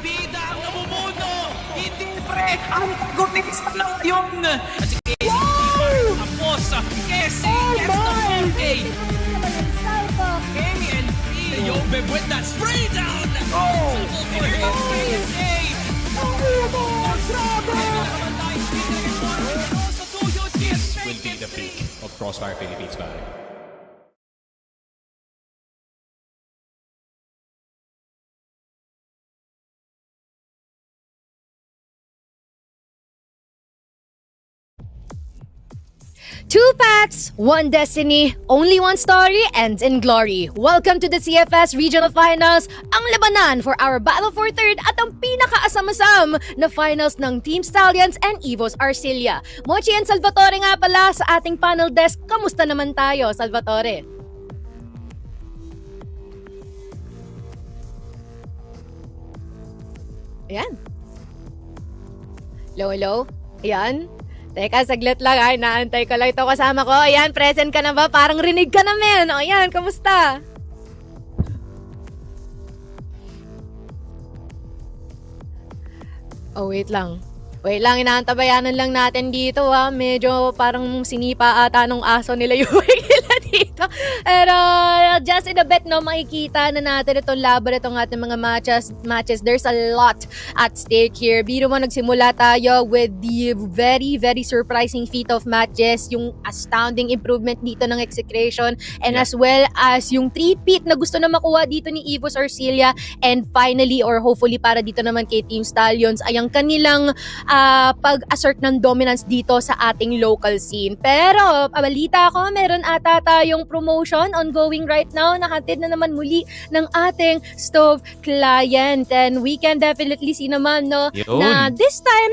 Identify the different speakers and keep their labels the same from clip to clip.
Speaker 1: bida ang namumuno. Hindi pre, ang gutis na lang yun. At si Casey, tapos, Casey gets the 4K. And Yo, Beb with that spray down. Oh, for Casey.
Speaker 2: Will be the peak of Crossfire Philippines Valley.
Speaker 3: Two paths, one destiny, only one story ends in glory. Welcome to the CFS Regional Finals, ang labanan for our battle for third at ang pinakaasam-asam na finals ng Team Stallions and EVOS Arcilla. Mochi and Salvatore nga pala sa ating panel desk. Kamusta naman tayo, Salvatore? Ayan. Hello? Ayan. Teka, saglit lang ay, naantay ko lang ito kasama ko. Ayan, present ka na ba? Parang rinig ka na, men. O, ayan, kamusta? Oh, wait lang. Wait lang, inaantabayanan lang natin dito ha. Medyo parang sinipa ata nung aso nila yung nila dito. Pero just in a bit, no, makikita na natin itong laban, itong ating mga matches. There's a lot at stake here. Biro mo, nagsimula tayo with the very, very surprising feat of MATTJESS, yung astounding improvement dito ng execration, and as well as yung 3-peat na gusto na makuha dito ni EVOS Arcilla, and finally, or hopefully para dito naman kay Team Stallions, ay ang kanilang pag-assert ng dominance dito sa ating local scene. Pero, balita ko, meron ata tayong promotion ongoing right now, nahatid na naman muli ng ating Stove client. And we can definitely see naman, no, na this time,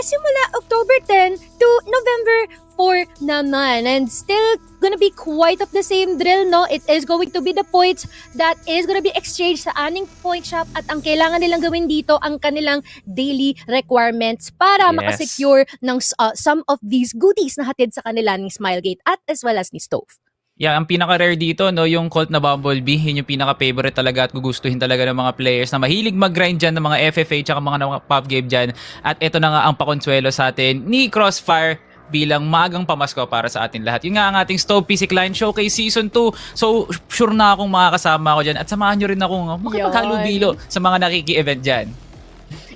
Speaker 3: simula October 10 to November 4 naman. And still gonna be quite of the same drill, no? It is going to be the points that is gonna be exchanged sa aning point shop, at ang kailangan nilang gawin dito ang kanilang daily requirements para makasecure ng some of these goodies na hatid sa kanila ni Smilegate at as well as ni Stove.
Speaker 1: Yeah, ang pinaka-rare dito, no, yung Colt na Bumblebee, yun yung pinaka-favorite talaga at gugustuhin talaga ng mga players na mahilig mag-grind dyan ng mga FFA tsaka mga pop game dyan. At ito na nga ang pakonsuelo sa atin ni Crossfire bilang magang pamasko para sa atin lahat. Yun nga ang ating Stove PC Client Showcase Season 2. So, sure na akong makakasama ako dyan at samahan nyo rin akong makapaghalubilo sa mga nakiki-event dyan.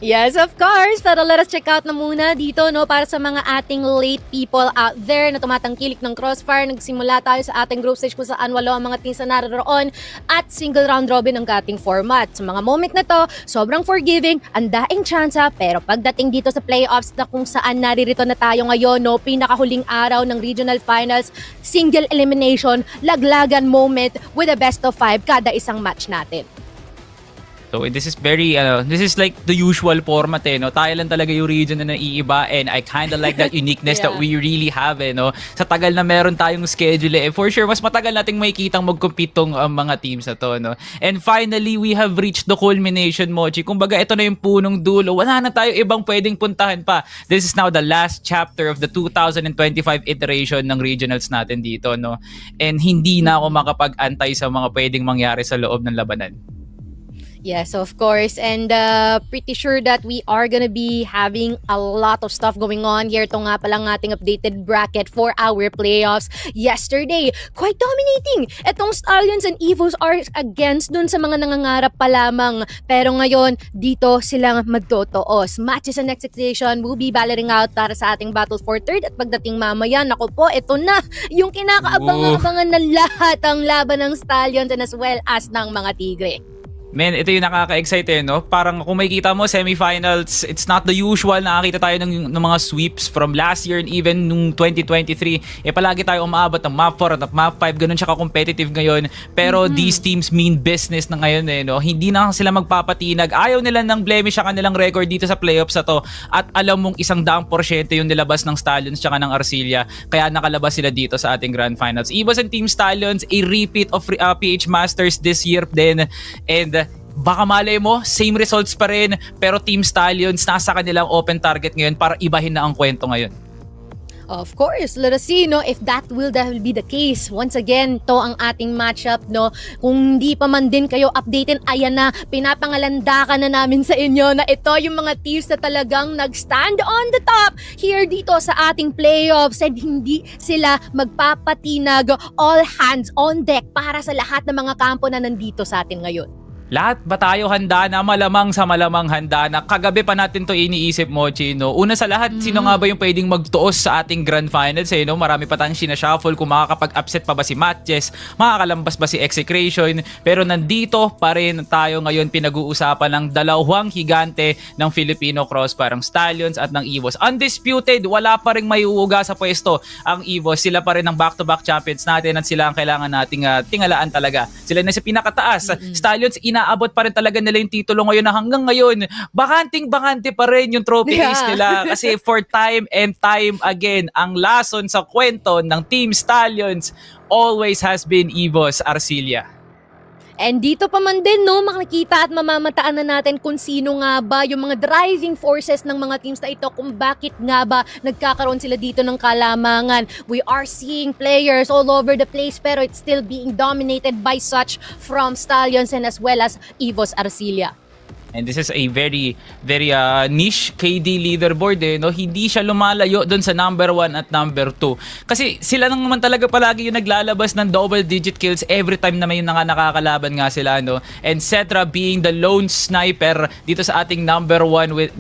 Speaker 3: Yes, of course. Pero let us check out na muna dito, no, para sa mga ating late people out there na tumatangkilik ng Crossfire. Nagsimula tayo sa ating group stage kung saan walo ang mga teams na naroon at single round robin ang ating format. Sa mga moment na to, sobrang forgiving, ang daing tsansa, pero pagdating dito sa playoffs na kung saan naririto na tayo ngayon, no, pinakahuling araw ng regional finals, single elimination, laglagan moment with a best of 5 kada isang match natin.
Speaker 1: So this is very, this is like the usual format no? Tayo lang talaga yung region na naiiba, and I kinda like that uniqueness that we really have no? Sa tagal na meron tayong schedule for sure, mas matagal nating makikitang mag-compete tong mga teams na to, no? And finally, we have reached the culmination, Mochi. Kumbaga, ito na yung punong dulo. Wala na tayo ibang pwedeng puntahan pa. This is now the last chapter of the 2025 iteration ng regionals natin dito, no? And hindi na ako makapag-antay sa mga pwedeng mangyari sa loob ng labanan.
Speaker 3: Yes, of course. And pretty sure that we are gonna be having a lot of stuff going on here. Ito nga palang ating updated bracket for our playoffs yesterday. Quite dominating. Itong Stallions and EVOS are against dun sa mga nangangarap pa lamang. Pero ngayon, dito silang magtotoos. Matches and execution will be battling out para sa ating battle for third. At pagdating mamaya, naku po, ito na yung kinakaabangan-abangan na lahat ang laban ng Stallions and as well as ng mga Tigre.
Speaker 1: Men, ito yung nakaka-excite no? Parang kung makikita mo, semifinals, it's not the usual. Nakakita tayo ng mga sweeps from last year and even nung 2023. Palagi tayo umaabot ng map 4 at map 5. Ganun siya ka-competitive ngayon. Pero these teams mean business na ngayon no? Hindi na sila magpapatinag. Ayaw nila ng blemish sa kanilang record dito sa playoffs na to. At alam mong 100% yung nilabas ng Stallions tsaka ng Arcilla. Kaya nakalabas sila dito sa ating Grand Finals. EVOS and Team Stallions, a repeat of PH Masters this year din. And baka malay mo, same results pa rin, pero Team Stallions nasa kanilang open target ngayon para ibahin na ang kwento ngayon.
Speaker 3: Of course, let us see, no, if that will definitely be the case. Once again, to ang ating matchup, no. Kung hindi pa man din kayo updated, ayan na, pinapangalandakan na namin sa inyo na ito yung mga teams na talagang nag-stand on the top here dito sa ating playoffs, and hindi sila magpapatinag, all hands on deck para sa lahat ng mga kampo na nandito sa atin ngayon.
Speaker 1: Lahat ba tayo handa na? Malamang sa malamang handa na. Kagabi pa natin to iniisip, Mochi, no? Una sa lahat, sino nga ba yung pwedeng magtuos sa ating grand finals, eh, no? Marami pa tayong sinashuffle kung makakapag-upset pa ba si MATTJESS, makakalambas ba si EXCERATION, pero nandito pa rin tayo ngayon pinag-uusapan ng dalawang higante ng Filipino Crossfire, ang STALLIONS at ng EVOS. Undisputed, wala pa rin may uuga sa pwesto ang EVOS. Sila pa rin ang back-to-back champions natin at sila ang kailangan nating tingalaan talaga. Sila na sa pinakataas. STALLIONS, inaabot pa rin talaga nila yung titulo ngayon na hanggang ngayon, bakanting-bakante pa rin yung trophy ace nila. Kasi for time and time again, ang lason sa kwento ng Team STALLIONS always has been EVOS Arcilla.
Speaker 3: And dito pa man din, no, makikita at mamamataan na natin kung sino nga ba yung mga driving forces ng mga teams na ito, kung bakit nga ba nagkakaroon sila dito ng kalamangan. We are seeing players all over the place, pero it's still being dominated by such from STALLIONS and as well as EVOS Arcilla.
Speaker 1: And this is a very niche KD leaderboard, eh, no? Hindi siya lumalayo doon sa number 1 at number 2. Kasi sila naman talaga palagi yung naglalabas ng double digit kills every time na may nakakalaban nga sila, no? And Cetra being the lone sniper dito sa ating number 1 with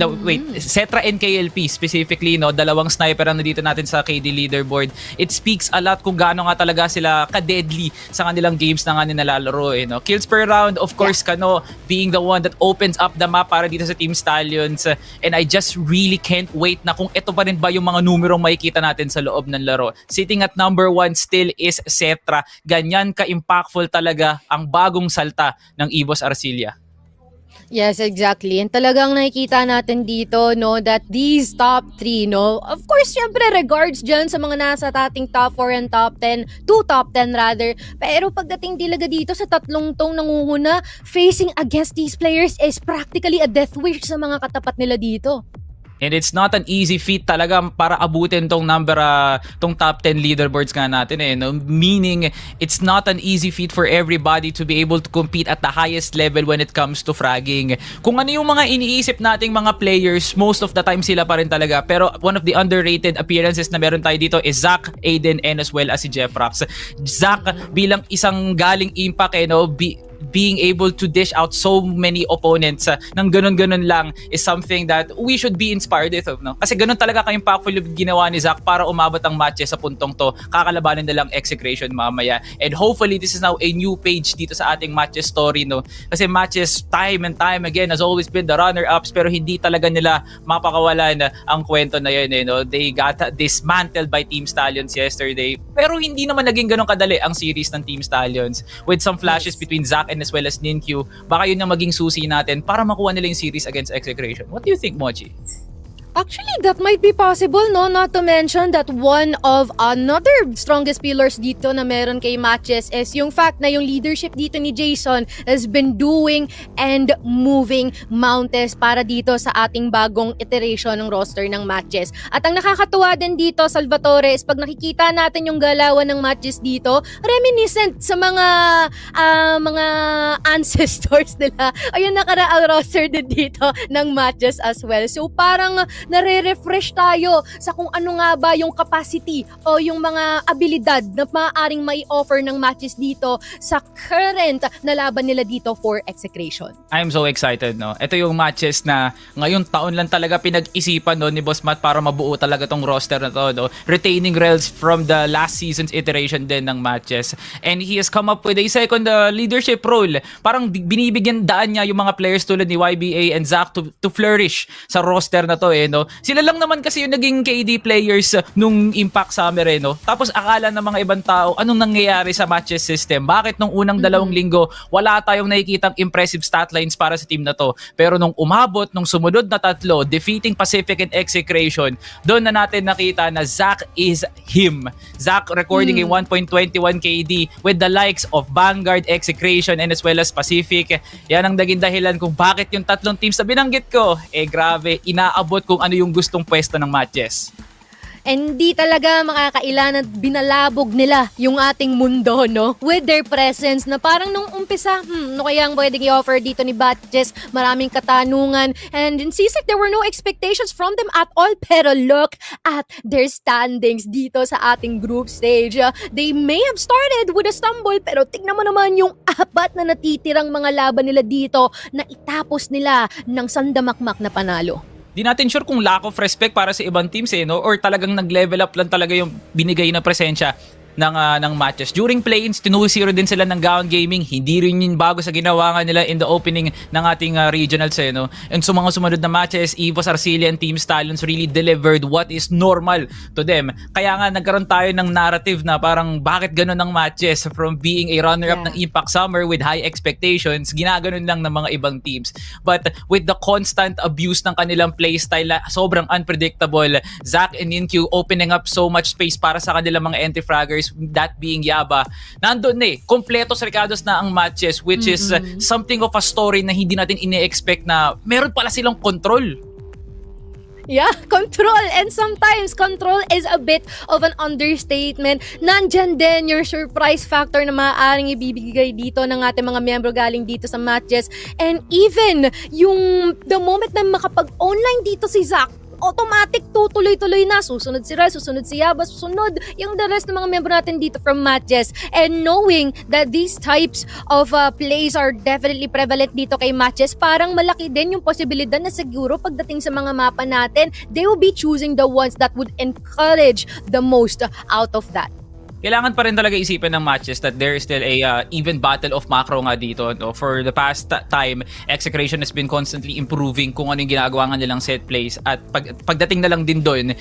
Speaker 1: Cetra and KLP specifically, no? Dalawang sniper ang nandito natin sa KD leaderboard. It speaks a lot kung gaano nga talaga sila ka-deadly sa kanilang games na nga nilalaro, eh, no? Kills per round, of course, Kano being the one that opens up the map para dito sa Team STALLIONS, and I just really can't wait na kung ito pa rin ba yung mga numerong makikita natin sa loob ng laro. Sitting at number 1 still is Cetra. Ganyan ka-impactful talaga ang bagong salta ng EVOS Arcilla.
Speaker 3: Yes, exactly. And talagang nakikita natin dito, no, that these top 3, no, of course, syempre, regards dyan sa mga nasa ating top 4 and top 10, 2 top 10 rather. Pero pagdating talaga dito sa tatlong tong nangunguna, facing against these players is practically a death wish sa mga katapat nila dito.
Speaker 1: And it's not an easy feat talaga para abutin tong tong top 10 leaderboards nga natin, eh, no? Meaning, it's not an easy feat for everybody to be able to compete at the highest level when it comes to fragging. Kung ano yung mga iniisip nating mga players, most of the time sila pa rin talaga. Pero one of the underrated appearances na meron tayo dito is Zach, Aiden, and as well as si Jeffrox. Zach bilang isang galing impact, eh, no? Being able to dish out so many opponents ng ganun-ganun lang is something that we should be inspired with, no? Kasi ganun talaga ka-impactful yung ginawa ni Zach para umabot ang matches sa puntong to. Kakalabanin na lang EXCERATION mamaya. And hopefully, this is now a new page dito sa ating matches story, no? Kasi matches time and time again has always been the runner-ups, pero hindi talaga nila mapakawalan ang kwento na yun, eh, no? They got dismantled by Team STALLIONS yesterday. Pero hindi naman naging ganun kadali ang series ng Team STALLIONS. With some flashes between Zach and as well as Ninkyu, baka yun ang maging susi natin para makuha nila yung series against EXCERATION. What do you think, Mochi?
Speaker 3: Actually, that might be possible, no? Not to mention that one of another strongest pillars dito na meron kay MATTJESS is yung fact na yung leadership dito ni Jason has been doing and moving mountains para dito sa ating bagong iteration ng roster ng MATTJESS. At ang nakakatuwa din dito, Salvatore, is pag nakikita natin yung galawan ng MATTJESS dito, reminiscent sa mga ancestors nila. Ayun, nakaraang roster din dito ng MATTJESS as well. So parang nare-refresh tayo sa kung ano nga ba yung capacity o yung mga abilidad na maaaring mai-offer ng matches dito sa current na laban nila dito for EXCERATION.
Speaker 1: I'm so excited, no? Ito yung matches na ngayong taon lang talaga pinag-isipan, no, ni Boss Matt para mabuo talaga tong roster na to, no? Retaining rails from the last season's iteration din ng matches. And he has come up with a second leadership role. Parang binibigyan daan niya yung mga players tulad ni YBA and Zach to flourish sa roster na to, eh, no? Sila lang naman kasi yung naging KD players nung Impact Summer, eh, no? Tapos akala ng mga ibang tao, anong nangyayari sa matches system? Bakit nung unang 2 linggo, wala tayong nakikitang impressive stat lines para sa team na to? Pero nung umabot, nung sumunod na 3, defeating Pacific and EXCERATION, doon na natin nakita na Zach is him. Zach recording a 1.21 KD with the likes of Vanguard, EXCERATION, and as well as Pacific. Yan ang naging dahilan kung bakit yung 3 teams na binanggit ko, eh grabe, inaabot kung ano yung gustong pwesto ng MATTJESS.
Speaker 3: And hindi talaga makakailan at binalabog nila yung ating mundo, no? With their presence na parang nung umpisa, ano kaya ang pwedeng i-offer dito ni MATTJESS? Maraming katanungan. And in CSEC, there were no expectations from them at all. Pero look at their standings dito sa ating group stage. They may have started with a stumble, pero tignan mo naman yung 4 na natitirang mga laban nila dito na itapos nila ng sandamakmak na panalo.
Speaker 1: Di natin sure kung lack of respect para sa ibang teams no? Or talagang nag-level up lang talaga yung binigay na presensya ng matches. During play-ins, 2-0 din sila ng Gaon Gaming. Hindi rin yun bago sa ginawa nga nila in the opening ng ating regionals. No? And sa mga sumunod na matches, EVOS, Arcilla, and Team Stallions really delivered what is normal to them. Kaya nga nagkaroon tayo ng narrative na parang bakit ganun ang matches from being a runner-up ng Impact Summer with high expectations, ginaganon lang ng mga ibang teams. But with the constant abuse ng kanilang playstyle, sobrang unpredictable, Zac and Ninkyu opening up so much space para sa kanilang mga entry fraggers, that being Yaba, nandun kompleto sa Ricardos na ang matches, which is something of a story na hindi natin ine-expect na meron pala silang control.
Speaker 3: Yeah, control. And sometimes control is a bit of an understatement. Nandyan din your surprise factor na maaaring ibibigay dito ng ating mga miyembro galing dito sa MATTJESS. And even yung the moment na makapag-online dito si Zac, automatic tutuloy-tuloy na. Susunod si Rel, susunod si Yaba, susunod yung the rest ng mga member natin dito from MATTJESS. And knowing that these types of plays are definitely prevalent dito kay MATTJESS, parang malaki din yung posibilidad na siguro pagdating sa mga mapa natin, they will be choosing the ones that would encourage the most out of that.
Speaker 1: Kailangan pa rin talaga isipin ng matches that there is still a even battle of macro nga dito. No? For the past time, Execration has been constantly improving kung ano yung ginagawa nga nilang set plays. At pagdating na lang din doon,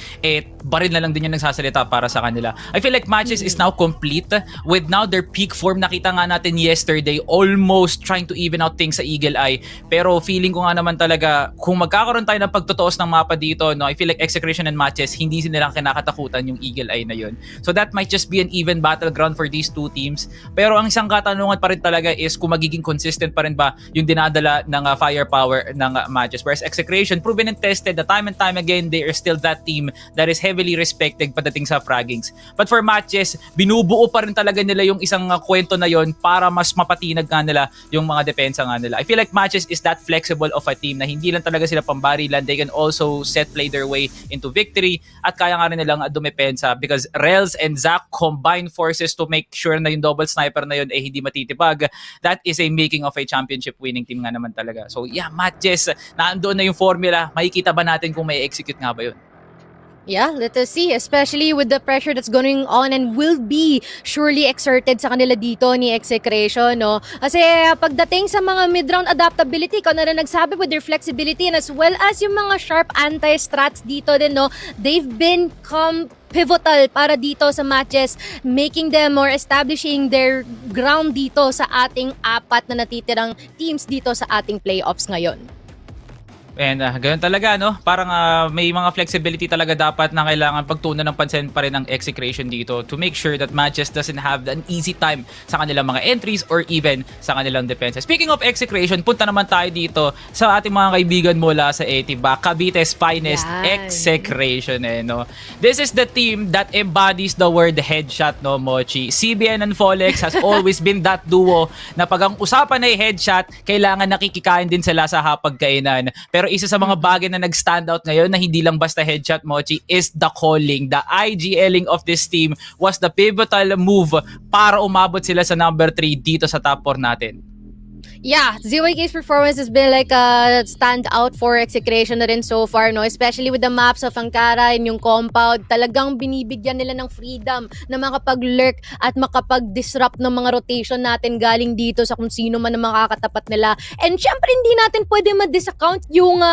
Speaker 1: baril na lang din yung nagsasalita para sa kanila. I feel like matches is now complete with now their peak form. Nakita nga natin yesterday, almost trying to even out things sa Eagle Eye. Pero feeling ko nga naman talaga, kung magkakaroon tayo ng pagtotoos ng mapa dito, no, I feel like Execration and matches, hindi nilang kinakatakutan yung Eagle Eye na yun. So that might just be an even battleground for these two teams. Pero ang isang katanungan pa rin talaga is kung magiging consistent pa rin ba yung dinadala ng firepower ng matches. Whereas Execration, proven and tested na time and time again, they are still that team that is heavily respected pagdating sa fraggings. But for matches, binubuo pa rin talaga nila yung isang kwento na yon para mas mapatinag nga nila yung mga depensa nga nila. I feel like matches is that flexible of a team na hindi lang talaga sila pambarilan. They can also set play their way into victory at kaya nga rin nilang dumepensa because Rels and Zac combine forces to make sure na yung double sniper na yun hindi matitibag. That is a making of a championship winning team nga naman talaga. So yeah, MATTJESS, naandoon na yung formula. Makikita ba natin kung may execute nga ba yun?
Speaker 3: Yeah, let us see, especially with the pressure that's going on and will be surely exerted sa kanila dito ni Execration, no? Kasi pagdating sa mga mid-round adaptability, ikaw na rin nagsabi with their flexibility and as well as yung mga sharp anti-strats dito din, no? They've become pivotal para dito sa matches, making them or establishing their ground dito sa ating 4 na natitirang teams dito sa ating playoffs ngayon.
Speaker 1: And ganun talaga, no? Parang may mga flexibility talaga dapat na kailangan pagtuunan ng pansin pa rin ng Execration dito to make sure that matches doesn't have an easy time sa kanilang mga entries or even sa kanilang defense. Speaking of Execration, punta naman tayo dito sa ating mga kaibigan mula sa Etiba, Cavite's finest, Execration, no? This is the team that embodies the word headshot, no, Mochi? CBN and Folex has always been that duo na pag ang usapan ay headshot, kailangan nakikikain din sila sa hapagkainan. Pero isa sa mga bagay na nag-stand out ngayon na hindi lang basta headshot, Mochi, is the calling. The IGLing of this team was the pivotal move para umabot sila sa number 3 dito sa top 4 natin.
Speaker 3: Yeah, ZYK's performance has been like a standout for Execration na rin so far, no? Especially with the maps of Ankara and yung compound. Talagang binibigyan nila ng freedom na makapag-lurk at makapag-disrupt ng mga rotation natin galing dito sa kung sino man ang makakatapat nila. And syempre, hindi natin pwede ma-disaccount yung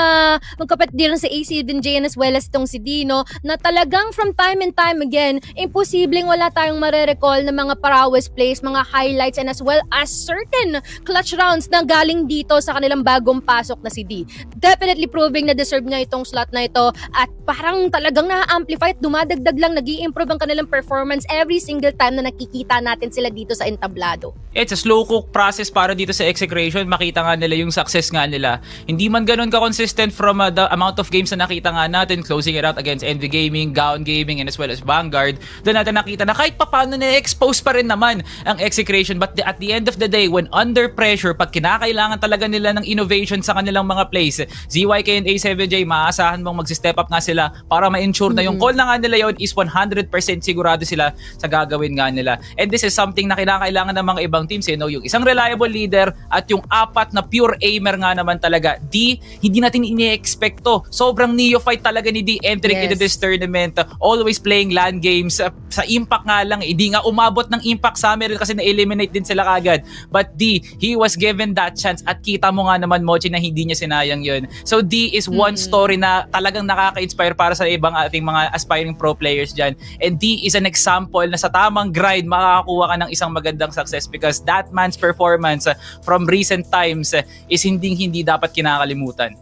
Speaker 3: magkapatid din sa AC Vinjay as well as itong si Dino na talagang from time and time again, imposibleng wala tayong marerecall na mga prowess plays, mga highlights, and as well as certain clutch rounds na galing dito sa kanilang bagong pasok na si D. Definitely proving na deserve niya itong slot na ito at parang talagang na-amplify at dumadagdag lang, nag-i-improve ang kanilang performance every single time na nakikita natin sila dito sa entablado.
Speaker 1: It's a slow cook process para dito sa Execration. Makita nga nila yung success nga nila. Hindi man ganun ka-consistent from the amount of games na nakita nga natin, closing it out against Envy Gaming, Gaon Gaming, and as well as Vanguard. Doon natin nakita na kahit papaano na-expose pa rin naman ang Execration. But at the end of the day, when under pressure, pag kinakailangan talaga nila ng innovation sa kanilang mga plays, ZYK and A7J, maaasahan mong mag-step up nga sila para ma-ensure na yung call na nga nila yon is 100% sigurado sila sa gagawin nga nila. And this is something na kinakailangan ng mga ibang teams, you know, yung isang reliable leader at yung apat na pure aimer nga naman talaga. D, hindi natin ini-expect to. Sobrang neophyte talaga ni D entering into this tournament. Always playing LAN games. Sa impact nga lang, hindi nga umabot ng impact sa Summer kasi na-eliminate din sila kagad. But D, he was given that chance at kita mo nga naman, Mochi, na hindi niya sinayang yun. So D is one story na talagang nakaka-inspire para sa ibang ating mga aspiring pro players dyan. And D is an example na sa tamang grind makakakuha ka ng isang magandang success because that man's performance from recent times is hindi dapat kinakalimutan.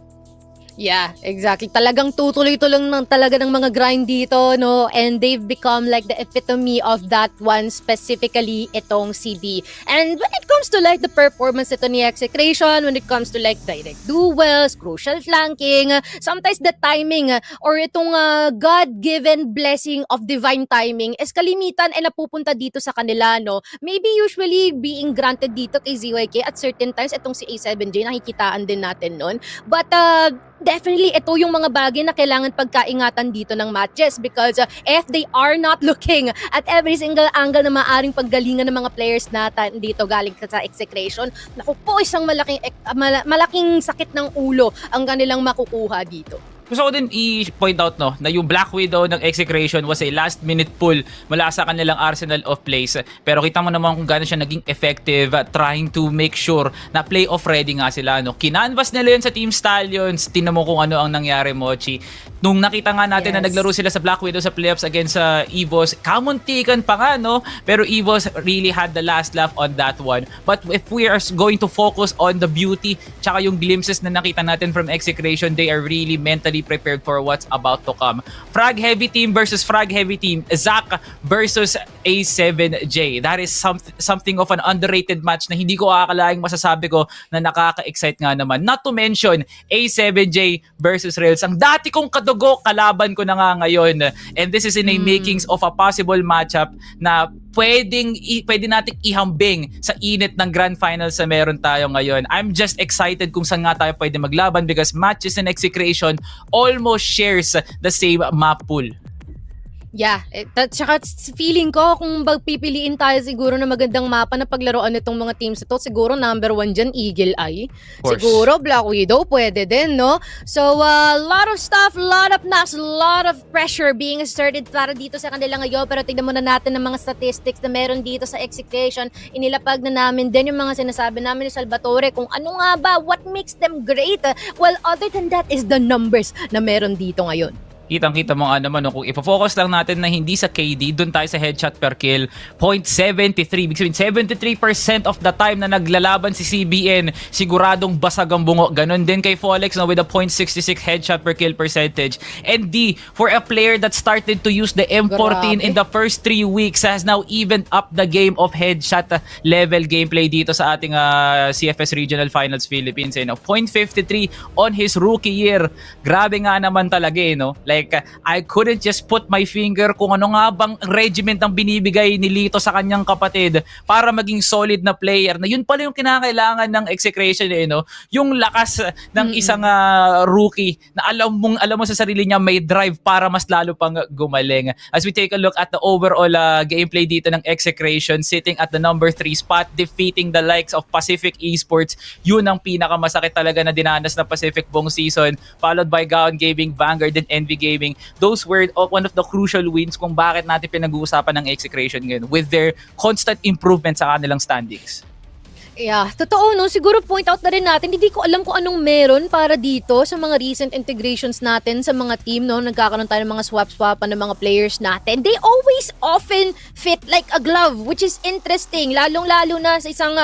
Speaker 3: Yeah, exactly. Talagang tutuloy-tuloy ng talaga ng mga grind dito, no? And they've become like the epitome of that one, specifically itong CD. And when it comes to like the performance ito ni Execration, when it comes to like direct duels, crucial flanking, sometimes the timing or itong God-given blessing of divine timing is kalimitan ay napupunta dito sa kanila, no? Maybe usually being granted dito kay ZYK at certain times itong si A7J, nakikitaan din natin nun. But definitely, ito yung mga bagay na kailangan pagkaingatan dito ng MATTJESS because if they are not looking at every single angle na maaring paggalingan ng mga players natin dito galing sa Execration, naku po, isang malaking sakit ng ulo ang kanilang makukuha dito.
Speaker 1: Gusto ko din i-point out, no, na yung Black Widow ng Execration was a last-minute pull mula sa kanilang arsenal of plays. Pero kita mo naman kung gaano siya naging effective trying to make sure na playoff ready nga sila. No? Kinanvas nila yun sa Team Stallions. Tingnan mo kung ano ang nangyari, Mochi. Nung nakita nga natin na naglaro sila sa Black Widow sa playoffs against EVOS, kamuntikan pa nga, no? Pero EVOS really had the last laugh on that one. But if we are going to focus on the beauty tsaka yung glimpses na nakita natin from Execration, they are really mentally prepared for what's about to come. Frag heavy team versus frag heavy team. Zac versus A7J. That is something of an underrated match na hindi ko akalaing masasabi ko na nakaka-excite nga naman. Not to mention A7J versus Rails. Ang dati kong kadugo, kalaban ko na nga ngayon. And this is in a makings of a possible matchup na pwede nating ihambing sa init ng grand finals na meron tayo ngayon. I'm just excited kung saan nga tayo pwede maglaban because MATTJESS and Execration almost shares the same map pool.
Speaker 3: Yeah, tsaka feeling ko kung pipiliin tayo siguro na magandang mapa na paglaruan nitong mga teams ito, siguro number 1 dyan, Eagle Eye. Siguro Black Widow, pwede din, no? So, lot of stuff, lot of knocks, lot of pressure being exerted para dito sa kanila ngayon. Pero tignan muna natin ng mga statistics na meron dito sa Execution. Inilapag na namin din yung mga sinasabi namin ni Salvatore kung ano nga ba, what makes them great. Well, other than that is the numbers na meron dito ngayon.
Speaker 1: Kitang-kita mo nga naman, no, kung ifo-focus lang natin na hindi sa KD, doon tayo sa headshot per kill, 0.73. Ibig sabihin, 73% of the time na naglalaban si CBN, siguradong basag ang bungo. Ganon din kay Folex, no, with a 0.66 headshot per kill percentage. And D, for a player that started to use the M14 in the first 3 weeks, has now evened up the game of headshot level gameplay dito sa ating CFS Regional Finals Philippines. 0.53 on his rookie year. Grabe nga naman talaga, no? Like, I couldn't just put my finger kung ano nga bang regiment ang binibigay ni Lito sa kanyang kapatid para maging solid na player. Na yun pala yung kinakailangan ng Execration, no? Yung lakas ng isang rookie na alam mo sa sarili niya may drive para mas lalo pang gumaling. As we take a look at the overall gameplay dito ng Execration, sitting at the number 3 spot, defeating the likes of Pacific Esports. Yun ang pinakamasakit talaga na dinanas na Pacific buong season, followed by Gaon Gaming, Vanguard, and Envy Gaming. Those were one of the crucial wins kung bakit natin pinag-uusapan ng Execration ngayon with their constant improvement sa kanilang standings.
Speaker 3: Yeah, totoo no. Siguro point out na rin natin, hindi ko alam kung anong meron para dito sa mga recent integrations natin sa mga team, no? Nagkakaroon tayo ng mga swap-swapan ng mga players natin. They always often fit like a glove, which is interesting. Lalong-lalo na sa isang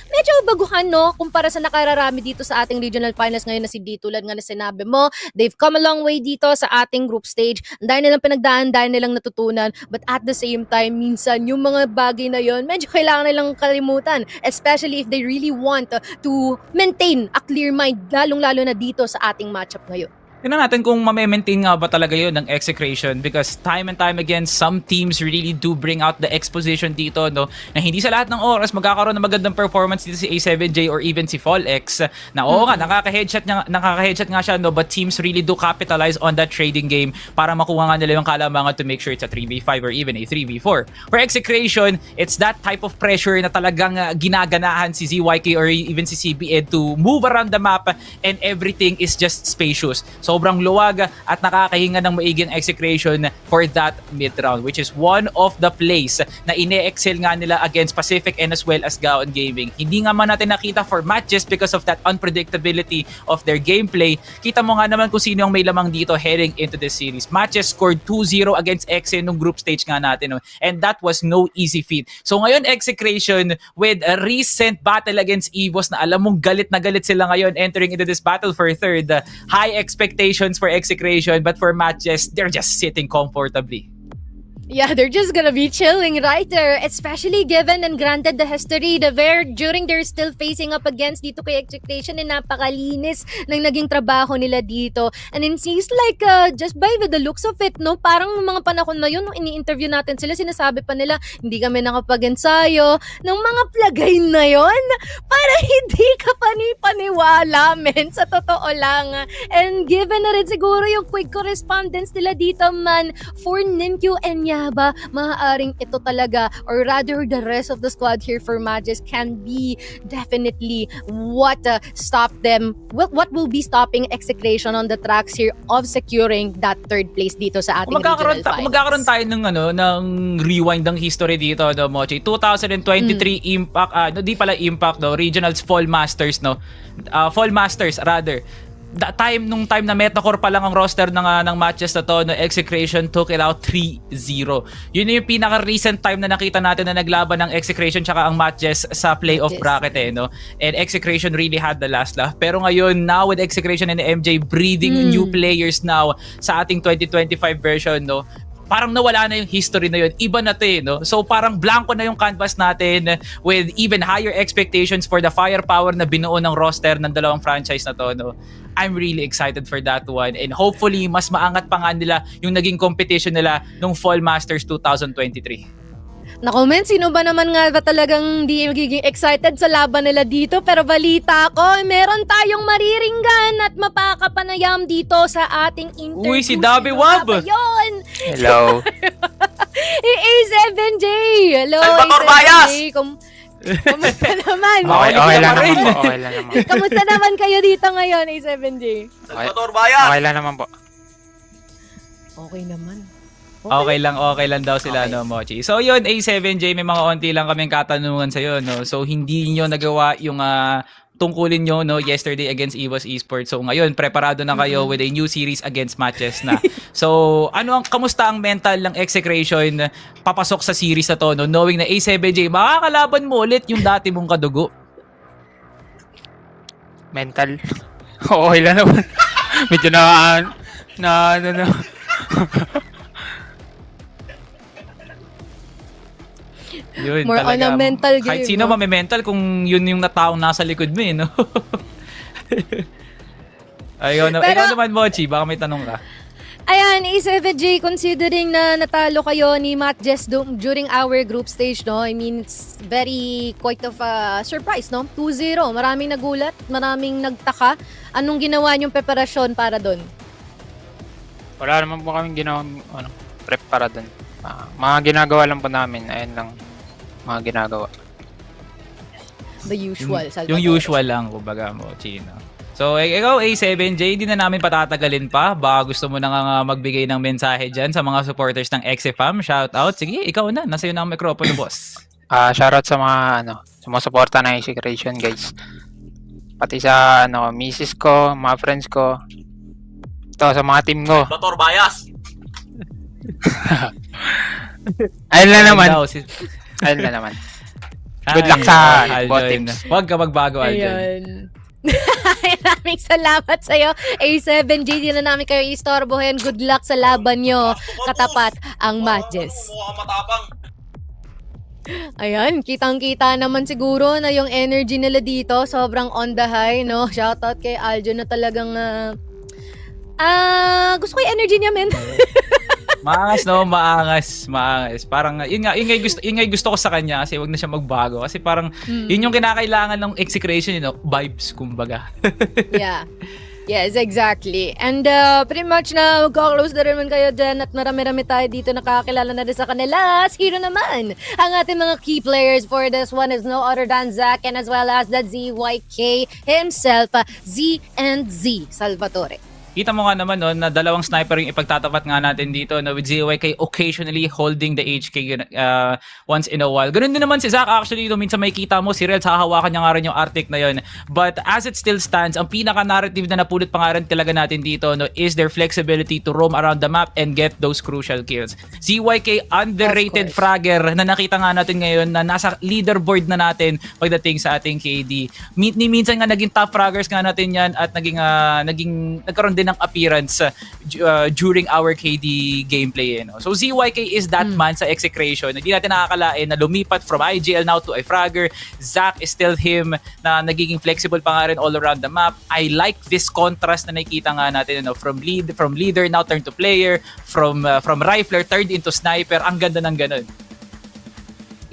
Speaker 3: medyo baguhan, no? Kumpara sa nakararami dito sa ating regional finals ngayon na si D, tulad nga na sinabi mo. They've come a long way dito sa ating group stage. Ang dahil nilang pinagdaan, dahil nilang natutunan. But at the same time, minsan yung mga bagay na yon medyo kailangan nilang kalimutan. Especially if they really want to maintain a clear mind, lalong-lalo na dito sa ating matchup ngayon.
Speaker 1: Tingnan natin kung ma-maintain nga ba talaga yun ng execration, because time and time again, some teams really do bring out the exposition dito, no? Na hindi sa lahat ng oras magkakaroon ng magandang performance dito si A7J or even si FallX. Na oo nga, nakaka-headshot nga siya, no? But teams really do capitalize on that trading game para makuha nga nila yung kalamangan to make sure it's a 3v5 or even a 3v4. For execration, it's that type of pressure na talagang ginaganahan si ZYK or even si CBN to move around the map and everything is just spacious. Sobrang luwag at nakakahinga ng maiging execration for that mid-round, which is one of the plays na ine-excel nga nila against Pacific and as well as Gaon Gaming. Hindi nga man natin nakita for matches because of that unpredictability of their gameplay. Kita mo nga naman kung sino yung may lamang dito heading into this series. Matches scored 2-0 against EXE nung group stage nga natin. No? And that was no easy feat. So ngayon, execration with a recent battle against EVOS na alam mong galit na galit sila ngayon entering into this battle for third. High expectations for execration, but for matches, they're just sitting comfortably.
Speaker 3: Yeah, they're just gonna be chilling right there, especially given and granted the history the during they're still facing up against dito kay Expectation, and napakalinis ng naging trabaho nila dito. And it seems like just by the looks of it, no, parang mga panahon na yun nung ini-interview natin sila, sinasabi pa nila hindi kami nakapag-ensayo ng mga plagay na yon para hindi ka paniwala, men, sa totoo lang. And given na rin siguro yung quick correspondence nila dito, man, for Ninkyu and ba maaaring ito talaga, or rather the rest of the squad here for MATTJESS can be definitely what stopped them, what will be stopping execration on the tracks here of securing that third place dito sa ating regional finals.
Speaker 1: Kung magkakaroon tayo ng rewind ng history dito, no, Mochi, 2023 Impact, di pala Impact, no, Regionals Fall Masters, no, Fall Masters rather. Nung time na Metacore pa lang ang roster ng MATTJESS na to, no, Execration took it out 3-0. Yun yung pinaka-recent time na nakita natin na naglaban ng Execration tsaka ang MATTJESS sa playoff bracket, no? And Execration really had the last laugh. Pero ngayon, now with Execration and MJ breeding new players now sa ating 2025 version, no? Parang nawala na yung history na yun. Iba na to, no? So parang blanco na yung canvas natin with even higher expectations for the firepower na binuo ng roster ng dalawang franchise na to, no? I'm really excited for that one, and hopefully mas maangat pa nga nila yung naging competition nila nung Fall Masters 2023.
Speaker 3: Naku, men, sino ba naman nga ba talagang di magiging excited sa laban nila dito? Pero balita ko, meron tayong mariringgan at mapakapanayam dito sa ating interview.
Speaker 1: Uy, si Dabi Wab!
Speaker 4: Hello.
Speaker 3: A7J! Hello,
Speaker 4: Salvador
Speaker 3: A7J!
Speaker 4: Bayas!
Speaker 3: Kamusta naman?
Speaker 4: Okay lang naman po. Okay lang naman.
Speaker 3: Kamusta naman kayo dito ngayon, A7J?
Speaker 4: Salvador Bayas! Okay lang naman po.
Speaker 3: Okay naman.
Speaker 1: Okay lang daw sila,
Speaker 4: Okay.
Speaker 1: no, Mochi. So yun, A7J, may mga onti lang kaming katanungan sa'yo, no. So hindi nyo nagawa yung tungkulin nyo, no, yesterday against EVOS Esports. So ngayon, preparado na kayo with a new series against MATTJESS na. So kamusta ang mental ng Execration papasok sa series na to, no, knowing na A7J, makakalaban mo ulit yung dati mong kadugo?
Speaker 4: Mental. Okay lang naman. Medyo na.
Speaker 1: Yun,
Speaker 3: More on a mental game,
Speaker 1: kahit sino
Speaker 3: no?
Speaker 1: may mental kung yun yung nataong nasa likod mo, no? Ikaw naman, Mochi, baka may tanong ka.
Speaker 3: Ayan, A7J, considering na natalo kayo ni MATTJESS during our group stage, no? I mean, it's quite of a surprise, no? 2-0, maraming nagulat, maraming nagtaka. Anong ginawa niyong preparasyon para doon?
Speaker 4: Wala naman po kaming ginawang prep para dun. Mga ginagawa lang po namin. Ayun lang. Mga ginagawa.
Speaker 3: The usual, Salvador.
Speaker 1: Yung usual lang, kumbaga, Mochi, no? So, ikaw, A7J, hindi na namin patatagalin pa. Baka gusto mo na nga magbigay ng mensahe dyan sa mga supporters ng XFAM. Shout out. Sige, ikaw na. Nasa iyo na ang mikropono, boss.
Speaker 4: Shoutout sa mga sumusuporta ng Execration, guys. Pati sa misis ko, mga friends ko. Ito, sa mga team ko.
Speaker 5: Motor bias.
Speaker 4: Ayun na naman.
Speaker 1: Daw,
Speaker 4: Ayun na naman. Good luck sa bot teams.
Speaker 1: Huwag ka magbago, Aljon.
Speaker 3: Ayun. Maraming salamat sa'yo. A7J, di na namin kayo istorbohin. Good luck sa laban nyo. Katapat ang MATTJESS.
Speaker 5: Mukhang matapang.
Speaker 3: Ayan, kitang-kita naman siguro na yung energy nila dito sobrang on the high, no? Shoutout kay Aljo na talagang gusto ko yung energy niya, men.
Speaker 1: Maangas, no? Maangas. Parang, yun nga yung gusto ko sa kanya kasi wag na siya magbago. Kasi parang, yun yung kinakailangan ng execration, vibes, kumbaga.
Speaker 3: Yeah. Yes, exactly. And pretty much na magkaklos na rin man kayo dyan at marami-rami tayo dito nakakilala na rin sa kanila. Hero naman ang ating mga key players for this one is no other than Zach and as well as the ZYK himself, Z and Z Salvatore.
Speaker 1: Kita mo nga naman no, na dalawang sniper yung ipagtatapat nga natin dito no, with ZYK occasionally holding the HK once in a while. Ganun din naman si Zach actually. No, minsan may kita mo si Rels, hahawakan niya nga rin yung Arctic na yun. But as it still stands, ang pinaka-narrative na napulot pa nga rin talaga natin dito no, is their flexibility to roam around the map and get those crucial kills. ZYK, underrated fragger na nakita nga natin ngayon na nasa leaderboard na natin pagdating sa ating KD. Minsan nga naging top fraggers nga natin yan at nagkaroon din ng appearance during our KD gameplay. No? So ZYK is that man sa execration. Hindi natin nakakalain na lumipat from IGL now to a fragger. Zach is still him na nagiging flexible pa nga rin all around the map. I like this contrast na nakikita nga natin from leader now turn to player, from rifler turned into sniper. Ang ganda ng ganun.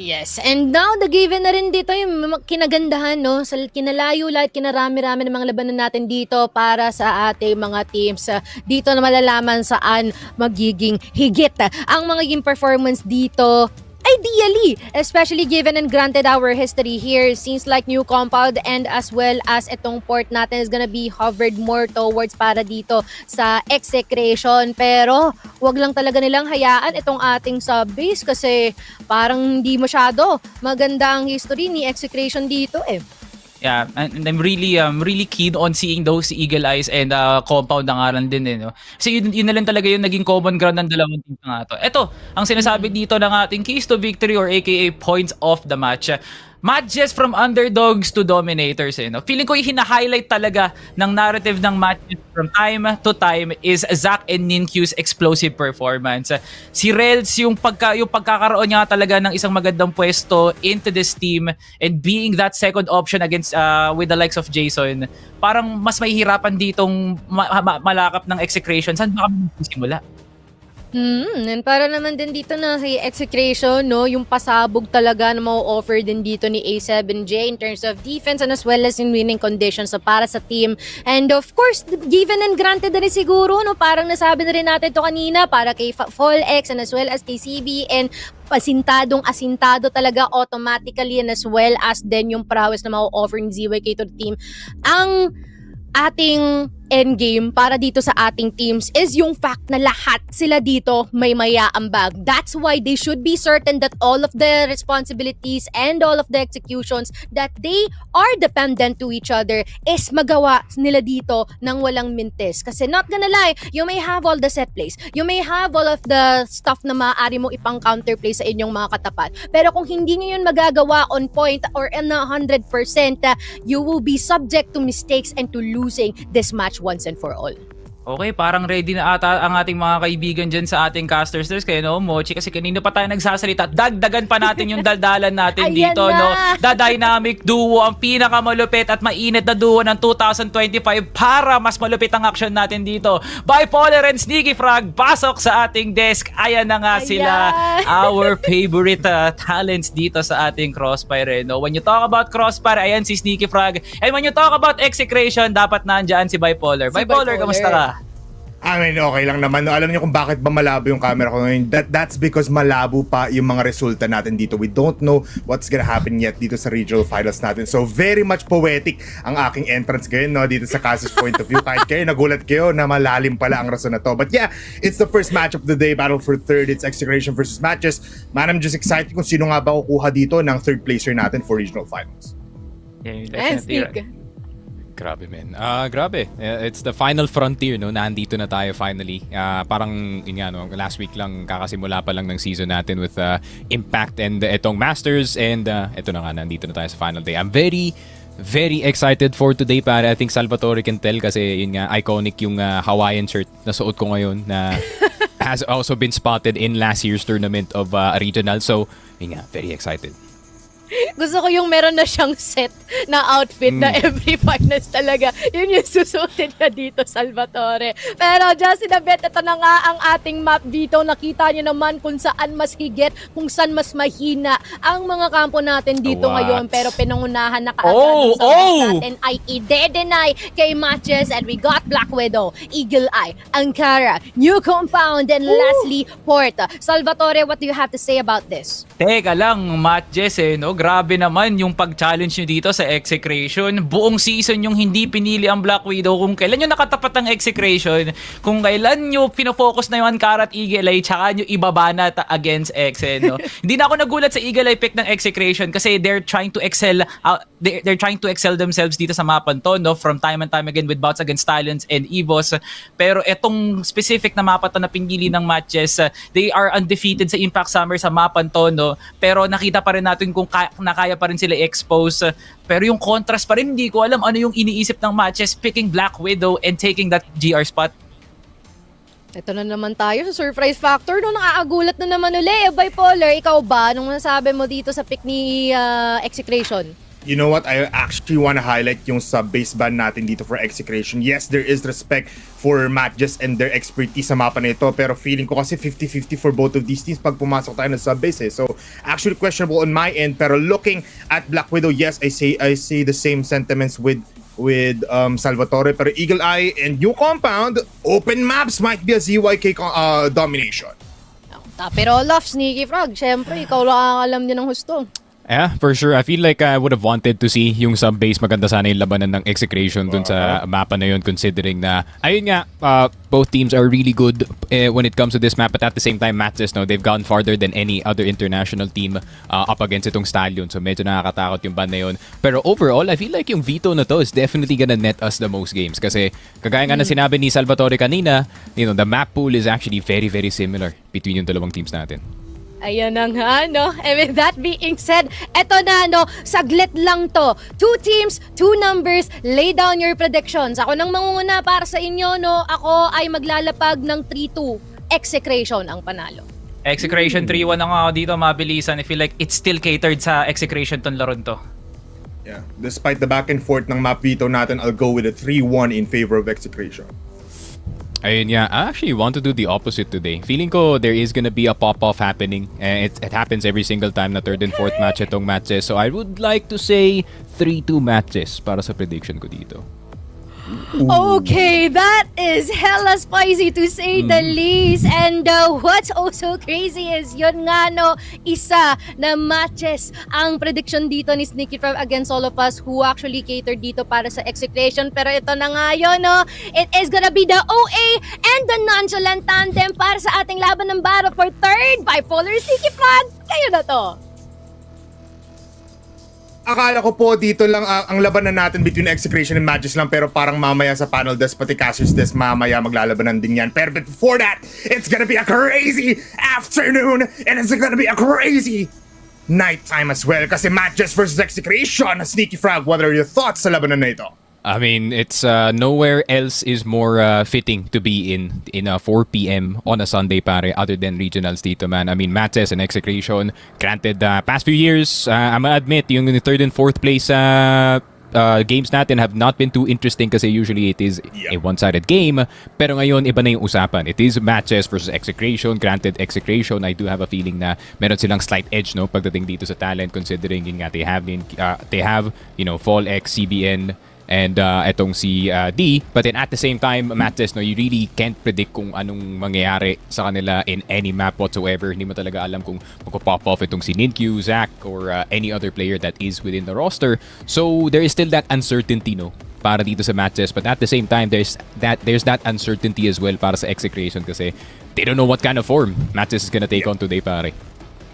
Speaker 3: Yes, and now the given na rin dito yung kinagandahan, no? Sa kinalayo lahat, kinarami-rami ng mga labanan natin dito para sa ating mga teams. Dito na malalaman saan magiging higit ang magiging performance dito. Ideally, especially given and granted our history here, seems like new compound and as well as itong port natin is gonna be hovered more towards para dito sa execration. Pero wag lang talaga nilang hayaan itong ating sub-base kasi parang hindi masyado maganda ang history ni execration dito eh.
Speaker 1: Yeah, and I'm really keen on seeing those eagle eyes and compound na nga lang din no. Kasi yun na lang talaga yung naging common ground ng dalawang team nga to. Ito, ang sinasabi dito ng ating keys to victory or aka points of the match. MATTJESS from underdogs to dominators. No? Feeling ko yung hina-highlight talaga ng narrative ng MATTJESS from time to time is Zach and Ninkyu's explosive performance. Si Rels, yung pagkakaroon niya talaga ng isang magandang pwesto into this team and being that second option against with the likes of Jason, parang mas mahihirapan ditong malakap ng execration. Saan ba kami magsisimula?
Speaker 3: And para naman din dito na si execration, no, yung pasabog talaga na ma-offer din dito ni A7J in terms of defense and as well as in winning conditions para sa team. And of course, given and granted na rin siguro, no, parang nasabi na rin natin to kanina para kay FallX and as well as kay CB and asintado talaga automatically and as well as then yung prowess na ma-offer ni ZYK to the team. Ang ating endgame para dito sa ating teams is yung fact na lahat sila dito may mayaambag. That's why they should be certain that all of the responsibilities and all of the executions that they are dependent to each other is magawa nila dito ng walang mintis. Kasi not gonna lie, you may have all the set plays, you may have all of the stuff na maaari mo ipang counterplay sa inyong mga katapat. Pero kung hindi nyo yun magagawa on point or in 100%, you will be subject to mistakes and to losing this match once and for all.
Speaker 1: Okay, parang ready na ata ang ating mga kaibigan dyan sa ating casters. Kaya no, Mochi, kasi kanina pa tayo nagsasalita. Dagdagan pa natin yung daldalan natin dito.
Speaker 3: Na.
Speaker 1: No? The Dynamic Duo, ang pinakamalupit at mainit na duo ng 2025 para mas malupit ang action natin dito. Bipolar and Sneaky Frog, pasok sa ating desk. Ayan na nga sila, our favorite talents dito sa ating Crossfire. No? When you talk about Crossfire, ayan si Sneaky Frog. And when you talk about Execration, dapat nandyan si Bipolar. Bipolar, kamusta ka?
Speaker 5: I mean, okay lang naman. No? Alam niyo kung bakit ba malabo yung camera ko ngayon? That's because malabo pa yung mga resulta natin dito. We don't know what's gonna happen yet dito sa regional finals natin. So, very much poetic ang aking entrance ngayon, no? Dito sa Casus point of view. Kahit kayo, nagulat kayo na malalim pala ang rason na to. But yeah, it's the first match of the day. Battle for third. It's Execration versus MATTJESS. Man, I'm just excited kung sino nga ba kukuha dito ng third placer natin for regional finals.
Speaker 1: Yeah,
Speaker 3: And
Speaker 1: definitely.
Speaker 3: Sneak.
Speaker 2: Grabe, man. Grabe. It's the final frontier, no? Nandito na tayo finally. Parang, yun nga, no? Last week lang, kakasimula pa lang ng season natin with Impact and itong Masters. And ito na nga, nandito na tayo sa final day. I'm very, very excited for today, pare. I think Salvatore can tell kasi, yun nga, iconic yung Hawaiian shirt na suot ko ngayon na has also been spotted in last year's tournament of regional. So, yun nga, very excited.
Speaker 3: Gusto ko yung meron na siyang set na outfit na every finals talaga. Yun yung susutin niya dito, Salvatore. Pero just in a bit, ito na nga ang ating map dito. Nakita niyo naman kung saan mas higit, kung saan mas mahina ang mga kampo natin dito
Speaker 2: What?
Speaker 3: ngayon. Pero pinangunahan na kaagad sa base natin ay i-deny kay MATTJESS. And we got Black Widow, Eagle Eye, Ankara, New Compound, and lastly, Port. Salvatore, what do you have to say about this?
Speaker 1: Teka lang, MATTJESS no? Grabe naman yung pag-challenge nyo dito sa Execration. Buong season yung hindi pinili ang Black Widow. Kung kailan nyo nakatapat ang Execration, kung kailan nyo pinafocus na yung Ankara at Eagle Eye, tsaka nyo ibaba na against Exe, no? Hindi na ako nagulat sa Eagle Eye pick ng Execration kasi they're trying to excel they're trying to excel themselves dito sa mapan to, no? From time and time again with bouts against Stallions and EVOS. Pero etong specific na mapa to na pinili ng MATTJESS, they are undefeated sa Impact Summer sa mapan to, no? Pero nakita pa rin natin kung nakaya pa rin sila expose. Pero yung contrast pa rin, hindi ko alam ano yung iniisip ng MATTJESS picking Black Widow and taking that GR spot.
Speaker 3: Ito na naman tayo sa surprise factor. No, nakakagulat na naman uli. Bipolar, ikaw ba? Anong nasabi mo dito sa pick ni Execration?
Speaker 5: You know what? I actually want to highlight yung sub-base ban natin dito for Execration. Yes, there is respect for MATTJESS and their expertise sa mapa na ito, pero feeling ko kasi 50-50 for both of these teams pag pumasok tayo ng sub-base. So, actually questionable on my end, pero looking at Black Widow, yes, I say the same sentiments with Salvatore, pero Eagle Eye and New Compound, open maps might be a ZYK domination.
Speaker 3: Pero love, Sneaky Frog. Siyempre, ikaw lang ang alam niya ng husto.
Speaker 2: Yeah, for sure. I feel like I would have wanted to see yung sub-base. Maganda sana yung labanan ng Execration dun sa mapa na yun, considering na, ayun nga, both teams are really good when it comes to this map. But at the same time, MATTJESS, no, they've gone farther than any other international team up against itong Stallions. So medyo nakakatakot yung ban na yun. Pero overall, I feel like yung veto na to is definitely gonna net us the most games. Kasi kagaya nga na sinabi ni Salvatore kanina, you know, the map pool is actually very, very similar between yung dalawang teams natin.
Speaker 3: Ayan na nga, no? And with that being said, eto na, no? Saglit lang to. 2 teams, 2 numbers. Lay down your predictions. Ako nang mangunguna para sa inyo, no? Ako ay maglalapag ng 3-2. Execration ang panalo.
Speaker 1: Execration 3-1 na nga ako dito, mabilisan. I feel like it's still catered sa Execration tong laron to.
Speaker 5: Yeah, despite the back and forth ng map veto natin, I'll go with a 3-1 in favor of Execration.
Speaker 2: Ayun, yeah. I actually want to do the opposite today. Feeling ko there is gonna be a pop-off happening. It happens every single time na third and fourth match itong MATTJESS. So I would like to say 3-2 MATTJESS para sa prediction ko dito.
Speaker 3: Okay, that is hella spicy to say the least. And what's also crazy is yun nga, no, isa na MATTJESS ang prediction dito ni Sneaky Frog against all of us who actually catered dito para sa Execration. Pero ito na nga yun, no, it is gonna be the OA and the nonchalant tandem para sa ating laban ng battle for third. Bipolar, Sneaky Frog, kayo na to.
Speaker 5: Akala ko po dito lang ang labanan natin between Execration and MATTJESS lang, pero parang mamaya sa panel desk pati Casus desk mamaya maglalabanan din yan. Pero before that, it's gonna be a crazy afternoon and it's gonna be a crazy nighttime as well kasi MATTJESS versus Execration. Sneaky Frog, what are your thoughts sa labanan na ito?
Speaker 2: I mean, it's nowhere else is more fitting to be in 4 p.m. on a Sunday, pare, other than regionals dito, man. I mean, MATTJESS and Execration, granted, past few years, I'm gonna admit, yung third and fourth place games natin have not been too interesting kasi usually it is a one-sided game. Pero ngayon, iba na yung usapan. It is MATTJESS versus Execration. Granted, Execration, I do have a feeling na meron silang slight edge, no, pagdating dito sa talent, considering yun nga, they have, you know, Fall X, CBN, and etong si D. But then at the same time, MATTJESS, no, you really can't predict kung anong mangyayari sa kanila in any map whatsoever. Hindi mo talaga alam kung magpo-pop off itong si Ninkyu, Zach, or any other player that is within the roster. So there is still that uncertainty, no, para dito sa MATTJESS. But at the same time, there's that uncertainty as well para sa EXCERATION kasi they don't know what kind of form MATTJESS is gonna take on today, pare.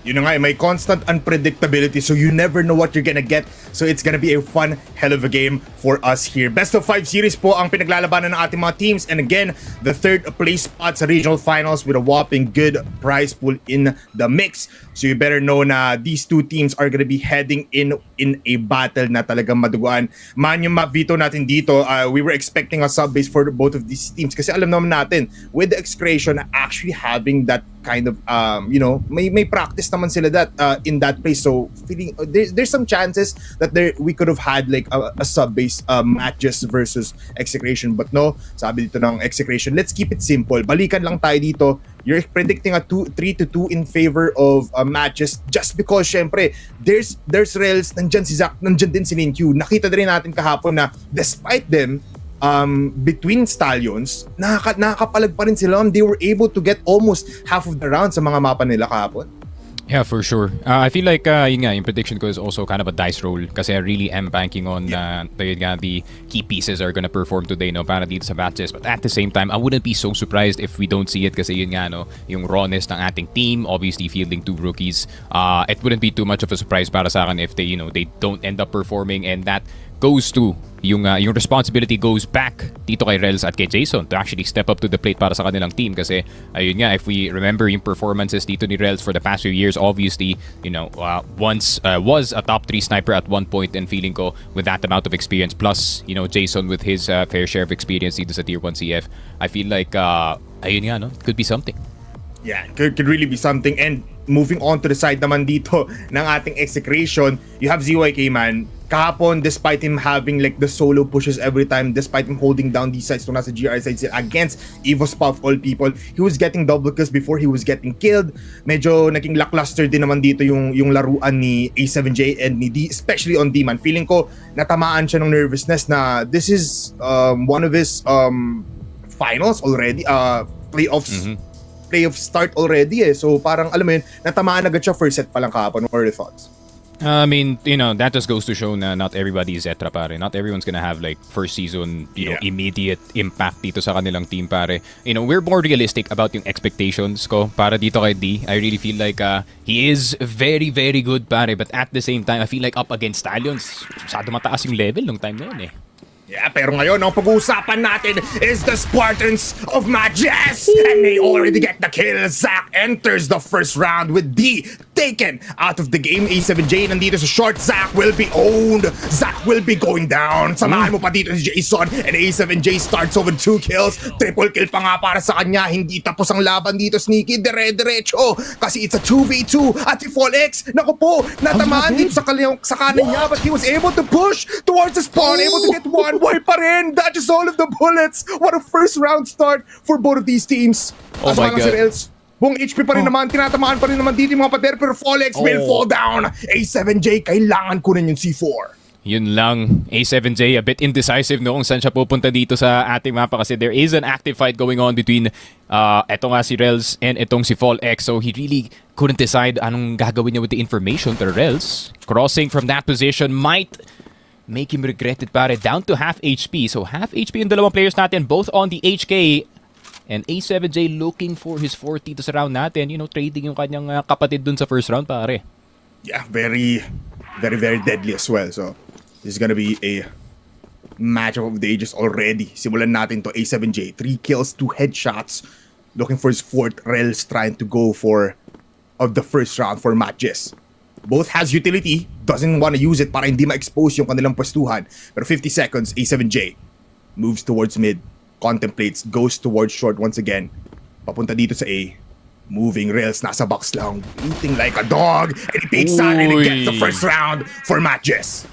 Speaker 5: Yun na nga, may constant unpredictability, so you never know what you're gonna get. So it's gonna be a fun hell of a game for us here. Best of 5 series po ang pinaglalabanan ng ating mga teams. And again, the third place spot sa regional finals with a whopping good prize pool in the mix. So you better know na these two teams are gonna be heading in a battle na talagang maduguan. Man yung map veto natin dito, we were expecting a sub base for both of these teams kasi alam naman natin, with the EXCERATION actually having that kind of, may practice naman sila that in that place. So feeling there's some chances that we could have had like a sub base MATTJESS versus EXCERATION, but no, sabi dito ng EXCERATION, let's keep it simple. Balikan lang tayo dito. You're predicting a 3-2 in favor of MATTJESS just because syempre there's Rels, nandyan si Zach, nandyan din si Ninkyu. Nakita din natin kahapon na despite them between Stallions, nakakapalag pa rin sila. They were able to get almost half of the round sa mga mapa nila kahapon.
Speaker 2: Yeah, for sure. I feel like yun nga, yung prediction ko is also kind of a dice roll kasi I really am banking on the key pieces are gonna perform today, no, para dito sa MATTJESS. But at the same time, I wouldn't be so surprised if we don't see it kasi yun nga, no, yung rawness ng ating team, obviously fielding 2 rookies. It wouldn't be too much of a surprise para sa akin if they don't end up performing, and that goes to yung responsibility goes back dito kay Rels at kay Jason to actually step up to the plate para sa kanilang team kasi ayun nga, if we remember yung performances dito ni Rels for the past few years, obviously once was a top 3 sniper at one point, and feeling ko with that amount of experience plus Jason with his fair share of experience dito sa tier 1 CF, I feel like ayun nga, no, it could be something.
Speaker 5: Yeah, could really be something. And moving on to the side naman dito ng ating EXCERATION, you have ZYK, man. Kahapon, despite him having like the solo pushes every time, despite him holding down these sides, so nasa GR sides against EVOS pa of all people, he was getting double kills before he was getting killed. Medyo naging lackluster din naman dito yung laruan ni A7J and ni D, especially on D, man. Feeling ko natamaan siya ng nervousness na this is one of his finals already, playoffs. Playoff start already So parang alam mo yun, natamaan agad siya first set pa lang kahapon. What are your thoughts?
Speaker 2: I mean, that just goes to show na not everybody is Zetra, pare. Not everyone's gonna have like first season, immediate impact dito sa kanilang team, pare. We're more realistic about yung expectations ko para dito kay D. I really feel like he is very, very good, pare. But at the same time, I feel like up against Stallions, masyado mataas yung level nung time na yun
Speaker 5: Yeah, pero ngayon, ang pag-uusapan natin is the Spartans of MATTJESS! And they already get the kill. Zach enters the first round with D taken out of the game. A7J nandito sa short. Zach will be owned. Zach will be going down. Samahan mo pa dito si Jason. And A7J starts over 2 kills. Triple kill pa nga para sa kanya. Hindi tapos ang laban dito, Sneaky. Dire-diretso. Kasi it's a 2v2. At si Fallex, naku po, natamaan dito sa kanan niya. But he was able to push towards the spawn. Able to get one. Why pa rin? Dodges all of the bullets. What a first round start for both of these teams.
Speaker 2: Oh my God.
Speaker 5: Si Rels. Buong HP pa rin naman, tinatamaan pa rin naman dito yung mga pader, pero Fallex will fall down. A7J, kailangan kunin yung C4.
Speaker 2: Yun lang, A7J a bit indecisive kung saan siya pupunta dito sa ating mapa kasi there is an active fight going on between eto nga si Rels and etong si Fallex. So he really couldn't decide anong gagawin niya with the information. Pero Rels, crossing from that position might make him regret it, pare. Down to half HP. So half HP yung dalawang players natin, both on the HK. And A7J looking for his 40 to sa round natin. Trading yung kanyang kapatid dun sa first round, pare.
Speaker 5: Yeah, very, very, very deadly as well. So this is gonna be a matchup of the ages already. Simulan natin to. A7J, 3 kills, 2 headshots. Looking for his 4th. Rels trying to go for of the first round for MATTJESS. Both has utility, doesn't want to use it para hindi ma-expose yung kanilang pwestuhan. Pero 50 seconds, A7J moves towards mid, contemplates, goes towards short once again. Papunta dito sa A. Moving, Rels nasa box lang, eating like a dog, and he takes out and he gets the first round for MATTJESS.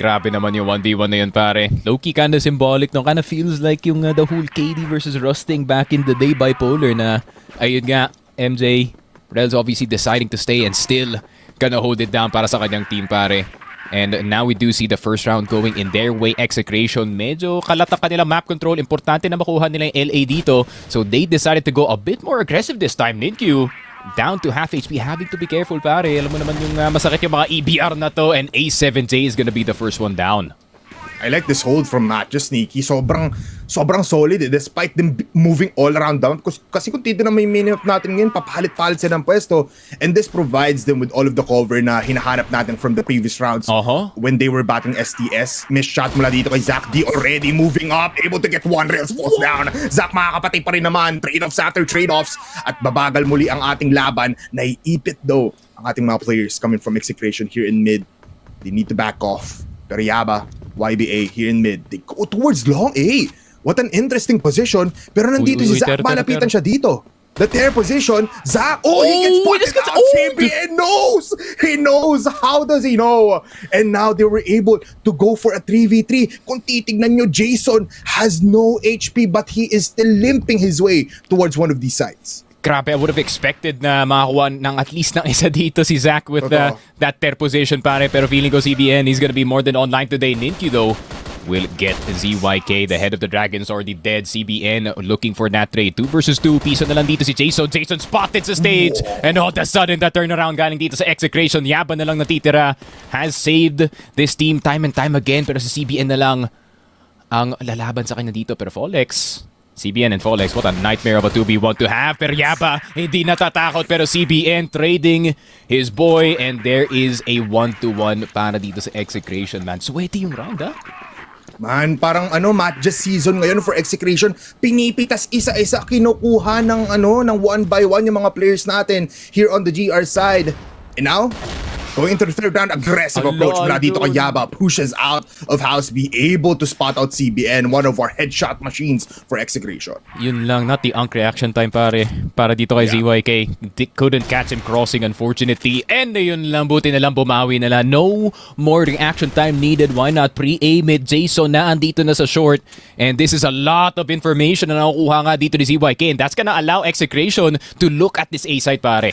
Speaker 2: Grabe naman yung 1v1 na yun, pare. Low-key kinda symbolic, no? Kinda feels like yung the whole KD versus Rusting back in the day bipolar na, ayun nga, MJ, Rels obviously deciding to stay and still gonna hold it down para sa kanyang team, pare. And now we do see the first round going in their way. Execration, medyo kalatap kanila map control. Importante na makuha nila yung LA dito. So they decided to go a bit more aggressive this time. Ninkyu, down to half HP. Having to be careful, pare. Alam mo naman yung masakit yung mga EBR na to. And A7J is gonna be the first one down.
Speaker 5: I like this hold from MATTJESS, Sneaky. Sobrang solid despite them moving all around down. Kasi kung tito na may minimap natin ngayon, papalit-palit sila ng pwesto. And this provides them with all of the cover na hinahanap natin from the previous rounds when they were battling STS. Miss shot mula dito kay Zach D, already moving up, able to get one rails falls down. Zach makakapatay pa rin naman, trade-offs after trade-offs. At babagal muli ang ating laban. Naiipit though ang ating mga players coming from Execration here in mid. They need to back off. Pero Yaba, YBA here in mid, they go towards long A. What an interesting position. Pero nandito si Zach, malapitan siya dito. The tear position, Zach, he gets spotted out. CBN knows! He knows! How does he know? And now they were able to go for a 3v3. Kung titignan nyo, Jason has no HP but he is still limping his way towards one of these sites.
Speaker 2: Grabe, I would have expected na makakuha ng at least ng isa dito si Zach with that tear position, pare. Pero feeling ko CBN, he's gonna be more than online today. Ninkyu, though, will get ZYK. The head of the Dragons already dead. CBN looking for that trade. 2 versus 2. Piso na lang dito si Jason. Jason spotted sa stage. And all of a sudden, that turnaround galing dito sa Execration. Yaba na lang natitira. Has saved this team time and time again. Pero sa CBN na lang ang lalaban sa kanya dito. Pero Folex, CBN and Folex, what a nightmare of a 2v1 to have. Pero Yaba, hindi natatakot. Pero CBN trading his boy. And there is a 1-1 para dito sa Execration, man. Sweaty yung round, ha?
Speaker 5: Man, parang MATTJESS season ngayon for Execration. Pinipitas isa-isa, kinukuha ng ng 1 by 1 yung mga players natin here on the GR side. And now, going into the third round, aggressive approach mula dito kay Yaba. Pushes out of house, be able to spot out CBN, one of our headshot machines for Execration.
Speaker 2: Yun lang, not the unk reaction time, pare. Para dito kay ZYK. Couldn't catch him crossing, unfortunately. And yun lang, buti na lang bumawi nila. No more reaction time needed. Why not? Pre-A mid, Jason na andito na sa short. And this is a lot of information na nakukuha nga dito ni ZYK. And that's gonna allow Execration to look at this A site, pare.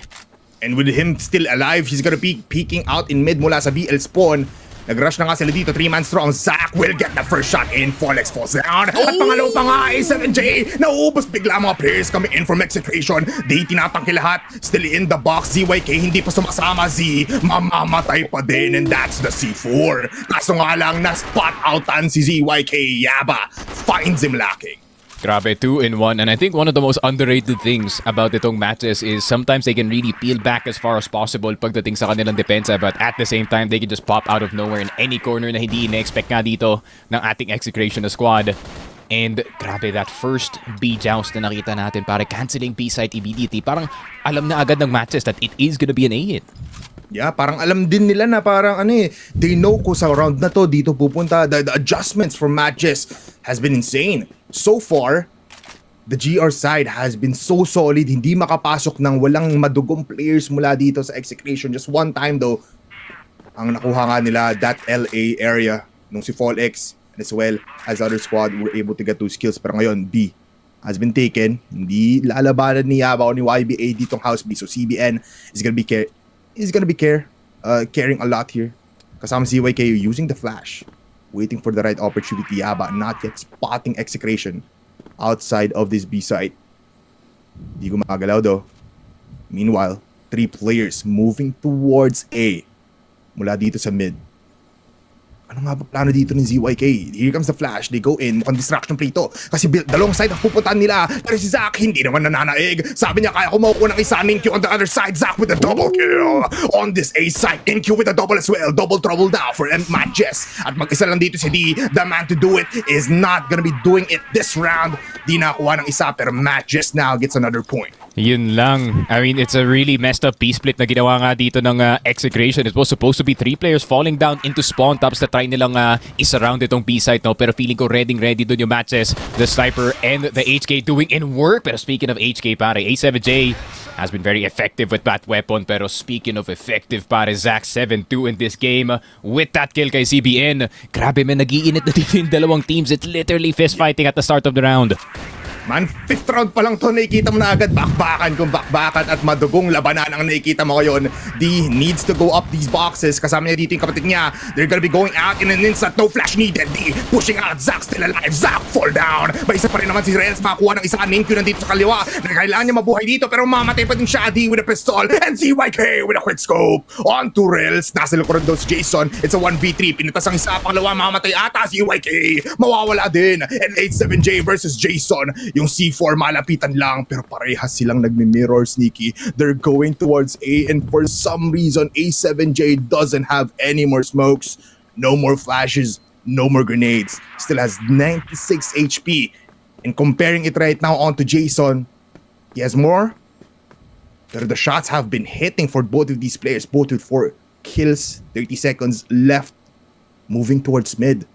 Speaker 5: And with him still alive, he's gonna be peeking out in mid mula sa BL spawn. Nag-rush na nga sila dito, 3-man strong. Zach will get the first shot in. Folex falls down. At pangalaw pa nga, A7J. Nauubos bigla mga players coming in from Execration. Di tinatangki lahat. Still in the box. ZYK hindi pa sumasama. Z, mamamatay pa din. And that's the C4. Kaso nga lang, na-spot outan si ZYK. Yaba finds him lacking.
Speaker 2: Grabe, 2-in-1. And I think one of the most underrated things about itong matches is sometimes they can really peel back as far as possible pagdating sa kanilang depensa, but at the same time, they can just pop out of nowhere in any corner na hindi ina-expect nga dito ng ating Execration na squad. And grabe, that first B-joust na nakita natin, pare, canceling B-site immediately. Parang alam na agad ng matches that it is gonna be an A-hit.
Speaker 5: Yeah, parang alam din nila na parang they know kung sa round na to dito pupunta. The adjustments from MATTJESS has been insane. So far, the GR side has been so solid. Hindi makapasok ng walang madugong players mula dito sa Execration. Just one time though, ang nakuha nga nila that LA area nung si Folex as well as other squad were able to get 2 kills. Pero ngayon, B has been taken. Hindi lalabanan ni Yaba o ni YBA ditong house B. So CBN is gonna be caring a lot here. Kasama si ZYK using the flash, waiting for the right opportunity. Yaba not yet spotting Execration outside of this B site. Di gumagalaw though. Meanwhile, 3 players moving towards A mula dito sa mid. Ano nga ba plano dito ng ZYK? Here comes the flash. They go in. Mukhang distraction play to. Kasi dalawang side ang pupuntahan nila. Pero si Zach hindi naman nananaig. Sabi niya kaya ko makukuha ng isa. Ninkyu on the other side. Zach with a double kill. On this A side. Ninkyu with a double as well. Double trouble now for MATTJESS. At mag-isa lang dito si D. The man to do it is not gonna be doing it this round. Di nakuha ng isa. Pero MATTJESS now gets another point.
Speaker 2: Yun lang. I mean, it's a really messed up P-split na ginawa nga dito ng Execration. It was supposed to be 3 players falling down into spawn, tapos na try nilang isa-round itong B-site, no? Pero feeling ko ready dun yung matches. The Sniper and the HK doing in work. Pero speaking of HK, pare, A7J has been very effective with that weapon. Pero speaking of effective, pare, Zach 7-2 in this game with that kill kay CBN. Grabe, man, nag-iinit na dito yung dalawang teams. It's literally fist fighting at the start of the round.
Speaker 5: Man, 5th round pa lang to, nakikita mo na agad bakbakan kung bakbakan at madugong labanan ang nakikita mo ngayon. D needs to go up these boxes. Kasama niya dito yung kapatid niya. They're gonna be going out in an instant. No flash needed. D pushing out. Zack still alive. Zack fall down. May isa pa rin naman si Rels makakuha ng isang main queue nandito sa kaliwa. Kailangan niya mabuhay dito pero mamatay pa din siya. D with a pistol and CYK with a quick scope. On to Rels. Nasa likuran daw si Jason. It's a 1v3. Pinitas ang isa pangalawa. Mamatay ata si CYK. Mawawala din. And 87J versus Jason. Yung C4 malapitan lang pero parehas silang nagmi-mirror sneaky. They're going towards A and for some reason A7J doesn't have any more smokes, no more flashes, no more grenades. Still has 96 HP. And comparing it right now onto Jason, he has more. Pero the shots have been hitting for both of these players, both with 4 kills, 30 seconds left, moving towards mid.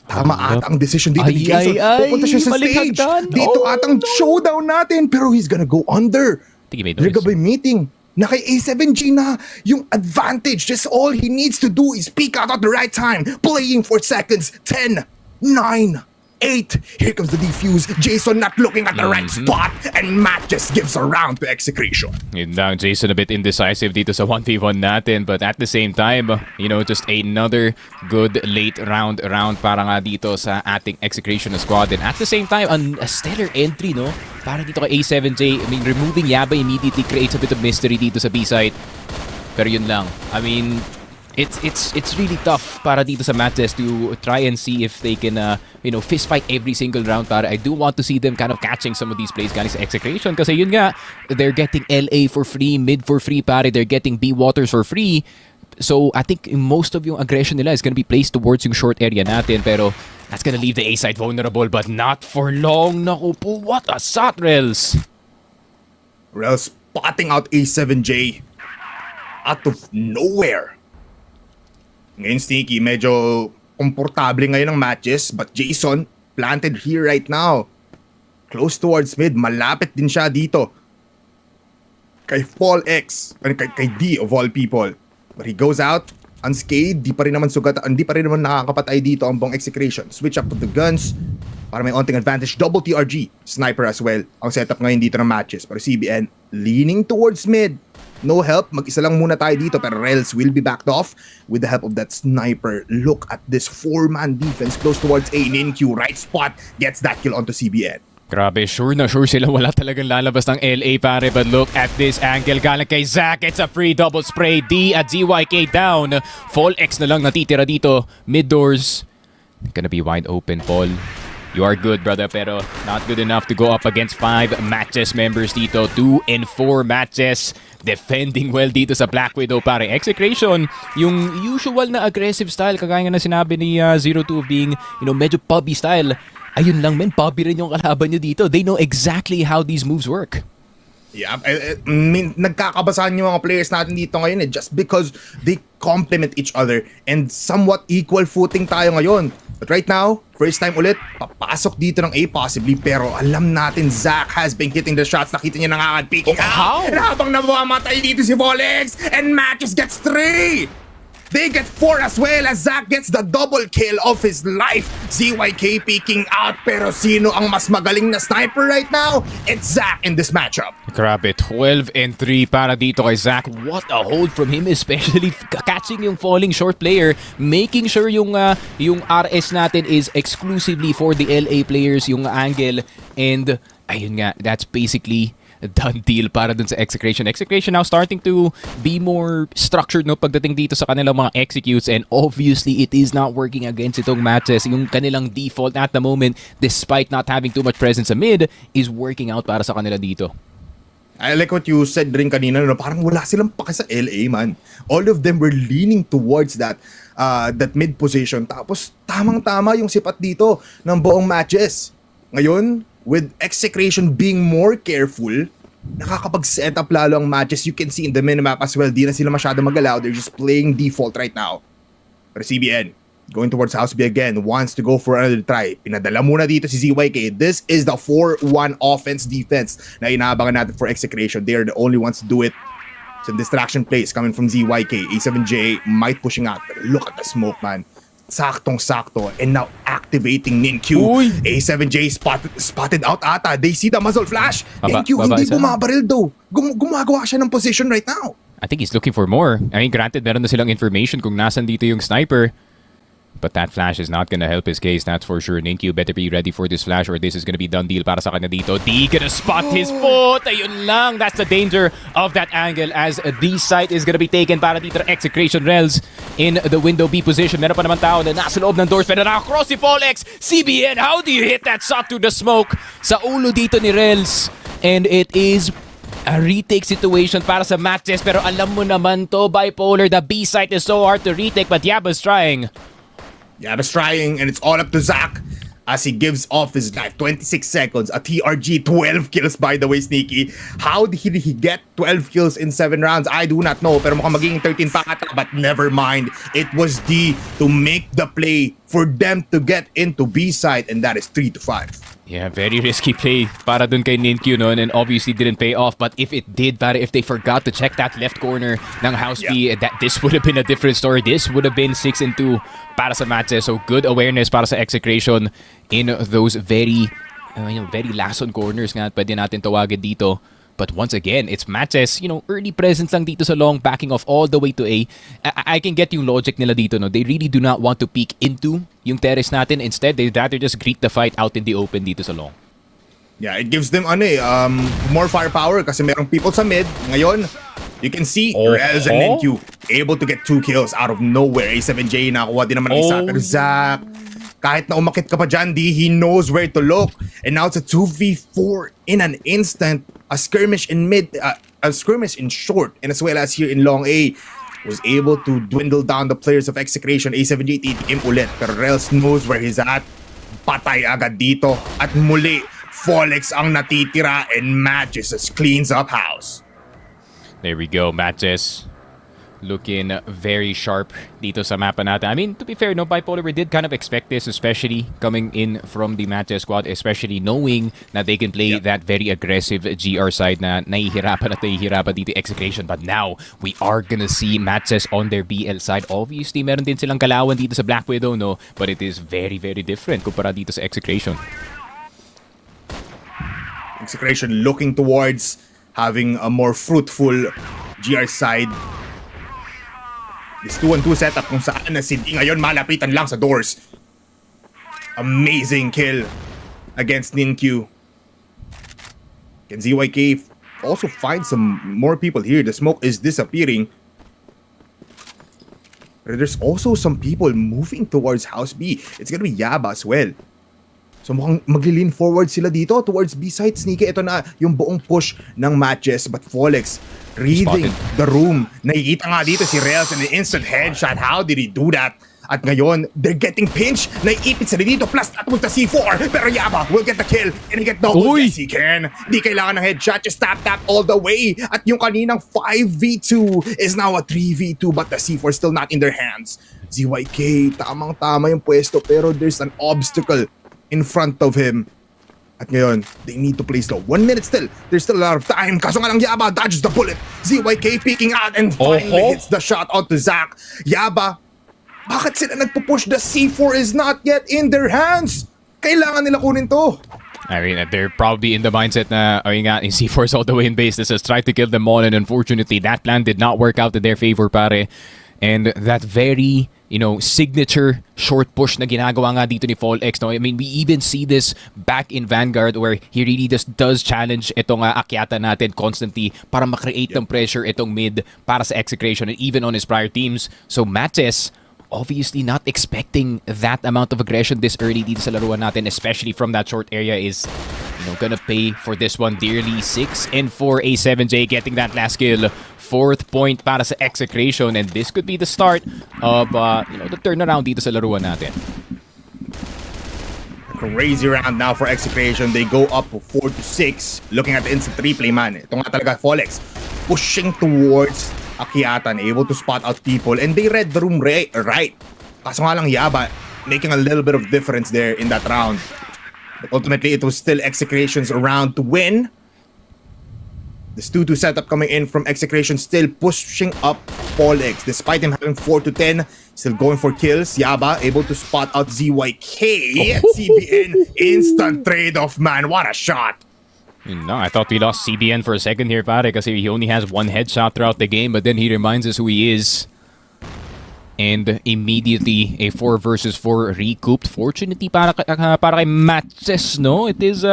Speaker 5: Tama ata ang decision dito ni Jason. Pupunta siya sa stage. Dito atang showdown natin. Pero he's gonna go under. They're gonna be meeting. Na kay A7G na yung advantage. Just all he needs to do is peek out at the right time. Playing for seconds. 10, 9, 8. Here comes the defuse. Jason not looking at the right spot. And Matt just gives a round to execution.
Speaker 2: Yun lang, Jason a bit indecisive dito sa 1v1 natin, but at the same time, you know, just another good late round para nga dito sa ating execution squad. And at the same time, a stellar entry, no? Para dito kay A7J. I mean, removing Yaba immediately creates a bit of mystery dito sa B-site. Pero yun lang. I mean, it's really tough para dito sa MATTJESS to try and see if they can you know, fist fight every single round. Para I do want to see them kind of catching some of these plays galing sa execution kasi yun nga, they're getting LA for free, mid for free pare, they're getting B waters for free. So I think most of yung aggression nila is gonna be placed towards yung short area natin, pero that's gonna leave the A side vulnerable, but not for long. Naku po, what a shot, Rels!
Speaker 5: Rels spotting out A7J out of nowhere. Ngayon Sneaky, medyo komportable ngayon ng matches, but Jason planted here right now. Close towards mid, malapit din siya dito. Kay Paul X, kay D of all people. But he goes out unscathed, di pa rin naman nakakapatay dito ang buong execution. Switch up to the guns para may onting advantage. Double TRG, sniper as well. Ang setup ngayon dito ng matches. Pero CBN leaning towards mid. No help, mag-isa lang muna tayo dito pero Rels will be backed off with the help of that sniper. Look at this 4-man defense close towards A. Q, right spot, gets that kill onto CBN.
Speaker 2: Grabe, sure na sure sila wala talagang lalabas ng LA pare, but look at this angle galing kay Zack. It's a free double spray. D at ZYK down. Fall X na lang natitira dito. Mid doors. Gonna be wide open, Paul. You are good, brother, pero not good enough to go up against 5 MATTJESS members dito. 2 and 4 MATTJESS defending well dito sa Black Widow, pare. Execration, yung usual na aggressive style, kagaya nga na sinabi ni 02 being, you know, medyo pubby style. Ayun lang, men, pubby rin yung kalaban nyo dito. They know exactly how these moves work.
Speaker 5: Yeah, I mean, nagkakabasahan yung mga players natin dito ngayon just because they complement each other and somewhat equal footing tayo ngayon. But right now, first time ulit, papasok dito ng A possibly, pero alam natin Zack has been hitting the shots. Nakita niya na nga peeking out. And habang namamatay dito si Volex, and Matches gets 3! They get 4 as well as Zack gets the double kill of his life. ZYK peeking out, pero sino ang mas magaling na sniper right now? It's Zack in this matchup.
Speaker 2: Grabe, 12 and 3 para dito kay Zack. What a hold from him, especially catching yung falling short player, making sure yung RS natin is exclusively for the LA players, yung angle, and ayun nga, that's basically a done deal para dun sa execution. Execution now starting to be more structured, no, pagdating dito sa kanilang mga executes, and obviously it is not working against itong MATTJESS. Yung kanilang default at the moment, despite not having too much presence sa mid, is working out para sa kanila dito.
Speaker 5: I like what you said rin kanina, no? Parang wala silang pake sa LA, man. All of them were leaning towards that mid position. Tapos tamang-tama yung sipat dito ng buong MATTJESS. Ngayon, with execution being more careful, nakakapag-set up lalo ang matches. You can see in the minimap as well, di na sila masyado magalaw. They're just playing default right now. Pero CBN, going towards House B again, wants to go for another try. Pinadala muna dito si ZYK. This is the 4-1 offense-defense na inaabangan natin for execution. They are the only ones to do it. Some distraction plays coming from ZYK. A7J might pushing out. But look at the smoke, man. saktong-sakto, and now activating Ninkyu.
Speaker 2: Uy!
Speaker 5: A7J spotted out ata. They see the muzzle flash.
Speaker 2: Baba-
Speaker 5: Ninkyu
Speaker 2: baba
Speaker 5: hindi
Speaker 2: isa.
Speaker 5: bumabaril though. Gumagawa siya ng position right now.
Speaker 2: I think he's looking for more. I mean, granted, meron na silang information kung nasan dito yung sniper. But that flash is not gonna help his case, that's for sure. Ninkyu better be ready for this flash or this is gonna be done deal para sa kanya dito. D gonna spot his foot! Ayun lang! That's the danger of that angle as D site is gonna be taken para dito Execration Rels in the window B position. Meron pa naman tao na nasa loob ng doors pero nakakross si Folex! CBN, how do you hit that shot through the smoke? Sa ulo dito ni Rels. And it is a retake situation para sa MATTJESS pero alam mo naman to, Bipolar, the B site is so hard to retake but Yaba's trying.
Speaker 5: Yaba's trying, and it's all up to Zach as he gives off his life. 26 seconds, a TRG, 12 kills by the way, Sneaky. How did he get 12 kills in 7 rounds? I do not know, pero mukhang magiging 13 pa ata, but never mind. It was D to make the play for them to get into B side, and that is 3-5.
Speaker 2: Yeah, very risky play para dun kay Ninkyu noon and obviously didn't pay off. But if it did, para if they forgot to check that left corner ng House B, this would have been a different story. This would have been 6-2 para sa MATTJESS. So good awareness para sa Execration in those very lason corners nga pwede natin tawagin dito. But once again, it's MATTJESS, early presence lang dito sa long, backing off all the way to A. I can get yung logic nila dito, no? They really do not want to peek into yung terrace natin. Instead, they'd rather just greet the fight out in the open dito sa long.
Speaker 5: Yeah, it gives them more firepower kasi merong people sa mid. Ngayon, you can see Rels and Ninkyu able to get 2 kills out of nowhere. A7J nakakuha din naman ng isa. Pero Zach, kahit na umakit ka pa dyan, he knows where to look. And now it's a 2v4 in an instant. A skirmish in mid, a skirmish in short, and as well as here in long A, was able to dwindle down the players of Execration. A7J titikim ulit, pero Rels knows where he's at. Patay agad dito. At muli, Folex ang natitira and MATTJESS cleans up house.
Speaker 2: There we go, MATTJESS looking very sharp dito sa mapa natin. I mean, to be fair, no, Bipolar, we did kind of expect this, especially coming in from the MATTJESS squad, especially knowing na they can play that very aggressive GR side na nahihirapan dito Execration. But now, we are gonna see MATTJESS on their BL side. Obviously, meron din silang kalawan dito sa Black Widow, no? But it is very, very different kumpara dito sa Execration.
Speaker 5: Execration looking towards having a more fruitful GR side. This 2-on-2 setup kung saan na si D ngayon malapitan lang sa doors. Amazing kill against Ninkyu. Can ZYK also find some more people here? The smoke is disappearing. But there's also some people moving towards House B. It's gonna be Yaba as well. So mukhang maglilin forward sila dito towards B-side. Sneaky, ito na yung buong push ng MATTJESS. But Folex reading the room. Nakikita nga dito si Rels in an instant headshot. How did he do that? At ngayon, they're getting pinched. Naiipit sila dito. Plus, tatapos na C4. Pero Yaba will get the kill. And get double. Yes, he can. Di kailangan ng headshot. Just tap all the way. At yung kaninang 5v2 is now a 3v2. But the C4 still not in their hands. ZYK, tamang-tama yung pwesto. Pero there's an obstacle in front of him. At ngayon, they need to place low. 1 minute still. There's still a lot of time. Kaso nga lang Yaba dodges the bullet. ZYK peeking out and finally hits the shot onto Zach. Yaba, bakit sila nagpo-push? The C4 is not yet in their hands. Kailangan nila kunin to.
Speaker 2: I mean, they're probably in the mindset na, in C4's all the way in base. This has tried to kill them all, and unfortunately, that plan did not work out in their favor, pare. And that very, signature short push na ginagawa nga dito ni Folex, no? I mean, we even see this back in Vanguard where he really just does challenge itong akyata natin constantly para makreate ng pressure itong mid para sa Execration and even on his prior teams. So MATTJESS, obviously not expecting that amount of aggression this early dito sa laruan natin, especially from that short area, is gonna pay for this one dearly. 6 and 4 A7J getting that last kill. 4th point para sa Execration, and this could be the start of the turnaround dito sa laruan natin.
Speaker 5: Crazy round now for Execration. They go up 4-6. Looking at the instant replay, man. Ito nga talaga, Folex pushing towards Akyatan, able to spot out people, and they read the room right. Kaso nga lang Yaba making a little bit of difference there in that round. But ultimately, it was still Execration's round to win. This 2-2 setup coming in from Execration, still pushing up Polex. Despite him having 4-10, still going for kills. Yaba able to spot out ZYK. CBN, instant trade-off, man. What a shot.
Speaker 2: No, I thought we lost CBN for a second here, pare, kasi he only has one headshot throughout the game, but then he reminds us who he is. And immediately, a 4 versus 4 recouped. Fortunately, para kay MATTJESS, no? It is,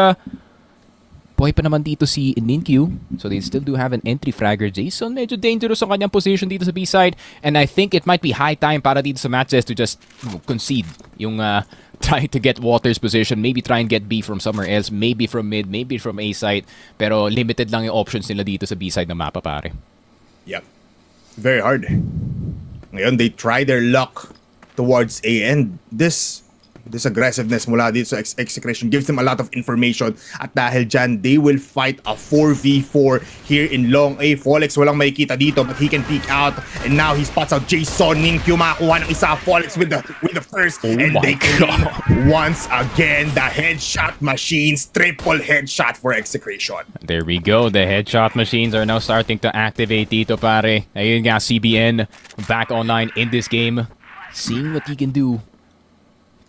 Speaker 2: buhay pa naman dito si Ninkyu. So they still do have an entry fragger. Jason, medyo dangerous ang kanyang position dito sa B-side. And I think it might be high time para dito sa MATTJESS to just concede yung try to get Water's position. Maybe try and get B from somewhere else. Maybe from mid, maybe from A-side. Pero limited lang yung options nila dito sa B-side ng mapa, pare.
Speaker 5: Yep. Very hard. Ngayon, they try their luck towards A, and this aggressiveness mula dito sa Execration gives them a lot of information, at dahil dyan, they will fight a 4v4 here in long A. Folex walang makikita dito, but he can peek out, and now he spots out Jason. Ninkyu makakuha ng isa, Folex with the first, and they clean once again the headshot machines. Triple headshot for Execration.
Speaker 2: There we go. The headshot machines are now starting to activate dito, pare. Ayun nga, CBN back online in this game, seeing what he can do.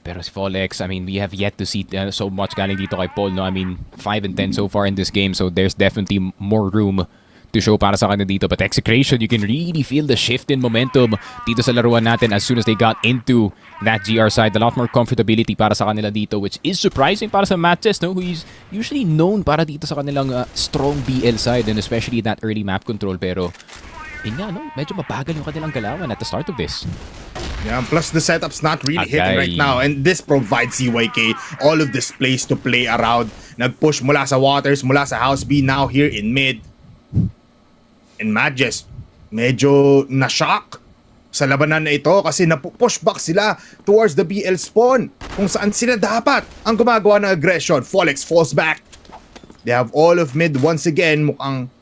Speaker 2: Pero si Folex, I mean, we have yet to see so much galing dito kay Paul, no? I mean, 5 and 10 so far in this game, so there's definitely more room to show para sa kanya dito. But Execration, you can really feel the shift in momentum dito sa laruan natin as soon as they got into that GR side. A lot more comfortability para sa kanila dito, which is surprising para sa MATTJESS, no? Who is usually known para dito sa kanilang strong BL side, and especially that early map control. Pero, yun nga, no? Medyo mabagal yung kanilang galawan at the start of this.
Speaker 5: Yeah, plus the setup's not really hitting right now, and this provides CYK all of this place to play around. Nag-push mula sa Waters, mula sa House B, now here in mid. And MATTJESS, medyo na-shock sa labanan na ito kasi napupush back sila towards the BL spawn, kung saan sila dapat ang gumagawa ng aggression. Folex falls back. They have all of mid once again. Mukhang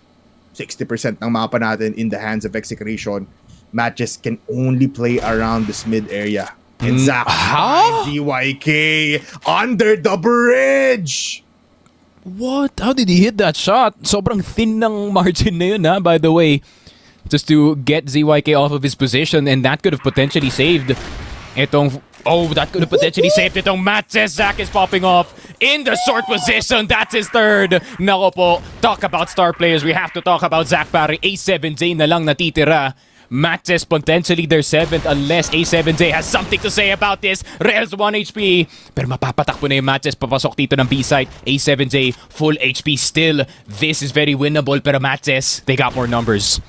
Speaker 5: 60% ng mapa natin in the hands of Execration. MATTJESS can only play around this mid area. And Zach, ZYK under the bridge.
Speaker 2: What? How did he hit that shot? Sobrang thin ng margin na yun, ha, by the way. Just to get ZYK off of his position, and that could have potentially saved itong... Oh, that could have potentially saved itong MATTJESS. Zach is popping off in the short position. That's his third. Nako po, talk about star players. We have to talk about Zach, pare. A7J na lang natitira. MATTJESS potentially their 7th unless A7J has something to say about this. Rails 1 HP. Pero mapapatakbo na yung MATTJESS papasok dito ng B-side. A7J full HP still. This is very winnable, pero MATTJESS, they got more numbers.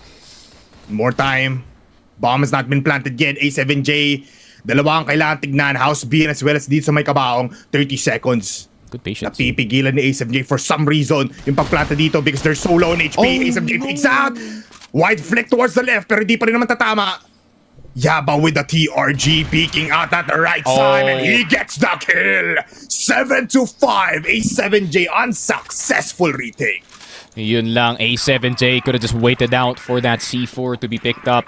Speaker 5: More time. Bomb has not been planted yet. A7J, dalawa ang kailangan tignan. House B as well as dito sa may kabaong. 30 seconds.
Speaker 2: Good patience.
Speaker 5: Napipigilan ni A7J for some reason yung pagplanta dito because they're so low on HP. A7J picks out. Wide flick towards the left, pero di pa rin naman tatama. Yaba with the TRG peeking out at the right side, and he gets the kill. 7-5. A7J unsuccessful retake.
Speaker 2: Yun lang, A7J could have just waited out for that C4 to be picked up.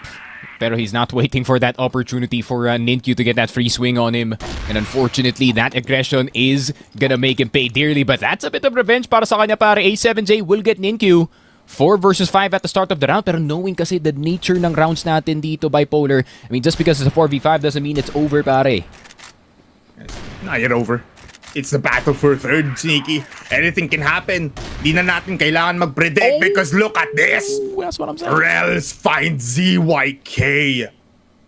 Speaker 2: Pero he's not waiting for that opportunity for Ninkyu to get that free swing on him. And unfortunately, that aggression is gonna make him pay dearly. But that's a bit of revenge para sa kanya, pare. A7J will get Ninkyu. 4 versus 5 at the start of the round, pero knowing kasi the nature ng rounds natin dito, Bipolar, I mean, just because it's a 4v5 doesn't mean it's over, pare.
Speaker 5: It's not yet over. It's the battle for third, Sneaky. Anything can happen. Di na natin kailangan mag-predict because look at this.
Speaker 2: That's what I'm saying.
Speaker 5: Rels finds ZYK.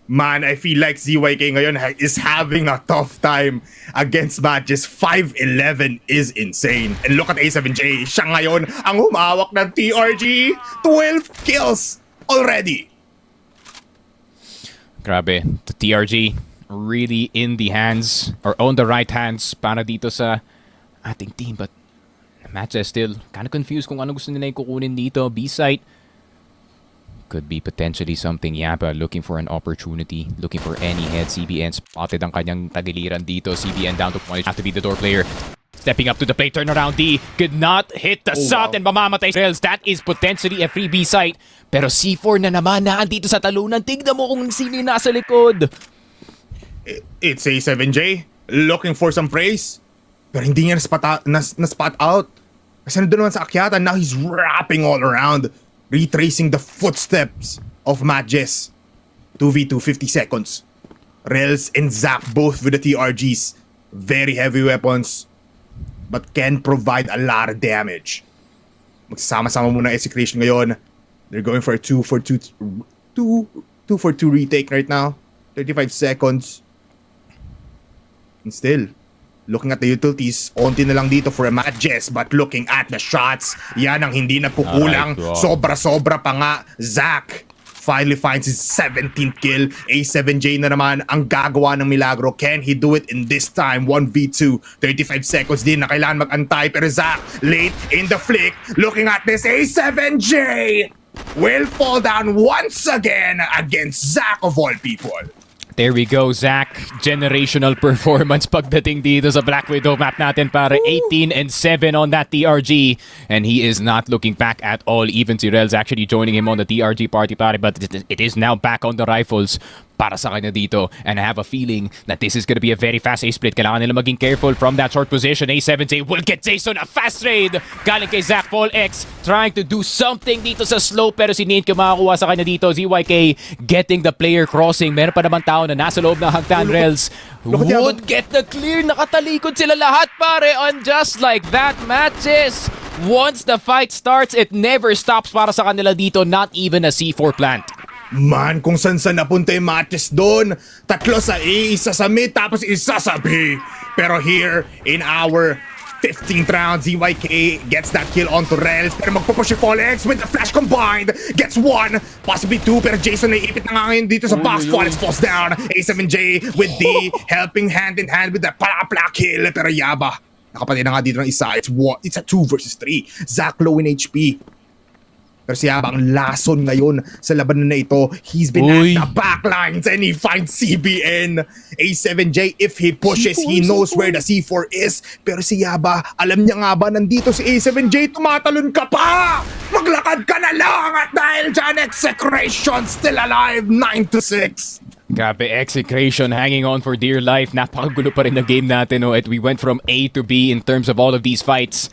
Speaker 5: Man, I feel like ZYK ngayon is having a tough time against MATTJESS. 5-11 is insane. And look at A7J. Siya ngayon ang humawak ng TRG. 12 kills already.
Speaker 2: Grabe. The TRG really in the hands, or on the right hands, para dito sa ating team. But MATTJESS still kind of confused kung ano gusto nila yung kukunin dito. B-site. Could be potentially something. Yaba looking for an opportunity, looking for any head. CBN spotted ang kanyang tagiliran dito. CBN down to 1. Have to be the door player. Stepping up to the plate, turnaround D. Could not hit the shot and mamamatay. Rails, that is potentially a free B site. Pero C4 na naman dito sa talunan. Tignan mo kung sino yung nasa likod.
Speaker 5: It's A7J looking for some praise. Pero hindi niya na-spot out. Kasi nandun naman sa akyatan, now he's wrapping all around, retracing the footsteps of MATTJESS. 2v2, 50 seconds. Rels and Zac both with the TRGs. Very heavy weapons, but can provide a lot of damage. Magsama-sama muna execution ngayon. They're going for a 2 for 2 retake right now. 35 seconds. And still, looking at the utilities, onti na lang dito for a MATTJESS, but looking at the shots, yan ang hindi nagkukulang.
Speaker 2: Alright, wow.
Speaker 5: Sobra-sobra pa nga. Zac finally finds his 17th kill. A7J na naman ang gagawa ng milagro. Can he do it in this time? 1v2. 35 seconds din na kailangan mag-antay. Pero Zac, late in the flick. Looking at this, A7J will fall down once again against Zac of all people.
Speaker 2: There we go, Zac. Generational performance pagdating dito sa Black Widow map natin para 18 and 7 on that TRG. And he is not looking back at all. Even si Rel's actually joining him on the TRG party, but it is now back on the rifles para sa kanya dito. And I have a feeling that this is gonna be a very fast A-split. Kailangan nila maging careful from that short position. A7J will get Jason a fast trade. Galing kay Zac, Paul X trying to do something dito sa slope, pero si Nate makakuha sa kanya dito. ZYK getting the player crossing. Meron pa naman tao na nasa loob ng hagdan. Rels would get the clear. Nakatalikod sila lahat, pare. And just like that, MATTJESS, once the fight starts, it never stops para sa kanila dito. Not even a C4 plant.
Speaker 5: Man, kung saan napunta yung MATTJESS doon. Tatlo sa A, isa sa mid, tapos isa sa B. Pero here, in our 15th round, ZYK gets that kill onto Rels. Pero magpupush si Folex with the flash combined. Gets 1, possibly 2. Pero Jason naiipit na nga ngayon dito sa box. Folex falls down. A7J with D, helping hand in hand with the pala kill. Pero Yaba, nakapatay na nga dito ng isa. It's a 2 versus 3. Zac low in HP. Pero si Yaba ang lason ngayon sa labanan na ito. He's been at the backlines and he finds CBN. A7J, if he pushes, he knows where the C4 is. Pero si Yaba, alam niya nga ba nandito si A7J, tumatalon ka pa! Maglakad ka na lang at dahil dyan, Execration still alive, 9-6.
Speaker 2: Grabe, Execration hanging on for dear life. Napakagulo pa rin na game natin. Oh. We went from A to B in terms of all of these fights.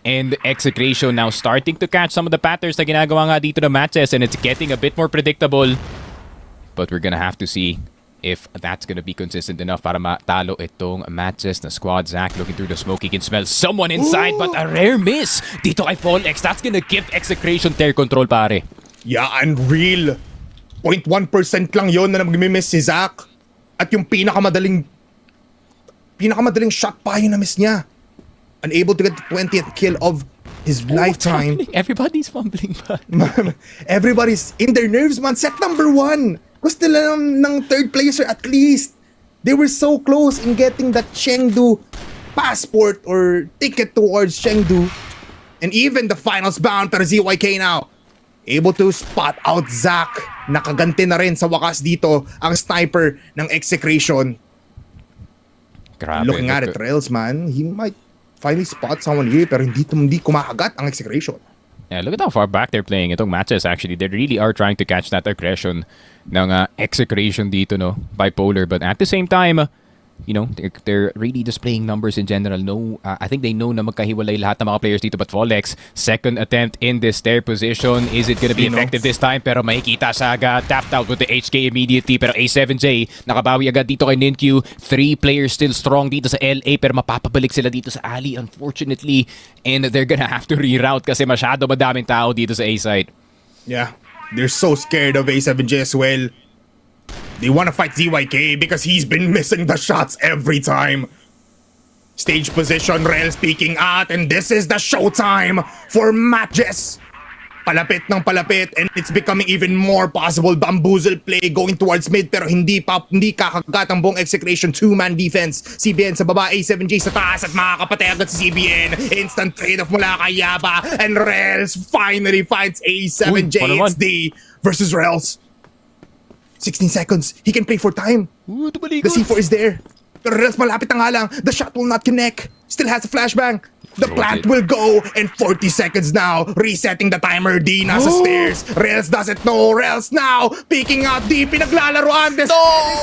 Speaker 2: And Execration now starting to catch some of the patterns na ginagawa nga dito ng MATTJESS, and it's getting a bit more predictable. But we're gonna have to see if that's gonna be consistent enough para matalo itong MATTJESS na squad. Zac looking through the smoke. He can smell someone inside, but a rare miss dito kay Folex. That's gonna give Execration their control, pare.
Speaker 5: Yeah, unreal. 0.1% lang yon na nag-miss si Zac. At yung pinakamadaling shot pa yung na-miss niya. Unable to get the 20th kill of his lifetime.
Speaker 2: Everybody's fumbling pa.
Speaker 5: Everybody's in their nerves, man. Set number 1. Gusto nila ng third placer at least. They were so close in getting that Chengdu passport or ticket towards Chengdu. And even the finals bound para ZYK now. Able to spot out Zac. Nakaganti na rin sa wakas dito ang sniper ng Execration.
Speaker 2: Grabe,
Speaker 5: Looking at it, Rails, man, he might finally spot someone here pero hindi kumakagat ang Execration.
Speaker 2: Yeah, look at how far back they're playing. Itong MATTJESS actually, they really are trying to catch that aggression ng Execration dito, no? Bipolar. But at the same time, you know, they're really displaying numbers in general. No, I think they know na magkahiwalay lahat ng mga players dito. But Folex, second attempt in this stair position. Is it gonna be effective this time? Pero makikita siya agad. Tapped out with the HK immediately. Pero A7J, nakabawi agad dito kay Ninkyu. 3 players still strong dito sa LA. Pero mapapabalik sila dito sa alley, unfortunately. And they're gonna have to reroute kasi masyado madaming tao dito sa A side.
Speaker 5: Yeah, they're so scared of A7J as well. They want to fight ZYK because he's been missing the shots every time. Stage position, Rel speaking out, and this is the showtime for MATTJESS. Palapit ng palapit, and it's becoming even more possible. Bamboozle play going towards mid, pero hindi kakagat ang buong Execration. 2-man defense. CBN sa baba, A7J sa taas, at makakapatay agad si CBN. Instant trade-off mula kay Yaba, and Rels finally finds A7J. It's D versus Rels. 16 seconds. He can play for time. The C4 is there. Pero Rels malapit na nga lang. The shot will not connect. Still has a flashbang. The plant will go in 40 seconds now. Resetting the timer. D nasa stairs. Rails doesn't know. Rails now peeking out D. Pinaglalaroan. This is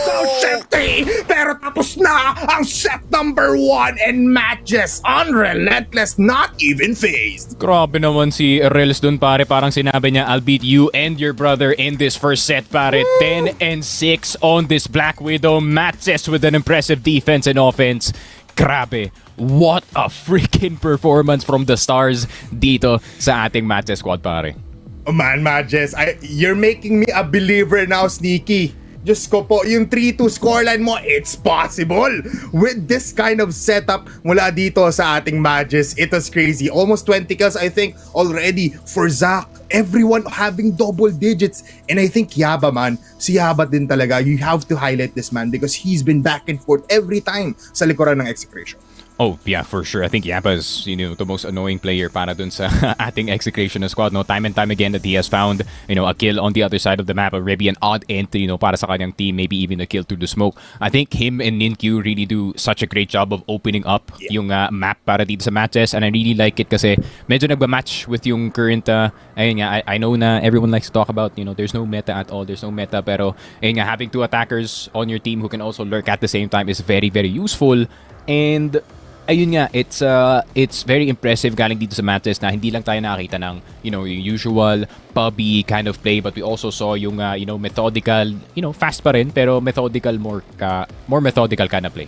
Speaker 5: so shifty. Pero tapos na ang set number 1 and MATTJESS unrelentless, not even phased.
Speaker 2: Grabe naman si Rels dun pare, parang sinabi niya, I'll beat you and your brother in this first set pare. 10-6 on this Black Widow. MATTJESS with an impressive defense and offense. Grabe. What a freaking performance from the stars dito sa ating MATTJESS squad pare.
Speaker 5: Oh man, MATTJESS, you're making me a believer now, Sneaky. Diyos ko po, yung 3-2 scoreline mo, it's possible. With this kind of setup mula dito sa ating MATTJESS, it was crazy. Almost 20 kills, I think, already for Zach. Everyone having double digits. And I think Yaba, man, si Yaba din talaga, you have to highlight this man because he's been back and forth every time sa likuran ng Execration.
Speaker 2: Oh, yeah, for sure. I think Yapa is, the most annoying player para dun sa ating Execration na squad. No, time and time again that he has found, a kill on the other side of the map, or maybe an odd entry, para sa kanyang team, maybe even a kill through the smoke. I think him and Ninkyu really do such a great job of opening up yung map para dito sa MATTJESS, and I really like it kasi medyo nagba-match with yung current, ayun nga, I know na everyone likes to talk about, there's no meta at all, there's no meta, pero ayun nga, having 2 attackers on your team who can also lurk at the same time is very, very useful. And ayun nga, it's very impressive galing dito sa MATTJESS na hindi lang tayo nakakita ng, yung usual pubby kind of play, but we also saw yung, methodical, fast pa rin, pero methodical, more methodical kind of play.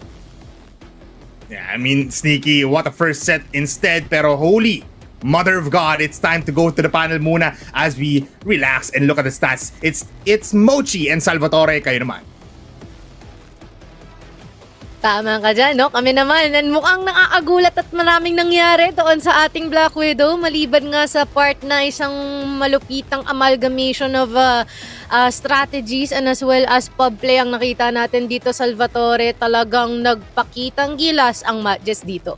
Speaker 5: Yeah, I mean, Sneaky, what a first set instead, pero holy Mother of God, it's time to go to the panel muna as we relax and look at the stats. It's Mochi and Salvatore, kayo naman.
Speaker 3: Tama ka dyan, no? Kami naman, mukhang nakakagulat at maraming nangyari doon sa ating Black Widow. Maliban nga sa part na isang malupitang amalgamation of strategies and as well as pub play ang nakita natin dito, Salvatore. Talagang nagpakitang gilas ang MATTJESS dito.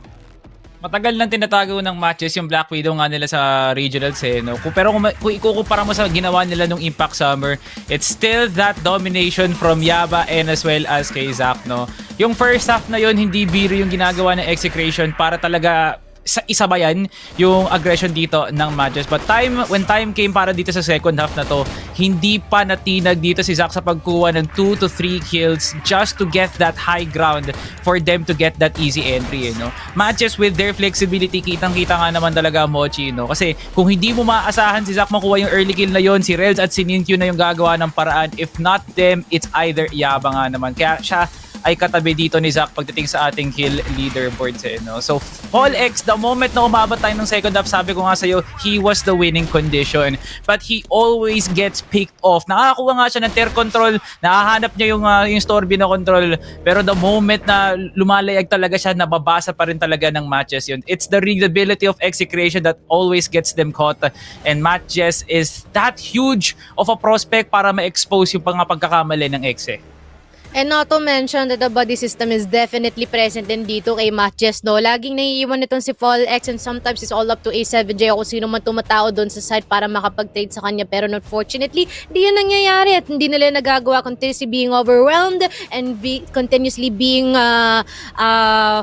Speaker 1: Matagal nang tinatago ng MATTJESS yung Black Widow nga nila sa regionals no? Pero kung ikukumpara mo sa ginawa nila nung Impact Summer, it's still that domination from Yaba and as well as kay Zach, no? Yung first half na yun, hindi biro yung ginagawa ng Execration para talaga sa isabayan yung aggression dito ng MATTJESS. But when time came para dito sa second half na to, hindi pa natinag dito si Zach sa pagkuha ng 2 to 3 kills just to get that high ground for them to get that easy entry, MATTJESS with their flexibility, kitang-kita nga naman talaga, Mochi, Kasi kung hindi mo maaasahan si Zach makuha yung early kill na yon, si Rels at si Ninkyu na yung gagawa ng paraan. If not them, it's either Yaba nga naman. Kaya siya ay katabi dito ni Zach pagdating sa ating kill leaderboards, So, Paul X, the moment na umabot tayo ng second half, sabi ko nga sa'yo, he was the winning condition. But he always gets picked off. Nakakakuha nga siya ng tear control, nakahanap niya yung Storby na control, pero the moment na lumalayag talaga siya, nababasa pa rin talaga ng MATTJESS yun. It's the readability of Execration that always gets them caught. And MATTJESS is that huge of a prospect para ma-expose yung pagkakamali ng Exe.
Speaker 3: And not to mention that the body system is definitely present din dito kay MATTJESS, no? Laging naiiwan nitong si Fall X and sometimes it's all up to A7J o kung sino man tumatao doon sa side para makapag-trade sa kanya. Pero unfortunately, hindi yun nangyayari at hindi nila nagagawa, continuously being overwhelmed and continuously being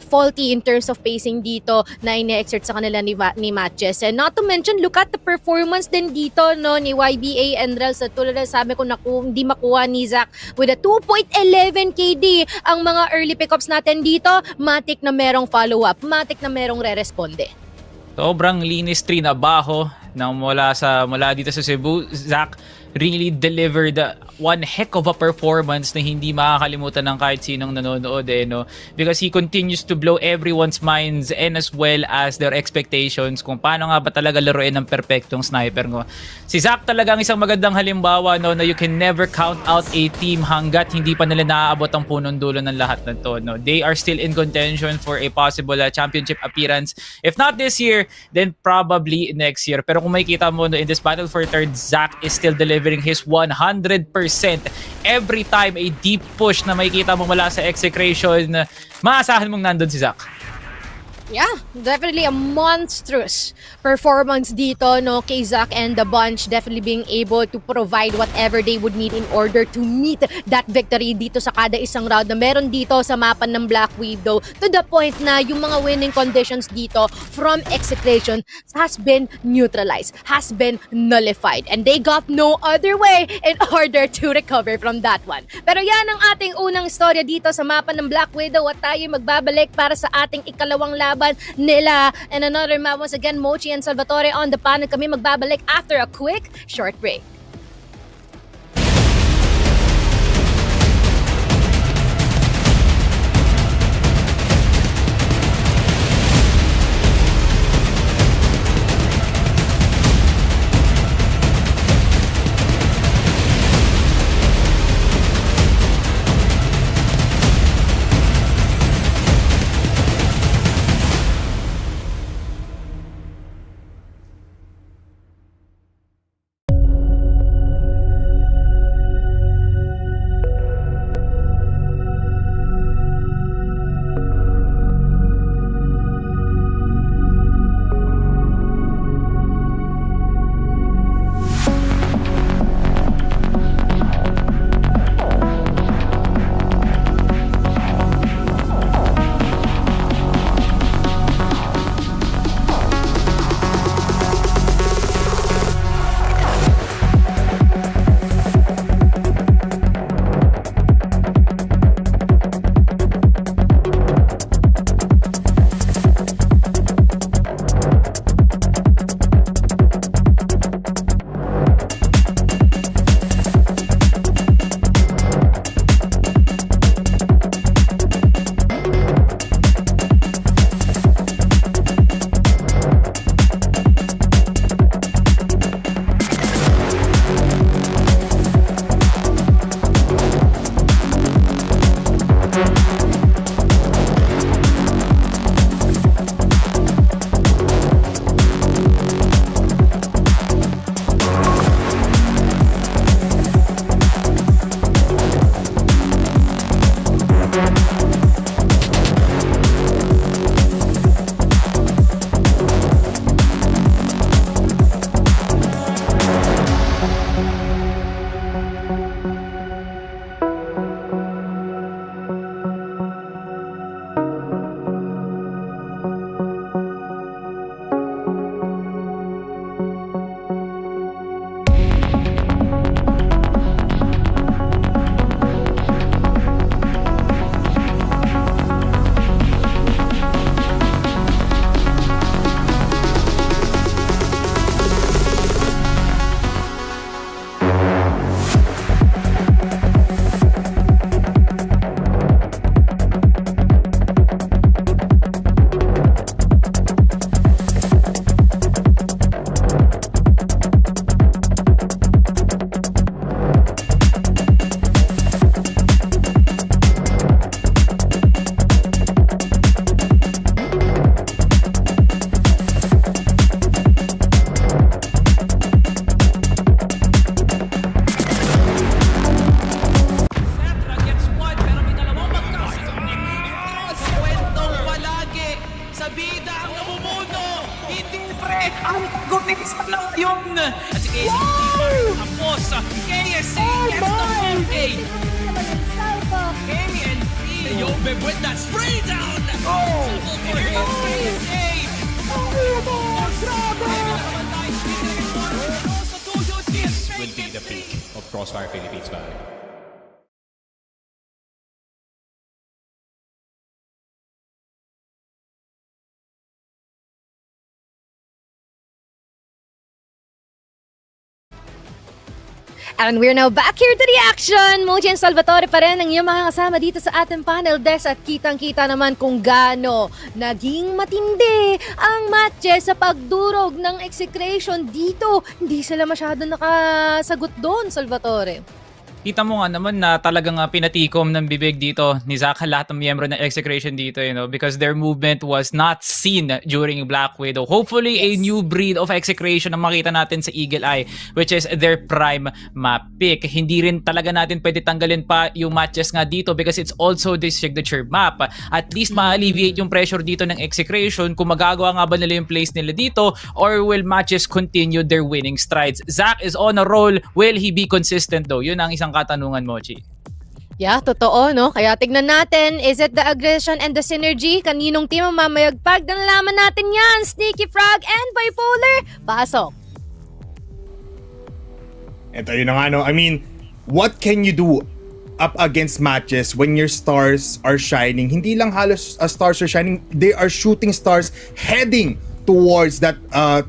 Speaker 3: faulty in terms of pacing dito na ine-exert sa kanila ni MATTJESS. And not to mention, look at the performance din dito, no, ni YBA and Rels. At tulad na sabi ko, hindi makuha ni Zach with a 2.11 KD ang mga early pickups natin dito. Matik na merong follow-up, matik na merong re-responde.
Speaker 1: Sobrang linis trinabaho na mula dito sa Cebu. Zach really delivered one heck of a performance na hindi makakalimutan ng kahit sinong nanonood, because he continues to blow everyone's minds and as well as their expectations kung paano nga ba talaga laruin ng perfectong sniper mo. Si Zach talaga ang isang magandang halimbawa, na you can never count out a team hanggat hindi pa nila naaabot ang punong dulo ng lahat na to, They are still in contention for a possible championship appearance. If not this year, then probably next year. Pero kung makikita mo, in this battle for third, Zach is still delivering his 100% every time a deep push na makikita mo mula sa Execration. Maasahan mong nandun si Zach.
Speaker 3: Yeah, definitely a monstrous performance dito, no, kay Zach and the bunch, definitely being able to provide whatever they would need in order to meet that victory dito sa kada isang round na meron dito sa mapa ng Black Widow, to the point na yung mga winning conditions dito from Execration has been neutralized, has been nullified, and they got no other way in order to recover from that one. Pero yan ang ating unang storya dito sa mapa ng Black Widow at tayo magbabalik para sa ating ikalawang laban nila. And another map, once again, Mochi and Salvatore on the panel. Kami magbabalik after a quick short break.
Speaker 1: At si KSC tapos KSC gets the Monday. KNP, Yobe with that spray down. Oh, for him, KSC.
Speaker 2: This will be the peak of Crossfire Philippines Valley.
Speaker 3: And we're now back here to the action. Mochi and Salvatore pa rin ang iyong mga kasama dito sa ating panel desk at kitang-kita naman kung gaano naging matindi ang MATTJESS sa pagdurog ng execration dito. Hindi sila masyado nakasagot doon, Salvatore.
Speaker 1: Kita mo nga naman na talagang pinatikom ng bibig dito ni Zach lahat ng miyembro ng Execration dito, because their movement was not seen during Black Widow. Hopefully, a new breed of Execration ang makita natin sa Eagle Eye, which is their prime map pick. Hindi rin talaga natin pwede tanggalin pa yung matches nga dito because it's also the signature map. At least ma-alleviate yung pressure dito ng Execration kung magagawa nga ba nila yung plays nila dito, or will matches continue their winning strides. Zach is on a roll. Will he be consistent though? Yun ang isang katanungan, Mochi.
Speaker 3: Yeah, totoo, no? Kaya tignan natin, is it the aggression and the synergy? Kaninong team ang mamayagpag? Nalaman natin yan, Sneaky Frog and Bipolar. Pasok.
Speaker 5: Ito yun na nga, no? I mean, what can you do up against matches when your stars are shining? Hindi lang halos stars are shining, they are shooting stars heading towards that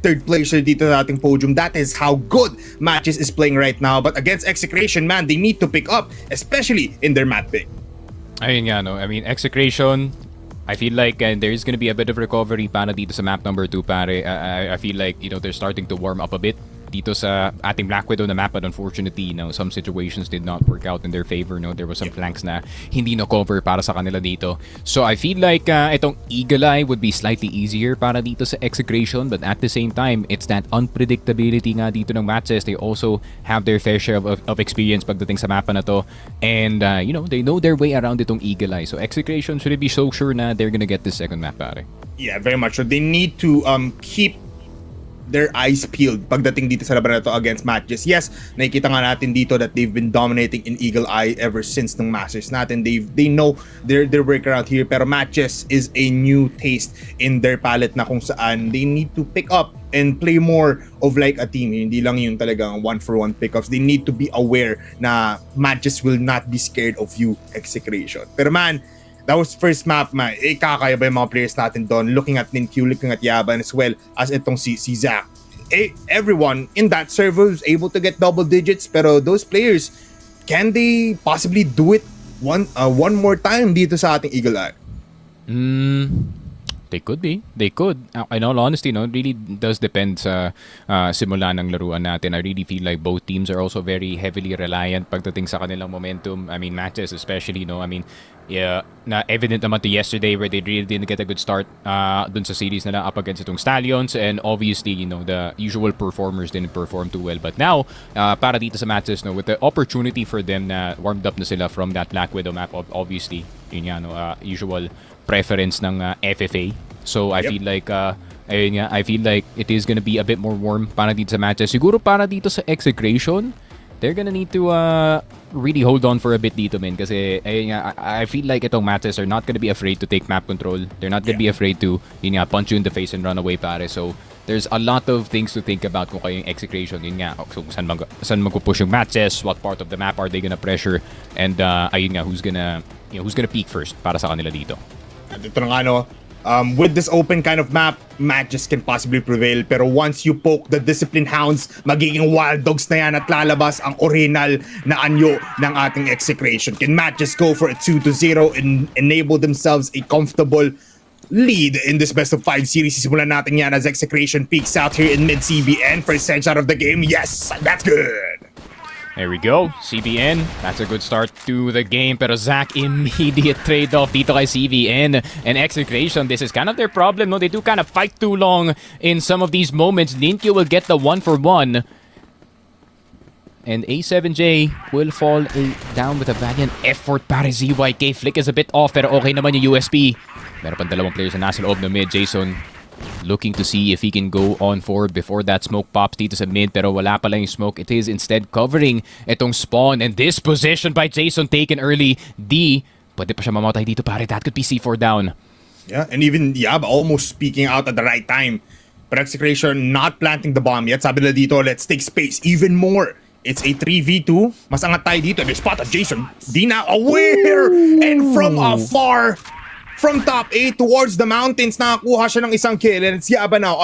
Speaker 5: third placer dito sa ating podium. That is how good Matches is playing right now. But against Execration, man, they need to pick up, especially in their map pick.
Speaker 2: Ayun nga, no? I mean, Execration, I feel like there is gonna be a bit of recovery para dito sa map number 2, pare. I feel like, they're starting to warm up a bit dito sa ating Black Widow na map, but unfortunately, some situations did not work out in their favor. There was some flanks na hindi na cover para sa kanila dito. So I feel like itong Eagle Eye would be slightly easier para dito sa Execration, but at the same time, it's that unpredictability nga dito ng matches. They also have their fair share of experience pagdating sa mapa na to, and they know their way around itong Eagle Eye. So Execration should be so sure na they're gonna get this second map, pare.
Speaker 5: Yeah, very much so. They need to keep their eyes peeled pagdating dito sa laban na to against Matches. Yes, nakikita nga natin dito that they've been dominating in Eagle Eye ever since ng Masters natin. They know their workaround here, pero Matches is a new taste in their palette na kung saan they need to pick up and play more of like a team. Hindi lang yung talagang one-for-one pickups. They need to be aware na Matches will not be scared of you, Execration. Pero man, that was first map, man. Kakaya ba yung mga players natin doon? Looking at Ninkyu, looking at Yaban, as well as itong si Zach. Everyone in that server was able to get double digits, pero those players, can they possibly do it one more time dito sa ating Eagle Eye?
Speaker 2: They could be. They could. In all honesty, it really does depend sa simula ng laruan natin. I really feel like both teams are also very heavily reliant pagdating sa kanilang momentum. I mean, Matches especially, I mean, na evident naman to yesterday where they really didn't get a good start dun sa series nila up against itong Stallions, and obviously, the usual performers didn't perform too well. But now, para dito sa Matches, with the opportunity for them na warmed up na sila from that Black Widow map, obviously, yun nga, usual preference ng FFA. So I feel like I feel like it is gonna be a bit more warm para dito sa Matches. Siguro para dito sa Execration, they're gonna need to really hold on for a bit dito, man, kasi I feel like itong Matches are not gonna be afraid to take map control. They're not gonna be afraid to punch you in the face and run away, pare. So there's a lot of things to think about kung kayo yung Execration. Yun nga, so saan mag-push yung Matches, what part of the map are they gonna pressure, and ayun nga, who's gonna peak first para sa kanila dito.
Speaker 5: At ito na nga, with this open kind of map, Matches can possibly prevail. Pero once you poke the Discipline Hounds, magiging Wild Dogs na yan at lalabas ang original na anyo ng ating Execration. Can Matches go for a 2-0 and enable themselves a comfortable lead in this best of 5 series? Simulan natin yan as Execration peaks out here in mid-CBN. First set shot of the game. Yes, that's good.
Speaker 2: There we go. CBN, that's a good start to the game. Pero Zach, immediate trade-off dito kay CBN. And Execration, this is kind of their problem. They do kind of fight too long in some of these moments. Ninkyu will get the 1-for-1. And A7J will fall down with a valiant effort para ZYK. Flick is a bit off, pero okay naman yung USP. Meron pang dalawang players na nasa loob ng mid. Jason looking to see if he can go on forward before that smoke pops dito sa mid, pero wala pala yung smoke. It is instead covering itong spawn, and this position by Jason taken early. Pwede pa siya mamatay dito, pare. That could be C4 down.
Speaker 5: Yeah, and even Yab almost speaking out at the right time. But Execration not planting the bomb yet. Sabi nila dito, let's take space even more. It's a 3v2. Mas angat tayo dito. They spot at Jason. Di na aware! And from afar, from top 8 towards the mountains, nakakuha siya ng isang kill, and it's Yaba now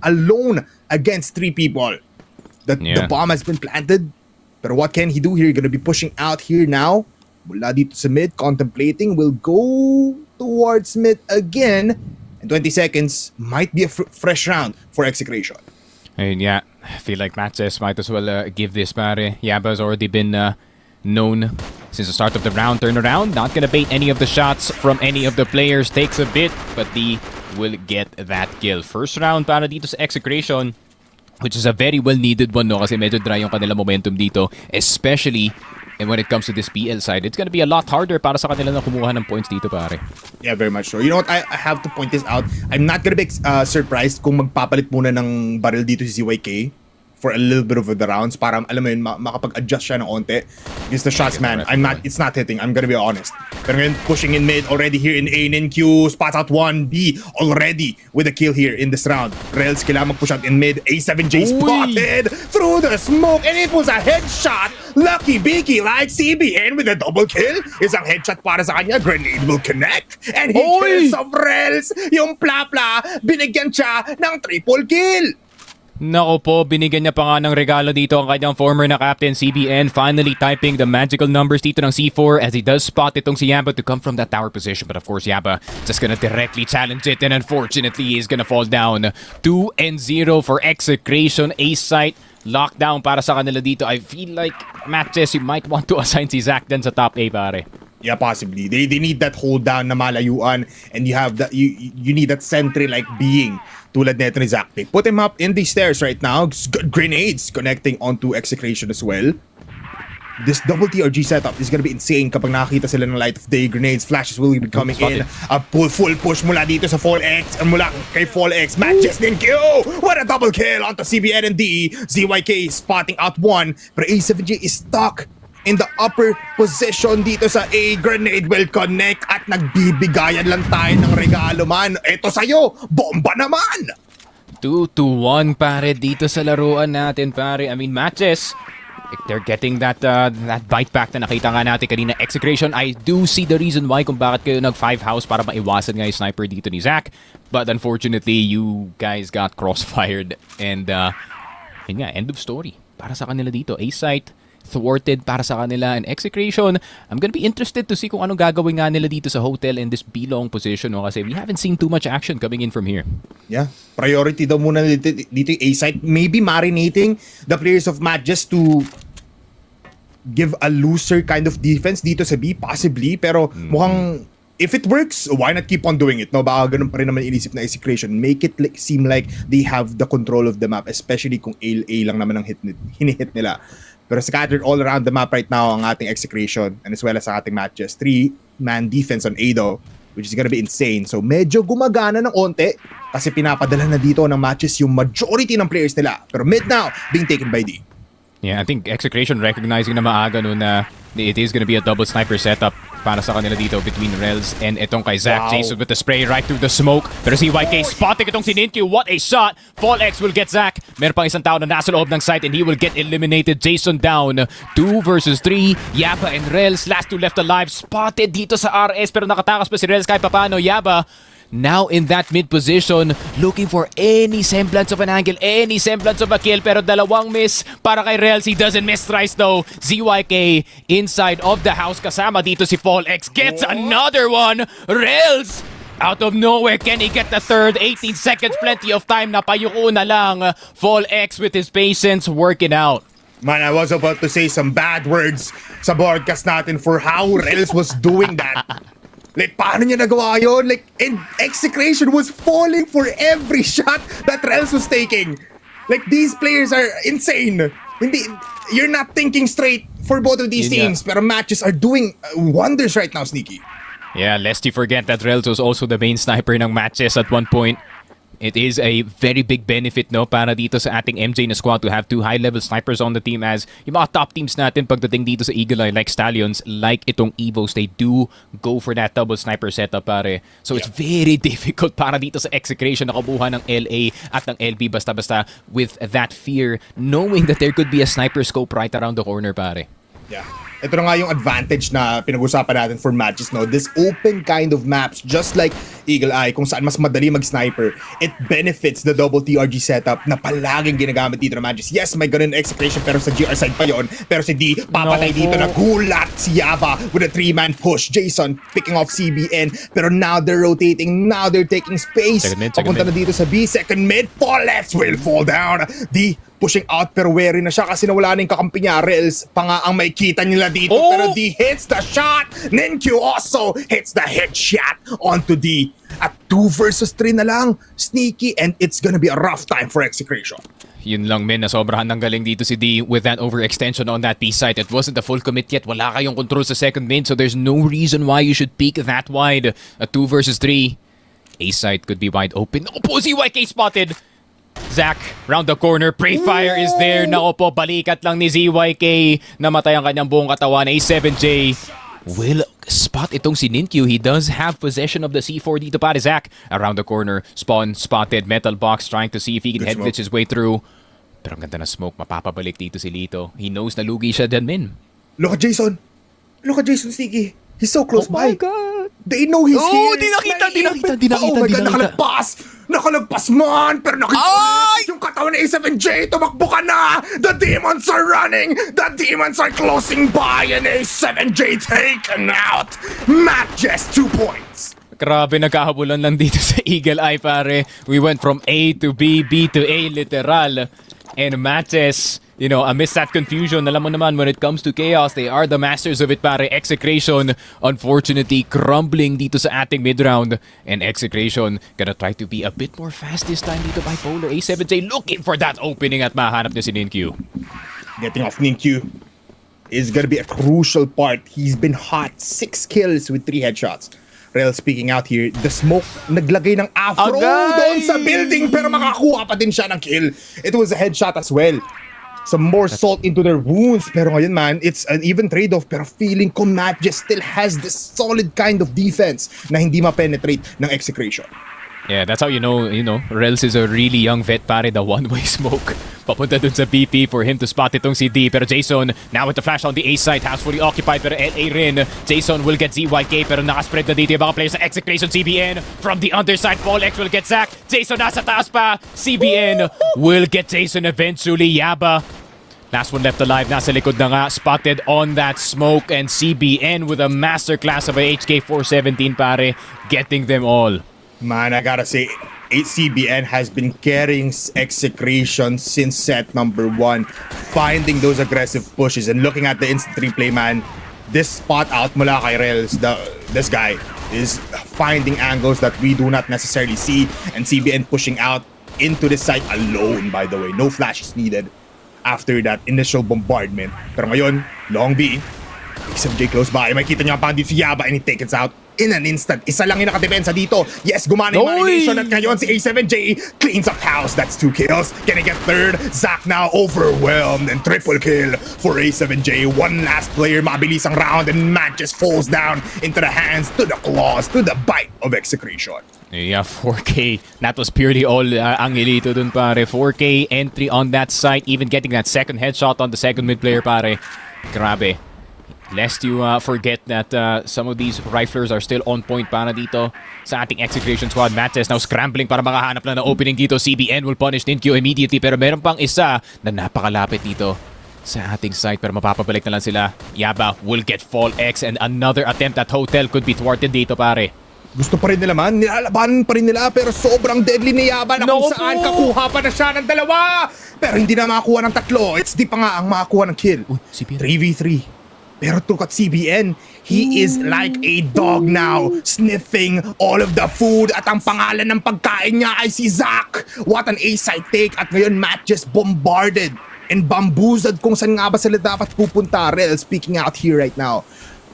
Speaker 5: alone against 3 people. The bomb has been planted, but what can he do here? Gonna be pushing out here now. Mula dito sa mid, contemplating, will go towards mid again. And 20 seconds might be a fresh round for Execration.
Speaker 2: And yeah, I feel like MATTJESS might as well give this, pare. Yaba's already been known since the start of the round. Turnaround, not gonna bait any of the shots from any of the players. Takes a bit, but D will get that kill. First round para dito sa Execration, which is a very well-needed one, no? Kasi medyo dry yung kanila momentum dito, especially and when it comes to this PL side. It's gonna be a lot harder para sa kanila na kumuha ng points dito, pare.
Speaker 5: Yeah, very much so. You know what? I have to point this out. I'm not gonna be surprised kung magpapalit muna ng barrel dito si ZYK for a little bit of the rounds para alam mo yun, makapag-adjust siya ng onte. Because the shots, man, it's not hitting. I'm gonna be honest. Pero ngayon, pushing in mid already here in A and in Q. Spots out 1B already with a kill here in this round. Rels kailangan mag-push out in mid. A7J spotted through the smoke and it was a headshot. Lucky Beaky like CBN with a double kill. Isang headshot para sa kanya. Grenade will connect. And he kills of Rels. Yung Plapla, binigyan siya ng triple kill.
Speaker 2: Nako po, binigyan niya pa nga ng regalo dito ang kanyang former na captain, CBN, finally typing the magical numbers dito ng C4 as he does spot itong si Yaba to come from that tower position. But of course, Yaba just gonna directly challenge it and unfortunately he's gonna fall down. 2-0 for Execration. Ace site, lockdown para sa kanila dito. I feel like, MATTJESS, you might want to assign si Zach dyan sa top A, pare.
Speaker 5: Yeah, possibly. They need that hold down na malayuan and you have that you need that sentry like being tulad nito ni Zach. They put him up in the stairs right now. Grenades connecting onto Execration as well. This double TRG setup is gonna be insane kapag nakakita sila ng light of day. Grenades, flashes will be coming in. A full push mula dito sa Fall X and mula kay Fall X. MATTJESS din Q! What a double kill onto CBN and D. ZYK spotting out one. Pero A7J is stuck in the upper position dito sa A. Grenade will connect at nagbibigayan lang tayo ng regalo, man. Eto sa'yo, bomba naman!
Speaker 2: 2-1 pare dito sa laruan natin, pare. I mean, MATTJESS, they're getting that bite back na nakita nga natin kanina. Execration, I do see the reason why kung bakit kayo nag-5 house para maiwasan nga yung sniper dito ni Zach. But unfortunately, you guys got crossfired and yun nga, end of story para sa kanila dito. A-site, thwarted para sa kanila, and Execration, I'm gonna be interested to see kung anong gagawin nga nila dito sa hotel in this B-long position, no? Kasi we haven't seen too much action coming in from here.
Speaker 5: Yeah, priority daw muna dito yung A-site. Maybe marinating the players of MATTJESS to give a looser kind of defense dito sa B, possibly. Pero mukhang, if it works, why not keep on doing it? No, baka ganun pa rin naman inisip na Execration. Make it seem like they have the control of the map, especially kung A lang naman ang hinihit nila. Pero scattered all around the map right now ang ating Execration and as well as ang ating MATTJESS. 3-man defense on A though, which is gonna be insane. So medyo gumagana ng onte kasi pinapadala na dito ng MATTJESS yung majority ng players nila. Pero mid now being taken by D.
Speaker 2: Yeah, I think Execration recognizing na maaga no na it is gonna be a double sniper setup para sa kanila dito between Rels and itong kay Zach. Jason with the spray right through the smoke. Pero si YK spotting itong si Ninkyu. What a shot! Fall X will get Zach. Meron pang isang tao na nasa loob ng site and he will get eliminated. Jason down. 2 versus 3. Yaba and Rels. Last two left alive. Spotted dito sa RS pero nakatakas pa si Rels kahit papano. Yaba now in that mid position, looking for any semblance of an angle, any semblance of a kill, pero dalawang miss para kay Rels. He doesn't miss thrice though. ZYK inside of the house, kasama dito si Fall X, gets another one. Rels out of nowhere, can he get the third? 18 seconds, plenty of time, napayuko na lang. Fall X with his patience working out.
Speaker 5: Man, I was about to say some bad words sa broadcast natin for how Rels was doing that. Like, paano niya nagawa yun? Like, and Execration was falling for every shot that Rels was taking. Like, these players are insane. Hindi, you're not thinking straight for both of these teams. Pero MATTJESS are doing wonders right now, Sneaky.
Speaker 2: Yeah, lest you forget that Rels was also the main sniper ng MATTJESS at one point. It is a very big benefit, no, para dito sa ating MJ na squad to have two high-level snipers on the team, as yung mga top teams natin pagdating dito sa Eagle Eye like Stallions, like itong EVOS, they do go for that double sniper setup, pare. So it's very difficult para dito sa Execration na kabuhan ng LA at ng LB basta-basta with that fear, knowing that there could be a sniper scope right around the corner, pare.
Speaker 5: Yeah. Ito na nga yung advantage na pinag-usapan natin for MATTJESS, no? This open kind of maps, just like Eagle Eye, kung saan mas madali mag-sniper. It benefits the double TRG setup na palaging ginagamit dito ng MATTJESS. Yes, may ganun execution pero sa GR side pa yon. Pero si D, papatay dito, nagulat si Yaba with a 3-man push. Jason picking off CBN, pero now they're rotating, now they're taking space.
Speaker 2: Second
Speaker 5: Papunta
Speaker 2: mid.
Speaker 5: na dito sa B, second mid, fall left, will fall down. D, pushing out pero wary na siya kasi nawala na yung kakampi niya. Rails pa nga ang may kita nila dito, pero D hits the shot. Ninkyu also hits the headshot onto D. At 2 versus 3 na lang, sneaky, and it's gonna be a rough time for Execration.
Speaker 2: Yun lang men, nasobrahan ng galing dito si D with that overextension on that B site. It wasn't a full commit yet. Wala kayong control sa second mid, so there's no reason why you should peek that wide. A 2 versus 3. A site could be wide open. Naku po, ZYK spotted. Zach, round the corner. Prey fire is there. Naku po, balikat lang ni ZYK. Namatay ang kanyang buong katawan. A7J will spot itong si Ninkyu. He does have possession of the C4 dito para Zach. Around the corner, Spawn spotted. Metal box trying to see if he can
Speaker 5: Good
Speaker 2: headglitch his way through. Pero ang ganda na smoke. Mapapabalik dito si Lito. He knows na lugi siya dyan, min.
Speaker 5: Look at Jason. Look at Jason Sneaky. He's so close by.
Speaker 2: God.
Speaker 5: They know he's here.
Speaker 2: di nakita.
Speaker 5: Oh my God, nakalagpas. Nakalagpas man. Pero nakita ulit yung katawan ni A7J. Tumakbo ka na. The demons are running. The demons are closing by. And A7J taken out. MATTJESS 2 points.
Speaker 2: Grabe, nagkahabulan lang dito sa Eagle Eye, pare. We went from A to B, B to A, literal. And MATTJESS, you know, amidst that confusion, alam mo naman, when it comes to chaos, they are the masters of it, pare. Execration, unfortunately, crumbling dito sa ating mid-round. And Execration gonna try to be a bit more fast this time dito, Bipolar. A7J looking for that opening at mahanap niya si Ninkyu.
Speaker 5: Getting off Ninkyu is gonna be a crucial part. He's been hot. 6 kills with 3 headshots. Real speaking out here, the smoke naglagay ng afro doon sa building pero makakuha pa din siya ng kill. It was a headshot as well. Some more salt into their wounds. Pero ngayon man, it's an even trade-off. Pero feeling ko MATTJESS still has this solid kind of defense na hindi ma-penetrate ng Execration.
Speaker 2: Yeah, that's how you know, Rels is a really young vet, pare. The one-way smoke. Papunta dun sa BP for him to spot itong si D. Pero Jason, now with the flash on the A side, house fully occupied, pero LA rin. Jason will get ZYK, pero nakaspread na dito yung mga players ng Execration. CBN from the underside. Polex will get Zach. Jason nasa taas pa. CBN will get Jason eventually. Yaba, last one left alive, nasa likod na nga, spotted on that smoke, and CBN with a masterclass of a HK417, pare, getting them all.
Speaker 5: Man, I gotta say, CBN has been carrying Execration since set number 1, finding those aggressive pushes and looking at the instant replay, man. This spot out mula kay Rels, this guy is finding angles that we do not necessarily see, and CBN pushing out into the site alone, by the way. No flashes needed after that initial bombardment. Pero ngayon, long B, XMJ close by. Makita niyo ang pandit si Yaba and he takes out in an instant. Isa lang yung nakadepensa dito. Yes, gumana yung animation at ngayon si A7J cleans up house. That's 2 kills. Can he get third? Zach now overwhelmed and triple kill for A7J. One last player, mabilis ang round, and MATTJESS falls down into the hands, to the claws, to the bite of Execration.
Speaker 2: Yeah, 4K. That was purely all ang elito dun, pare. 4K entry on that site, even getting that second headshot on the second mid player, pare. Grabe. Lest you forget that some of these riflers are still on point para dito sa ating Execration squad. MATTJESS now scrambling para makahanap na ng opening dito. CBN will punish Ninkyu immediately, pero meron pang isa na napakalapit dito sa ating site, pero mapapabalik na lang sila. Yaba will get Fall X, and another attempt at Hotel could be thwarted dito, pare.
Speaker 5: Gusto pa rin nila man, nilalabanan pa rin nila, pero sobrang deadly ni Yaba na kung saan kakuha pa na siya ng 2. Pero hindi na makakuha ng 3. It's di pa nga ang makakuha ng kill. 3v3. Pero look at CBN, he is like a dog now, sniffing all of the food, at ang pangalan ng pagkain niya ay si Zach. What an A-side take, at ngayon MATTJESS bombarded and bamboozled kung saan nga ba sila dapat pupunta. Rel speaking out here right now.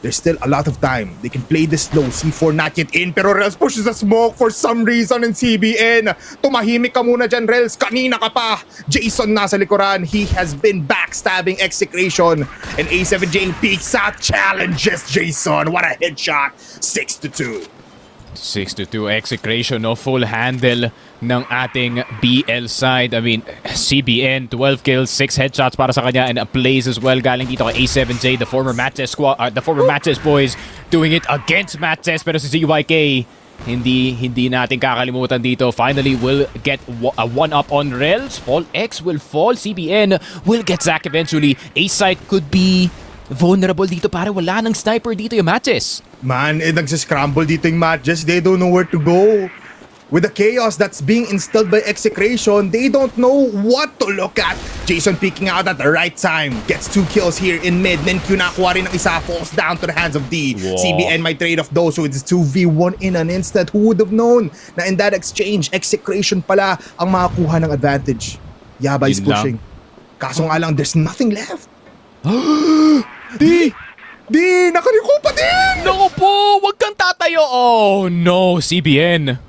Speaker 5: There's still a lot of time. They can play this slow. C4 not yet in, pero Rels pushes the smoke for some reason in CBN. Tumahimik ka muna dyan, Rels. Kanina ka pa. Jason nasa likuran. He has been backstabbing Execration. And A7J peeks out, challenges Jason. What a headshot. 6-2.
Speaker 2: 6-2 Execration, no full handle ng ating BL side. I mean, CBN 12 kills, 6 headshots para sa kanya, and a plays as well galing dito kay A7J, the former MATTJESS squad, the former MATTJESS boys doing it against MATTJESS. Pero si ZYK, Hindi natin kakalimutan dito. Finally, will get a one-up on Rels. Fall X will fall. CBN will get Zac eventually. A-site could be vulnerable dito, pare. Wala nang sniper dito yung MATTJESS.
Speaker 5: Man, nagsiscramble dito yung MATTJESS. They don't know where to go. With the chaos that's being instilled by Execration, they don't know what to look at. Jason peeking out at the right time. Gets 2 kills here in mid. Then Q nakuha rin ng isa. Falls down to the hands of D.
Speaker 2: Wow.
Speaker 5: CBN might trade off those. So it's 2v1 in an instant. Who would have known na in that exchange, Execration pala ang makakuha ng advantage. Yaba is
Speaker 2: Yun lang.
Speaker 5: pushing. Kaso nga lang, there's nothing left. D! Nakariko pa din!
Speaker 2: Naku po! Huwag kang tatayo! Oh no, CBN.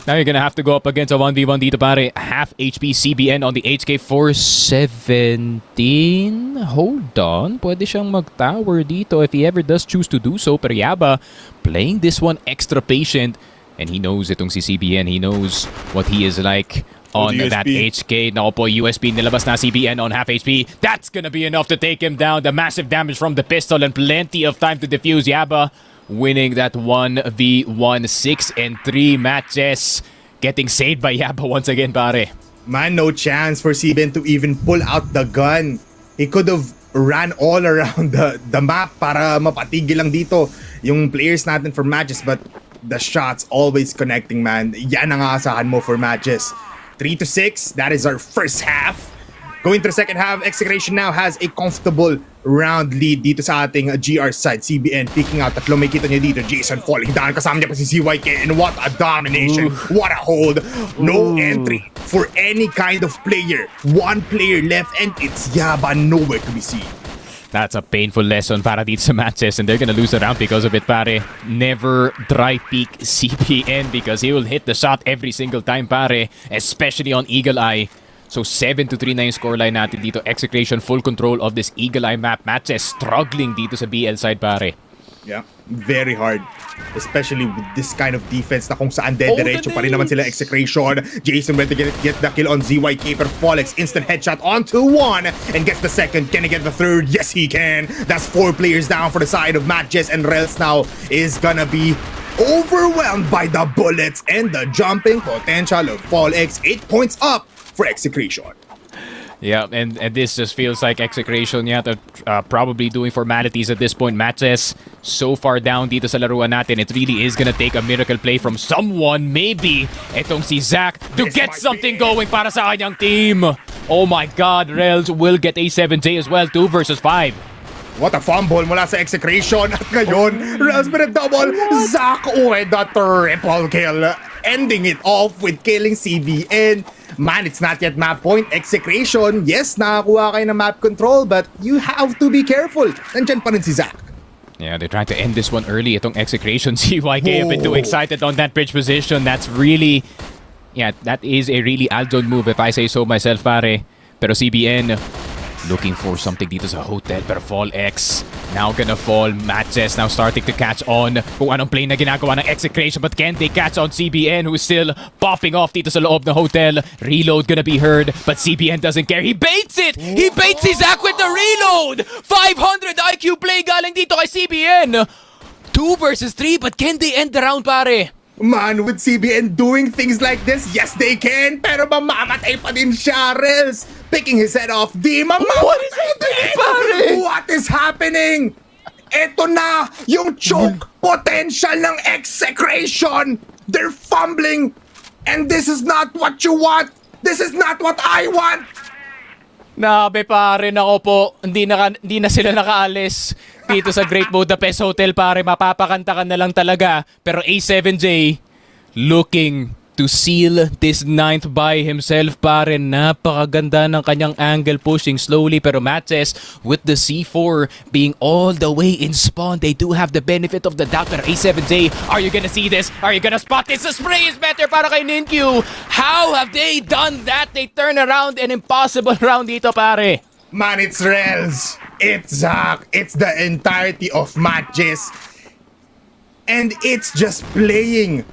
Speaker 2: Now you're gonna have to go up against a 1v1 dito, pare. Half HP CBN on the HK 417. Hold on. Pwede siyang mag-tower dito if he ever does choose to do so. Pero Yaba playing this one extra patient. And he knows itong si CBN. He knows what he is like on
Speaker 5: the
Speaker 2: that
Speaker 5: USP.
Speaker 2: HK. Nako po, USP nilabas na CBN on half HP. That's gonna be enough to take him down. The massive damage from the pistol and plenty of time to defuse. Yaba winning that 1v1 6-3 MATTJESS. Getting saved by Yaba once again, pare.
Speaker 5: Man, no chance for CBN to even pull out the gun. He could have ran all around the map para mapatigil lang dito yung players natin for MATTJESS, but the shots always connecting, man. Yan ang aasahan mo for MATTJESS. 3-6, that is our first half. Going to the second half, Execration now has a comfortable round lead dito sa ating GR side. CBN picking out. Tatlo may kita niya dito. Jason falling down. Kasama niya pa si CYK. And what a domination. What a hold. No entry for any kind of player. One player left and it's Yaba nowhere to be seen.
Speaker 2: That's a painful lesson para dito sa MATTJESS, and they're gonna lose the round because of it, pare. Never dry peek CBN because he will hit the shot every single time, pare. Especially on Eagle Eye. So 7-3 na yung scoreline natin dito. Execration full control of this Eagle Eye map. MATTJESS struggling dito sa BL side, pare.
Speaker 5: Yeah, very hard. Especially with this kind of defense na kung saan dead-derecho pa rin naman sila Execration. Jason went to get the kill on ZYK, pero Folex instant headshot onto 1 and gets the second. Can he get the third? Yes, he can. That's 4 players down for the side of MATTJESS, and Rels now is gonna be overwhelmed by the bullets and the jumping potential of Folex. 8 points up for Execration.
Speaker 2: Yeah, and this just feels like Execration yata probably doing formalities at this point. MATTJESS so far down dito sa laruan natin. It really is gonna take a miracle play from someone. Maybe itong si Zac to
Speaker 5: This
Speaker 2: get
Speaker 5: might
Speaker 2: something
Speaker 5: be it.
Speaker 2: going para sa kanyang team. Oh my God, Rels will get a 7J as well. 2 versus 5.
Speaker 5: What a fumble mula sa Execration. At ngayon, Rels with a double. Zac with the triple kill. Ending it off with killing CBN. Man, it's not yet map point. Execration, yes, nakakuha kayo ng map control, but you have to be careful. Nandyan pa rin si Zac.
Speaker 2: Yeah, they're trying to end this one early. Itong Execration, CYK a bit too excited on that bridge position. That's really... Yeah, that is a really Aldon move if I say so myself, pare. Pero CBN looking for something dito sa hotel. Pero Fall X now gonna fall. MATTJESS now starting to catch on kung anong play na ginagawa ng Execration. But can they catch on CBN who's still popping off dito sa loob ng hotel? Reload gonna be heard, but CBN doesn't care. He baits it! He baits si Zac with the reload! 500 IQ play galing dito kay CBN! 2 versus 3, but can they end the round, pare?
Speaker 5: Man, with CBN doing things like this, yes, they can, pero mamamatay pa din siya, Rels. Picking his head off, di mamamatay.
Speaker 2: What is happening, pare?
Speaker 5: What is happening? Ito na yung choke potential ng Execration. They're fumbling, and this is not what you want. This is not what I want.
Speaker 2: Nabe pare, nako po, hindi na sila nakaalis dito sa Great Budapest Hotel, pare. Mapapakanta ka na lang talaga. Pero A7J looking to seal this 9th by himself, pare. Napakaganda ng kanyang angle, pushing slowly. Pero MATTJESS with the C4 being all the way in spawn, they do have the benefit of the doubt. Pero A7J, are you gonna see this? Are you gonna spot this? The spray is better para kay Ninkyu. How have they done that? They turn around an impossible round dito, pare.
Speaker 5: Man, it's Rels. It's Zac. It's the entirety of MATTJESS. And it's just playing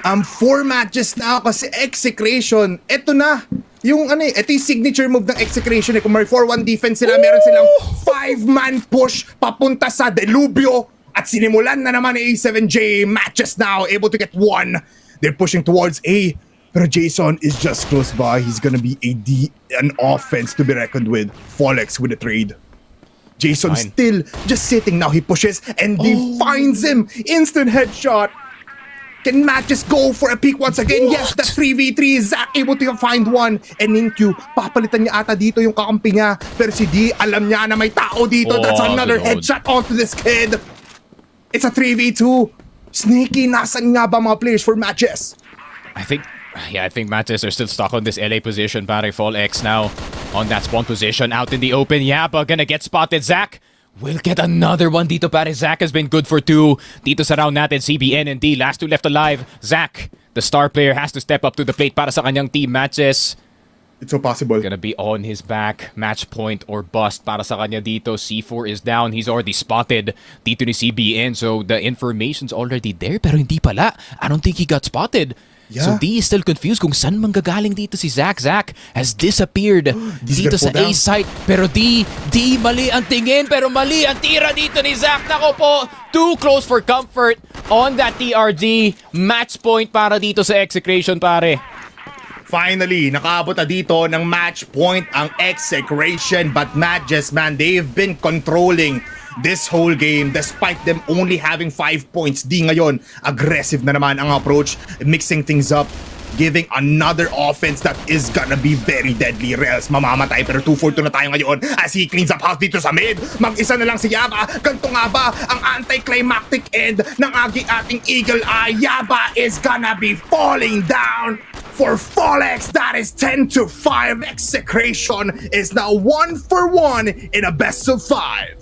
Speaker 5: 4 matches na kasi Execration. Ito na. Yung ito yung signature move ng Execration. Kung may 4-1 defense sila, meron silang 5-man push papunta sa Delubyo. At sinimulan na naman ni A7J. Matches now, able to get one. They're pushing towards A. Pero Jason is just close by. He's gonna be an offense to be reckoned with. Folex with a trade. Jason
Speaker 2: Fine.
Speaker 5: still just sitting. Now he pushes and he finds him. Instant headshot. Can Matches go for a peek once again? Yes, the 3v3. Zach able to find one. And Ninkyu, papalitan niya ata dito yung kakampi niya. Pero si D, alam niya na may tao dito. That's
Speaker 2: Oh,
Speaker 5: another
Speaker 2: good hold.
Speaker 5: headshot onto this kid. It's a 3v2. Sneaky, nasan nga ba mga players for Matches?
Speaker 2: I think MATTJESS are still stuck on this LA position. Pare, Fall X now on that spawn position out in the open. Yaba gonna get spotted. Zach will get another one dito, pare. Zach has been good for 2. Dito sa round natin, CBN and D, last 2 left alive. Zach, the star player, has to step up to the plate para sa kanyang team. MATTJESS
Speaker 5: It's so possible.
Speaker 2: gonna be on his back. Match point or bust para sa kanya dito. C4 is down. He's already spotted dito ni CBN. So the information's already there, pero hindi pala. I don't think he got spotted. So
Speaker 5: Yeah.
Speaker 2: D is still confused kung saan manggagaling dito si Zach. Zach has disappeared
Speaker 5: He's
Speaker 2: dito
Speaker 5: gonna
Speaker 2: sa
Speaker 5: fall
Speaker 2: A
Speaker 5: down.
Speaker 2: site. Pero D, mali ang tingin, pero mali ang tira dito ni Zach. Nako po, too close for comfort on that TRG. Match point para dito sa Execration, pare.
Speaker 5: Finally, nakaabot na dito ng match point ang Execration. But Matches, man, they've been controlling this whole game despite them only having 5 points. Di ngayon, aggressive na naman ang approach, mixing things up, giving another offense that is gonna be very deadly. Rels, mamamatay, pero 2-4-2 na tayo ngayon as he cleans up house dito sa mid. Mag-isa na lang si Yaba. Ganto nga ba ang anticlimactic end ng ating Eagle Eye? Yaba is gonna be falling down for Folex. That is 10-5. Execration is now 1-for-1 in a best of 5.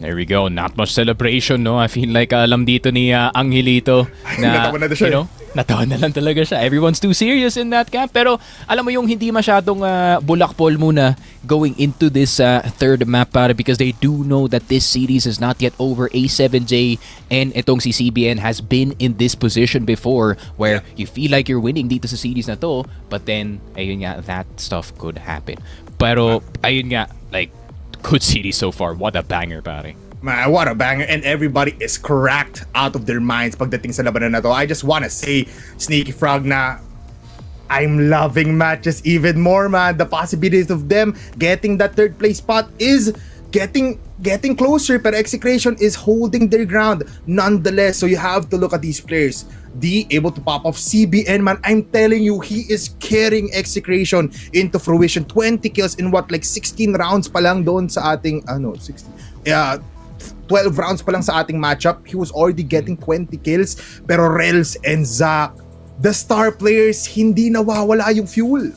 Speaker 2: There we go. Not much celebration, no? I feel like alam dito ni Angelito na,
Speaker 5: Natawa na siya,
Speaker 2: you know, natawa na lang talaga siya. Everyone's too serious in that camp. Pero alam mo yung hindi masyadong bulakpol muna going into this third map, para because they do know that this series is not yet over. A7J and itong si CBN has been in this position before where you feel like you're winning dito sa series na to, but then ayun nga, that stuff could happen. Pero ayun nga, like, good series so far. What a banger, pare.
Speaker 5: Man, what a banger. And everybody is cracked out of their minds pagdating sa labanan na to. I just wanna say, Sneaky Frog, na I'm loving Matches even more, man. The possibilities of them getting that third place spot is getting closer, but Execration is holding their ground nonetheless. So you have to look at these players. D able to pop off. CBN, man, I'm telling you, he is carrying Execration into fruition. 20 kills in what, like 16 rounds pa lang doon sa ating 12 rounds pa lang sa ating matchup. He was already getting 20 kills. Pero Rels and Zach, the star players, hindi nawawala yung fuel.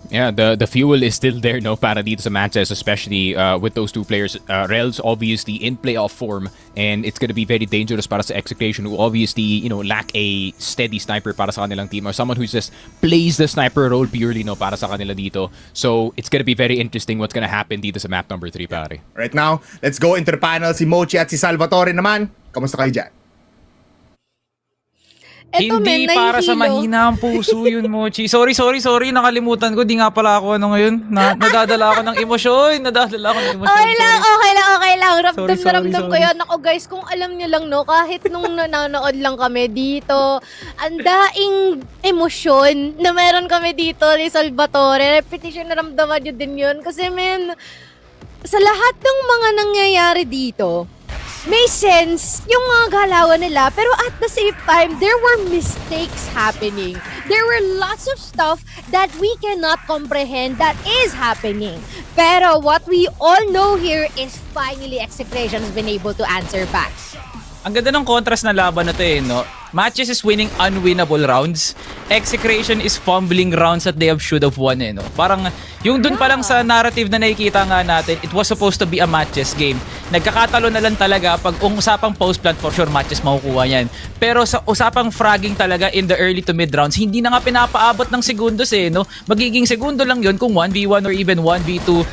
Speaker 2: Yeah, the fuel is still there, no, para dito sa matches, especially with those two players. Rels obviously in playoff form, and it's gonna be very dangerous para sa Execration, who obviously, you know, lack a steady sniper para sa kanilang team, or someone who just plays the sniper role purely, no, para sa kanila dito. So it's gonna be very interesting what's gonna happen dito sa map number 3, pare.
Speaker 5: Right now, let's go into the panel. Si Mochi at si Salvatore naman. Kamusta kayo dyan?
Speaker 3: Eto,
Speaker 1: Hindi
Speaker 3: men,
Speaker 1: para sa
Speaker 3: nahihilo.
Speaker 1: mahina ang puso yun, Mochi. Sorry. Nakalimutan ko. Di nga pala ako ngayon. Nadadala ako ng emosyon. Okay lang. Ramdam
Speaker 3: Sorry.
Speaker 1: na ramdam
Speaker 3: ko yan. Ako guys, kung alam niyo lang, no, kahit nung nanonood lang kami dito, ang daing emosyon na meron kami dito ni Salvatore. Repetition na ramdaman nyo din yun. Kasi men, sa lahat ng mga nangyayari dito, may sense yung mga galawan nila, pero at the same time, there were mistakes happening. There were lots of stuff that we cannot comprehend that is happening. Pero what we all know here is finally Execration has been able to answer back.
Speaker 1: Ang ganda ng contrast na laban na to no? Matches is winning unwinnable rounds. Execration is fumbling rounds that they should have won, no? Parang, yung dun pa lang sa narrative na nakikita nga natin, it was supposed to be a Matches game. Nagkakatalo na lang talaga pag usapang post-plant, for sure Matches makukuha yan. Pero sa usapang fragging talaga in the early to mid rounds, hindi na nga pinapaabot ng segundos, no? Magiging segundo lang yun kung 1v1 or even 1v2.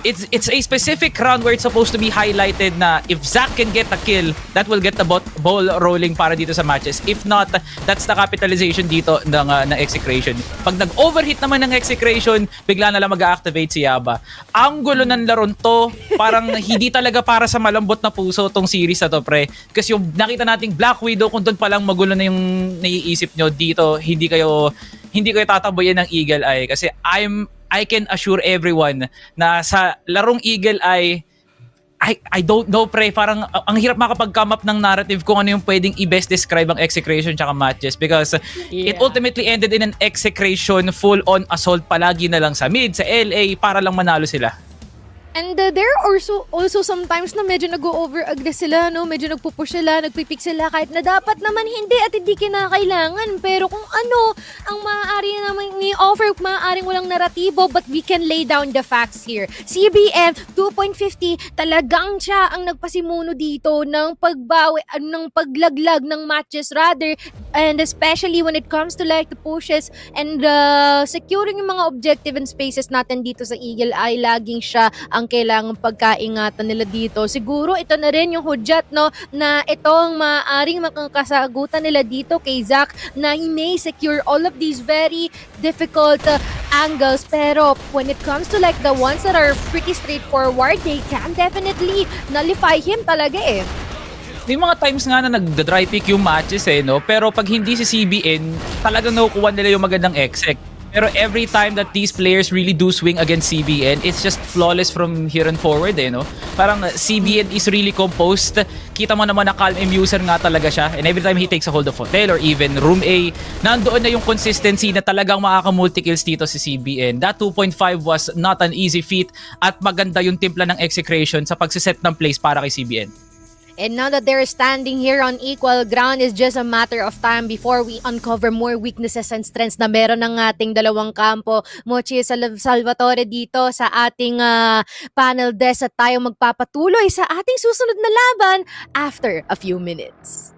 Speaker 1: it's a specific round where it's supposed to be highlighted na if Zac can get a kill, that will get the ball rolling para dito sa matches. If not, that's the capitalization dito ng Execration. Pag nag-overhit naman ng Execration, bigla na lang mag-activate si Yaba. Ang gulo ng laron to, parang hindi talaga para sa malambot na puso tong series na to, pre. Kasi yung nakita nating Black Widow, kung doon pa lang magulo na yung naiisip nyo dito, hindi kayo tataboyan ng Eagle Eye. Kasi I can assure everyone na sa larong Eagle Eye, I don't know, pre. Parang ang hirap makapag-come up ng narrative kung ano yung pwedeng i-best describe ang Execration tsaka Matches because it ultimately ended in an Execration full-on assault palagi na lang sa mid, sa LA, para lang manalo sila.
Speaker 3: And there are also sometimes na medyo nag-over-aggress sila, no? Medyo nagpupush sila, nagpipik sila kahit na dapat naman hindi at hindi kinakailangan. Pero kung ano ang maaari naman i-offer, maaaring walang naratibo, but we can lay down the facts here. CBN 2.50, talagang siya ang nagpasimuno dito ng pagbawi, ng paglaglag ng matches rather, and especially when it comes to like the pushes and securing yung mga objective and spaces natin dito sa Eagle Eye, laging siya ang kailangang pagkaingatan nila dito. Siguro ito na rin yung hudyat, no, na itong maaaring makakasagutan nila dito kay Zac na he may secure all of these very difficult angles, pero when it comes to like the ones that are pretty straightforward, they can definitely nullify him talaga eh.
Speaker 1: May mga times nga na nagda-dry pick yung matches no? Pero pag hindi si CBN, talagang nakukuha nila yung magandang exec. Pero every time that these players really do swing against CBN, it's just flawless from here and forward no? Parang CBN is really composed. Kita mo naman na calm amuser nga talaga siya. And every time he takes a hold of hotel or even room A, nandoon na yung consistency na talagang makaka-multi-kills dito si CBN. That 2.5 was not an easy feat at maganda yung timpla ng Execration sa pagsiset ng plays para kay CBN.
Speaker 3: And now that they're standing here on equal ground, it's just a matter of time before we uncover more weaknesses and strengths na meron ng ating dalawang kampo. Mochi Salvatore dito sa ating panel desk at tayo magpapatuloy sa ating susunod na laban after a few minutes.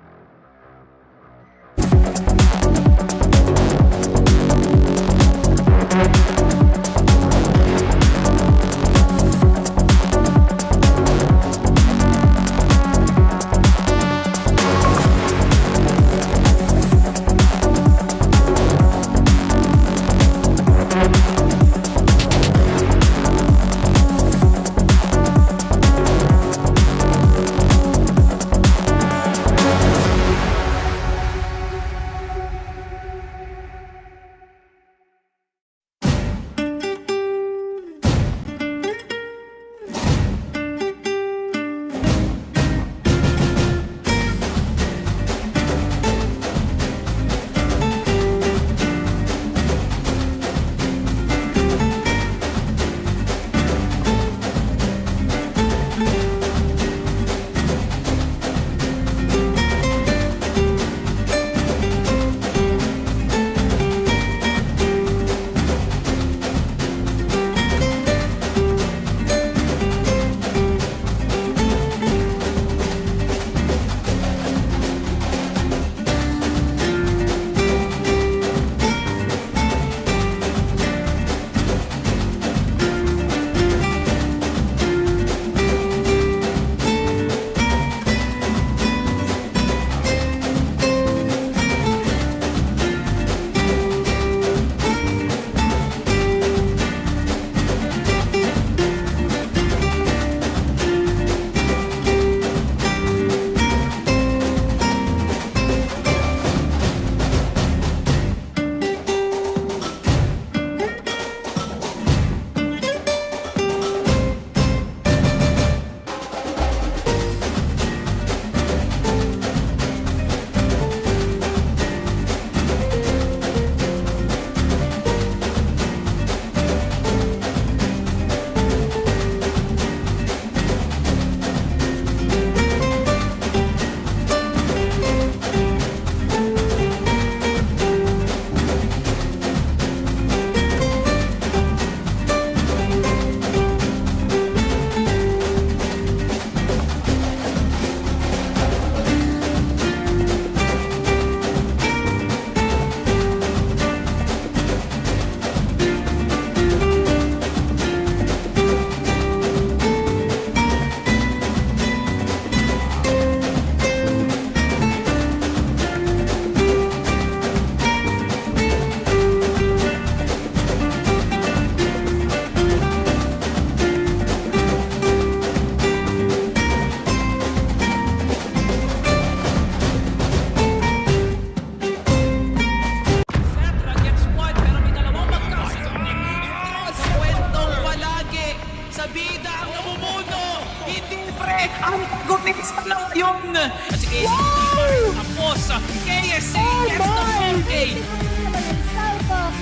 Speaker 1: na ang namumuno! Hindi pre! Ang gutis na yun! At si KSC, tapos KSC gets the 4K!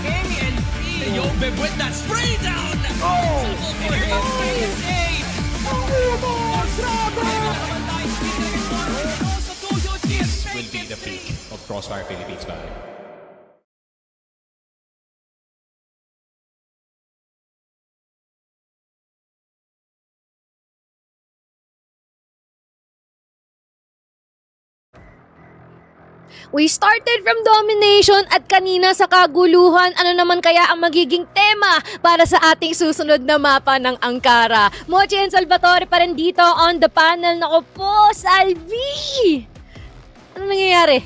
Speaker 1: KNP! Yo, Beb with that spray down! Oh! KSA!
Speaker 2: This will be the peak of Crossfire Philippines battle.
Speaker 3: We started from domination at kanina sa kaguluhan. Ano naman kaya ang magiging tema para sa ating susunod na mapa ng Ankara? Mochi and Salvatore pa rin dito on the panel. Nako po, Salvi! Ano nangyayari?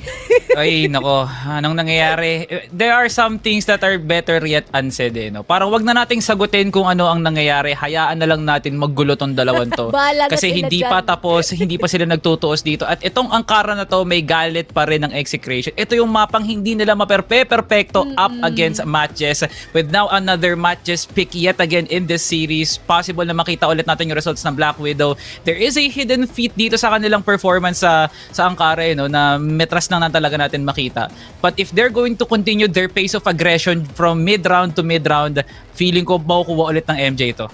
Speaker 1: Ay, nako. Anong nangyayari? There are some things that are better yet unsaid, eh, no? Parang wag na nating sagutin kung ano ang nangyayari. Hayaan na lang natin maggulo tong dalawan to.
Speaker 3: Bahala na
Speaker 1: Kasi
Speaker 3: sila
Speaker 1: hindi
Speaker 3: dyan.
Speaker 1: pa tapos, hindi pa sila nagtutuos dito. At itong Ankara na to, may galit pa rin ng execration. Ito yung mapang hindi nila maperfecto up against MATTJESS. With now another MATTJESS pick yet again in this series. Possible na makita ulit natin yung results ng Black Widow. There is a hidden feat dito sa kanilang performance sa Ankara, eh, no? Na metras na talaga natin makita. But if they're going to continue their pace of aggression from mid-round to mid-round, feeling ko makukuha ulit ng MJ ito.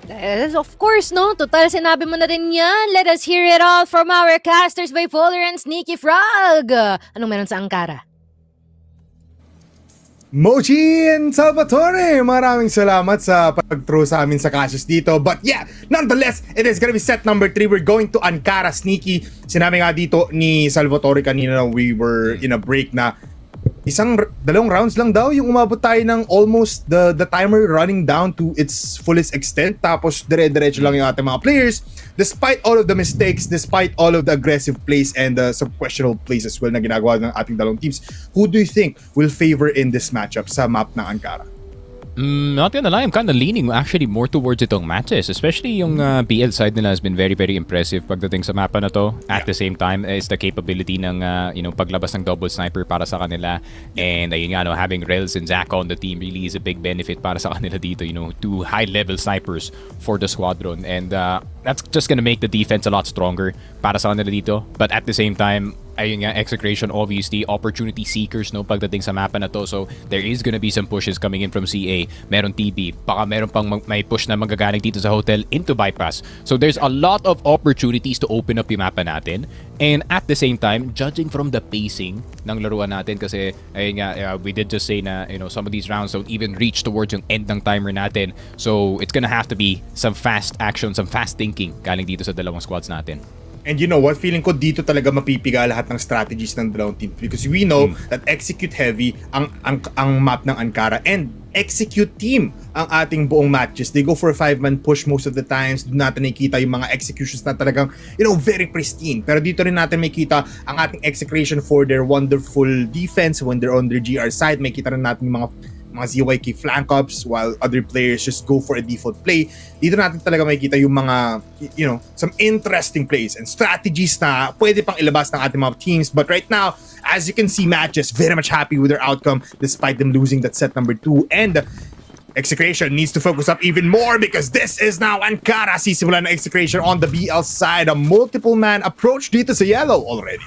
Speaker 3: Yes, of course, no? Total, sinabi mo na rin yan. Let us hear it all from our casters, Bipolar and Sneaky Frog. Anong meron sa Ankara?
Speaker 5: Mochi and Salvatore, maraming salamat sa pag-throw sa amin sa caches dito. But yeah, nonetheless, it is gonna be set number 3. We're going to Ankara Sneaky. Sinabi nga dito ni Salvatore kanina na we were in a break na dalawang rounds lang daw yung umabot tayo ng almost the timer running down to its fullest extent. Tapos dire-diretso lang yung ating mga players. Despite all of the mistakes, despite all of the aggressive plays and some questionable plays as well na ginagawa ng ating dalawang teams, who do you think will favor in this matchup sa map ng Ankara?
Speaker 2: Not gonna lie, I'm kind of leaning actually more towards itong matches. Especially yung BL side nila has been very, very impressive pagdating sa mapa na to. At the same time, is the capability ng paglabas ng double sniper para sa kanila. And ayun nga, no, having Rels and Zaka on the team really is a big benefit para sa kanila dito. Two high-level snipers for the squadron. And that's just gonna make the defense a lot stronger para sa kanila dito. But at the same time, ayun nga, Execration obviously opportunity seekers no pagdating sa mapa na to, so there is gonna be some pushes coming in from CA. Meron TB, baka meron pang may push na magagaling dito sa hotel into bypass, so there's a lot of opportunities to open up yung mapa natin. And at the same time, judging from the pacing ng laruan natin, kasi ayun nga, we did just say na some of these rounds don't even reach towards yung end ng timer natin, so it's gonna have to be some fast action, some fast thinking galing dito sa dalawang squads natin.
Speaker 5: And you know what? Feeling ko dito talaga mapipiga lahat ng strategies ng dalawang team because we know that execute heavy ang map ng Ankara and execute team ang ating buong matches. They go for a 5-man push most of the times. Doon natin nakikita yung mga executions na talagang very pristine. Pero dito rin natin makikita ang ating execution for their wonderful defense when they're on their GR side. Makikita rin natin yung mga ZYK flank ups while other players just go for a default play. Dito natin talaga makikita yung mga, some interesting plays and strategies na pwede pang ilabas ng ating mga teams. But right now, as you can see, MATTJESS very much happy with their outcome despite them losing that set number 2. And Execration needs to focus up even more because this is now Ankara. Sisimula na Execration on the BL side. A multiple man approach dito sa yellow already.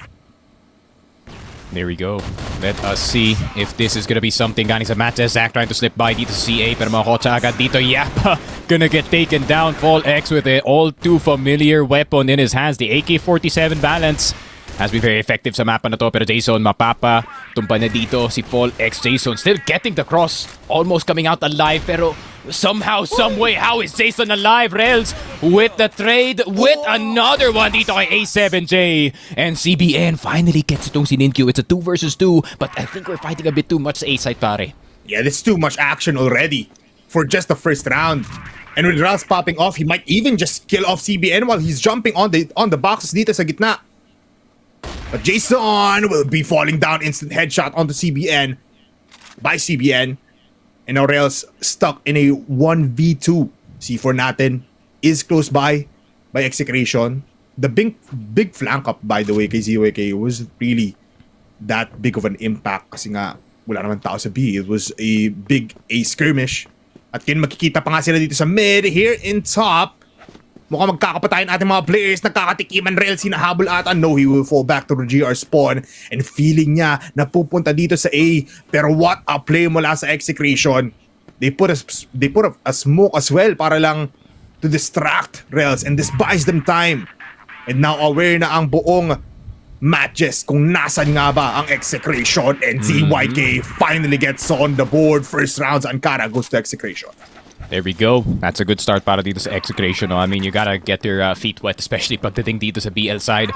Speaker 2: There we go. Let us see if this is gonna be something. Galing sa MATTJESS, Zach trying to slip by dito sa CA, pero makakotsa agad dito. Yapa gonna get taken down. Fall X with an all too familiar weapon in his hands. The AK-47 balance has been very effective sa mapa na to, pero Jason mapapa. Tumpa na dito si Fall X. Jason still getting the cross. Almost coming out alive, pero somehow, someway, how is Jason alive? Rels with the trade, with another one dito kay A7J. And CBN finally gets itong si Ninkyu. It's a 2 versus 2, but I think we're fighting a bit too much sa A side, pare.
Speaker 5: Yeah, there's too much action already for just the first round. And with Rels popping off, he might even just kill off CBN while he's jumping on the boxes dito sa gitna. But Jason will be falling down, instant headshot onto CBN by CBN. And now Rels stuck in a 1v2. C4 natin is close by Execration. The big flank up, by the way, kay ZYK wasn't really that big of an impact kasi nga wala naman tao sa B. It was a big A skirmish At yun, makikita pa nga sila dito sa mid. Here in top, mukhang magkakapatayin ating mga players. Nagkakatikiman Rel, sinahabol ata. No, he will fall back to the GR spawn. And feeling niya na pupunta dito sa A. Pero what a play mula sa Execration. They put a smoke as well para lang to distract Rels. And this buys them time. And now aware na ang buong MATTJESS kung nasan nga ba ang Execration. And ZYK finally gets on the board. First rounds, Ankara goes to Execration.
Speaker 2: There we go. That's a good start para dito sa Execration. No? I mean, you gotta get your feet wet, especially pagdating dito sa BL side.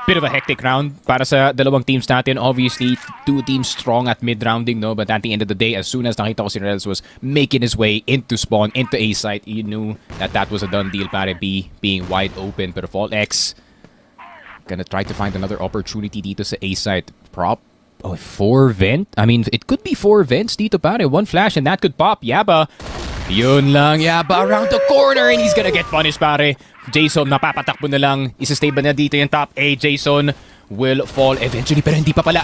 Speaker 2: Bit of a hectic round para sa dalawang teams natin. Obviously, two teams strong at mid-rounding, no? But at the end of the day, as soon as nakita ko si Rels was making his way into spawn, into A site, you knew that that was a done deal para B being wide open. Pero Fall X gonna try to find another opportunity dito sa A site. Prop. Oh, 4 vent? I mean, it could be 4 vents dito pare. One flash and that could pop. Yaba. Yun lang, Yaba around the corner and he's gonna get punished pare. Jason, napapatakbo na lang. Isa-stay ba na dito yung top A? Jason will fall eventually pero hindi pa pala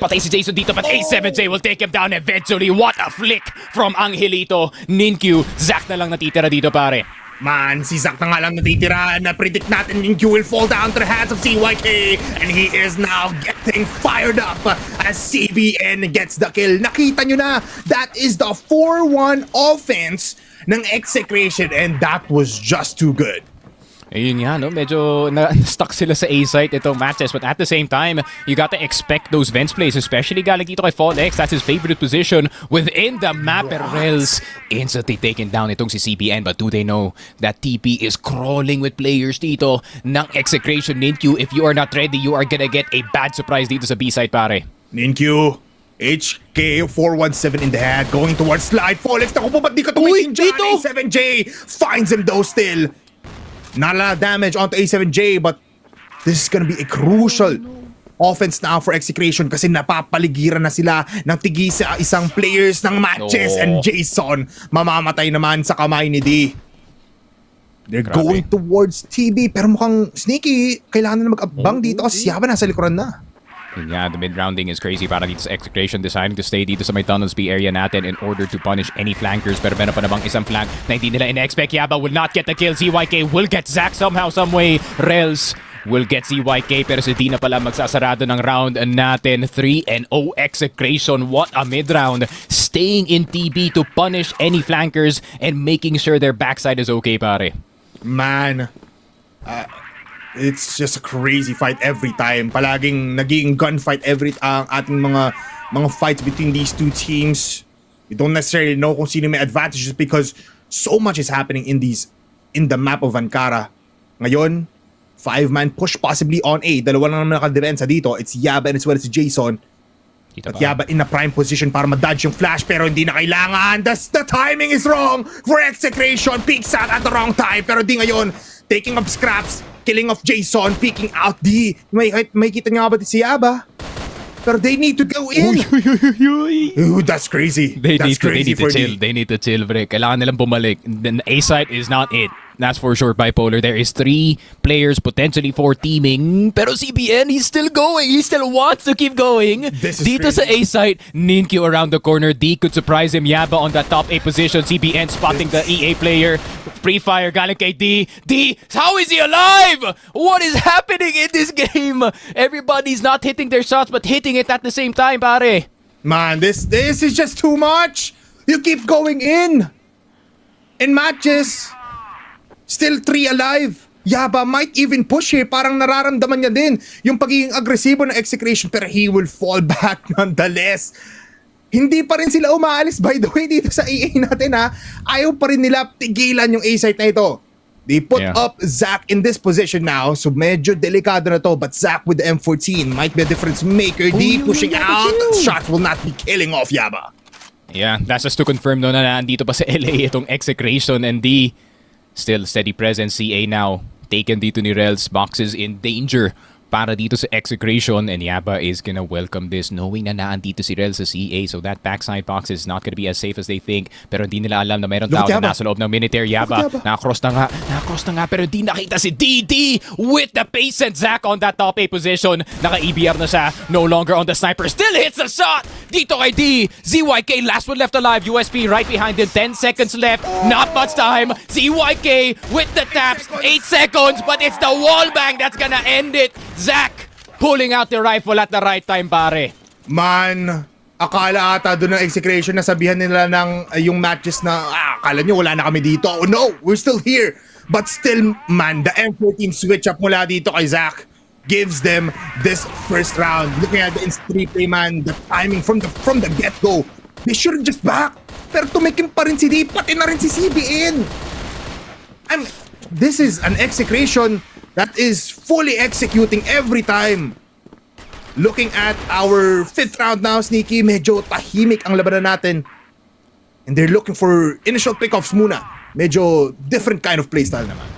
Speaker 2: patay si Jason dito but A7J will take him down eventually. What a flick from Angelito. Ninkyu, Zack na lang natitira dito pare.
Speaker 5: Man, si Zack na nga lang natitira. Na-predict natin yung Q will fall down to the hands of CYK. And he is now getting fired up as CBN gets the kill. Nakita nyo na, that is the 4-1 offense ng Execration and that was just too good.
Speaker 2: Ayun nga, no? Medyo na-stuck sila sa A-site itong MATTJESS. But at the same time, you gotta expect those vents plays. Especially galing dito kay Fall X. That's his favorite position within the map. Pero Rels instantly taken down itong si CBN. But do they know that TP is crawling with players dito ng Execration Ninkyu? If you are not ready, you are gonna get a bad surprise dito sa B-site, pare.
Speaker 5: Ninkyu, HK 417 in the head, going towards slide. Fall X, naku po, ba't di ka tumitin dyan? A7J finds him though still. Not a lot of damage onto A7J, but this is gonna be a crucial offense now for Execration kasi napapaligiran na sila ng tigi sa isang players ng MATTJESS and Jason. Mamamatay naman sa kamay ni D. They're going towards TB pero mukhang sneaky. Kailangan na mag-abang dito kasi Yaba nasa likuran na.
Speaker 2: Yeah, the mid-rounding is crazy para dito sa Execration, deciding to stay dito sa may tunnels B area natin in order to punish any flankers. Pero meron pa namang isang flank na hindi nila in-expect. Yaba will not get the kill. ZYK will get Zack somehow, some way. Rels will get ZYK pero si D na pala magsasarado ng round natin. 3-0 Execration. What a mid-round. Staying in TB to punish any flankers and making sure their backside is okay, pare.
Speaker 5: Man, it's just a crazy fight every time. Palaging naging gunfight ang ating mga fights between these two teams. We don't necessarily know kung sino may advantages because so much is happening in the map of Ankara. Ngayon, 5-man push possibly on A. Dalawa lang naman nakadepensa dito. It's Yaba and as well as Jason. At Yaba in a prime position para ma-dodge yung flash pero hindi na kailangan. The timing is wrong for Execration. Peeks out at the wrong time pero di ngayon. Taking up scraps, killing off Jason, picking out D. May kita nga ba si Yaba? Pero they need to go in. Ooh, that's crazy.
Speaker 2: They need
Speaker 5: for
Speaker 2: to chill.
Speaker 5: D.
Speaker 2: They need to chill, bre. Kailangan nilang bumalik. The A side is not it. That's for sure, Bipolar. There is 3 players, potentially 4 teaming. Pero CBN, he's still going. He still wants to keep going. Dito sa A side, Ninkyu around the corner. D could surprise him. Yaba on that top A position. CBN spotting the EA player. Pre-fire galing kay D. D, how is he alive? What is happening in this game? Everybody's not hitting their shots but hitting it at the same time, pare.
Speaker 5: Man, this is just too much. You keep going in. In matches, still 3 alive. Yaba might even push here. Parang nararamdaman niya din yung pagiging agresibo ng Execration pero he will fall back nonetheless. Hindi pa rin sila umaalis by the way dito sa EA natin ha. Ayaw pa rin nila tigilan yung A-site na ito. They put up Zack in this position now. So medyo delikado na to. But Zack with the M14 might be a difference maker. D pushing out. Shots will not be killing off Yaba.
Speaker 2: Yeah, that's just to confirm no na nandito pa sa LA itong Execration and D. Still steady presence. CA now taken dito ni Rels. Boxes in danger para dito sa Execration and Yaba is gonna welcome this knowing na naandito si Rels sa CA so that backside box is not gonna be as safe as they think pero hindi nila alam na mayroon tao na nasa loob ng military. Yaba nakakross na nga pero hindi nakita si DD with the pace and Zack on that top A position. Naka-EBR na siya, no longer on the sniper, still hits the shot Dito kay D. ZYK, last one left alive. USP right behind him. 10 seconds left. Not much time. ZYK with the taps. 8 seconds, but it's the wall bang that's gonna end it. Zach pulling out the rifle at the right time, pare.
Speaker 5: Man, akala ata doon ng execration na sabihan nila ng yung matches na akala nyo wala na kami dito. Oh no, we're still here. But still, man, the M14 switch up mula dito kay Zach gives them this first round. Looking at the instant replay, man, the timing from the get-go. They shouldn't just back. Pero tumikim pa rin si D, pati na rin si CBN. This is an execration that is fully executing every time. Looking at our 5th round now, Sneaky, medyo tahimik ang labanan natin. And they're looking for initial pickoffs muna. Medyo different kind of playstyle naman.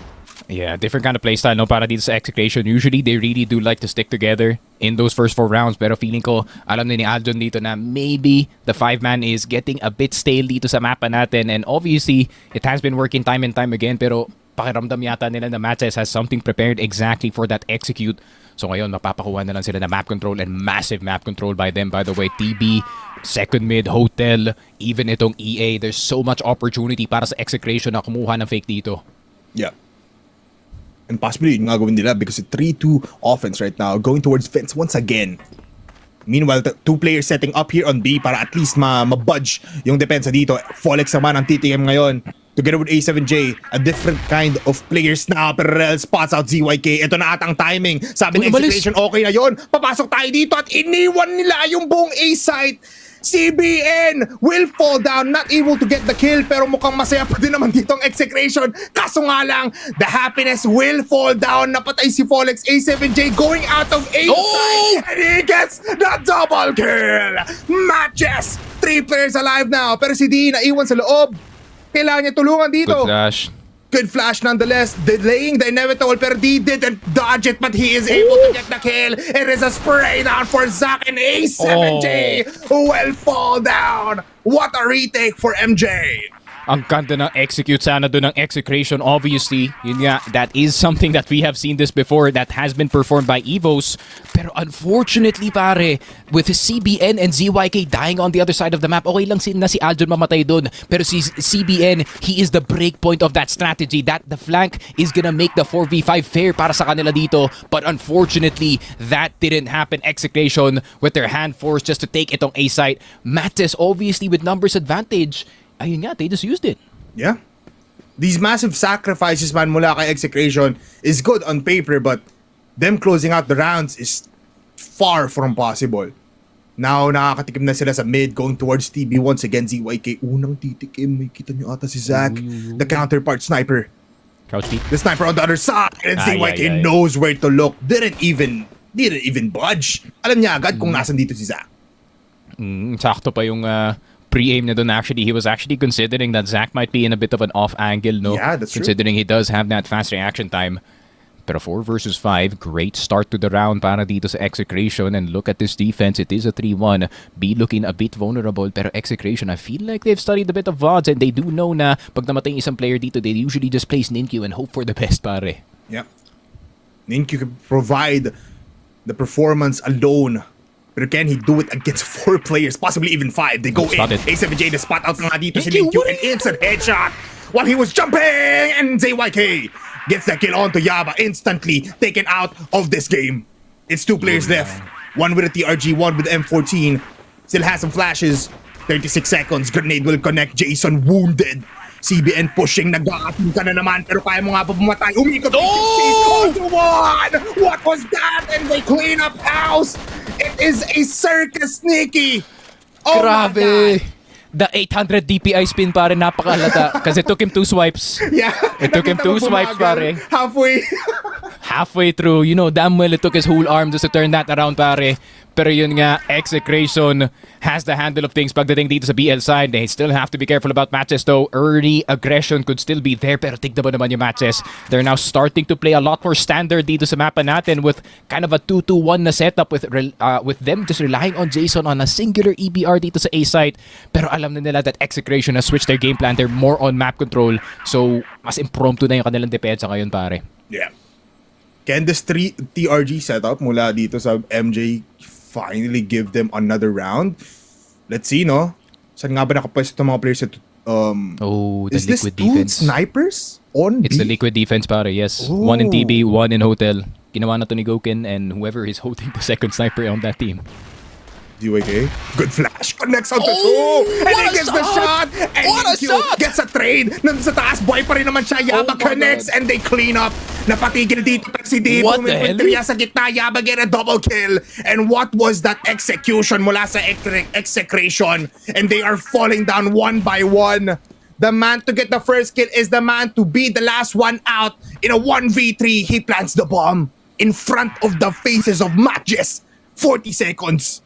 Speaker 2: Yeah, different kind of playstyle, no? Para dito sa execution. Usually, they really do like to stick together in those first 4 rounds. Pero feeling ko, alam na ni Aljon dito na maybe the 5-man is getting a bit stale dito sa mapa natin. And obviously, it has been working time and time again. Pero pakiramdam yata nila na MATTJESS has something prepared exactly for that execute. So ngayon, mapapakuha na lang sila na map control and massive map control by them. By the way, TB, second mid, hotel, even itong EA, there's so much opportunity para sa execration na kumuha ng fake dito.
Speaker 5: Yeah. And possibly yung gagawin nila because it's 3-2 offense right now, going towards fence once again. Meanwhile, 2 players setting up here on B para at least ma-budge yung depensa dito. Folex naman ang TTM ngayon. Together with A7J, a different kind of players na. Pero spots out ZYK. Ito na atang timing. Sabi ng execution, okay na yon. Papasok tayo dito at iniwan nila yung buong A site. CBN will fall down, not able to get the kill, pero mukhang masaya pa din naman dito ang execration. Kaso nga lang, the happiness will fall down. Napatay si Folex. A7J going out of A site, and he gets the double kill. MATTJESS, 3 players alive now, pero si D naiwan sa loob. Kailangan niya tulungan dito.
Speaker 2: Good flash.
Speaker 5: Good flash nonetheless, delaying the inevitable, pero D didn't dodge it, but he is able to get the kill. It is a spray down for Zach, and A7J will fall down. What a retake for MJ.
Speaker 2: Ang ganda ng execute sana doon ng execration. Obviously, yun nga, that is something that we have seen this before that has been performed by EVOS. Pero unfortunately, pare, with CBN and ZYK dying on the other side of the map, okay lang na si Aljon mamatay doon. Pero si CBN, he is the break point of that strategy. That the flank is gonna make the 4v5 fair para sa kanila dito. But unfortunately, that didn't happen. Execution with their hand forced just to take itong A site. MATTJESS obviously with numbers advantage. Ayun nga, they just used it.
Speaker 5: Yeah. These massive sacrifices man mula kay execution is good on paper, but them closing out the rounds is far from possible. Now, nakakatikim na sila sa mid, going towards TB once again. ZYK, unang titikim. May kita nyo ata si Zach, the counterpart sniper.
Speaker 2: Couch peek.
Speaker 5: The sniper on the other side, and ZYK knows where to look. Didn't even budge. Alam niya agad kung nasan dito si Zach.
Speaker 2: Sakto pa yung pre-aim na doon. Actually, he was actually considering that Zach might be in a bit of an off angle, no?
Speaker 5: Yeah, that's true.
Speaker 2: Considering he does have that fast reaction time. Pero 4 versus 5, great start to the round para dito sa execration. And look at this defense, it is a 3-1. B looking a bit vulnerable, pero execration, I feel like they've studied a bit of VODs and they do know na pag namatay isang player dito, they usually just place Ninkyu and hope for the best, pare.
Speaker 5: Yeah. Ninkyu can provide the performance alone. Pero can he do it against 4 players, possibly even 5? They go in. A7J, the spot out nga dito si Ninkyu, and instant headshot while he was jumping, and ZYK gets the kill onto Yaba, instantly taken out of this game. It's 2 players left. One with a TRG, one with M14. Still has some flashes. 36 seconds, grenade will connect. Jason wounded. CBN pushing, nag-a-atin ka na naman, pero kaya mo nga pa pumatay. Umikot 360 1! What was that? And they clean up house. It is a circus, Sneaky. Oh
Speaker 2: Grabe! The 800 DPI spin, pare, napakalata. Kasi it took him 2 swipes.
Speaker 5: Yeah.
Speaker 2: It took him 2 swipes, pare.
Speaker 5: Halfway.
Speaker 2: Halfway through, you know, damn well it took his whole arm just to turn that around, pare. Pero yun nga, execration has the handle of things pagdating dito sa BL side. They still have to be careful about MATTJESS though. Early aggression could still be there, pero tignan mo naman yung MATTJESS. They're now starting to play a lot more standard dito sa mapa natin with kind of a 2-2-1 na setup with them just relying on Jason on a singular EBR dito sa A site. Pero alam na nila that execration has switched their game plan. They're more on map control. So, mas impromptu na yung kanilang depensa ngayon, pare.
Speaker 5: Yeah. Can this TRG setup mula dito sa MJ finally give them another round? Let's see, no? Saan nga ba nakapwesto itong mga players?
Speaker 2: Oh, the
Speaker 5: Is this
Speaker 2: liquid
Speaker 5: two
Speaker 2: defense.
Speaker 5: snipers on
Speaker 2: It's
Speaker 5: B?
Speaker 2: the liquid defense, pare. Yes.
Speaker 5: Oh.
Speaker 2: One in TB, one in hotel. Ginawa na to ni Goken and whoever is holding the second sniper on that team.
Speaker 5: DYK. Good flash. Connects on the
Speaker 1: Oh,
Speaker 5: two. And
Speaker 1: what
Speaker 5: he
Speaker 1: a
Speaker 5: gets the
Speaker 1: shot!
Speaker 5: shot. And
Speaker 1: What a
Speaker 5: Ninkyu
Speaker 1: shot!
Speaker 5: gets a trade. Nandun sa taas. Boy pa rin naman siya. Yaba
Speaker 1: Oh my
Speaker 5: connects
Speaker 1: God.
Speaker 5: and they clean up. Napatigil dito pa si Dave.
Speaker 1: What the hell?
Speaker 5: Uminfantria sa gitna. Yaba get a double kill. And what was that execution mula sa execration? And they are falling down one by one. The man to get the first kill is the man to be the last one out. In a 1v3, he plants the bomb in front of the faces of MATTJESS. 40 seconds.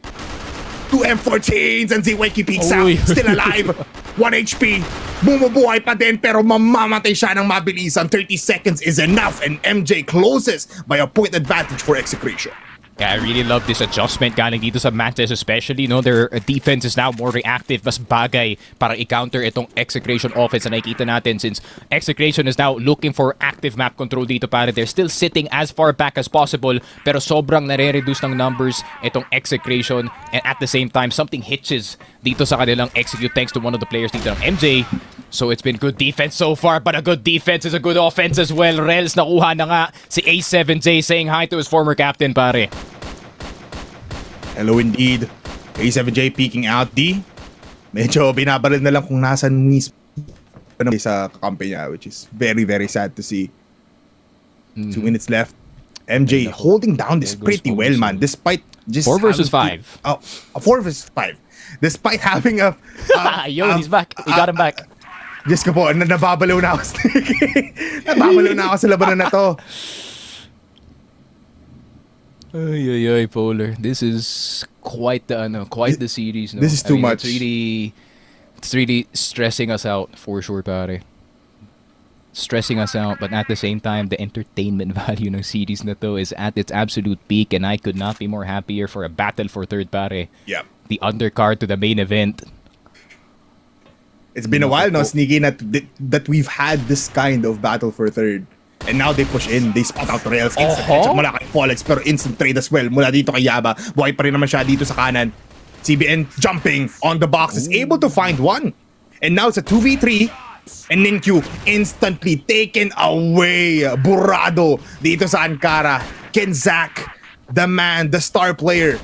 Speaker 5: 2 M14s and ZYK peeks out.
Speaker 2: Uy.
Speaker 5: Still alive. 1 HP. Bumubuhay pa din pero mamamatay siya ng mabilisan. 30 seconds is enough and MJ closes by a point advantage for Execration.
Speaker 2: Yeah, I really love this adjustment galing dito sa MATTJESS, especially, no? Their defense is now more reactive, mas bagay para i-counter itong Execration offense na nakikita natin since Execration is now looking for active map control dito, pare. They're still sitting as far back as possible pero sobrang nare-reduce ng numbers itong Execration and at the same time, something hitches dito sa kanilang execute thanks to one of the players dito ng MJ. So it's been good defense so far, but a good defense is a good offense as well. Rels nakuha na nga si A7J saying hi to his former captain, pare.
Speaker 5: Hello indeed. A7J peeking out D. Medyo binabalil na lang kung nasan mismo sa kakampi niya, which is very, very sad to see. 2 minutes left. MJ holding down this
Speaker 2: There goes
Speaker 5: pretty well, man. Despite just
Speaker 2: 4 versus
Speaker 5: having
Speaker 2: 5.
Speaker 5: Oh, a 4 versus 5. Despite having a
Speaker 2: Yo, he's back. He got him back.
Speaker 5: Diyos ko po, nababalaw na ako. Nababalaw na ako sa labanan na to.
Speaker 2: Ay, ay, Polar. This is quite the series. No?
Speaker 5: This is too much.
Speaker 2: It's really stressing us out for sure, pare. Stressing us out, but at the same time, the entertainment value ng series na to is at its absolute peak, and I could not be more happier for a battle for third, pare.
Speaker 5: Yep.
Speaker 2: The undercard to the main event.
Speaker 5: It's been a while now, Sneaky, that we've had this kind of battle for third. And now they push in, they spot out rails, instant headshot mula kay Polex, pero instant trade as well mula dito kay Yaba. Buhay pa rin naman siya dito sa kanan. CBN jumping on the box is able to find one. And now it's a 2v3. And Ninkyu instantly taken away. Burrado dito sa Ankara. Ken Zach, the man, the star player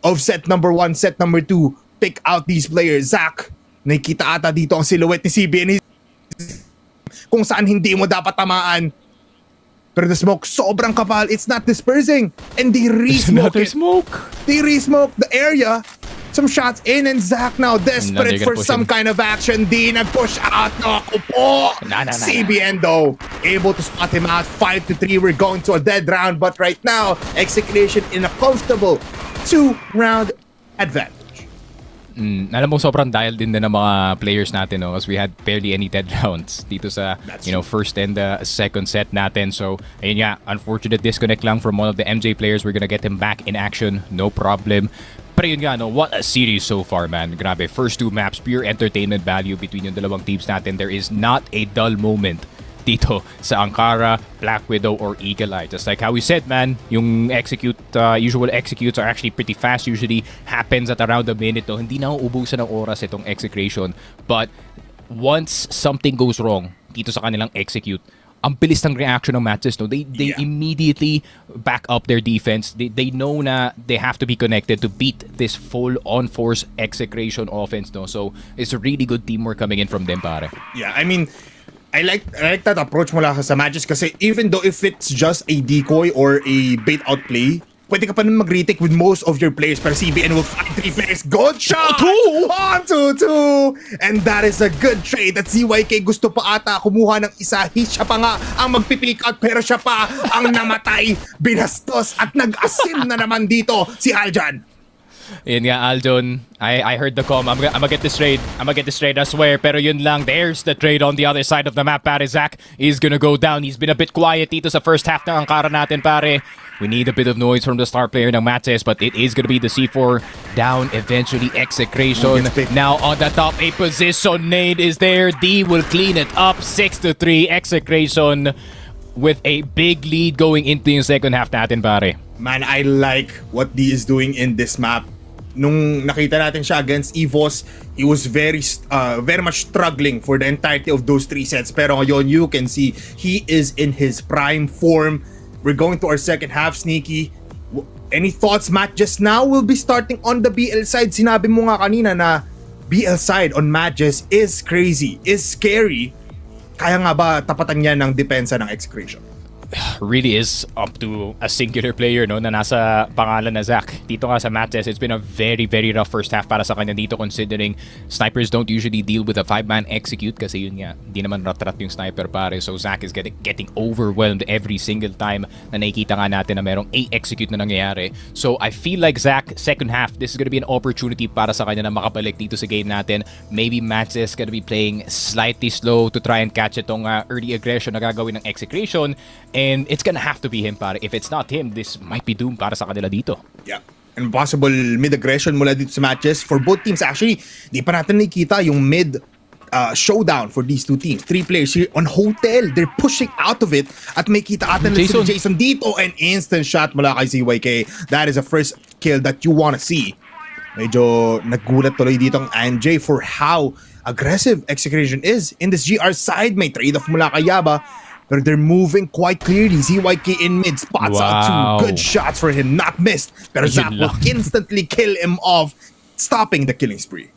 Speaker 5: of set number 1, set number 2. Pick out these players. Zach, nakikita ata dito ang silhouette ni CBN. Kung saan hindi mo dapat tamaan. Pero the smoke, sobrang kapal. It's not dispersing. And they re-smoke it.
Speaker 2: Smoke.
Speaker 5: They re-smoke the area. Some shots in and Zach now desperate
Speaker 2: they're
Speaker 5: for
Speaker 2: gonna push
Speaker 5: some
Speaker 2: in.
Speaker 5: kind of action. Di nag-push out. Naku po.
Speaker 2: Nah.
Speaker 5: CBN though, able to spot him out. 5-3. We're going to a dead round. But right now, Execution in a comfortable 2-round advantage.
Speaker 2: Alam mo, sobrang dialed din ng mga players natin, no? Because we had barely any dead rounds dito sa,
Speaker 5: That's
Speaker 2: first and second set natin. So, ayun nga, unfortunate disconnect lang from one of the MJ players. We're gonna get him back in action, no problem. Pero yun nga, no, what a series so far, man. Grabe, first 2 maps, pure entertainment value between yung dalawang teams natin. There is not a dull moment dito sa Ankara, Black Widow, or Eagle Eye. Just like how we said, man, yung usual executes are actually pretty fast. Usually happens at around a minute. No? Hindi na uubusan ng oras itong Execration. But once something goes wrong dito sa kanilang execute, ang bilis ng reaction ng MATTJESS, no? They immediately back up their defense. They know na they have to be connected to beat this full-on force Execration offense, no? So, it's a really good teamwork coming in from them, pare.
Speaker 5: Yeah, I mean, I like that approach mula sa MATTJESS kasi even though if it's just a decoy or a bait out play, pwede ka pa naman mag-retake with most of your players, pero CBN will find 3 players. Good shot! 2! 1-2-2! And that is a good trade that ZYK gusto pa ata kumuha ng isa. Siya pa nga ang magpipick out pero siya pa ang namatay, binastos at nag-asim na naman dito si Aljan.
Speaker 2: Yun nga, Aljon. I heard the call. I'm gonna get this trade. I swear. Pero yun lang. There's the trade on the other side of the map, pare. Zach is gonna go down. He's been a bit quiet dito sa first half ng Ankara natin, pare. We need a bit of noise from the star player ng MATTJESS, but it is gonna be the C4 down eventually. Execration now on the top 8 position. Nade is there. D will clean it up. 6-3. Execration with a big lead going into yung second half natin, pare.
Speaker 5: Man, I like what D is doing in this map. nung nakita natin siya against EVOS, he was very much struggling for the entirety of those 3 sets. Pero ngayon, you can see he is in his prime form. We're going to our second half, Sneaky. Any thoughts, Matt? Just now, we'll be starting on the BL side. Sinabi mo nga kanina na BL side on MATTJESS is crazy, is scary. Kaya nga ba tapatan niya ng depensa ng Execration?
Speaker 2: Really is up to a singular player, no, na nasa pangalan na Zach. Dito nga sa MATTJESS, it's been a very, very rough first half para sa kanya dito, considering snipers don't usually deal with a 5-man execute kasi yun nga, hindi naman rat-rat yung sniper pare. So Zach is getting overwhelmed every single time na nakikita nga natin na merong A-execute na nangyayari. So I feel like Zach, second half, this is gonna be an opportunity para sa kanya na makabalik dito sa game natin. Maybe MATTJESS gonna be playing slightly slow to try and catch itong early aggression na gagawin ng Execration. And it's gonna have to be him, pare. If it's not him, this might be doomed para sa kanila dito.
Speaker 5: Yeah. And possible mid-aggression mula dito sa MATTJESS. For both teams, actually, di pa natin nakikita yung mid showdown for these two teams. 3 players here on Hotel. They're pushing out of it. At may kita atan na si Jason dito. An instant shot mula kay CYK. That is a first kill that you wanna see. Medyo nagulat tuloy dito ang NJ for how aggressive Execration is. In this GR side, may trade-off mula kay Yaba. But they're moving quite clearly. ZYK in mid, spots out 2 good shots for him, not missed. Pero Zach will instantly kill him off, stopping the killing spree.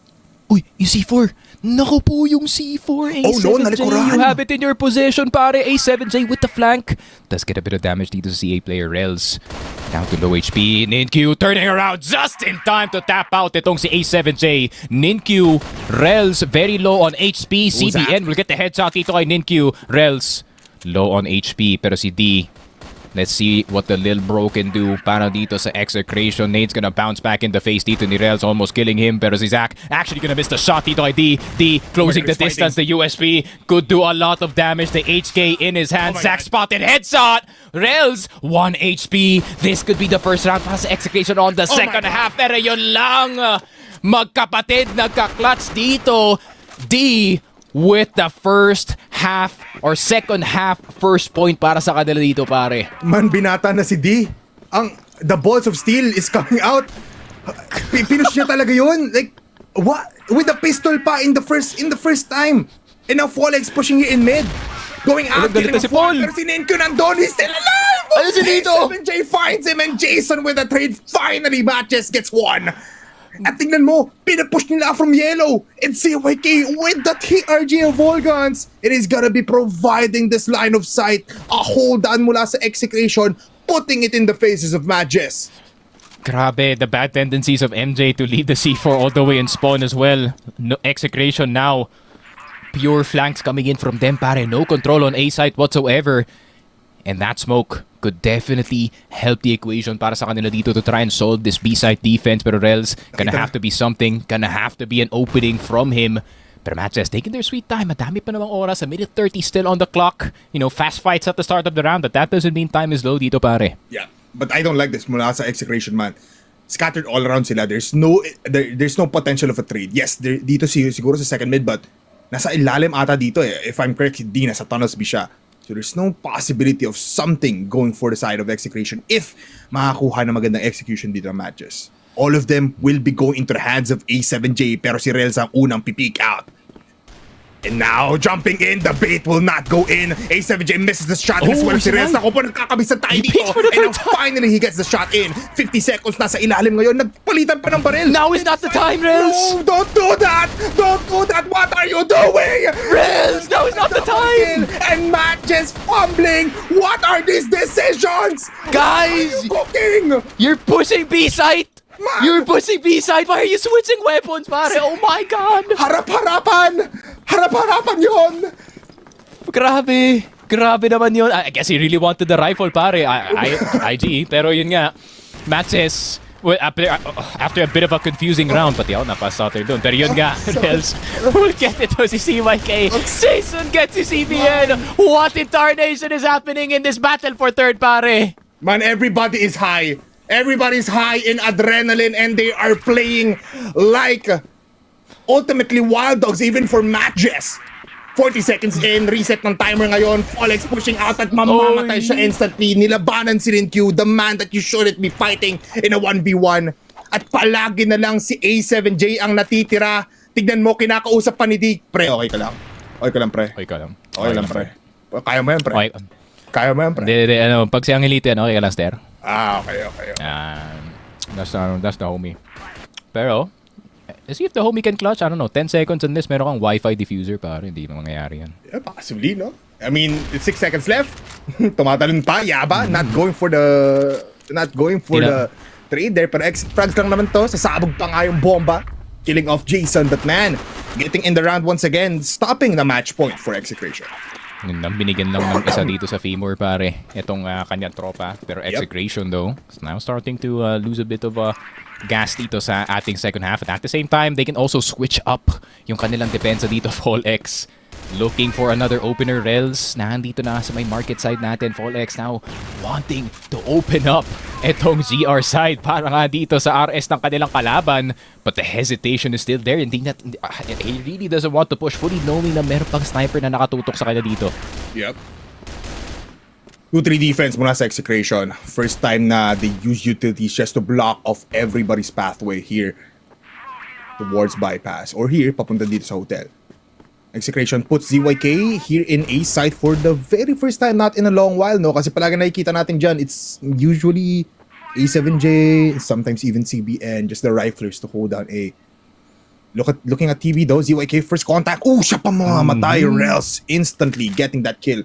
Speaker 2: Uy, yung C4! Naku po yung C4! A7J,
Speaker 5: Oh no, nalikuran!
Speaker 2: you have it in your possession, pare! A7J with the flank! Does get a bit of damage dito sa CA player, Rels. Down to low HP, Ninkyu turning around just in time to tap out itong si A7J. Ninkyu, Rels, very low on HP. CBN will get the headshot dito kay Ninkyu. Rels, low on HP, pero si D, let's see what the Lil Bro can do para dito sa Execration. Nade's gonna bounce back in the face dito ni Rels, almost killing him, pero si Zach actually gonna miss the shot dito kay D. D closing the distance, the USP could do a lot of damage. The HK in his hand, Zach spotted, headshot! Rels, 1 HP. This could be the first round para sa Execration on the second half, pero yun lang, magkapatid, nagka-clutch dito. D with the first half or second half first point para sa kanila dito, pare.
Speaker 5: Man, binata na si D. The balls of steel is coming out. Pinush niya talaga yun. Like, what? With the pistol pa in the first time. And now Folex pushing you in mid. Going after him.
Speaker 2: Si Paul.
Speaker 5: Pero si Ninkyu nandun. He's still alive!
Speaker 2: Ano si dito?
Speaker 5: 7J finds him and Jason with a trade. Finally, MATTJESS gets one. At tingnan mo, pinapush nila from yellow. And CYK with the TRG of Volgans. It is gonna be providing this line of sight. A hold on mula sa Execration, putting it in the faces of MATTJESS.
Speaker 2: Grabe, the bad tendencies of MJ to lead the C4 all the way and spawn as well. No Execration now. Pure flanks coming in from them, pare. No control on A site whatsoever. And that smoke could definitely help the equation para sa kanila dito to try and solve this B-side defense. Pero Rels, gonna have to be something. Gonna have to be an opening from him. Pero MATTJESS taking their sweet time. Madami pa namang oras. A minute 30 still on the clock. You know, fast fights at the start of the round. But that doesn't mean time is low dito, pare.
Speaker 5: Yeah, but I don't like this mula sa Execration, man. Scattered all around sila. There's no potential of a trade. Yes, dito siguro sa second mid, but nasa ilalim ata dito eh. If I'm correct, di nasa tunnels B siya. So there's no possibility of something going for the side of Execration if makakuha na magandang execution dito ng MATTJESS. All of them will be going into the hands of A7J, pero si Rels ang unang pipick out. And now, jumping in, the bait will not go in. A7J misses the shot as well. Si Rels, ako po nagkakabisan tayo dito. And now finally, he gets the shot in. 50 seconds nasa ilalim ngayon. Nagpalitan pa ng baril.
Speaker 2: Now is not the time, Rels!
Speaker 5: No, don't do that! Don't do that! What are you doing?
Speaker 2: Rels, now is not the time!
Speaker 5: And MATTJESS fumbling. What are these decisions?
Speaker 2: Guys!
Speaker 5: What are you cooking?
Speaker 2: You're pushing B-site!
Speaker 5: Man!
Speaker 2: You're pushing B-side! Why are you switching weapons, pare? Oh my God!
Speaker 5: Harap-harapan! Harap-harapan yun!
Speaker 2: Grabe! Grabe naman yun. I guess he really wanted the rifle, pare. IG. Pero yun nga, MATTJESS, well, after a bit of a confusing round, pati ako napasauter doon. Pero yun nga, Rels will get it to si CYK. Jason gets si CBN. What in tarnation is happening in this battle for third, pare?
Speaker 5: Man, everybody is high. Everybody's high in adrenaline and they are playing like ultimately wild dogs even for MATTJESS. 40 seconds in, reset ng timer ngayon. Folex pushing out at mamamatay siya instantly. Nilabanan si Ninkyu, the man that you shouldn't be fighting in a 1v1. at palagi na lang si A7J ang natitira. Tignan mo, kinakausap pa ni D. Pre, okay ka lang? Okay ka lang, pre?
Speaker 2: Okay ka lang.
Speaker 5: Okay lang, pre. Kaya mo yan, pre?
Speaker 2: Okay.
Speaker 5: Kaya mo yan, pre?
Speaker 2: Hindi, ano, pag si Angelito, okay ka lang, Ster?
Speaker 5: Okay.
Speaker 2: That's the homie. Pero, see if the homie can clutch. I don't know, 10 seconds on this, meron kang Wi-Fi diffuser, pare. Hindi mangyayari yan.
Speaker 5: Yeah, possibly, no? I mean, 6 seconds left. Tumatalon pa, Yaba. Not going for the trade there. Pero exit frags lang naman to. Sasabog pa nga yung bomba. Killing off Jason. But man, getting in the round once again. Stopping the match point for Execration.
Speaker 2: Binigyan lang ng isa dito sa Femur, pare. Itong kanyang tropa. Pero Execration, though, is now starting to lose a bit of gas dito sa ating second half. And at the same time, they can also switch up yung kanilang depensa dito, Fall X. Looking for another opener, Rels. Nandito na sa may market side natin. Fall X now wanting to open up etong ZR side para nga dito sa RS ng kanilang kalaban. But the hesitation is still there. He really doesn't want to push fully knowing na meron pang sniper na nakatutok sa kanya dito.
Speaker 5: Yep. 2-3 defense muna sa Execration. First time na they use utilities just to block off everybody's pathway here towards bypass. Or here, papunta dito sa hotel. Execration puts ZYK here in A side for the very first time, not in a long while, no? Kasi palagi nakikita natin dyan, it's usually A7J, sometimes even CBN, just the riflers to hold down A. Looking at TV though, ZYK first contact. Oh, siya pa mamamatay. Rels instantly getting that kill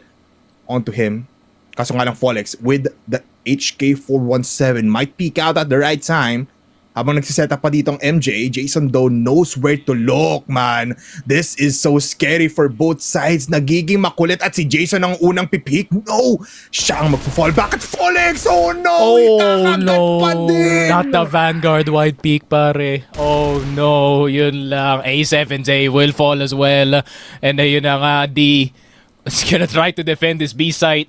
Speaker 5: onto him. Kaso nga lang Folex with the HK417 might peek out at the right time. Habang nagsiset up pa ditong MJ, Jason though knows where to look, man. This is so scary for both sides. Nagiging makulit at si Jason ang unang pipik. No! Siya ang magpo-fall back at Folex! Oh no! Ikakagat pa din!
Speaker 2: Not the Vanguard wide peak, pare. Oh no, yun lang. A7J will fall as well. And ayun na nga, D is gonna try to defend this B site.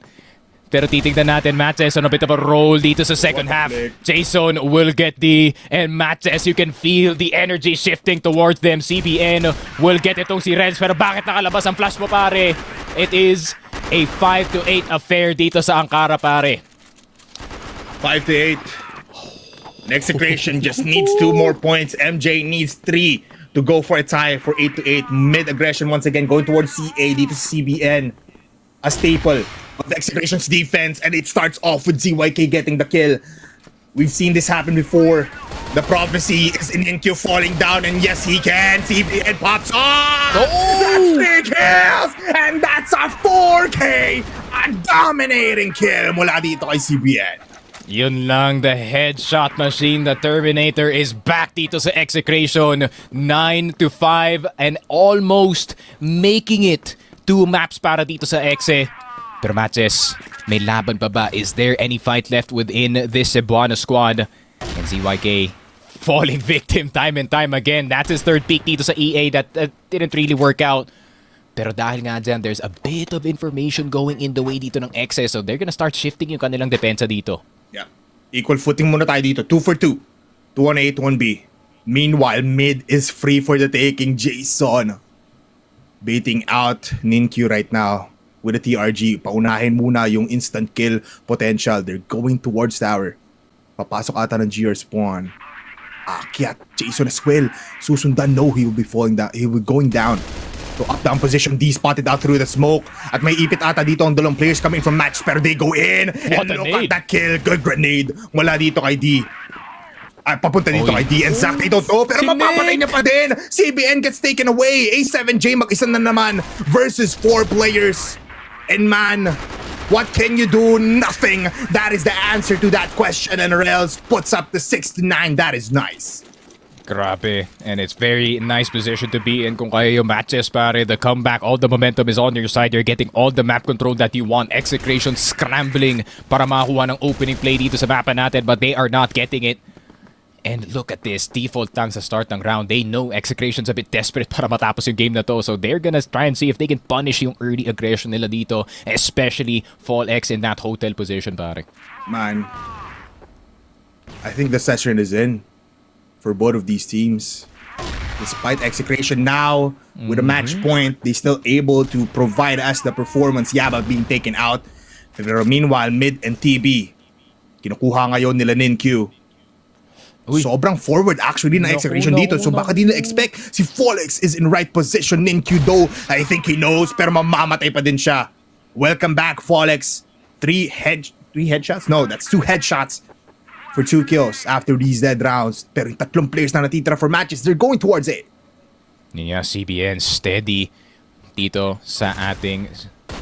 Speaker 2: Pero titignan natin, MATTJESS on a bit of a roll dito sa second half. Jason will get D, and MATTJESS, you can feel the energy shifting towards them. CBN will get itong si Reds, pero bakit nakalabas ang flash mo, pare? It is a 5-8 affair dito sa Ankara, pare.
Speaker 5: 5-8. Execration just needs 2 more points. MJ needs 3 to go for a tie for 8-8. Mid-aggression once again going towards CA dito sa CBN. A staple of the Execration's defense, and it starts off with ZYK getting the kill. We've seen this happen before. The prophecy is in NQ falling down, and yes, he can. CBN pops off! That's 3 kills! And that's a 4K! A dominating kill mula dito kay CBN.
Speaker 2: Yun lang, the headshot machine, the Terminator is back dito sa Execration. 9-5 and almost making it 2 maps para dito sa Exe. Pero MATTJESS, may laban pa ba? Is there any fight left within this Cebuana squad? And ZYK falling victim time and time again. That's his 3rd peak dito sa EA that didn't really work out. Pero dahil nga dyan, there's a bit of information going in the way dito ng Exe, so they're gonna start shifting yung kanilang depensa dito.
Speaker 5: Yeah. Equal footing muna tayo dito. 2 for 2. 2 on A, 2 on B. Meanwhile, mid is free for the taking. Jason baiting out Ninkyu right now with a TRG. Paunahin muna yung instant kill potential. They're going towards tower. Papasok ata ng GR spawn. Akyat. Jason as well. Susundan. No, he will be falling down. He will be going down. So up down position. D spotted out through the smoke. At may ipit ata dito ang dalawang players coming from match. Pero they go in.
Speaker 2: What
Speaker 5: and
Speaker 2: a
Speaker 5: look
Speaker 2: nade.
Speaker 5: at that kill. Good grenade. Wala dito kay D. Ay, papunta dito kay D. And Zach, they don't know. Pero
Speaker 2: Si
Speaker 5: mapapatay niya pa din. CBN gets taken away. A7J mag-isa na naman versus 4 players. And man, what can you do? Nothing. That is the answer to that question. And Rails puts up the 6-9. That is nice.
Speaker 2: Grabe. And it's very nice position to be in kung kaya yung MATTJESS, pare. The comeback, all the momentum is on your side. You're getting all the map control that you want. Execration scrambling para makakuha ng opening play dito sa mapa natin, but they are not getting it. And look at this, default lang sa start ng round. They know Execration's a bit desperate para matapos yung game na to. So they're gonna try and see if they can punish yung early aggression nila dito. Especially Fall X in that hotel position, pare.
Speaker 5: Man, I think the session is in for both of these teams. Despite Execration now, with a match point, they still able to provide us the performance. Yaba being taken out. Pero meanwhile, Mid and TB, kinukuha ngayon nila Ninkyu. Sobrang forward actually na execution dito. So baka di na-expect si Folex is in right position. Ninkyu though, I think he knows, pero mamamatay pa din siya. Welcome back, Folex. 3 headshots? No, that's 2 headshots for 2 kills after these dead rounds. Pero yung 3 players na natitira for matches, they're going towards it.
Speaker 2: Yeah, CBN steady dito sa ating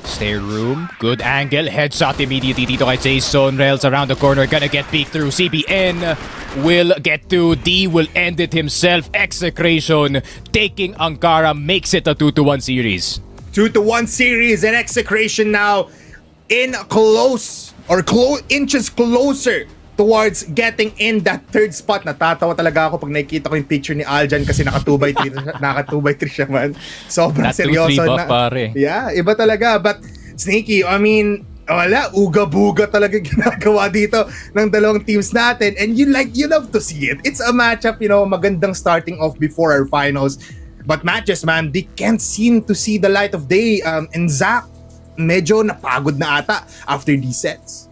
Speaker 2: stair room. Good angle. Headshot immediately dito kay Jason. Rails around the corner. Gonna get peeked through. CBN will get to D. Will end it himself. Execration taking Ankara. Makes it a 2-1 series.
Speaker 5: 2-1 series and Execration now in close or inches closer towards getting in that 3rd spot. Natatawa talaga ako pag nakikita ko yung picture ni Aljan kasi naka 2x3 siya man. Sobrang
Speaker 2: That
Speaker 5: seryoso
Speaker 2: 2-3 buff,
Speaker 5: na.
Speaker 2: pare.
Speaker 5: Yeah, iba talaga. But Sneaky, I mean, wala, uga-buga talaga ginagawa dito ng dalawang teams natin. And you love to see it. It's a matchup, magandang starting off before our finals. But MATTJESS, man, they can't seem to see the light of day. And Zach, medyo napagod na ata after these sets.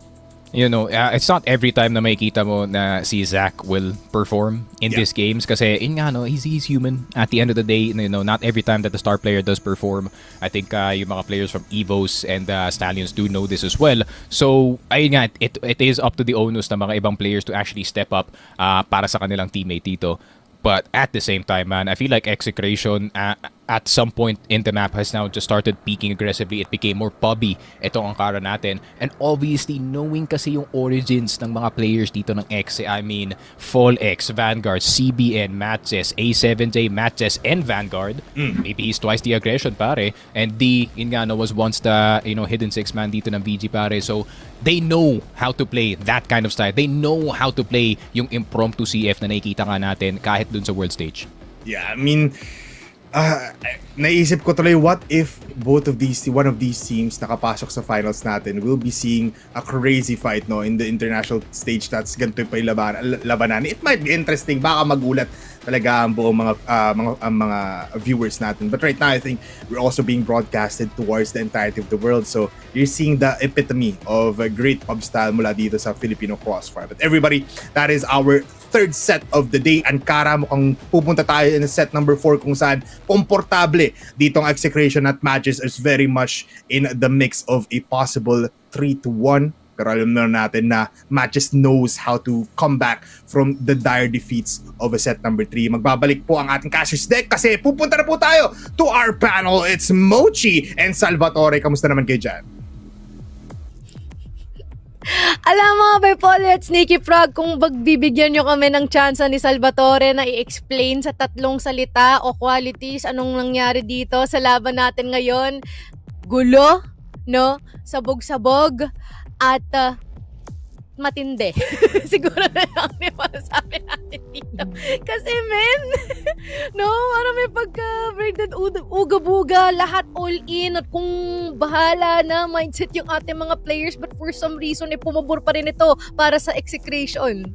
Speaker 2: It's not every time na makikita mo na si Zach will perform in these games kasi he's human. At the end of the day, not every time that the star player does perform. I think yung mga players from EVOS and Stallions do know this as well. So, ayun nga, it is up to the onus ng mga ibang players to actually step up para sa kanilang teammate dito. But at the same time, man, I feel like Execration at some point in the map has now just started peaking aggressively. It became more pubby itong Ankara natin. And obviously, knowing kasi yung origins ng mga players dito ng Exe, I mean, Folex, Vanguard, CBN, MATTJESS, A7J, MATTJESS, and Vanguard. Maybe he's twice the aggression, pare. And D, was once the hidden 6-man dito ng VG, pare. So, they know how to play that kind of style. They know how to play yung impromptu CF na nakikita nga natin kahit dun sa world stage.
Speaker 5: Yeah, I mean, naisip ko tuloy, what if one of these teams nakapasok sa finals natin, will be seeing a crazy fight in the international stage. That's ganito pa yung labanan. It might be interesting, baka magulat talaga ang buong mga viewers natin. But right now, I think we're also being broadcasted towards the entirety of the world. So you're seeing the epitome of a great pub style mula dito sa Filipino Crossfire. But everybody, that is our 3rd set of the day. Ankara, mukhang pupunta tayo in set number 4 kung saan komportable ditong Execration at MATTJESS is very much in the mix of a possible 3-1. Pero alam na natin na MATTJESS knows how to come back from the dire defeats of a set number 3. Magbabalik po ang ating Cassius deck kasi pupunta na po tayo to our panel. It's Mochi and Salvatore. Kamusta naman kayo dyan?
Speaker 3: Alam mo, Bipolar at Sneaky Frog, kung magbibigyan nyo kami ng chance ni Salvatore na i-explain sa 3 salita o qualities anong nangyari dito sa laban natin ngayon, gulo, sabog-sabog, at matindi. Siguro na lang may masasabi natin dito. Kasi parang may pagka-breakdown, uga-buga, lahat all in, at kung bahala na mindset yung ating mga players, but for some reason, pumabor pa rin ito para sa Execration.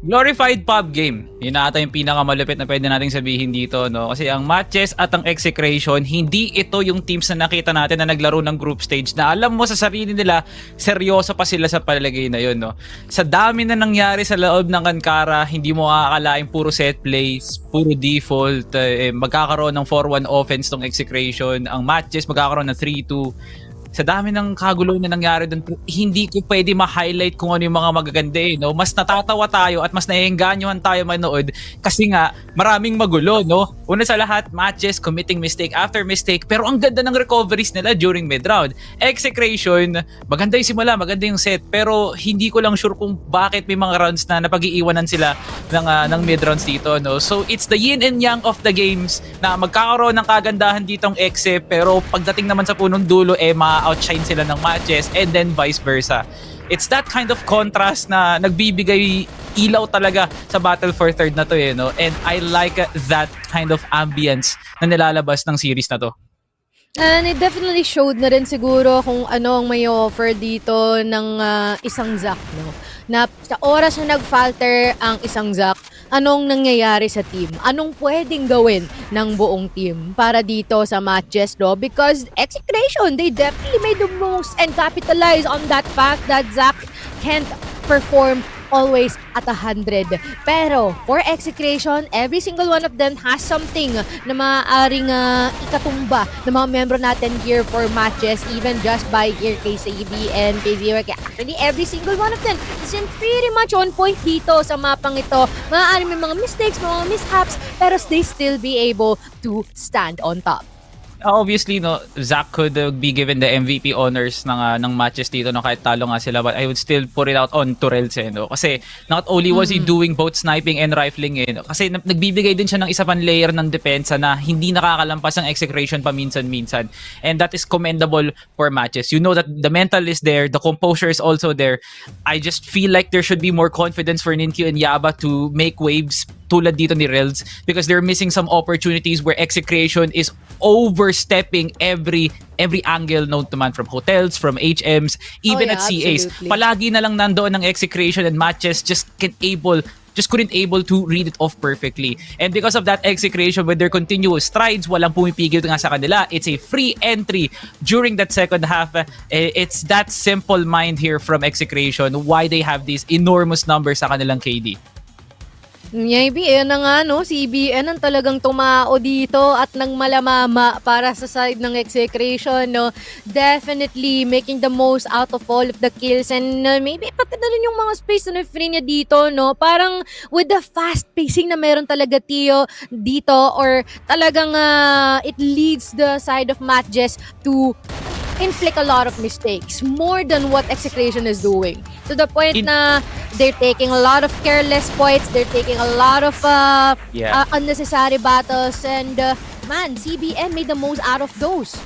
Speaker 1: Glorified pub game. Yun na ata yung pinakamalupit na pwede nating sabihin dito, no? Kasi ang MATTJESS at ang Execration, hindi ito yung teams na nakita natin na naglaro ng group stage na alam mo sa sarili nila, seryoso pa sila sa palagay na yun, no? Sa dami na nangyari sa loob ng Ankara, hindi mo akakalaing puro set plays, puro default, magkakaroon ng 4-1 offense tong Execration, ang MATTJESS magkakaroon ng 3-2. Sa dami ng kagulo na nangyari doon, hindi ko pwede ma-highlight kung ano yung mga magaganda no? Mas natatawa tayo at mas naiengganyohan tayo manood kasi nga maraming magulo, no? Una sa lahat, MATTJESS committing mistake after mistake, pero ang ganda ng recoveries nila during mid-round. Execration, maganda yung simula, maganda yung set, pero hindi ko lang sure kung bakit may mga rounds na napag-iiwanan sila ng mid-rounds dito, no? So it's the yin and yang of the games na magkakaroon ng kagandahan ditong Exe, pero pagdating naman sa punong dulo, outshine sila ng MATTJESS, and then vice versa. It's that kind of contrast na nagbibigay ilaw talaga sa Battle for Third na to, no? And I like that kind of ambience na nilalabas ng series na to.
Speaker 3: And it definitely showed na rin siguro kung ano ang may offer dito ng isang Zac, no? Na sa oras na nag-falter ang isang Zac, anong nangyayari sa team? Anong pwedeng gawin ng buong team para dito sa MATTJESS, no? Because Execration, they definitely made the most and capitalize on that fact that Zac can't perform always at 100. Pero for execration, every single one of them has something na maaaring ikatumba ng mga membro natin here for matches, even just by here kay CB and kay Zero. Actually, every single one of them is pretty much on point dito sa mapang ito. Maaaring may mga mistakes, mga mishaps, pero they still be able to stand on top.
Speaker 1: Obviously, no, Zach could be given the MVP honors ng matches dito, no, kahit talo nga sila, but I would still put it out on Turels, no? Kasi not only was he doing both sniping and rifling, no? Kasi nagbibigay din siya ng isa pang layer ng depensa na hindi nakakalampas ng execution paminsan-minsan. And that is commendable for matches. You know that the mental is there, the composure is also there. I just feel like there should be more confidence for Ninkyu and Yaba to make waves tulad dito ni Rels, because they're missing some opportunities where execution is overstepping every angle known to man, from hotels, from HMs, even at CAs.
Speaker 3: Absolutely.
Speaker 1: Palagi na lang nandoon ng execution, and matches just couldn't able to read it off perfectly. And because of that execution, with their continuous strides, walang pumipigil nga sa kanila. It's a free entry during that second half. It's that simple mind here from execution why they have these enormous numbers sa kanilang KD.
Speaker 3: Maybe, na nga, no, CBN ang talagang tumao dito at nang malamama para sa side ng execration, no. Definitely making the most out of all of the kills, and maybe pati na rin yung mga space na free niya dito, no. Parang with the fast pacing na meron talaga Tio dito, or talagang it leads the side of MATTJESS to inflict a lot of mistakes, more than what execution is doing. To the point na they're taking a lot of careless points, they're taking a lot of unnecessary battles, and man, CBN made the most out of those.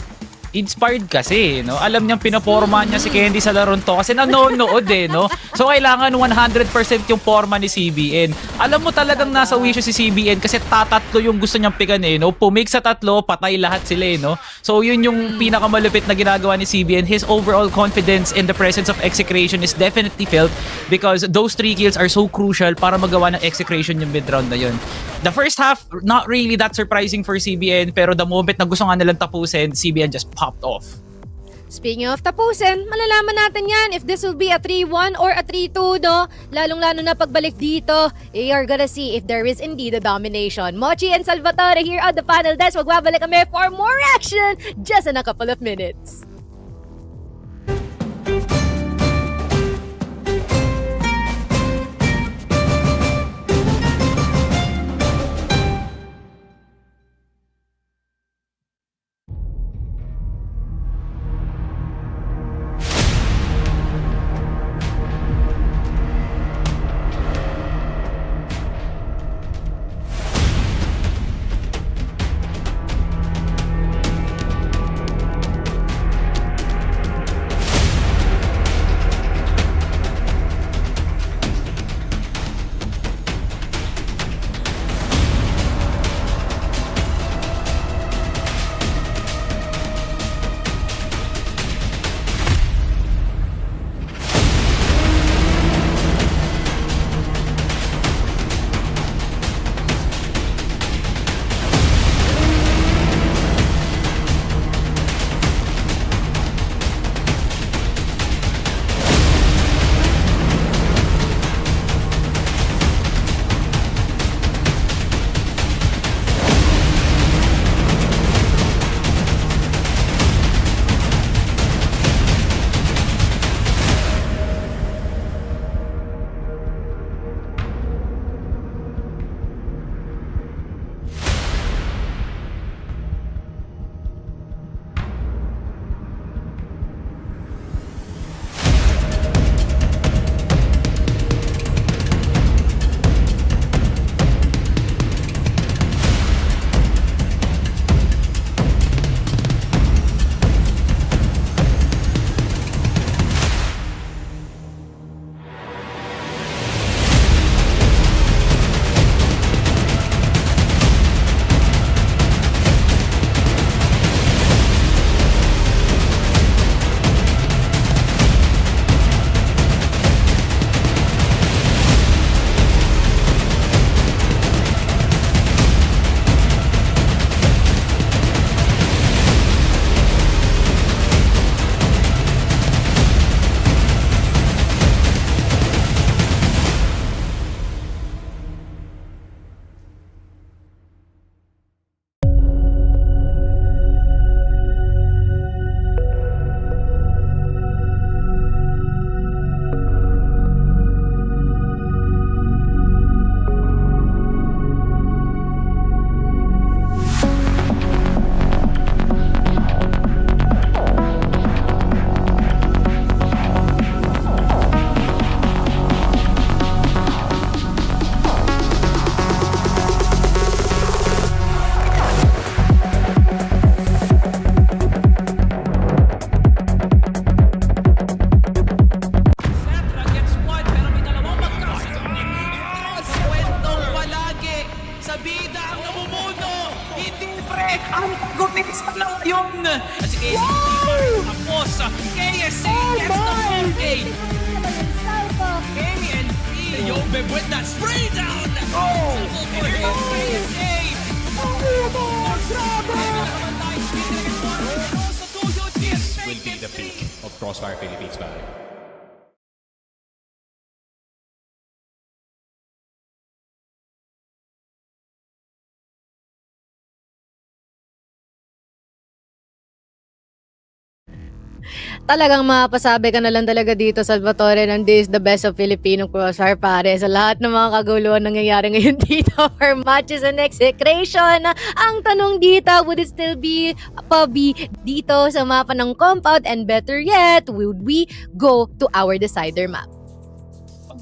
Speaker 1: Inspired kasi, no? Alam niyang pinaporma niya si Candy sa laron to kasi nanonood, no? So kailangan 100% yung forma ni CBN. Alam mo talagang nasa wisyo si CBN kasi tatatlo yung gusto niyang pigan, no? Pumik sa tatlo, patay lahat sila, no? So yun yung pinakamalupit na ginagawa ni CBN. His overall confidence in the presence of execution is definitely felt, because those 3 kills are so crucial para magawa ng execution yung mid-round na yun. The first half, not really that surprising for CBN, pero the moment na gusto nga nilang tapusin, CBN just popped off.
Speaker 3: Speaking of tapusin, malalaman natin yan if this will be a 3-1 or a 3-2, no? Lalong-lalo na pagbalik dito, you're gonna see if there is indeed a domination. Mochi and Salvatore here on the panel desk. Magbabalik kami for more action just in a couple of minutes.
Speaker 6: with that spray down. Oh, for
Speaker 2: This will be the peak of Crossfire Philippines pare.
Speaker 3: Talagang mapasabi ka na lang talaga dito, Salvatore, ng this is the best of Filipino Crossfire, pare. Sa lahat ng mga kaguluhan nangyayari ngayon dito for matches and execration. Ang tanong dito, would it still be dito sa mapa ng compound? And better yet, would we go to our decider map?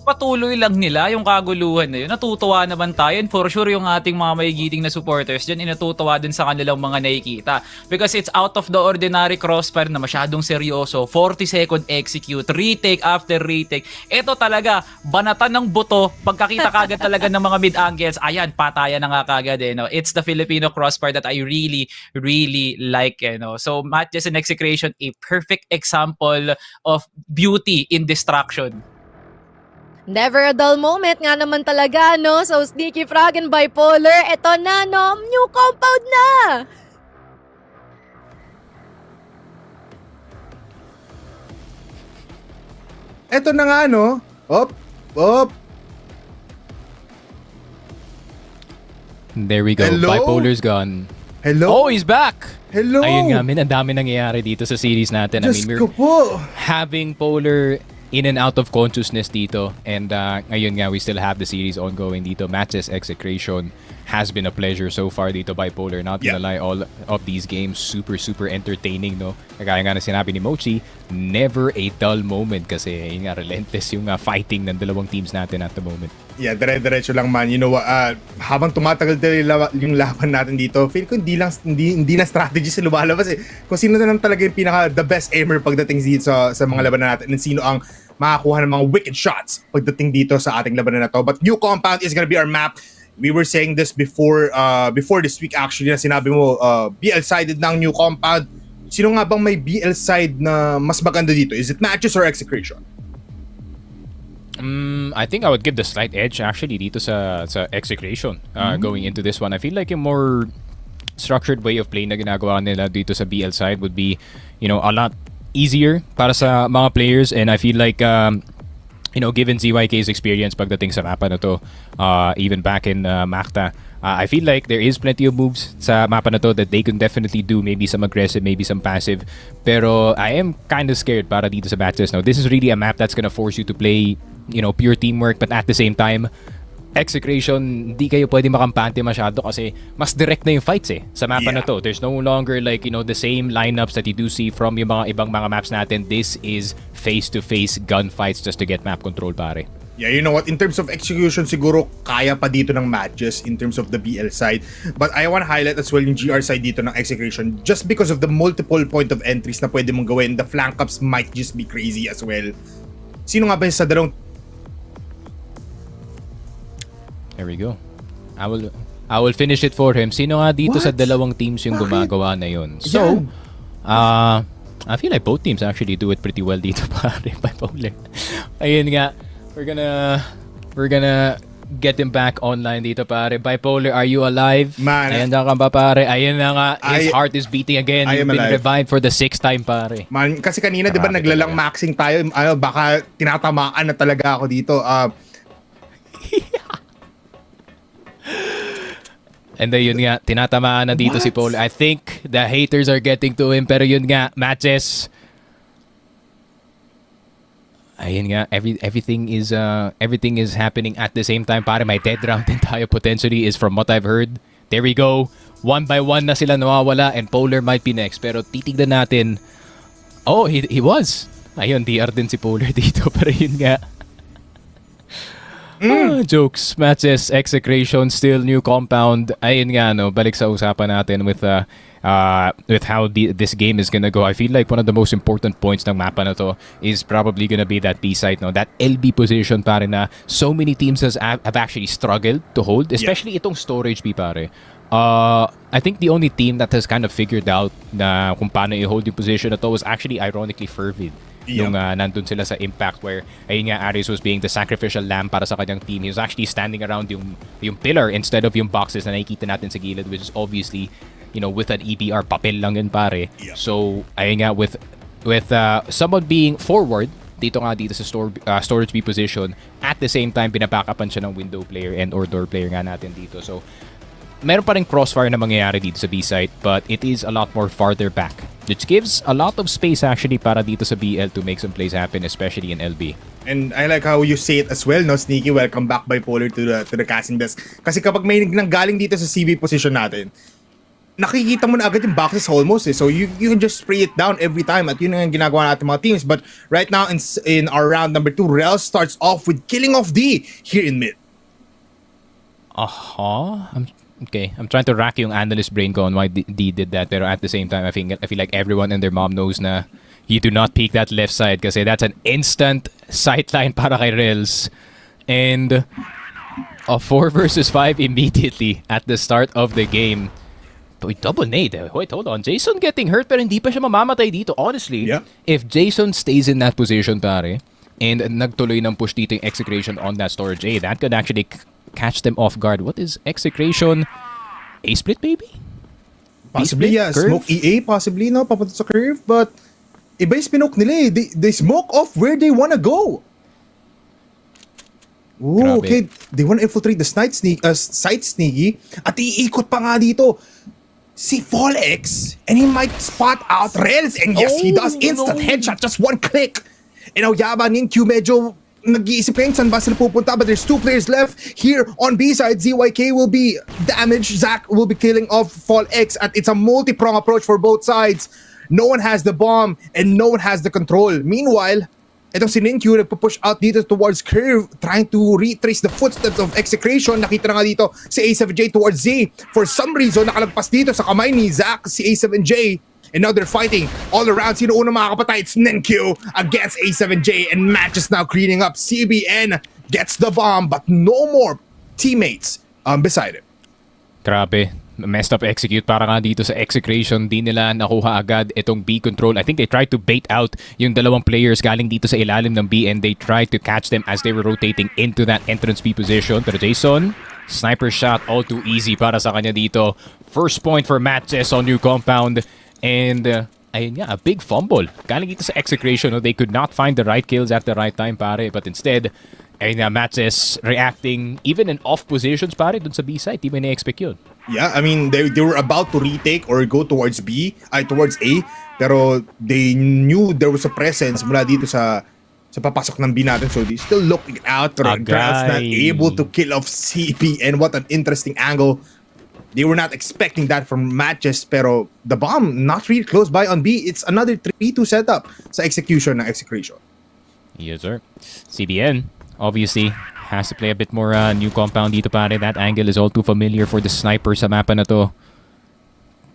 Speaker 1: Patuloy lang nila yung kaguluhan na yun. Natutuwa naman tayo, and for sure yung ating mga mayigiting na supporters dyan, inatutuwa din sa kanilang mga nakikita. Because it's out of the ordinary Crossfire na masyadong seryoso. 40-second execute, retake after retake. Ito talaga, banatan ng buto, pagkakita kagad talaga ng mga mid-angles, ayan, patayan na nga kagad eh. No? It's the Filipino Crossfire that I really, really like. Eh, no? So, matches and execration, a perfect example of beauty in destruction.
Speaker 3: Never a dull moment nga naman talaga, no? So, Sneaky Frog and Bipolar, eto na, no? New compound na!
Speaker 5: Eto na nga, no? Op.
Speaker 2: There we go.
Speaker 5: Hello?
Speaker 2: Bipolar's gone.
Speaker 5: Hello?
Speaker 2: Oh, he's back!
Speaker 5: Hello?
Speaker 2: Ayun nga, ang dami nangyayari dito sa series natin.
Speaker 5: Diyos
Speaker 2: we're
Speaker 5: ko po.
Speaker 2: having Polar in and out of consciousness dito. And ngayon nga, we still have the series ongoing dito. Matches Execration has been a pleasure so far dito, Bipolar. Not gonna lie, all of these games super entertaining, no? Kagaya nga na sinabi ni Mochi, never a dull moment kasi yun nga, relentless yung fighting ng dalawang teams natin at the moment.
Speaker 5: Yeah, dire-diretso lang man. You know what, habang tumatagal yung laban natin dito, feel ko hindi na strategy sa lumalabas eh. Kung sino na lang talaga yung the best aimer pagdating dito sa mga labanan natin, and sino ang makakuha ng mga wicked shots pagdating dito sa ating labanan na to. But new compound is gonna be our map. We were saying this before this week actually, na sinabi mo BL-sided ng new compound. Sino nga bang may BL side na mas maganda dito? Is it matches or execration?
Speaker 2: I think I would give the slight edge actually dito sa execration going into this one. I feel like a more structured way of playing na ginagawa nila dito sa BL side would be, you know, a lot easier para sa mga players, and I feel like you know, given ZYK's experience pagdating sa mapa na to, even back in MATTJESS, I feel like there is plenty of moves sa mapa na to that they can definitely do, maybe some aggressive, maybe some passive. Pero I am kind of scared para dito sa MATTJESS. Now, this is really a map that's gonna force you to play, you know, pure teamwork, but at the same time, execration, hindi kayo pwede makampante masyado kasi mas direct na yung fights eh sa mapa na to. There's no longer like, you know, the same lineups that you do see from yung mga ibang mga maps natin. This is face-to-face gunfights just to get map control, pare.
Speaker 5: Yeah, you know what? In terms of execution, siguro kaya pa dito ng matches in terms of the BL side. But I want to highlight as well yung GR side dito ng execution, just because of the multiple point of entries na pwede mong gawin. The flank ups might just be crazy as well. Sino nga ba sa dalawang...
Speaker 2: There we go. I will finish it for him. Sino nga dito sa dalawang teams yung gumagawa na yun? So, I feel like both teams actually do it pretty well dito, pare. Bipolar. Ayun nga. We're gonna get him back online dito, pare. Bipolar, are you alive?
Speaker 5: Man.
Speaker 2: Ayan na ka ba, pare? Ayun na nga. His heart is beating again. You've been revived for the 6th time, pare.
Speaker 5: Man, kasi kanina, di ba, naglalang maxing tayo. Baka tinatamaan na talaga ako dito.
Speaker 2: And then yun nga, tinatamaan na dito si Paul. I think the haters are getting to him. Pero yun nga, matches. Ayun nga, everything is happening at the same time. Pare, may dead round din tayo potentially is from what I've heard. There we go. One by one na sila nawawala and Polar might be next. Pero titignan natin. Oh, he was. Ayun, DR din si Polar dito. Pero yun nga. Jokes, matches, execration, still new compound. Ayun nga, no, balik sa usapan natin with how this game is gonna go. I feel like one of the most important points ng mapa na to is probably gonna be that B site, no, that LB position, pare, na so many teams have actually struggled to hold, especially itong storage B, pare. I think the only team that has kind of figured out na kung paano i-hold yung position na to was actually ironically Fervid. nung nandun sila sa Impact where ayun nga Aris was being the sacrificial lamb para sa kanyang team. He was actually standing around yung pillar instead of yung boxes na nakikita natin sa gilid, which is obviously, you know, with an EBR, papel lang yun pare. So ayun nga, with someone being forward dito sa storage B position, at the same time pinapakapan siya ng window player and or door player nga natin dito. So meron pa rin crossfire na mangyayari dito sa B site, but it is a lot more farther back, which gives a lot of space actually para dito sa BL to make some plays happen, especially in LB.
Speaker 5: And I like how you say it as well, no, Sneaky. Welcome back, Bipolar, to the casting desk. Kasi kapag may nanggaling dito sa CB position natin, nakikita mo na agad yung boxes almost So you can just spray it down every time, at yun ang ginagawa natin mga teams. But right now in our round number 2, Rel starts off with killing off D here in mid.
Speaker 2: I'm trying to rack yung analyst brain ko on why D did that, pero at the same time I feel like everyone and their mom knows na you do not peek that left side kasi that's an instant sightline para kay Rels. And a 4 versus 5 immediately at the start of the game. Wait, double nade. Wait, hold on. Jason getting hurt pero hindi pa siya mamamatay dito. Honestly, if Jason stays in that position pare and nagtuloy ng push dito yung execration on that storage A, that could actually catch them off guard. What is execration? A split maybe?
Speaker 5: Possibly, yeah.
Speaker 2: Curve?
Speaker 5: Smoke EA, possibly, no? Papunta sa curve, but iba yung spinoke nila eh. They smoke off where they wanna go. Ooh,
Speaker 2: Grabe.
Speaker 5: okay. They wanna infiltrate the site Sneaky. At iikot pa nga dito si Folex, and he might spot out Rels, and yes, he does. Instant headshot, just one click. And now Yaba and Q medyo nag-iisip kayo saan ba sila pupunta, but there's 2 players left here on B side. ZYK will be damaged. Zach will be killing off Fall X, at it's a multi-prong approach for both sides. No one has the bomb and no one has the control. Meanwhile, itong si Ninkyu nagpo-push out dito towards curve, trying to retrace the footsteps of execration. Nakita na nga dito si A7J towards Z. For some reason, nakalagpas dito sa kamay ni Zach si A7J. And now they're fighting all around. Sino una makakapatay? It's Ninkyu against A7J, and MATTJESS now cleaning up. CBN gets the bomb, but no more teammates beside it.
Speaker 2: Grabe. Messed up execute para nga dito sa execration. Di nila nakuha agad itong B control. I think they tried to bait out yung dalawang players galing dito sa ilalim ng B, and they tried to catch them as they were rotating into that entrance B position. Pero Jason, sniper shot all too easy para sa kanya dito. First point for MATTJESS on new compound. And ayun nga, a big fumble. Galing dito sa execration, no? They could not find the right kills at the right time pare. But instead, ayun nga, MATTJESS reacting even in off positions pare dun sa B side. Di ba na-expect yun?
Speaker 5: Yeah, I mean, they were about to retake or go towards towards A, pero they knew there was a presence mula dito sa papasok ng B natin, so they still looking out. Pero Grant's not able to kill off CP, and what an interesting angle. They were not expecting that from MATTJESS, pero the bomb not really close by on B. It's another 3-2 setup sa execution ng execration.
Speaker 2: Yes, sir. CBN, obviously, has to play a bit more new compound dito pare. That angle is all too familiar for the sniper sa mapa na to.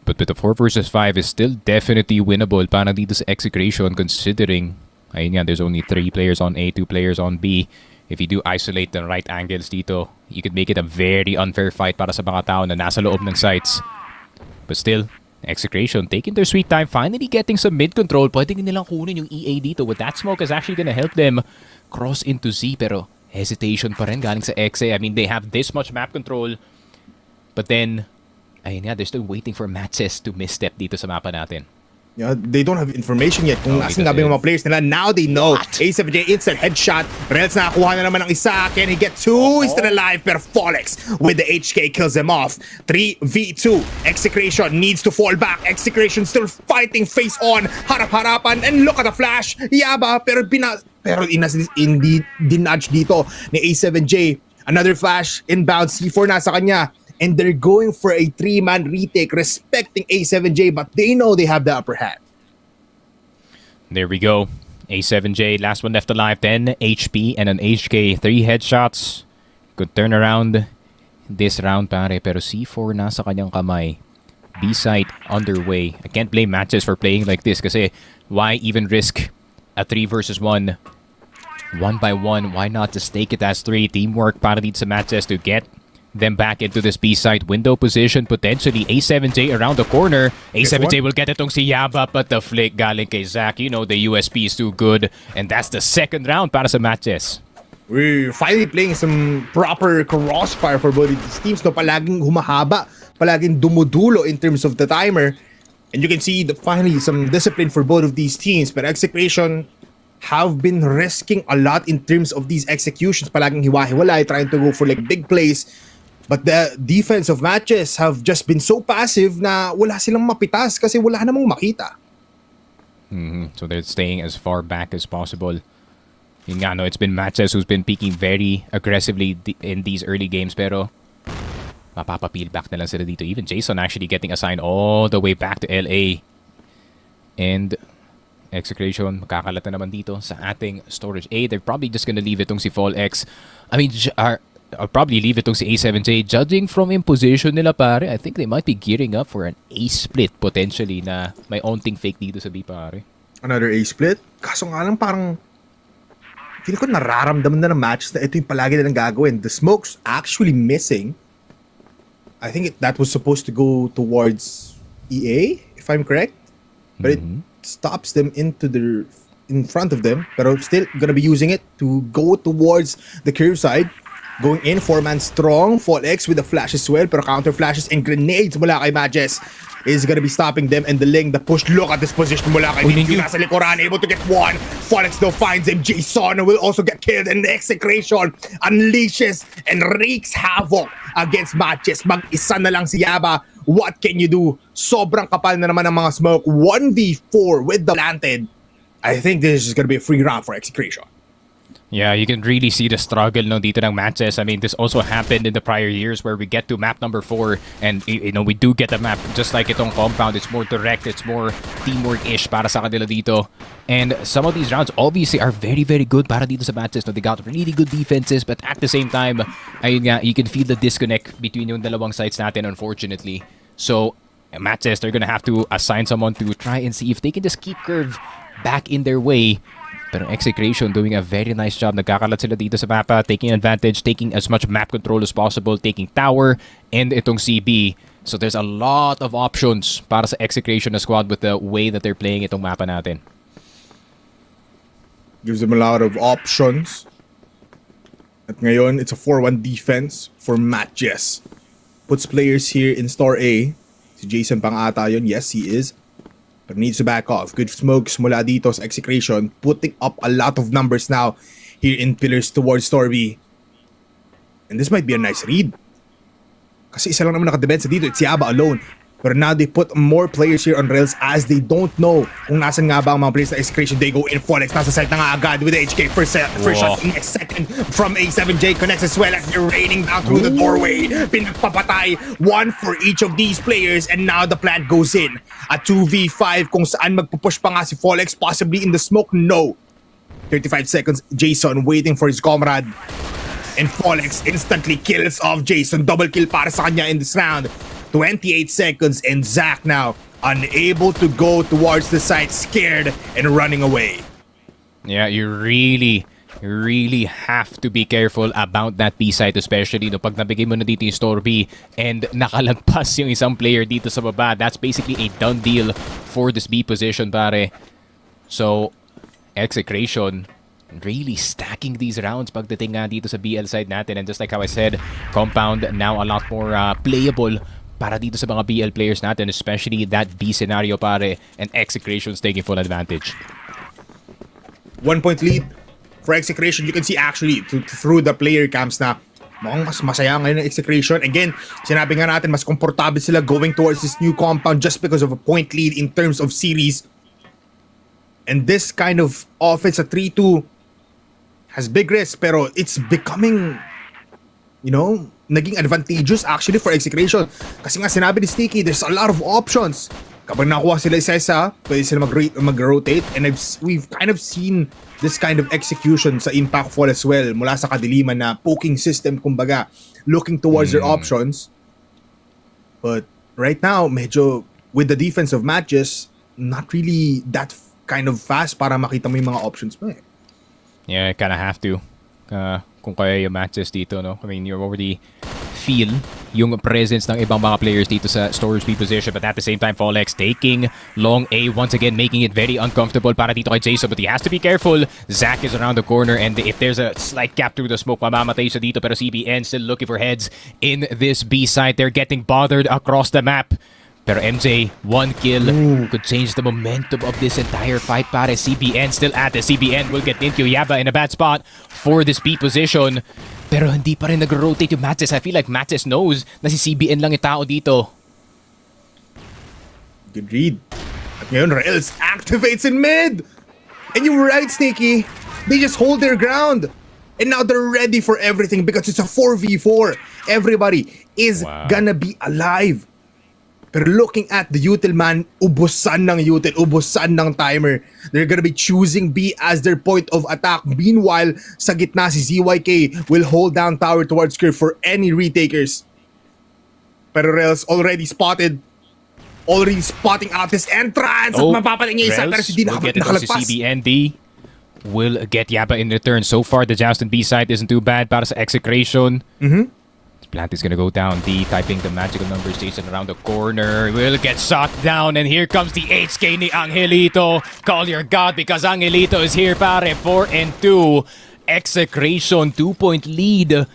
Speaker 2: But the 4 versus 5 is still definitely winnable para dito sa execration, considering, ayun nga, there's only 3 players on A, 2 players on B. If you do isolate the right angles dito, you could make it a very unfair fight para sa mga tao na nasa loob ng sites. But still, execration taking their sweet time, finally getting some mid control. Pwede nilang kunin yung EA dito. With that smoke is actually gonna help them cross into Z, pero hesitation pa rin galing sa XA. I mean, they have this much map control, but then, ayun nga, they're still waiting for MATTJESS to misstep dito sa mapa natin.
Speaker 5: Yeah, they don't have information yet kung nasan nga ba yung mga players nila. Now they know. A7J instant headshot. Rels nakakuha na naman ng isa. Can he get 2? He's still alive. Pero Folex with the HK kills them off. 3v2. Execration needs to fall back. Execration still fighting face on. Harap-harapan. And look at the flash. Yaba. Pero hindi dinudge dito ni A7J. Another flash. Inbound. C4 nasa kanya. And they're going for a 3-man retake, respecting A7J, but they know they have the upper hand.
Speaker 2: There we go. A7J, last one left alive, 10 HP and an HK, 3 headshots. Could turn around this round pare, pero C4 nasa kanyang kamay. B-site underway. I can't blame MATTJESS for playing like this kasi why even risk a 3 versus 1? 1 by 1, why not just take it as 3? Teamwork para dito sa MATTJESS to get them back into this B side window position. Potentially A7J around the corner. A7J will get itong si Yaba, but the flick galing kay Zach. You know the USP is too good. And that's the second round para sa MATTJESS.
Speaker 5: We're finally playing some proper crossfire for both of these teams. No, palaging humahaba, palaging dumudulo in terms of the timer. And you can see finally some discipline for both of these teams. But Execration have been risking a lot in terms of these executions. Palaging hiwa-hiwalay, trying to go for like big plays. But the defense of MATTJESS have just been so passive na wala silang mapitas kasi wala namang makita.
Speaker 2: So they're staying as far back as possible. Yun nga, no, it's been MATTJESS who's been peaking very aggressively in these early games, pero mapapapeel back na lang sila dito. Even Jason actually getting assigned all the way back to LA. And Execration, makakalat na naman dito sa ating storage A. They're probably just gonna leave itong si Fall X. I mean, I'll probably leave itong si A7J. Judging from imposition nila pare, I think they might be gearing up for an A split potentially na may onting fake dito sa B pare.
Speaker 5: Another A split? Kaso nga lang parang feeling ko nararamdaman na ng matches na ito yung palagi nilang gagawin. The smoke's actually missing. I think that was supposed to go towards EA, if I'm correct. But it stops them in front of them. Pero still gonna be using it to go towards the curve side. Going in, 4-man strong. Fall X with the flash as well. Pero counter flashes and grenades mula kay MATTJESS is gonna be stopping them. And the link, the push, look at this position mula kay Ninju. Nasa likuran, able to get one. Fall X though finds him. Jason will also get killed. And the Execration unleashes and wreaks havoc against MATTJESS. Mag-isa na lang si Yaba. What can you do? Sobrang kapal na naman ng mga smoke. 1v4 with the planted. I think this is gonna be a free round for Execration.
Speaker 2: Yeah, you can really see the struggle no dito ng MATTJESS. I mean, this also happened in the prior years where we get to map number 4 and you know we do get a map just like itong compound. It's more direct, it's more teamwork-ish para sa kanila dito. And some of these rounds obviously are very, very good para dito sa MATTJESS. No, they got really good defenses, but at the same time, ayun nga, you can feel the disconnect between yung dalawang sides natin, unfortunately. So, MATTJESS, they're gonna have to assign someone to try and see if they can just keep curve back in their way. Pero Execration doing a very nice job. Nagkakalat sila dito sa mapa, taking advantage, taking as much map control as possible, taking tower and itong CB. So there's a lot of options para sa Execration na squad with the way that they're playing itong mapa natin.
Speaker 5: Gives them a lot of options. At ngayon, it's a 4-1 defense for MATTJESS. Puts players here in Star A. Si Jason pang ata yun. Yes, he is. But needs to back off. Good smokes mula dito sa Execration. Putting up a lot of numbers now here in pillars towards Star B. And this might be a nice read. Kasi isa lang naman nakadebensa dito. It's Yaba alone. But now they put more players here on rails as they don't know kung nasan nga ba ang mga players na Execration. They go in Folex. Nasa site na nga agad with the HK. First shot in a second from A7J. Connects as well as they're raining down through the doorway. Pinagpapatay. One for each of these players. And now the plant goes in. A 2v5 kung saan magpupush pa nga si Folex. Possibly in the smoke. No. 35 seconds. Jason waiting for his comrade. And Folex instantly kills off Jason. Double kill para sa kanya in this round. 28 seconds and Zach now unable to go towards the side, scared and running away.
Speaker 2: Yeah, you really have to be careful about that B site, especially no pag nabigay mo na dito yung store B and nakalagpas yung isang player dito sa baba. That's basically a done deal for this B position, pare. So, Execration really stacking these rounds pagdating nga dito sa BL side natin. And just like how I said, Compound now a lot more playable para dito sa mga BL players natin, especially that B scenario, pare, and Execration's taking full advantage.
Speaker 5: 1 point lead for Execration. You can see actually through the player cams na mukhang mas masaya ngayon ng Execration. Again, sinabi nga natin, mas komportable sila going towards this new compound just because of a point lead in terms of series. And this kind of offense, a 3-2, has big risk, pero it's becoming, you know, naging advantageous actually for Execration. Kasi nga sinabi ni Sticky, there's a lot of options. Kapag nakuha sila isa-isa, pwede sila mag-rotate. And we've kind of seen this kind of execution sa Impact Fall as well. Mula sa kadiliman na poking system, kumbaga, looking towards their options. But right now, medyo with the defense of MATTJESS, not really that kind of fast para makita mo yung mga options mo eh.
Speaker 2: Yeah, kind of have to. Kung kaya yung MATTJESS dito, no? I mean, you're already feel yung presence ng ibang mga players dito sa storage B position. But at the same time, Folex taking long A once again, making it very uncomfortable para dito kay Jason. But he has to be careful. Zach is around the corner, and if there's a slight gap through the smoke, mamamatay siya dito. Pero CBN still looking for heads in this B site. They're getting bothered across the map. Pero MJ, one kill could change the momentum of this entire fight, pare. CBN still at it. CBN will get into Yaba in a bad spot for this B position. Pero hindi pa rin nag-rotate yung MATTJESS. I feel like MATTJESS knows na si CBN lang yung tao dito.
Speaker 5: Good read. At ngayon, Rails activates in mid. And you were right, Sneaky. They just hold their ground. And now they're ready for everything because it's a 4v4. Everybody is gonna be alive. Pero looking at the util, man, ubusan ng util, ubusan ng timer. They're gonna be choosing B as their point of attack. Meanwhile, sa gitna si ZYK will hold down tower towards curve for any retakers. Pero Rails already spotting out his entrance. At mapapaling niya isa, pero si D nakalagpas.
Speaker 2: CBND will get Yaba in return. So far, the Joust and B side isn't too bad para sa Execration. Plant is gonna go down. D typing the magical number station around the corner. Will get shot down, and here comes the HK ni Angelito. Call your god because Angelito is here, pare. 4 and 2. Execration 2-point lead.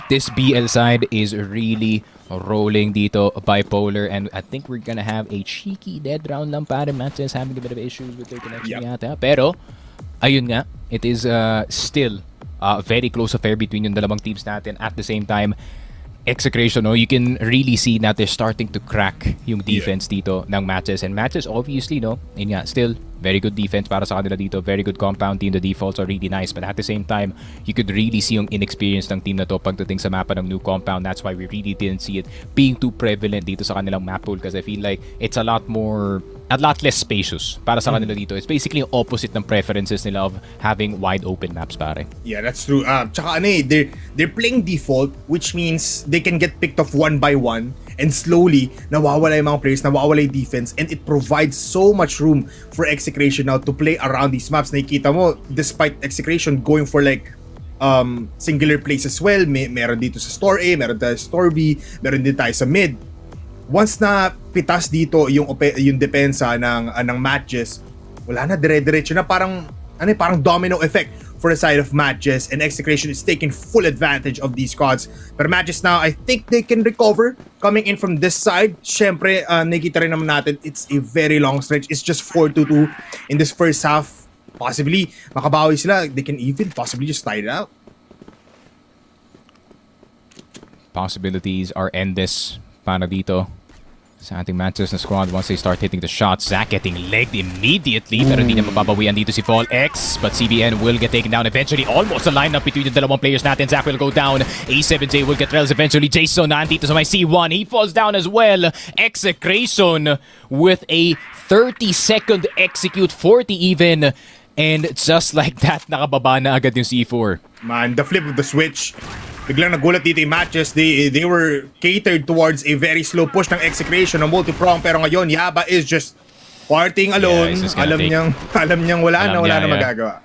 Speaker 2: This BL side is really rolling dito, bipolar, and I think we're gonna have a cheeky dead round lang, pare. MATTJESS having a bit of issues with their connection yata. Pero ayun nga, it is still a very close affair between yung dalawang teams natin. At the same time, Execration, no, you can really see that they're starting to crack yung defense dito ng MATTJESS. And MATTJESS, obviously, no, yun nga, still very good defense para sa kanila dito. Very good compound team. The defaults are really nice. But at the same time, you could really see yung inexperience ng team na to pagdating sa mapa ng new compound. That's why we really didn't see it being too prevalent dito sa kanilang map pool, because I feel like it's a lot less spacious para sa kanila dito. It's basically yung opposite ng preferences nila of having wide open maps, pare.
Speaker 5: Yeah, that's true. Tsaka they're playing default, which means they can get picked off one by one, and slowly nawawala yung mga players, nawawala yung defense, and it provides so much room for Execration now to play around these maps. Nakikita mo, despite Execration going for like singular plays as well, meron dito sa store A, meron tayo sa store B, meron din tayo sa mid. Once na pitas dito yung depensa ng MATTJESS, wala na, dire-diretso na, parang domino effect for the side of MATTJESS, and Execration is taking full advantage of these squads. Pero MATTJESS now, I think they can recover coming in from this side. Syempre, nakikita rin naman natin, it's a very long stretch. It's just 4-2 in this first half. Possibly, makabawi sila. They can even possibly just tie it out.
Speaker 2: Possibilities are endless para dito sa ating MATTJESS na squad once they start hitting the shots. Zach getting legged immediately, pero hindi na mapapawian dito si Fall X, but CBN will get taken down eventually. Almost a lineup between the dalawang players natin. Zach will go down, A7J will get Rels eventually. Jason nandito sa may C1, he falls down as well. Execration with a 30-second execute, 40 even, and just like that, nakababa na agad yung C4.
Speaker 5: Man, the flip of the switch. Biglang nagulat dito yung MATTJESS. They were catered towards a very slow push ng Execration ng multi-prong, pero ngayon Yaba is just partying alone.
Speaker 2: Yeah,
Speaker 5: alam niyang wala na magagawa.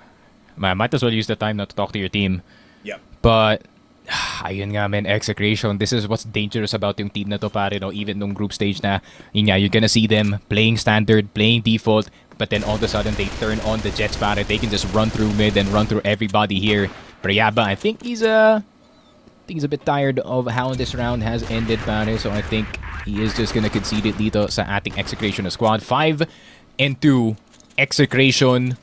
Speaker 2: Might as well use the time not to talk to your team.
Speaker 5: Yep.
Speaker 2: But ayun nga, man, Execration, this is what's dangerous about yung team na to, pare, no? Even nung group stage na, yun nga, you're gonna see them playing standard, playing default, but then all of a sudden they turn on the Jets, pare. They can just run through mid and run through everybody here. Pero Yaba, I think he's a bit tired of how this round has ended, pare. So I think he is just gonna concede it dito sa ating Execration na squad. 5 and 2. Execration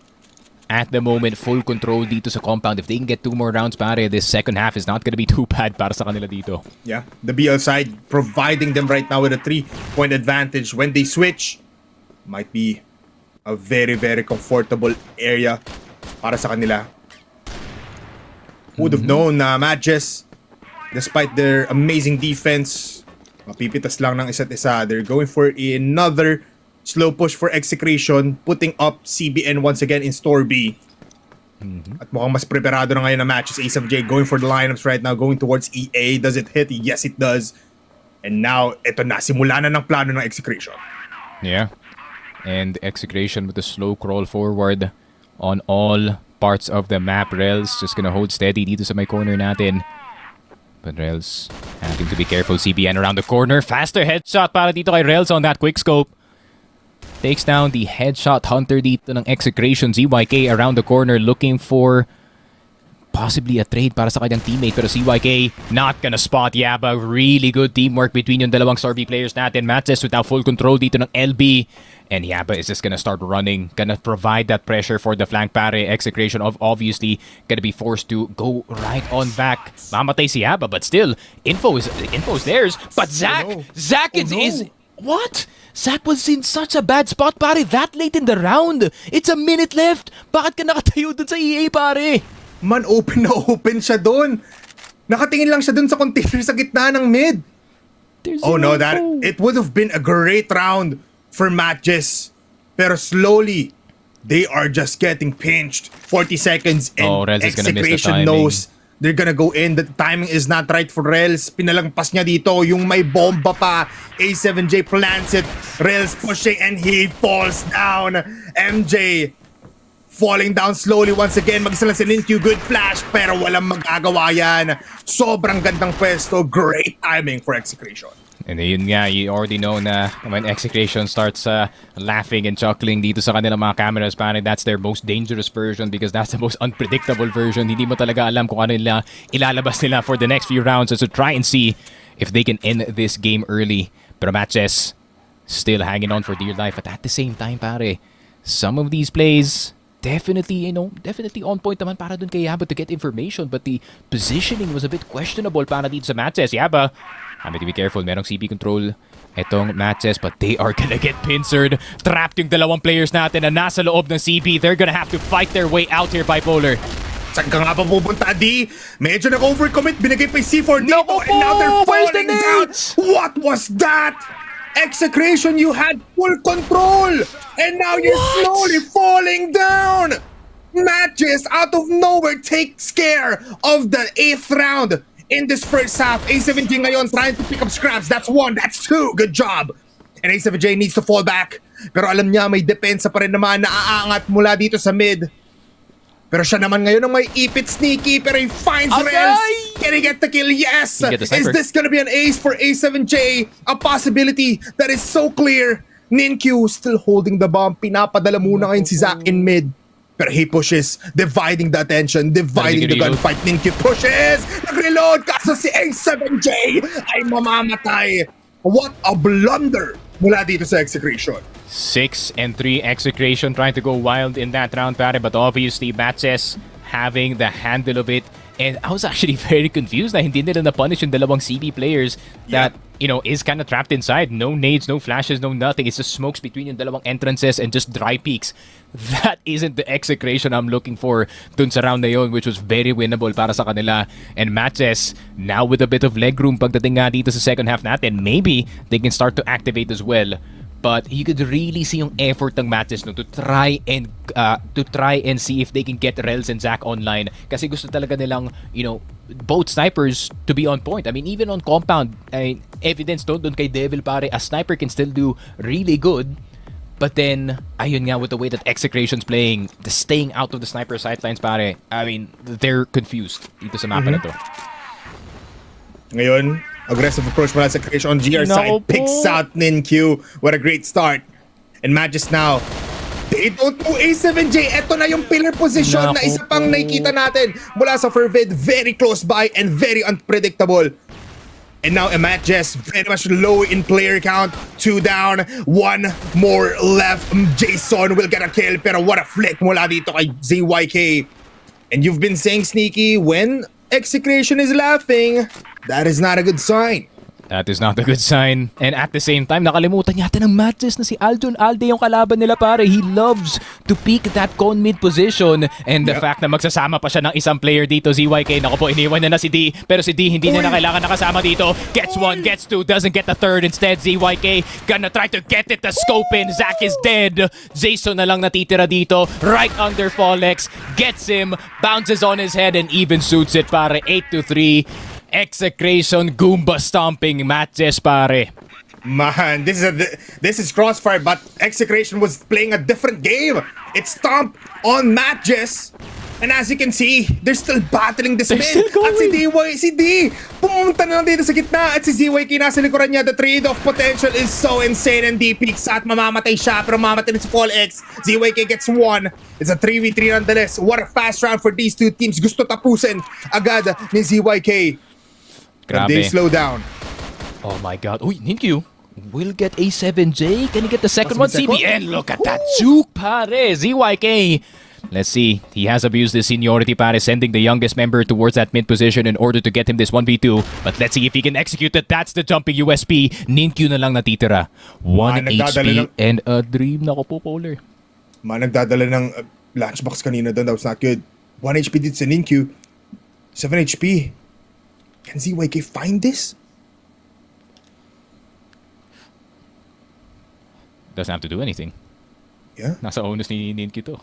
Speaker 2: at the moment, full control dito sa compound. If they can get 2 more rounds, pare, this second half is not gonna be too bad para sa kanila dito.
Speaker 5: Yeah, the BL side providing them right now with a 3-point advantage. When they switch, might be a very, very comfortable area para sa kanila. Who would have known na MATTJESS, despite their amazing defense, mapipitas lang ng isa't isa. They're going for another slow push for Execration, putting up CBN once again in store B. At mukhang mas preparado na ngayon na MATTJESS. Ace of J going for the lineups right now, going towards EA. Does it hit? Yes, it does. And now, ito na, simula na ng plano ng Execration.
Speaker 2: Yeah. And Execration with a slow crawl forward on all parts of the map. Rels just gonna hold steady dito sa may corner natin. But Rels have Needing to be careful, CBN around the corner. Faster headshot para dito kay Rels on that quick scope. Takes down the headshot hunter dito ng Execration. ZYK around the corner looking for possibly a trade para sa kanyang teammate, pero CYK not gonna spot Yaba. Really good teamwork between yung dalawang Starvey players natin. MATTJESS without full control dito ng LB, and Yaba is just gonna start running, gonna provide that pressure for the flank pare. Execration of obviously gonna be forced to go right on back. Mamatay si Yaba, but still info is theirs. But Zach,
Speaker 5: Oh, no.
Speaker 2: Zach
Speaker 5: Oh, no.
Speaker 2: is what? Zach was in such a bad spot, pare, that late in the round. It's a minute left. Bakit ka nakatayo dun sa EA, pare?
Speaker 5: Man, open na open siya doon. Nakatingin lang siya doon sa container sa gitna ng mid.
Speaker 2: There's
Speaker 5: Oh no,
Speaker 2: zero
Speaker 5: that
Speaker 2: info.
Speaker 5: it would have been a great round for MATTJESS. Pero slowly, they are just getting pinched. 40 seconds and
Speaker 2: Oh, Rels is gonna miss the
Speaker 5: Execration
Speaker 2: timing.
Speaker 5: knows they're gonna go in. The timing is not right for Rels. Pinalagpas niya dito yung may bomba pa. A7J plants it. Rels pushing and he falls down. MJ falling down slowly once again. Mag-isa lang si Ninkyu. Good flash, pero walang magagawa yan. Sobrang gandang pwesto. Great timing for Execration.
Speaker 2: And yun nga, you already know na when Execration starts laughing and chuckling dito sa kanilang mga cameras, parang that's their most dangerous version because that's the most unpredictable version. Hindi mo talaga alam kung ano nila ilalabas nila for the next few rounds. So try and see if they can end this game early. Pero MATTJESS still hanging on for dear life. But at the same time, pare, some of these plays definitely on point naman para dun kay Yaba to get information, but the positioning was a bit questionable para dito sa MATTJESS. Yaba, having to be careful, merong CP control etong MATTJESS, but they are gonna get pincered. Trapped yung dalawang players natin na nasa loob ng CP. They're gonna have to fight their way out here, Bipolar.
Speaker 5: Saan ka nga pa pupunta, D? Medyo nag-overcommit. Binigay pa yung C4 dito.
Speaker 2: Naku
Speaker 5: And now they're
Speaker 2: po! Where's the
Speaker 5: falling down.
Speaker 2: nades?
Speaker 5: What was that? Execration, you had full control. And now you're slowly falling down. MATTJESS out of nowhere takes care of the 8th round in this first half. A7J ngayon trying to pick up scraps. That's 1, that's 2. Good job. And A7J needs to fall back. Pero alam niya may depensa pa rin naman na aangat mula dito sa mid. Pero siya naman ngayon ang may ipit sneaky, pero he finds
Speaker 2: Agay!
Speaker 5: Rels. Can he get the kill? Yes!
Speaker 2: He get the
Speaker 5: Is
Speaker 2: sniper.
Speaker 5: this gonna be an ace for A7J? A possibility that is so clear. Ninkyu still holding the bomb. Pinapadala muna ngayon si Zach in mid. Pero he pushes, dividing the attention, dividing the
Speaker 2: Reload.
Speaker 5: gunfight. Ninkyu pushes! Nag-reload! Kaso si A7J ay mamamatay. What a blunder mula dito sa Execration.
Speaker 2: 6-3 Execration trying to go wild in that round, pare, but obviously MATTJESS having the handle of it. And I was actually very confused na hindi nila na-punish yung dalawang CB players that, you know, is kind of trapped inside. No nades, no flashes, no nothing. It's just smokes between yung dalawang entrances and just dry peaks. That isn't the Execration I'm looking for dun sa round na yun, which was very winnable para sa kanila. And MATTJESS, now with a bit of leg room pagdating nga dito sa second half natin, maybe they can start to activate as well. But you could really see yung effort ng MATTJESS no, to try and see if they can get Rels and Zach online. Kasi gusto talaga nilang, you know, both snipers to be on point. I mean, even on compound, evidence doon kay Devil, pare, a sniper can still do really good. But then, ayun nga, with the way that Execration's playing, the staying out of the sniper sightlines, pare, I mean, they're confused dito sa mapa na to.
Speaker 5: Ngayon, aggressive approach mula sa Execration on GR side.
Speaker 2: Naku po.
Speaker 5: Picks out Ninkyu. What a great start. And MATTJESS now, they don't do A7J. Ito na yung pillar position na
Speaker 2: Naku
Speaker 5: isa pang
Speaker 2: po.
Speaker 5: nakikita natin mula sa Fervid. Very close by and very unpredictable. And now MATTJESS very much low in player count. 2 down, 1 more left. Jason will get a kill. Pero what a flick mula dito kay ZYK. And you've been saying, Sneaky, when Execration is laughing, that is not a good sign.
Speaker 2: That is not a good sign. And at the same time, nakalimutan yata ng MATTJESS na si Aljon Alde yung kalaban nila, pare. He loves to peek that con mid position. And the fact na magsasama pa siya ng isang player dito, ZYK, naku po, iniwan na si D. Pero si D, hindi na kailangan nakasama dito. Gets 1, gets 2, doesn't get the third. Instead, ZYK gonna try to get it, the scope in. Zach is dead. Jason na lang natitira dito. Right under Folex. Gets him, bounces on his head, and even suits it, pare. 8-3. Execration, Goomba stomping MATTJESS, pare.
Speaker 5: Man, this is Crossfire, but Execration was playing a different game. It stomped on MATTJESS. And as you can see, they're still battling this
Speaker 2: They're
Speaker 5: mid.
Speaker 2: still going.
Speaker 5: At si D, pumunta na lang dito sa gitna. At si ZYK nasa likuran niya. The trade-off potential is so insane. And D peaks at mamamatay siya. Pero mamamatay rin si Fall X. ZYK gets one. It's a 3v3 nonetheless. What a fast round for these two teams. Gusto tapusin agad ni ZYK. But they
Speaker 2: Grabe.
Speaker 5: slow down.
Speaker 2: Oh my god. Uy, Ninkyu will get a 7J. Can he get the second one?
Speaker 5: Second?
Speaker 2: CBN, look at that juke, pare. ZYK. Let's see. He has abused his seniority, pare, sending the youngest member towards that mid position in order to get him this 1v2. But let's see if he can execute it. That's the jumping USP. Ninkyu na lang natitira. 1
Speaker 5: nagdadala
Speaker 2: HP and a dream. Nako po, Polar.
Speaker 5: Nagdadala ng lunchbox kanina doon. That was not good. 1 HP dito sa Ninkyu. 7 HP. Can ZYK find this?
Speaker 2: Doesn't have to do anything.
Speaker 5: Yeah.
Speaker 2: Nasa onus ni Ninkyu to.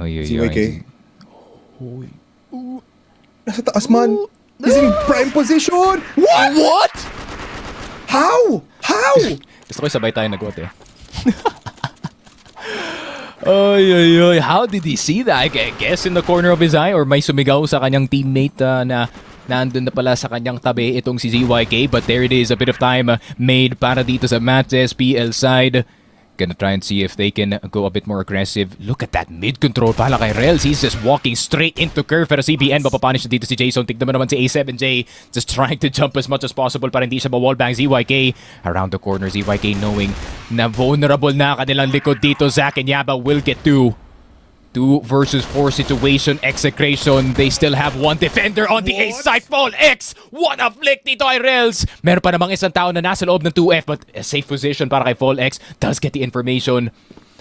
Speaker 5: ZYK. Nasa taas man. He's in prime position. What?
Speaker 2: What?
Speaker 5: How? How?
Speaker 2: Gusto ko sabay tayo nagot eh. Oy. How did he see that? I guess in the corner of his eye or may sumigaw sa kanyang teammate na nandun na pala sa kanyang tabi itong si ZYK. But there it is. A bit of time made para dito sa MATTJESS PL side. Gonna try and see if they can go a bit more aggressive. Look at that mid-control pala kay Rels. He's just walking straight into curve. Pero CBN, mapapunish na dito si Jason. Tignan mo naman si A7J. Just trying to jump as much as possible para hindi siya ma-wallbang. ZYK around the corner. ZYK knowing na vulnerable na kanilang likod dito. Zack and Yaba will get 2 versus 4 situation. Execration. They still have one defender on the A side. Fall X. What a flick dito kay Rels. Meron pa namang isang tao na nasa loob ng 2F but a safe position para kay Fall X. Does get the information.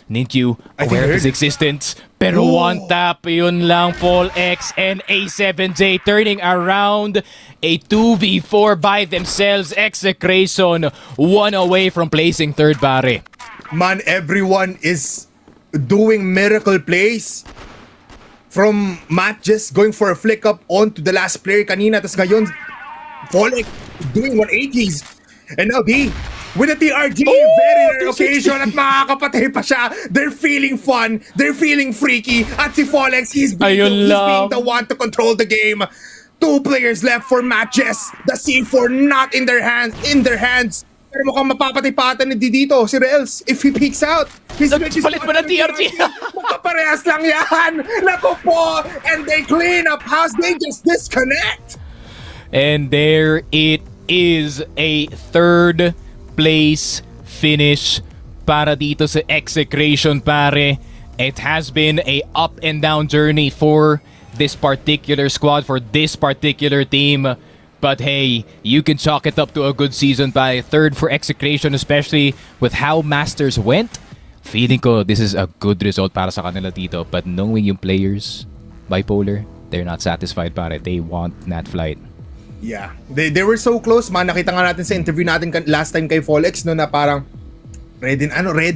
Speaker 2: Ninkyu aware of his existence. Pero one tap. Yun lang Fall X and A7J turning around a 2v4 by themselves. Execration. One away from placing third, pare.
Speaker 5: Man, everyone is doing miracle plays. From MATTJESS going for a flick up onto the last player kanina. Tapos ngayon, Folek doing 180s. And now D with a TRG. Very rare occasion at makakapatay pa siya. They're feeling fun. They're feeling freaky. At si Folex, he's being the one to control the game. 2 players left for MATTJESS. The C4 not in their hands. Pero mukhang mapapatay-patan ni dito si Rels if he peeks out.
Speaker 2: Palit mo ng TRG.
Speaker 5: Magkaparehas lang yan. Naku po. And they clean up house. They just disconnect.
Speaker 2: And there it is, a third place finish para dito sa Execration, pare. It has been a up and down journey for this particular squad, for this particular team. But hey, you can chalk it up to a good season by third for Execration, especially with how Masters went. Feeling ko this is a good result para sa kanila dito. But knowing yung players, Bipolar, they're not satisfied, pare. They want that flight.
Speaker 5: Yeah. They were so close, man. Nakita nga natin sa interview natin last time kay Folex, no, na parang ready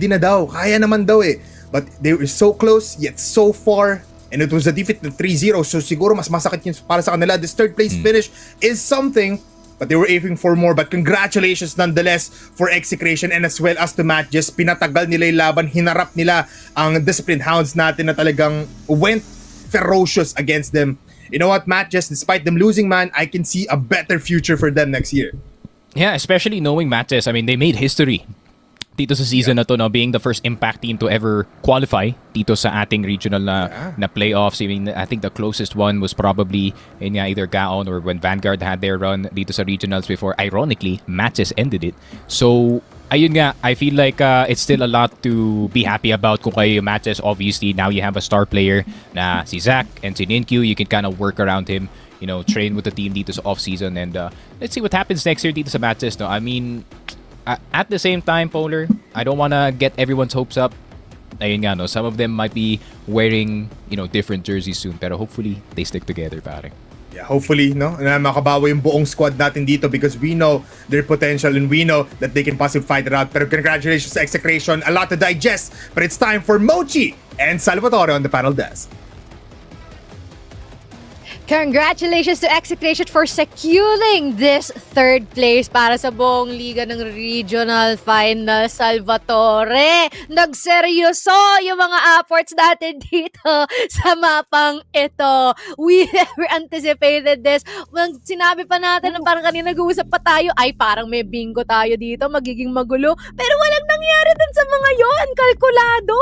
Speaker 5: na daw. Kaya naman daw eh. But they were so close, yet so far. And it was a defeat na 3-0. So siguro mas masakit yun para sa kanila. This third place finish is something, but they were aiming for more. But congratulations nonetheless for Execration and as well as to MATTJESS. Pinatagal nila yung laban. Hinarap nila ang Disciplined Hounds natin na talagang went ferocious against them. You know what, MATTJESS, despite them losing, man, I can see a better future for them next year.
Speaker 2: Yeah, especially knowing MATTJESS. I mean, they made history dito sa season na to, no, being the first Impact team to ever qualify dito sa ating regional na playoffs. I mean, I think the closest one was probably in either Gaon or when Vanguard had their run dito sa regionals before. Ironically, MATTJESS ended it. So, ayun nga, I feel like it's still a lot to be happy about kung kayo MATTJESS. Obviously, now you have a star player na si Zack and si Ninkyu. You can kind of work around him, you know, train with the team dito sa off-season. And let's see what happens next year dito sa MATTJESS. No? I mean, at the same time, Polar, I don't want to get everyone's hopes up. Ayun nga, no, some of them might be wearing, you know, different jerseys soon. Pero hopefully, they stick together, pare.
Speaker 5: Yeah, hopefully, no, na makabawi yung buong squad natin dito because we know their potential and we know that they can possibly fight it out. Pero congratulations to Execration. A lot to digest. But it's time for Mochi and Salvatore on the panel desk.
Speaker 3: Congratulations to Execration for securing this third place para sa buong liga ng Regional Final. Salvatore, nagseryoso yung mga efforts natin dito sa mapang ito. We never anticipated this. Sinabi pa natin na parang kanina nag-uusap pa tayo, ay parang may bingo tayo dito, magiging magulo. Pero walang nangyari dun sa mga yon, kalkulado.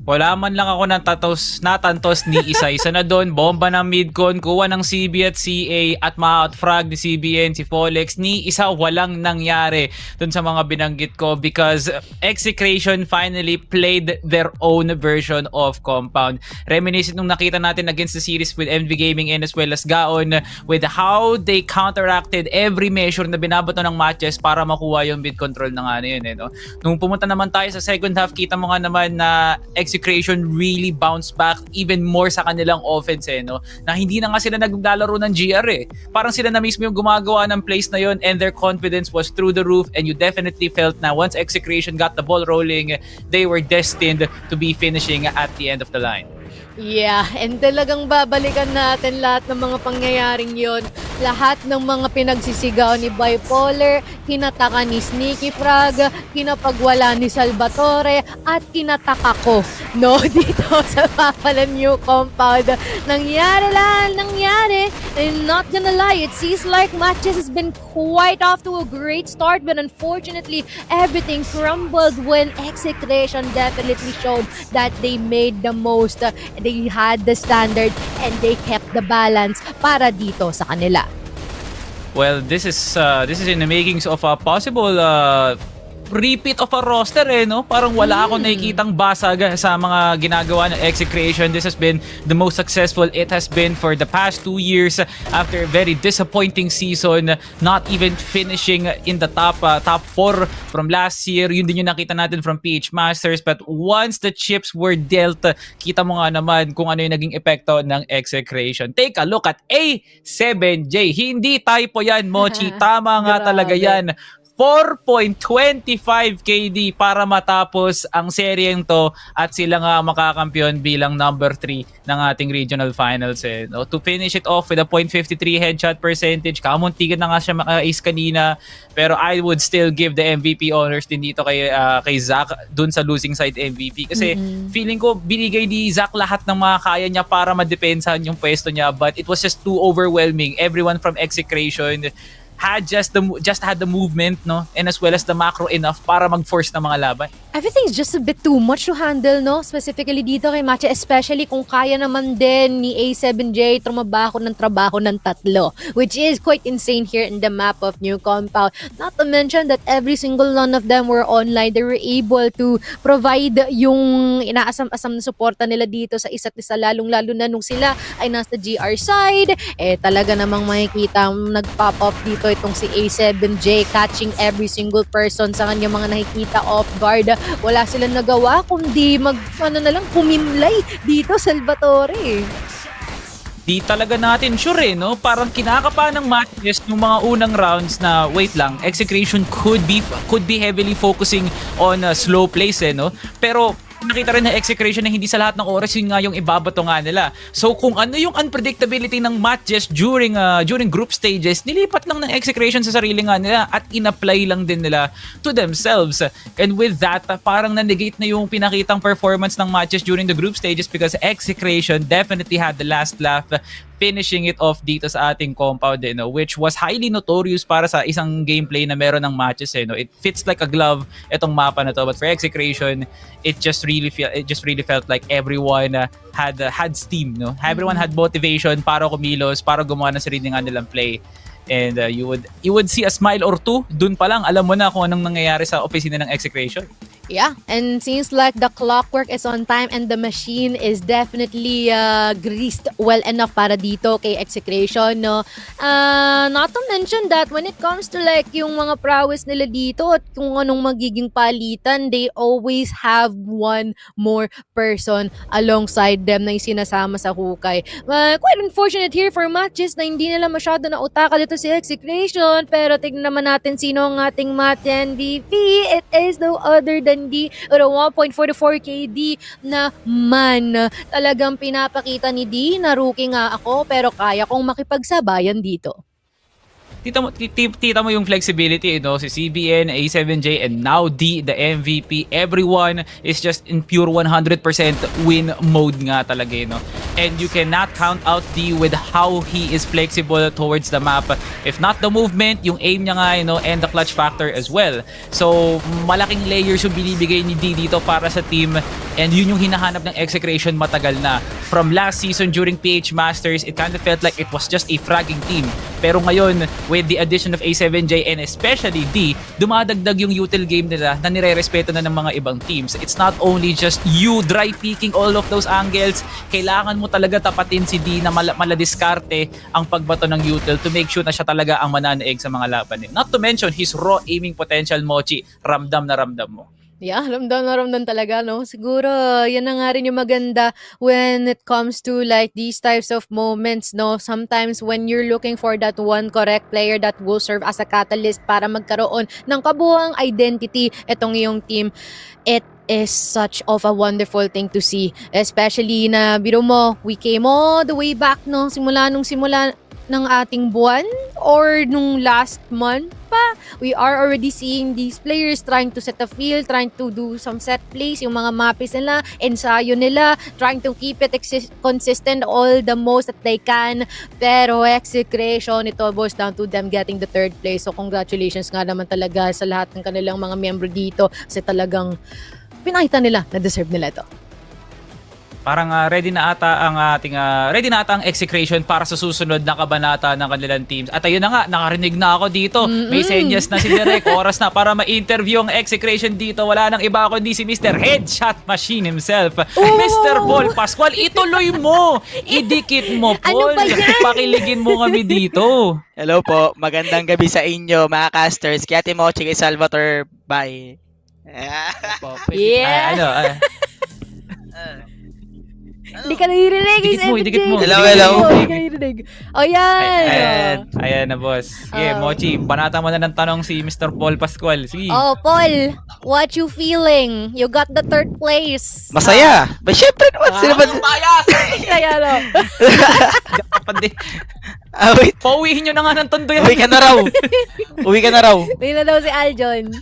Speaker 1: Wala man lang ako natantos ni isa-isa na doon. Bomba ng midcon, kuha ng CB at CA at ma-outfrag ni CBN, si Folex. Ni isa walang nangyari doon sa mga binanggit ko because Execration finally played their own version of Compound. Reminiscent nung nakita natin against the series with MV Gaming and as well as Gaon with how they counteracted every measure na binabato ng matches para makuha yung mid control ng ano yun. No? Nung pumunta naman tayo sa second half, kita mo nga naman na Execration really bounced back even more sa kanilang offense no? Na hindi na nga sila naglalaro ng GR Parang sila na mismo yung gumagawa ng plays na yon and their confidence was through the roof and you definitely felt na once Execration got the ball rolling, they were destined to be finishing at the end of the line.
Speaker 3: Yeah, and talagang babalikan natin lahat ng mga pangyayaring yon. Lahat ng mga pinagsisigaw ni Bipolar, kinataka ni Sneaky Frog, kinapagwala ni Salvatore, at kinataka ko, no, dito sa Papalan New Compound. Nangyari. And not gonna lie, it seems like Matches has been quite off to a great start, but unfortunately, everything crumbled when Execration definitely showed that they made the most. They had the standard and they kept the balance para dito sa kanila.
Speaker 1: Well, this is in the makings of a possible repeat of a roster no? Parang wala akong nakikitang basag sa mga ginagawa ng Execration. This has been the most successful it has been for the past 2 years after a very disappointing season, not even finishing in the top 4 from last year. Yun din yung nakita natin from PH Masters, but once the chips were dealt, kita mo nga naman kung ano yung naging epekto ng Execration. Take a look at A7J. Hindi typo yan, Mochi. Tama nga talaga yan. 4.25 KD para matapos ang seryeng to at sila nga makakampiyon bilang number 3 ng ating regional finals no? To finish it off with a .53 headshot percentage, kamuntigan na nga siya maka-ace kanina, pero I would still give the MVP honors din dito kay Zach dun sa losing side MVP kasi feeling ko binigay ni Zach lahat ng mga kaya niya para madepensahan yung pwesto niya, but it was just too overwhelming. Everyone from Execration had just had the movement no, and as well as the macro enough para mag-force ng mga laban.
Speaker 3: Everything's just a bit too much to handle, no? Specifically dito kay Matcha, especially kung kaya naman din ni A7J trabaho ng tatlo, which is quite insane here in the map of New Compound. Not to mention that every single one of them were online. They were able to provide yung inaasam-asam na suporta nila dito sa isa't isa, lalong-lalo na nung sila ay nasa GR side. Talaga namang makikita nag-pop up dito itong si A7J, catching every single person sa kanyang mga nakikita off guard. Wala silang nagawa kundi kumimlay dito, Salvatore.
Speaker 1: Di talaga natin sure no? Parang kinakapa ng matches ng mga unang rounds na wait lang, Execration could be heavily focusing on slow plays no? Pero nakita rin na Execration na hindi sa lahat ng oras yun nga yung ibabato nga nila. So kung ano yung unpredictability ng matches during group stages, nilipat lang ng Execration sa sarili nga nila at in-apply lang din nila to themselves. And with that, parang na-negate na yung pinakitang performance ng matches during the group stages because Execration definitely had the last laugh finishing it off dito sa ating compound no? Which was highly notorious para sa isang gameplay na meron ng matches no? It fits like a glove itong mapa na to, but for Execration it just really felt like everyone had steam no? Everyone had motivation para kumilos, para gumawa ng sarili nga nilang play. And you would see a smile or two dun pa lang alam mo na kung anong nangyayari sa opisina ng Execration.
Speaker 3: Yeah, and seems like the clockwork is on time and the machine is definitely greased well enough para dito kay Execration, no? Not to mention that when it comes to like yung mga prowess nila dito at kung anong magiging palitan, they always have one more person alongside them na sinasama sa hukay. Quite unfortunate here for matches na hindi nila masyado na utaka dito si Execration, pero tignan naman natin sino ang ating match MVP. It is no other than D, or 1.44 KD na man. Talagang pinapakita ni D na rookie nga ako pero kaya kong makipagsabayan dito.
Speaker 1: Tita mo yung flexibility, si CBN, A7J, and now D, the MVP. Everyone is just in pure 100% win mode nga talaga, And you cannot count out D with how he is flexible towards the map. If not the movement, yung aim niya nga, and the clutch factor as well. So, malaking layers yung binibigay ni D dito para sa team, and yun yung hinahanap ng Execration matagal na. From last season during PH Masters, it kind of felt like it was just a fragging team. Pero ngayon, with the addition of A7J and especially D, dumadagdag yung util game nila na nire-respeto na ng mga ibang teams. It's not only just you dry peeking all of those angles, kailangan mo talaga tapatin si D na maladiskarte ang pagbato ng util to make sure na siya talaga ang mananaig sa mga laban. Not to mention his raw aiming potential, Mochi, ramdam na ramdam mo.
Speaker 3: Yeah, ramdam na ramdam talaga, no? Siguro, yan na nga rin yung maganda when it comes to like these types of moments, no? Sometimes when you're looking for that one correct player that will serve as a catalyst para magkaroon ng kabuuang identity itong iyong team, it is such of a wonderful thing to see. Especially na, biro mo, we came all the way back, no? Simula ng ating buwan or nung last month pa, we are already seeing these players trying to set a field, trying to do some set plays, yung mga mapis nila, ensayo nila, trying to keep it consistent all the most that they can. Pero Execration, ito boils down to them getting the third place. So congratulations nga naman talaga sa lahat ng kanilang mga miyembro dito kasi talagang pinakita nila na deserve nila ito.
Speaker 1: Parang ready na ata ang Execration para sa susunod na kabanata ng kanilang teams. At ayun na nga, nakarinig na ako dito. May senyas na si Derek. Oras na para ma-interview ang Execration dito. Wala nang iba kundi si Mr. Headshot Machine himself. Mr. Paul Pascual, ituloy mo. Idikit mo, Paul.
Speaker 3: Ano ba yan?
Speaker 1: Pakiligin mo kami dito.
Speaker 7: Hello po, magandang gabi sa inyo mga casters. Kaya Timochi kay Salvatore, bye.
Speaker 3: Yeah! Hindi ka naririnig.
Speaker 1: Idikit mo.
Speaker 7: Hello.
Speaker 3: Hindi ka naririnig. O yan.
Speaker 1: Ayan na, boss. Sige, Mochi, banata mo na ng tanong si Mr. Paul Pascual. Sige.
Speaker 3: Oh, Paul, what you feeling? You got the third place.
Speaker 7: Masaya. Ba syempre naman sila ba?
Speaker 3: Kaya no.
Speaker 1: Dapat din.
Speaker 7: Wait.
Speaker 1: Pauwihin nyo na nga ng tondo yan.
Speaker 7: Uwi ka na raw.
Speaker 3: May na daw si Aljon.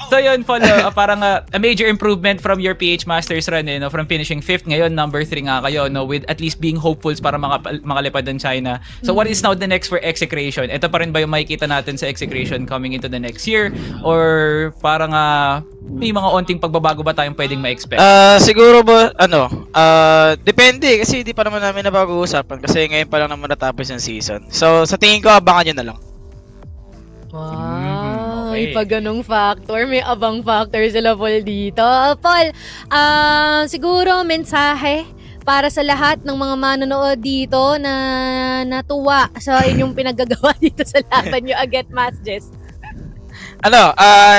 Speaker 1: So yun, Paul, parang a major improvement from your PH Masters run, from finishing 5th, ngayon number 3 nga kayo, with at least being hopefuls para makalipad ng China. So what is now the next for Execration? Ito pa rin ba yung makikita natin sa Execration coming into the next year? Or parang may mga onting pagbabago ba tayong pwedeng ma-expect?
Speaker 7: Siguro ba, depende kasi hindi pa naman namin napag-uusapan kasi ngayon pa lang naman natapos yung season. So sa tingin ko, abangan nyo na lang.
Speaker 3: Wow,
Speaker 1: okay.
Speaker 3: may pa ganong factor. May abang factor sila, Paul, dito. Paul, siguro mensahe para sa lahat ng mga manonood dito na natuwa sa inyong pinagagawa dito sa laban nyo against MATTJESS.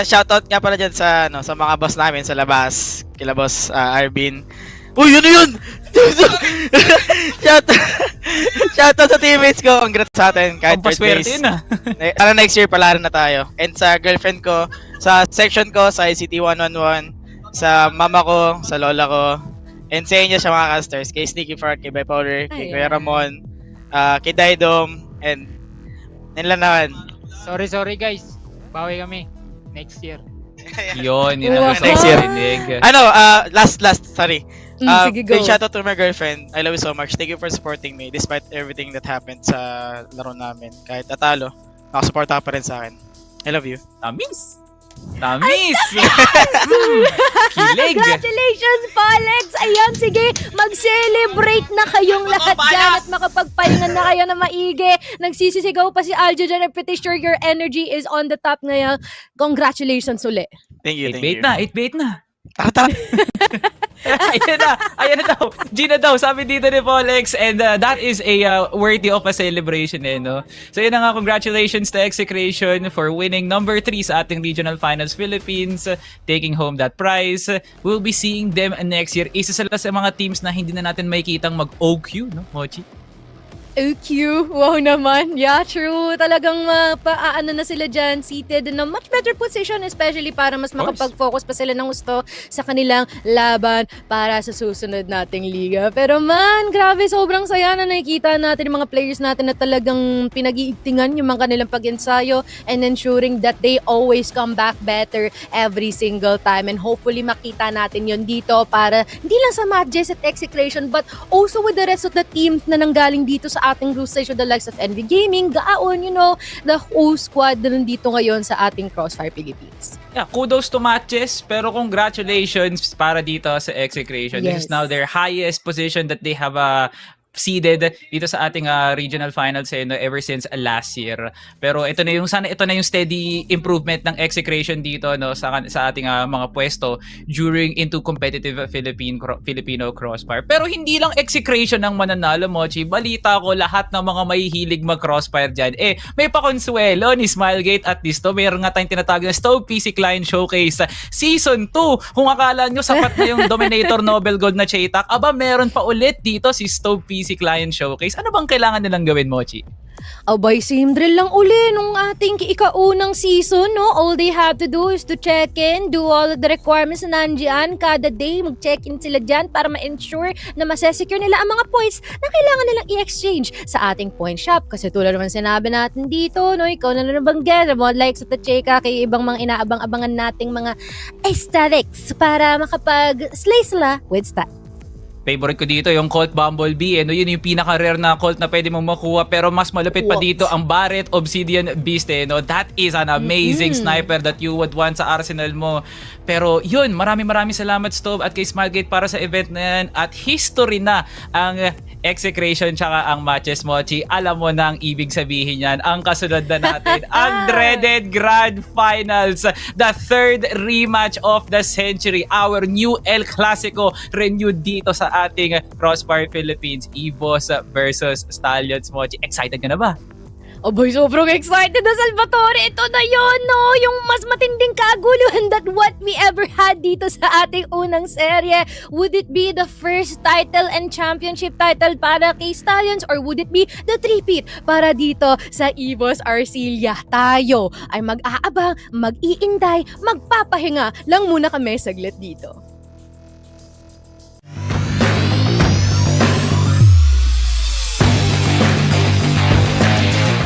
Speaker 7: Shoutout nga pala dyan sa mga boss namin sa labas. Kila boss Arvin. Uy, yun! Shoutout sa teammates ko. Congrats sa atin. Kahit third place. Next year pala rin na tayo. And sa girlfriend ko, sa section ko, sa ICT 111, sa mama ko, sa lola ko, and sa inyo sa mga casters, kay Sneaky Fark, kay Bipolar, kay Kuya Ramon, kay Daidom, and nila naman.
Speaker 4: Sorry guys. Bawi kami. Next year.
Speaker 1: Yun ang gusto
Speaker 7: Next
Speaker 1: ko
Speaker 7: year.
Speaker 1: marinig.
Speaker 7: Last, sorry.
Speaker 3: Sige, go.
Speaker 7: Big shoutout to my girlfriend. I love you so much. Thank you for supporting me despite everything that happened sa laro namin. Kahit natalo, nakasupport ka pa rin sa akin. I love you.
Speaker 1: Tamis! Kilig!
Speaker 3: Congratulations, Polex! Ayan, sige, mag-celebrate na kayong lahat dyan at makapagpahingan na kayo na maigi. Nagsisisigaw pa si Aljo dyan. I'm pretty sure your energy is on the top ngayon. Congratulations ulit.
Speaker 7: Thank you.
Speaker 1: 8-bait na.
Speaker 7: Tara.
Speaker 1: Ayan na daw. G na daw, sabi dito ni Polex. And that is a worthy of a celebration, So yun na nga, congratulations to Execration for winning number 3 sa ating Regional Finals Philippines, taking home that prize. We'll be seeing them next year. Isa sila sa mga teams na hindi na natin makikitang mag-OQ, Mochi?
Speaker 3: OQ, wow naman. Yeah, true. Talagang paano na sila dyan, seated na much better position, especially para mas makapag-focus pa sila ng gusto sa kanilang laban para sa susunod nating liga. Pero man, grabe, sobrang saya na nakikita natin yung mga players natin na talagang pinag-iigtingan yung mga kanilang pag-ensayo and ensuring that they always come back better every single time. And hopefully makita natin yon dito para hindi lang sa MATTJESS at EXECRATION but also with the rest of the team na nanggaling dito sa ating group stage with the likes of NV Gaming, Gaon, the whole squad na nandito ngayon sa ating Crossfire Philippines.
Speaker 1: Yeah, kudos to MATTJESS, pero congratulations para dito sa EXECRATION. This is now their highest position that they have seeded dito sa ating regional finals ever since last year. Pero ito na yung steady improvement ng EXECRATION dito sa ating mga pwesto during into competitive Filipino Crossfire. Pero hindi lang EXECRATION ang mananalo, Mochi. Balita ko lahat ng mga mahihilig mag-Crossfire diyan. May pakonsuelo ni Smilegate at Disto. Mayroon nga tayong tinatawag na Stove PC Client Showcase Season 2. Kung akala nyo sapat na yung Dominator Nobel Gold na Chaytak, meron pa ulit dito si Stove PC Client Showcase. Ano bang kailangan nilang gawin, Mochi?
Speaker 3: Abay, same drill lang uli nung ating ikaunang season, no? All they have to do is to check in, do all of the requirements na nandiyan. Kada day, mag-check in sila dyan para ma-ensure na masesecure nila ang mga points na kailangan nilang i-exchange sa ating point shop. Kasi tulad naman sinabi natin dito, no? Ikaw na nabanggit, like sa Tacheka, kay ibang mga inaabang-abangan nating mga aesthetics para makapag-slay sila with style.
Speaker 1: Favorite ko dito yung Colt Bumblebee. Yun yung pinaka-rare na Colt na pwede mong makuha. Pero mas malupit pa dito ang Barret Obsidian Beast. That is an amazing sniper that you would want sa arsenal mo. Pero yun, maraming salamat Stove at kay Smilegate para sa event na yan. At history na ang EXECRATION tsaka ang MATTJESS, Mochi. Alam mo na ang ibig sabihin yan. Ang kasunod na natin, ang dreaded Grand Finals. The third rematch of the century. Our new El Clasico renewed dito sa ating Crossfire Philippines. EVOS versus Stallions, Mochi. Excited ka na ba?
Speaker 3: Abay, sobrang excited na, Salvatore. Ito na yun, no? Yung mas matinding kaguluhan that what we ever had dito sa ating unang serye. Would it be the first title and championship title para kay Stallions or would it be the three-peat para dito sa EVOS Arcilla? Tayo ay mag-aabang, mag-iinday, magpapahinga lang muna kami saglit dito.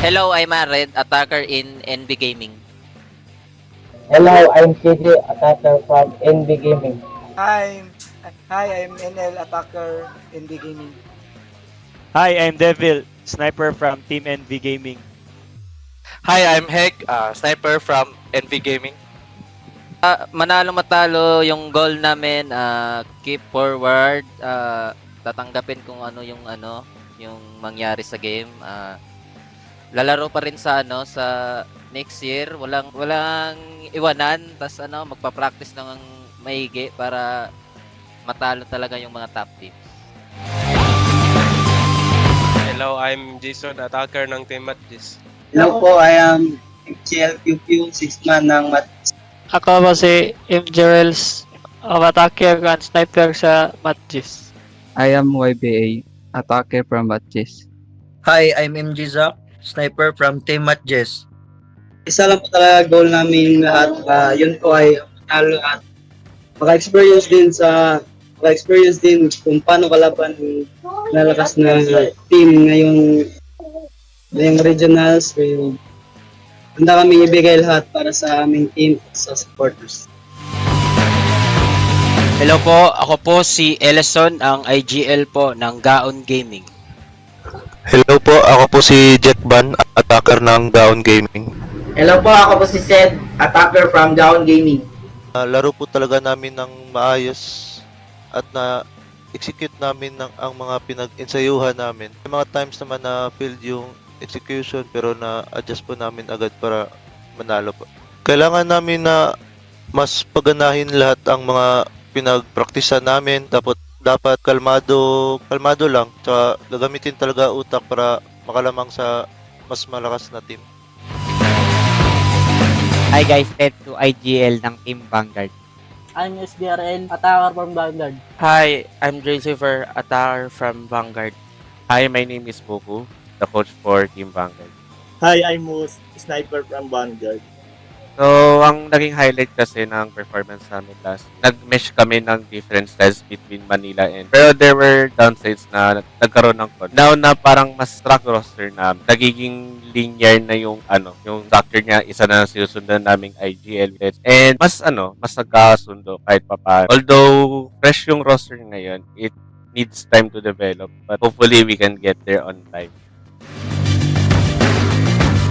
Speaker 8: Hello, I'm a red attacker in NB Gaming.
Speaker 9: Hello, I'm KJ, attacker from NB Gaming.
Speaker 10: Hi, I'm NL, attacker NB Gaming.
Speaker 11: Hi, I'm Devil, sniper from Team NV Gaming.
Speaker 12: Hi, I'm Heg, sniper from NV Gaming.
Speaker 8: Manalo matalo yung goal namin, keep forward, tatanggapin kung yung mangyari sa game. Lalaro pa rin sa sa next year, walang iwanan, tas magpa-practice ng maigi para matalo talaga yung mga top teams.
Speaker 11: Hello, I'm Jason, attacker ng Team MATTJESS.
Speaker 9: Hello po, I am MCLQQ, 6-man ng MATTJESS.
Speaker 10: Ako po si MJRels, attacker and sniper sa MATTJESS.
Speaker 9: I am YBA, attacker from MATTJESS.
Speaker 12: Hi, I'm MG Zach, sniper from Team MATTJESS.
Speaker 9: Isa lang po talaga goal namin lahat. Yun po ay manalo at maka-experience din kung paano kalaban ng lalakas na team ngayong regionals. Handa kami ibigay lahat para sa aming team, sa supporters.
Speaker 13: Hello po, ako po si Ellison, ang IGL po ng Gaon Gaming.
Speaker 11: Hello po, ako po si Jetban, attacker ng Gaon Gaming.
Speaker 9: Hello po, ako po si Sed, attacker from Gaon Gaming.
Speaker 11: Laro po talaga namin ng maayos at na-execute namin ang mga pinag-ensayuhan namin. May mga times naman na failed yung execution pero na-adjust po namin agad para manalo po. Kailangan namin na mas paganahin lahat ang mga pinag-praktisan namin. Dapat kalmado lang. Tsaka gagamitin talaga utak para makalamang sa mas malakas na team.
Speaker 13: Hi guys, head to IGL ng Team Vanguard.
Speaker 9: I'm SDRN, attacker from Vanguard.
Speaker 12: Hi, I'm Jacifer, attacker from Vanguard.
Speaker 11: Hi, my name is Boku.
Speaker 12: the coach for Team Vanguard.
Speaker 14: Hi, I'm Moose, sniper from Vanguard.
Speaker 12: So, ang naging highlight kasi ng performance namin last, nag-mesh kami ng different styles between Manila and pero there were downsides na nagkaroon ng con. Now na parang mas track roster na nagiging linear na yung yung structure niya, isa na sinusundan naming IGL and mas nagkasundo kahit papaano. Although fresh yung roster ngayon, it needs time to develop but hopefully we can get there on time.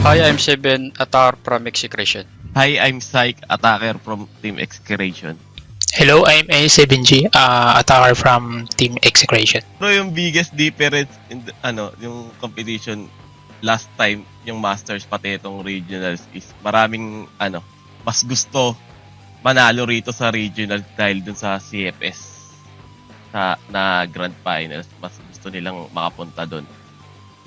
Speaker 10: Hi, I'm Seven Atar from EXCERATION.
Speaker 15: Hi, I'm Psych, attacker from Team EXCERATION.
Speaker 10: Hello, I'm A7G, attacker from Team EXCERATION.
Speaker 15: Pero yung biggest difference in yung competition last time, yung Masters pati itong regionals is maraming mas gusto manalo rito sa regional dahil dun sa CFS na Grand Finals. Mas gusto nilang makapunta dun.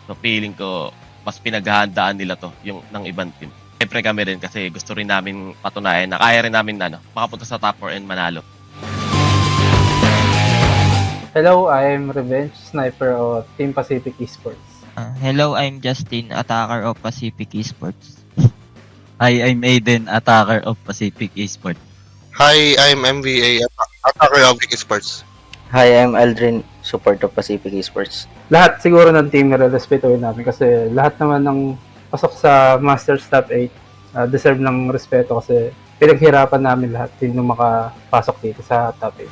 Speaker 15: So feeling ko mas pinaghahandaan nila to yung ng ibang team. Siyempre kami rin kasi gusto rin namin patunayan na kaya rin namin makapunta sa top 4 and manalo.
Speaker 16: Hello, I'm Revenge, sniper of Team Pacific Esports.
Speaker 17: Hello, I'm Justin, attacker of Pacific Esports. Hi, I'm Aiden, attacker of Pacific Esports.
Speaker 18: Hi, I'm MVA, attacker of Esports.
Speaker 19: Hi, I'm Aldrin, support of Pacific Esports.
Speaker 16: Lahat siguro ng team nire-respetuhin namin kasi lahat naman ng pasok sa Masters Top 8 deserve ng respeto kasi pinaghirapan namin lahat din nung makapasok dito sa Top 8.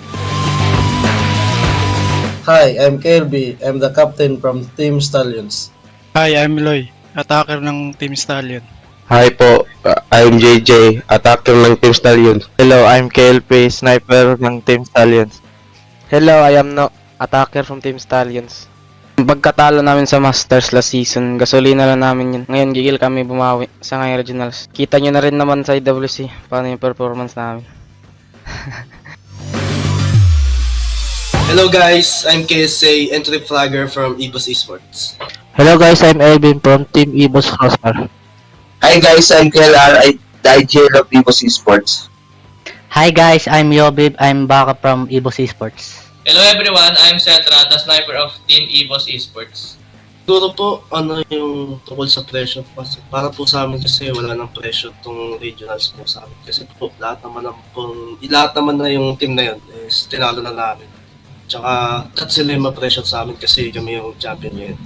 Speaker 20: Hi, I'm Kirby. I'm the captain from Team Stallions.
Speaker 10: Hi, I'm Loy, attacker ng Team Stallion.
Speaker 18: Hi po, I'm JJ, attacker ng Team Stallions.
Speaker 21: Hello, I'm KLP, sniper ng Team Stallions. Hello, I am No, attacker from Team Stallions. Pagkatalo namin sa Masters last season, gasolina lang namin yun. Ngayon, gigil kami bumawi sa ngayong regionals. Kita nyo na rin naman sa IWC paano yung performance namin.
Speaker 20: Hello guys, I'm KSA, entry flagger from EVOS Esports.
Speaker 21: Hello guys, I'm Elvin from Team EVOS Crossfire.
Speaker 22: Hi guys, I'm KLR, the IGL of EVOS Esports.
Speaker 23: Hi guys, I'm Yobib, I'm Baka from EVOS Esports.
Speaker 24: Hello everyone, I'm Cetra, the sniper of Team EVOS Esports.
Speaker 20: Siguro po, yung tungkol sa pressure para po sa amin kasi wala nang pressure tong regionals po sa amin. Kasi po, lahat naman na yung team na yun is tinalo na namin. Tsaka, sila yung ma-pressure sa amin kasi kami yung champion ngayon.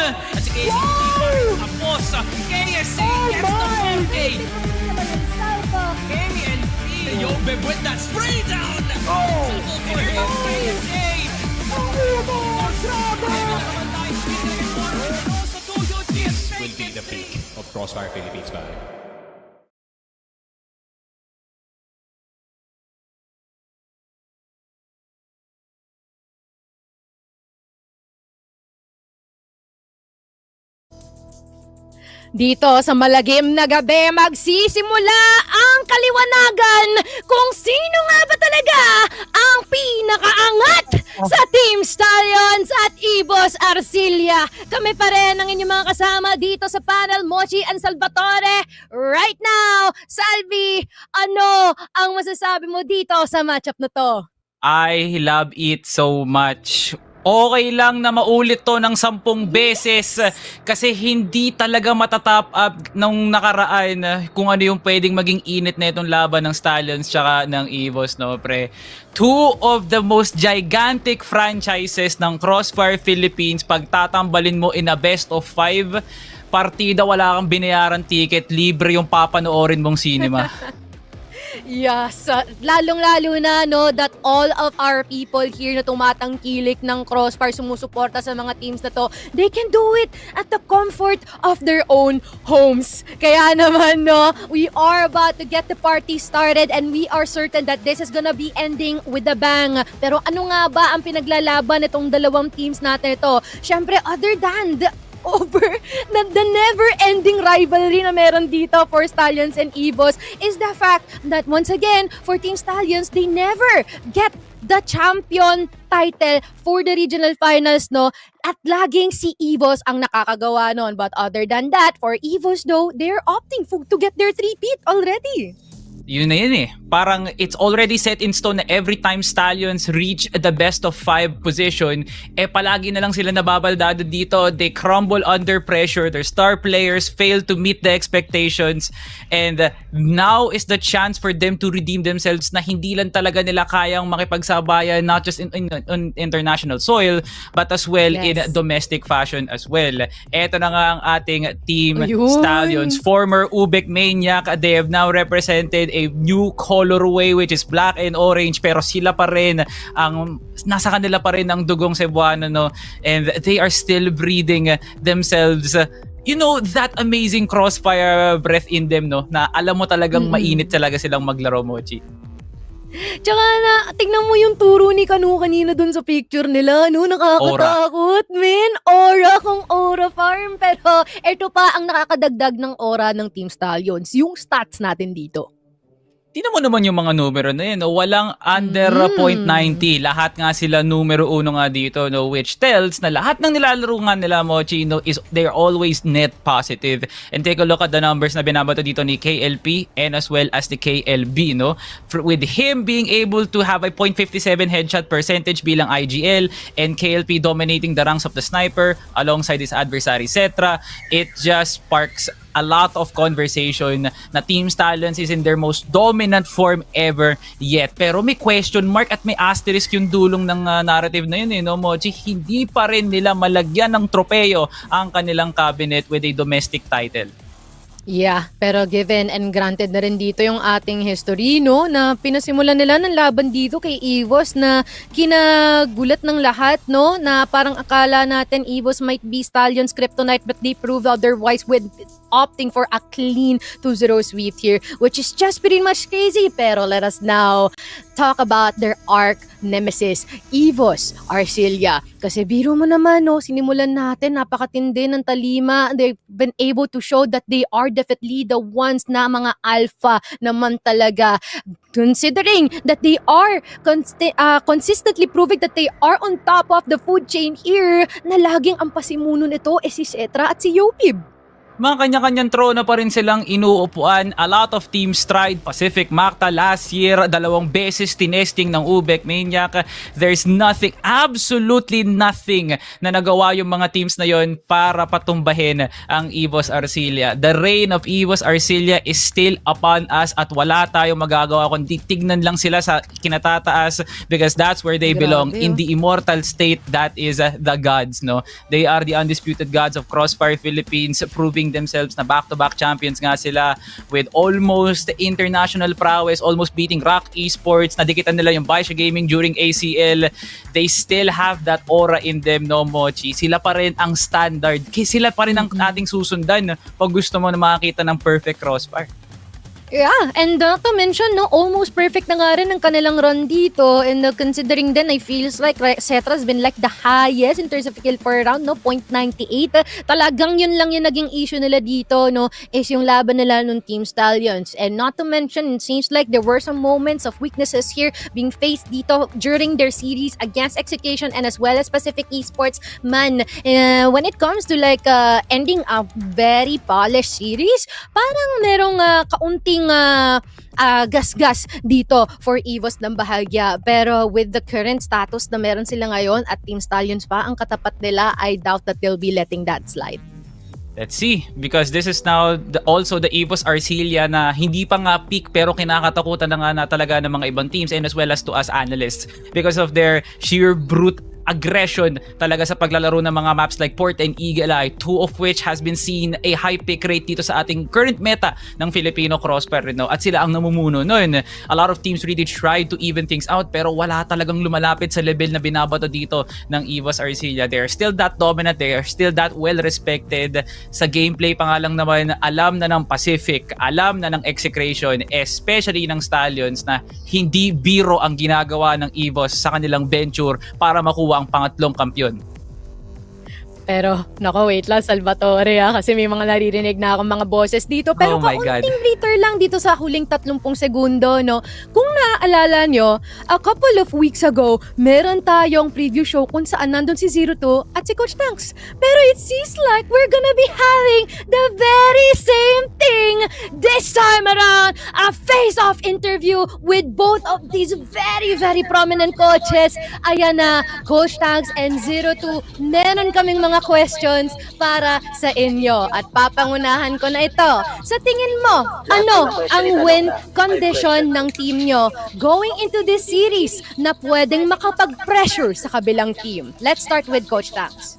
Speaker 1: At si KSA tapos KSA gets the 4K. KNP, yo, Beb with that spray down. Oh, for KSA. This will be the peak of Crossfire Philippines Valley.
Speaker 3: Dito sa malagim na gabi, magsisimula ang kaliwanagan kung sino nga ba talaga ang pinakaangat sa Team Stallions at EVOS Arcilla. Kami pa rin ang inyong mga kasama dito sa panel, Mochi and Salvatore. Right now, Salvi, ano ang masasabi mo dito sa matchup na to?
Speaker 1: I love it so much. Okay lang na maulit to ng 10 beses kasi hindi talaga matatap up nung nakaraan kung ano yung pwedeng maging init na itong laban ng Stallions tsaka ng EVOS, no, pre. Two of the most gigantic franchises ng Crossfire Philippines, pagtatambalin mo in a best of 5 partida, wala kang binayaran ticket, libre yung papanoorin mong cinema.
Speaker 3: Yes, lalong-lalo na no that all of our people here na tumatangkilik ng Crossfire, sumusuporta sa mga teams na to, they can do it at the comfort of their own homes. Kaya naman no, we are about to get the party started and we are certain that this is gonna be ending with a bang. Pero ano nga ba ang pinaglalaban itong dalawang teams natin ito? Syempre, other than the never-ending rivalry na meron dito for Stallions and EVOS is the fact that once again, for Team Stallions, they never get the champion title for the regional finals, no? At laging si EVOS ang nakakagawa nun. But other than that, for EVOS though, they're opting to get their 3-peat already.
Speaker 1: Yun na yun eh. Parang it's already set in stone na every time Stallions reach the best of 5 position, palagi na lang sila nababaldado dito. They crumble under pressure. Their star players fail to meet the expectations. And now is the chance for them to redeem themselves na hindi lang talaga nila kayang makipagsabayan not just in international soil but as well in domestic fashion as well. Eto na nga ang ating team Stallions. Former Ubek Maniac. They have now represented a new colorway which is black and orange, pero sila pa rin ang nasa kanila pa rin ang dugong Cebuano, no? And they are still breathing themselves that amazing Crossfire breath in them, no? Na alam mo talagang mainit talaga silang maglaro, Mochi.
Speaker 3: Tsaka tignan mo yung turo ni Kanu kanina dun sa picture nila, no? Nakakatakot, men. Aura kung aura farm. Pero ito pa ang nakakadagdag ng aura ng Team Stallions, yung stats natin dito.
Speaker 1: Tingnan mo naman yung mga numero na yun, no? Walang under .90. Lahat nga sila numero 1 nga dito, no? Which tells na lahat ng nilalaro nga nila, Mochi, no, is they're always net positive. And take a look at the numbers na binabato dito ni KLP and as well as the KLB, no? With him being able to have a .57 headshot percentage bilang IGL and KLP dominating the ranks of the sniper alongside his adversary Cetra, it just sparks a lot of conversation na Team Stallions is in their most dominant form ever yet. Pero may question mark at may asterisk yung dulong ng narrative na yun, no, Mochi? Hindi pa rin nila malagyan ng tropeyo ang kanilang cabinet with a domestic title.
Speaker 3: Yeah, pero given and granted na rin dito yung ating history, no, na pinasimulan nila ng laban dito kay EVOS na kinagulat ng lahat, no, na parang akala natin EVOS might be Stallions kryptonite but they proved otherwise with opting for a clean 2-0 sweep here, which is just pretty much crazy. Pero let us now talk about their arch nemesis, EVOS Arcilia. Kasi biro mo naman, no, sinimulan natin, napakatindi ng talima. They've been able to show that they are definitely the ones na mga alpha naman talaga. Considering that they are consistently proving that they are on top of the food chain here, na laging ang pasimuno nito si Cetra at si Yopib.
Speaker 1: Mga kanya-kanyang trono pa rin silang inuupuan. A lot of teams tried. Pacific Macta last year, 2 beses tinesting ng Ubek Maniac. There's nothing, absolutely nothing na nagawa yung mga teams na yon para patumbahin ang EVOS Arcilia. The reign of EVOS Arcilia is still upon us at wala tayong magagawa kundi tignan lang sila sa kinatataas because that's where they belong. In the immortal state that is the gods, no? They are the undisputed gods of Crossfire Philippines, proving themselves na back-to-back champions nga sila with almost international prowess, almost beating Rock Esports, nadikitan nila yung Baisha Gaming during ACL. They still have that aura in them, no, Mochi? Sila pa rin ang standard. Sila pa rin ang ating susundan pag gusto mo na makakita ng perfect Crossfire.
Speaker 3: Yeah, and not to mention, no, almost perfect na nga rin ang kanilang run dito. And considering then, I feels like Cetra's been like the highest in terms of kill per round, no, 0.98. Talagang yun lang yung naging issue nila dito, no, is yung laban nila nung Team Stallions. And not to mention, it seems like there were some moments of weaknesses here being faced dito during their series against Execution and as well as Pacific Esports. Man, when it comes to like ending a very polished series, parang merong kaunting gas-gas dito for EVOS ng bahagya. Pero with the current status na meron sila ngayon at Team Stallions pa ang katapat nila, I doubt that they'll be letting that slide.
Speaker 1: Let's see, because this is now also the EVOS Arcilia na hindi pa nga peak pero kinakatakutan na nga na talaga ng mga ibang teams and as well as to us analysts because of their sheer brute aggression talaga sa paglalaro ng mga maps like Port and Eagle Eye, 2 of which has been seen a high pick rate dito sa ating current meta ng Filipino Crossfire, no? At sila ang namumuno nun. A lot of teams really tried to even things out pero wala talagang lumalapit sa level na binabato dito ng EVOS Arcilia. They are still that dominant, they are still that well respected. Sa gameplay pa nga lang naman, alam na ng Pacific, alam na ng Execration, especially ng Stallions na hindi biro ang ginagawa ng EVOS sa kanilang venture para makuha ang pangatlong kampiyon.
Speaker 3: Pero, nako, wait lang, Salvatore, kasi may mga naririnig na akong mga boses dito. Pero kaunting breather lang dito sa huling 30 segundo, no? Kung naaalala nyo, a couple of weeks ago, meron tayong preview show kung saan nandun si 02 at si Coach Tanks. Pero it seems like we're gonna be having the very same thing having this time around a face-off interview with both of these very, very prominent coaches. Ayan na, Coach Tags and 02, meron kaming mga questions para sa inyo. At papangunahan ko na ito. Sa tingin mo, ano ang win condition ng team nyo going into this series na pwedeng makapag-pressure sa kabilang team? Let's start with Coach Tags.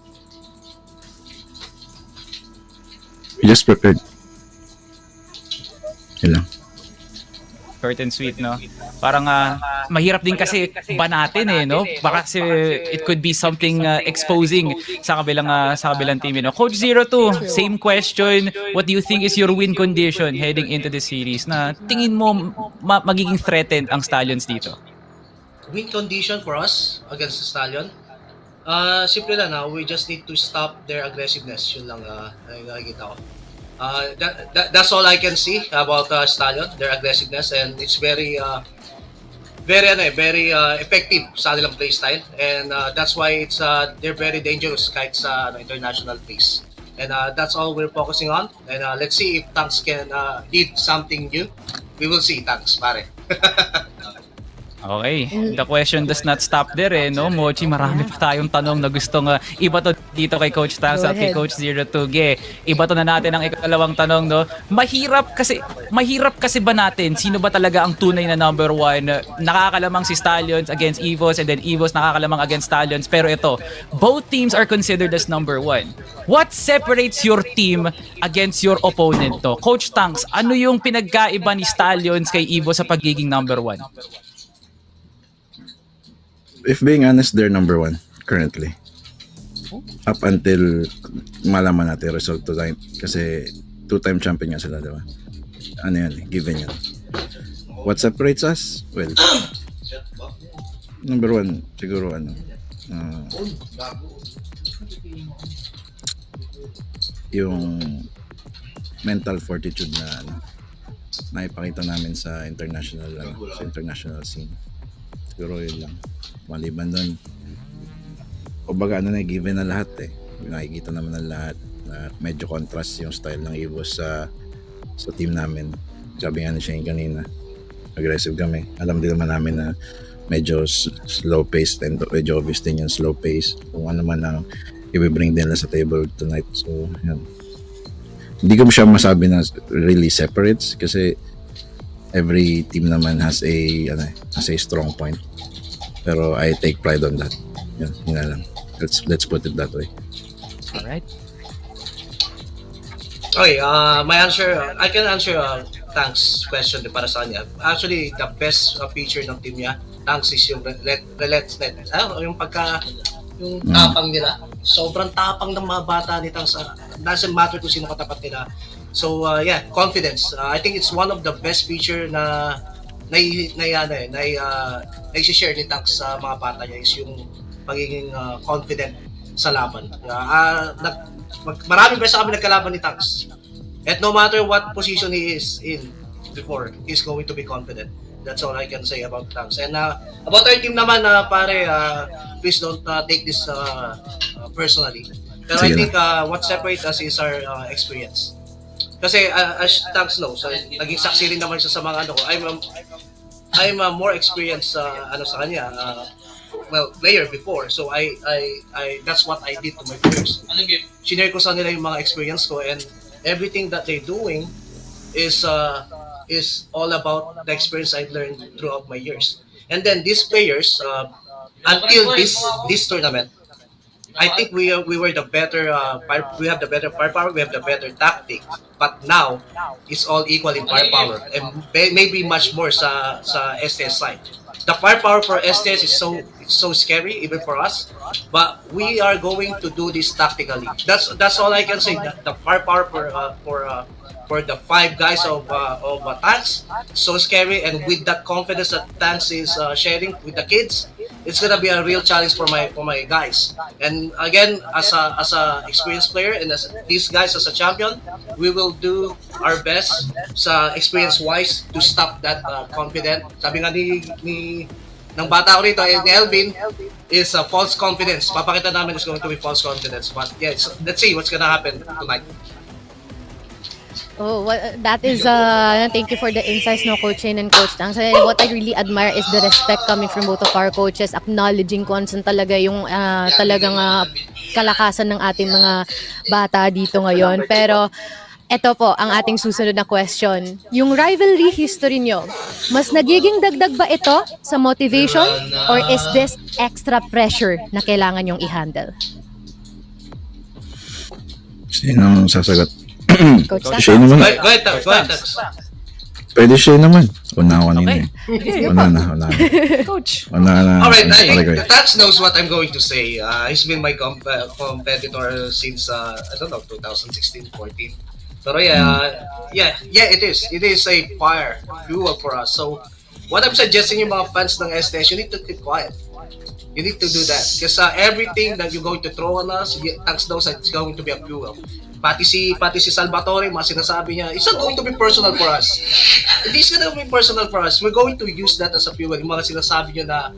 Speaker 2: We just prepared. Yun lang.
Speaker 1: Short and sweet, no? Parang mahirap din kasi banatin no? Baka kasi it could be something exposing sa kabilang team, Coach 02, same question. What do you think is your win condition heading into the series na tingin mo magiging threatened ang Stallions dito?
Speaker 20: Win condition for us against the Stallion? Simple lang, we just need to stop their aggressiveness. Yun lang nakikita ko. That's all I can see about Stallion, their aggressiveness, and it's very effective sa kanilang play style, and that's why they're very dangerous kahit sa international pace. And that's all we're focusing on, and let's see if Tanks can did something new. We will see, Tanks, pare.
Speaker 1: Okay, the question does not stop there no? Mochi, marami pa tayong tanong na gustong iba to dito kay Coach Tangs at kay Coach 02. Iba to na natin ang ikalawang tanong, no? Mahirap kasi ba natin sino ba talaga ang tunay na number 1? Nakakalamang si Stallions against EVOS, and then EVOS nakakalamang against Stallions, pero ito, both teams are considered as number 1. What separates your team against your opponent to? Coach Tangs, ano yung pinagkaiba ni Stallions kay EVOS sa pagiging number 1?
Speaker 2: If being honest, they're number 1 currently. Up until malaman natin result tonight. Kasi 2-time champion nga sila, diba? Ano yan, given yan. What separates us? Well, number 1, siguro yung mental fortitude na ipakita namin sa international scene. Siguro yun lang. Maliban doon, kumbaga given na lahat nakikita naman ng lahat na medyo contrast yung style ng EVOS sa team namin. Sabi nga ni Shane kanina, aggressive kami. Alam din naman namin na medyo slow pace, and medyo obvious din yung slow pace kung ano man ang i-bring nila sa table tonight. So yan, hindi ko siya masabi na really separates kasi every team naman has a strong point. Pero I take pride on that. Yun na lang. Let's put it that way.
Speaker 1: Alright.
Speaker 20: Okay, my answer, I can answer Tanks' question para sa kanya. Actually, the best feature ng team niya, Tanks, is yung relentless. Yung tapang nila. Sobrang tapang ng mga bata ni Tanks. Doesn't matter kung sino katapat nila. So, confidence. I think it's one of the best feature na share ni Tanks sa mga bata niya is yung pagiging confident sa laban. Maraming beses kami nagkalaban ni Tanks. And no matter what position he is in before, he's going to be confident. That's all I can say about Tanks. And about our team naman, pare, please don't take this personally. Pero I think what separates us is our experience. Kasi as Tanks knows, naging saksi rin naman siya sa mga I'm more experienced sa kanya, player before. So I that's what I did to my players. Shinare ko sa nila yung mga experience ko, and everything that they're doing is all about the experience I've learned throughout my years. And then these players, until this tournament, I think we were the better. We have the better firepower. We have the better tactic. But now it's all equal in firepower, and maybe much more sa STS side. The firepower for STS is so scary even for us. But we are going to do this tactically. That's all I can say. The firepower for the 5 guys of Tanks, so scary, and with that confidence that Tanks is sharing with the kids, it's gonna be a real challenge for my guys. And again, as a experienced player, and as these guys as a champion, we will do our best sa experience wise to stop that confident. Sabi nga ng bata ko rito, ni Elvin, is false confidence. Papakita namin is going to be false confidence. But yeah, let's see what's gonna happen tonight.
Speaker 3: Oh, that is thank you for the insights, no, Coach Shane and Coach Tang. So, what I really admire is the respect coming from both of our coaches, acknowledging kung saan talaga yung talagang kalakasan ng ating mga bata dito ngayon. Pero eto po ang ating susunod na question. Yung rivalry history nyo, mas nagiging dagdag ba ito sa motivation or is this extra pressure na kailangan yung i-handle?
Speaker 2: Sino ang sasagot?
Speaker 3: Coach Tang.
Speaker 2: Shane naman.
Speaker 24: Go ahead, Tax. Go ahead, Tax.
Speaker 2: Pwede Shane naman. Una ako kanina
Speaker 24: Okay.
Speaker 2: Una na.
Speaker 1: Coach.
Speaker 2: Una na.
Speaker 24: Alright, I
Speaker 2: Pare ko
Speaker 24: think Tax knows what I'm going to say. He's been my competitor since, I don't know, 2016, 14. Pero yeah, it is. It is a fire, fuel for us. So, what I'm suggesting yung mga fans ng STS, you need to keep quiet. You need to do that. Because everything that you're going to throw on us, Tax knows that it's going to be a fuel. Pati si Salvatore, mga sinasabi niya, it's not going to be personal for us. It is going to be personal for us. We're going to use that as a fuel. Yung mga sinasabi niyo na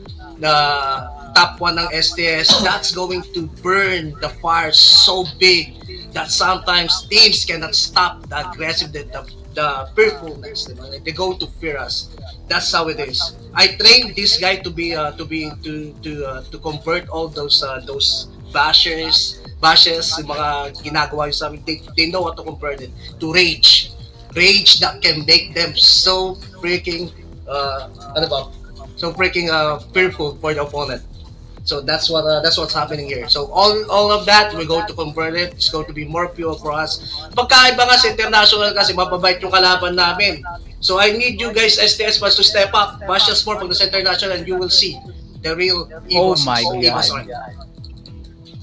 Speaker 24: top 1 ng STS, that's going to burn the fire so big that sometimes teams cannot stop the aggressiveness, the fearfulness. They're going to fear us. That's how it is. I trained this guy to convert all those bashes, yung mga ginagawa yung sa amin, they know how to convert it to rage that can make them so freaking fearful for the opponent. So that's what's happening here. So all of that, we're going to convert it. It's going to be more fuel for us. Pagkaiba nga sa international kasi mababait yung kalaban namin. So I need you guys STS fans to step up. Watch us more pag sa international and you will see the real EVOS.
Speaker 1: Oh my God.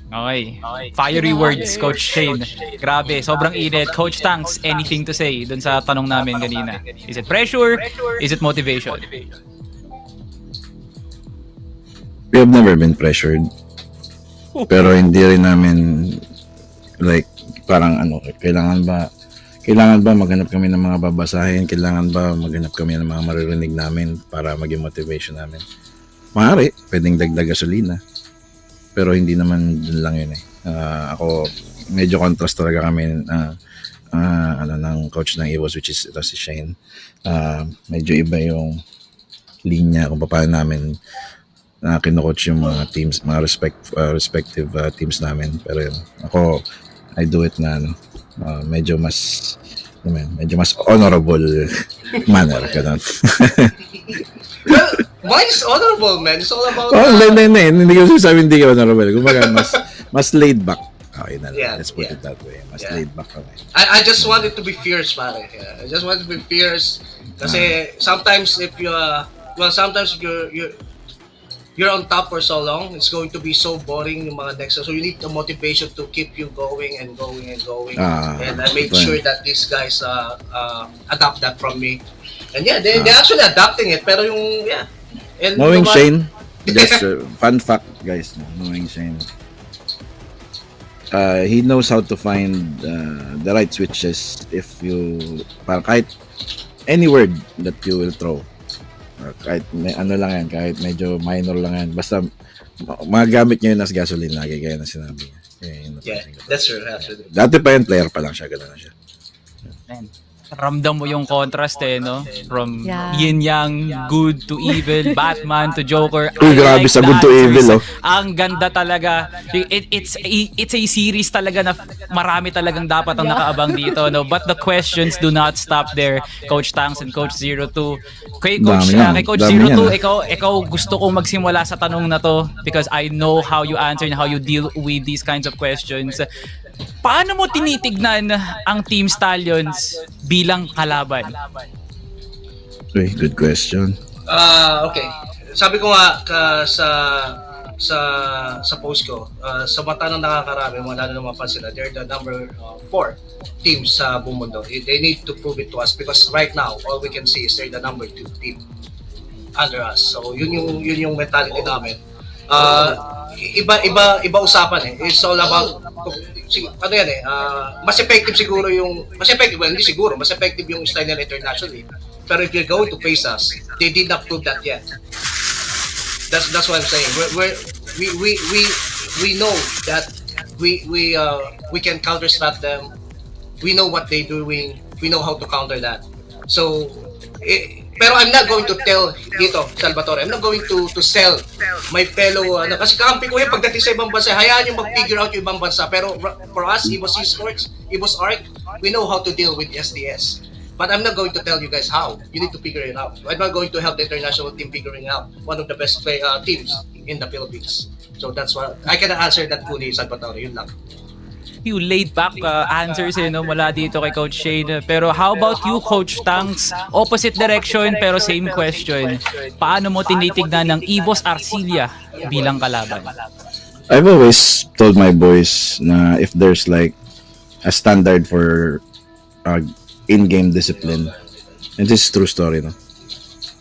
Speaker 1: Okay. Fiery words, Coach Shane. Grabe, sobrang init. Coach Tanks, anything to say dun sa tanong namin kanina? Is it pressure? Is it motivation?
Speaker 2: We have never been pressured. Pero hindi rin namin like parang kailangan ba maghanap kami ng mga babasahin, kailangan ba maghanap kami ng mga maririnig namin para maging motivation namin. Maaari, pwedeng dagdag gasolina. Pero hindi naman dun lang yun ako, medyo contrast talaga kami ng coach ng EVOS, which is ito si Shane. Medyo iba yung linya kung paano namin kino-coach yung mga teams, mga respective teams namin. Pero yun, ako, I do it na medyo mas honorable manner, ganun.
Speaker 24: Why is honorable, man? It's all about...
Speaker 2: Hindi ko sasabihin hindi ka honorable. Kumbaga, mas laid back. Okay na lang. Let's put it that way. Mas laid back kami.
Speaker 24: I just want it to be fierce, pare. Yeah. I just want it to be fierce. Kasi sometimes if you're on top for so long, it's going to be so boring yung mga next. So you need the motivation to keep you going and going and going. And I made sure that these guys adapt that from me. And yeah, they're actually adapting it. Pero yung, And
Speaker 2: knowing Shane, just fun fact, guys, knowing Shane, he knows how to find the right switches if you, kahit any word that you will throw, kahit lang yan, kahit medyo minor lang yan, basta magagamit niya yun as gasoline lagi, gaya na sinabi niya.
Speaker 24: Yeah, that's true, absolutely.
Speaker 2: Dati pa yun, player pa lang siya, gano'n na siya.
Speaker 1: Ramdam mo yung contrast no? From yin yang, good to evil, Batman to Joker.
Speaker 2: Grabe sa good to evil,
Speaker 1: Ang ganda talaga. It's a series talaga na marami talagang dapat ang nakaabang dito, no? But the questions do not stop there, Coach Tangs and Coach 02. Kay Coach 02, ikaw gusto kong magsimula sa tanong na to because I know how you answer and how you deal with these kinds of questions. Paano mo tinitignan ang Team Stallions bilang kalaban?
Speaker 2: Good question.
Speaker 24: Okay. Sabi ko nga sa post ko, sa mata ng nakakarami, lalo na mapansin na they're the number 4 teams sa buong mundo. They need to prove it to us because right now, all we can see is they're the number 2 team under us. So yun yung mentality namin. Iba usapan It's all about mas effective yung style nila internationally. Pero if you're going to face us, they did not prove that yet. That's what I'm saying. We know that we can counter-strap them. We know what they're doing. We know how to counter that. So, pero I'm not going to tell dito, Salvatore, I'm not going to sell my fellow, kasi kampi ko yan pagdating sa ibang bansa, hayaan yung mag-figure out yung ibang bansa. Pero for us, EVOS Esports, EVOS ARC, we know how to deal with STS. But I'm not going to tell you guys how. You need to figure it out. I'm not going to help the international team figuring out one of the best teams in the Philippines. So that's what, I cannot answer that fully, Salvatore, yun lang.
Speaker 1: Few laid back answers mula dito kay Coach Shane. Pero how about you, Coach Tanks? Opposite direction pero same question. Paano mo tinitignan ng EVOS Arcilia bilang kalaban?
Speaker 2: I've always told my boys na if there's like a standard for in-game discipline, and this is true story, no?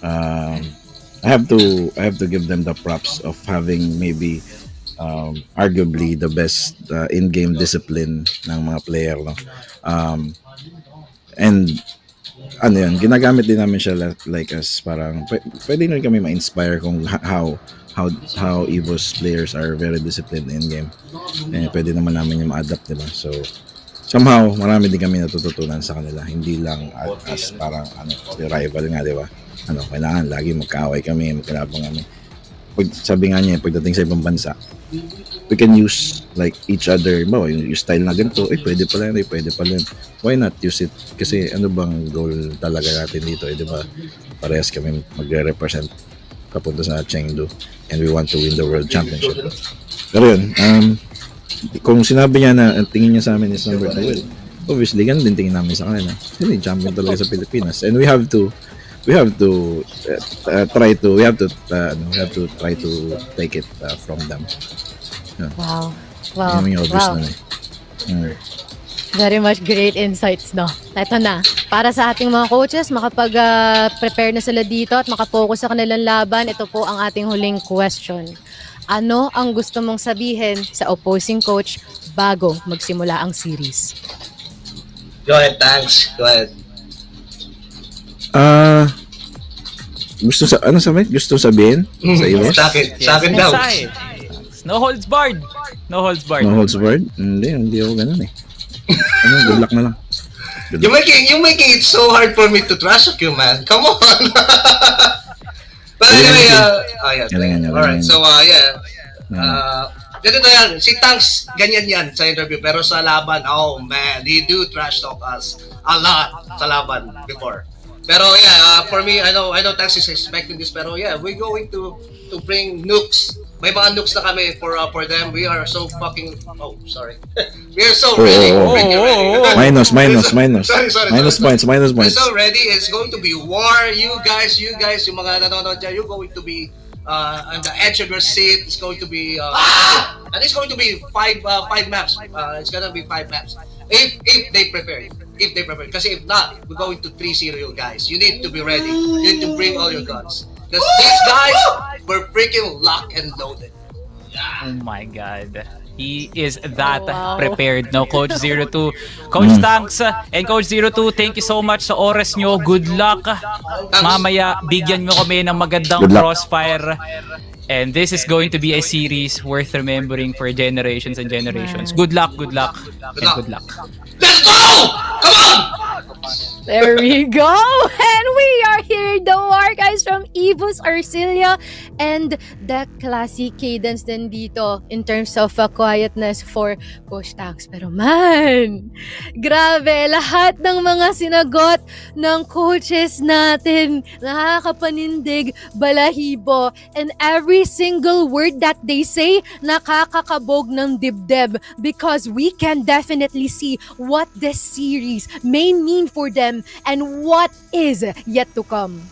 Speaker 2: I have to give them the props of having maybe arguably the best in-game discipline ng mga player, no? And ano yun, ginagamit din namin siya like as parang pwede rin kami ma-inspire kung how EVOS players are very disciplined in-game, and pwede naman namin yung ma-adapt, diba? So somehow marami din kami natututunan sa kanila, hindi lang as parang rival nga, diba? Kailangan lagi magkaaway kami, magkalabang kami. Sabi nga niya, pagdating sa ibang bansa, we can use like each other. Yung style na ganito, pwede pala yun, pwede pala yun. Why not use it? Kasi ano bang goal talaga natin dito, di ba? Parehas kami magre-represent papunta sa Chengdu, and we want to win the world championship. Pero yun, kung sinabi niya na tingin niya sa amin is number 2, obviously ganun din tingin namin sa kanila. Sino yung champion talaga sa Pilipinas, and we have to try to take it from them. Yeah.
Speaker 3: Wow.
Speaker 2: Yun yung obvious nun
Speaker 3: Very much great insights, no? Ito na. Para sa ating mga coaches, makapag-prepare na sila dito at makafocus sa kanilang laban, ito po ang ating huling question. Ano ang gusto mong sabihin sa opposing coach bago magsimula ang series?
Speaker 24: Go ahead, thanks. Go ahead.
Speaker 2: Gusto sabihin sa EVOS?
Speaker 24: Sa akin daw.
Speaker 1: No holds barred. No holds barred.
Speaker 2: No holds barred? Hindi ako ganun eh. Good luck na lang.
Speaker 24: You're making it so hard for me to trash you, man. Come on. But anyway, alright. So ganito yan. Si Tanks, ganyan yan sa interview. Pero sa laban, oh man, he do trash talk us a lot sa laban before. Pero for me, I know Tanks is expecting this. Pero we're going to bring nukes. May mga nukes na kami for them. We are so fucking... Oh, sorry. We are so ready.
Speaker 2: Minus.
Speaker 24: Sorry.
Speaker 2: Minus points.
Speaker 24: We're so ready. It's going to be war. You guys, yung mga nanonood dyan, you're going to be on the edge of your seat. It's going to be... and it's going to be five maps. It's gonna be 5 maps. If they prepare. Kasi if not, we're going to 3-0 you guys. You need to be ready. You need to bring all your guns. Because these guys were freaking locked and loaded.
Speaker 1: Oh my God. He is that prepared, no, Coach 02. Coach Tanks and Coach 02, thank you so much sa oras nyo. Good luck. Mamaya, bigyan nyo kami ng magandang Crossfire. And this is going to be a series worth remembering for generations and generations. Good luck, and good luck.
Speaker 24: Let's go! Come on!
Speaker 3: There we go! And we are here, the war guys from EVOS Arcilia, and the classic cadence din dito in terms of quietness for Coach Tanks. Pero man, grabe, lahat ng mga sinagot ng coaches natin, nakakapanindig, balahibo, and every single word that they say, nakakakabog ng dibdib, because we can definitely see what this series may mean for them and what is yet to come.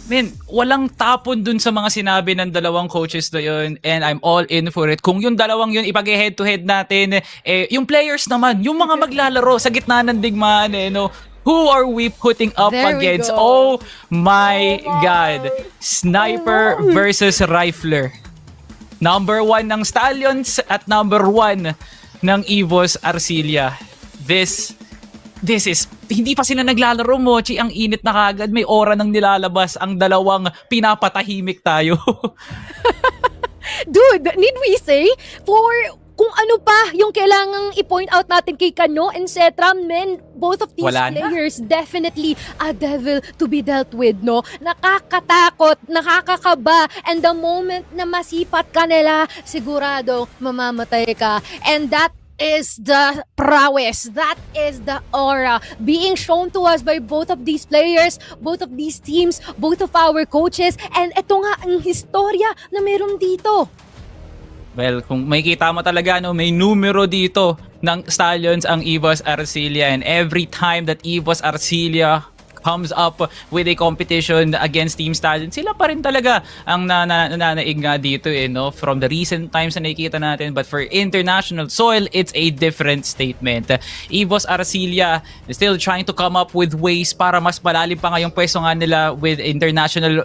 Speaker 1: Man, walang tapon dun sa mga sinabi ng dalawang coaches na yun, and I'm all in for it. Kung yung dalawang yun ipag-head to head natin, yung players naman, yung mga maglalaro sa gitna ng digmaan, no? Who are we putting up against? Oh my God. Sniper versus Rifler. Number 1 ng Stallions at number 1 ng EVOS Arcilia. This is, hindi pa sila naglalaro, Mochi, ang init na kagad, may aura nang nilalabas, ang dalawang pinapatahimik tayo.
Speaker 3: Dude, need we say, kung ano pa yung kailangang i-point out natin kay Kano and Cetra, men, both of these
Speaker 1: Wala na.
Speaker 3: players definitely a devil to be dealt with, no? Nakakatakot, nakakakaba, and the moment na masipat ka nila, sigurado mamamatay ka. And that is the prowess, that is the aura being shown to us by both of these players, both of these teams, both of our coaches, and ito nga ang historya na meron dito.
Speaker 1: Well, kung makikita mo talaga, no, may numero dito ng Stallions ang EVOS Arcilia, and every time that EVOS Arcilia comes up with a competition against Team Stallions, sila pa rin talaga ang nananaig nga dito, no? From the recent times na nakikita natin. But for international soil, it's a different statement. EVOS Arcilia is still trying to come up with ways para mas malalim pa nga yung pwesto nga nila with international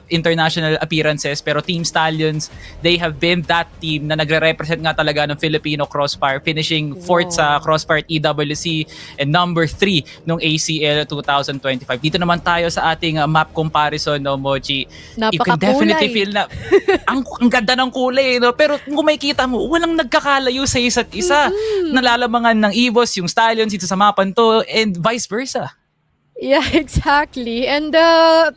Speaker 1: appearances. Pero Team Stallions, they have been that team na nagre-represent nga talaga ng Filipino Crossfire, finishing 4th sa Crossfire EWC and number 3 nung ACL 2025. Dito naman tayo sa ating map comparison, no, Mochi. You can definitely feel na ang ganda ng kulay, no? Pero kung makikita mo, walang nagkakalayo sa isa't isa. Nalalamangan ng EVOS yung Stallions dito sa mapan to, and vice versa.
Speaker 3: Yeah, exactly. And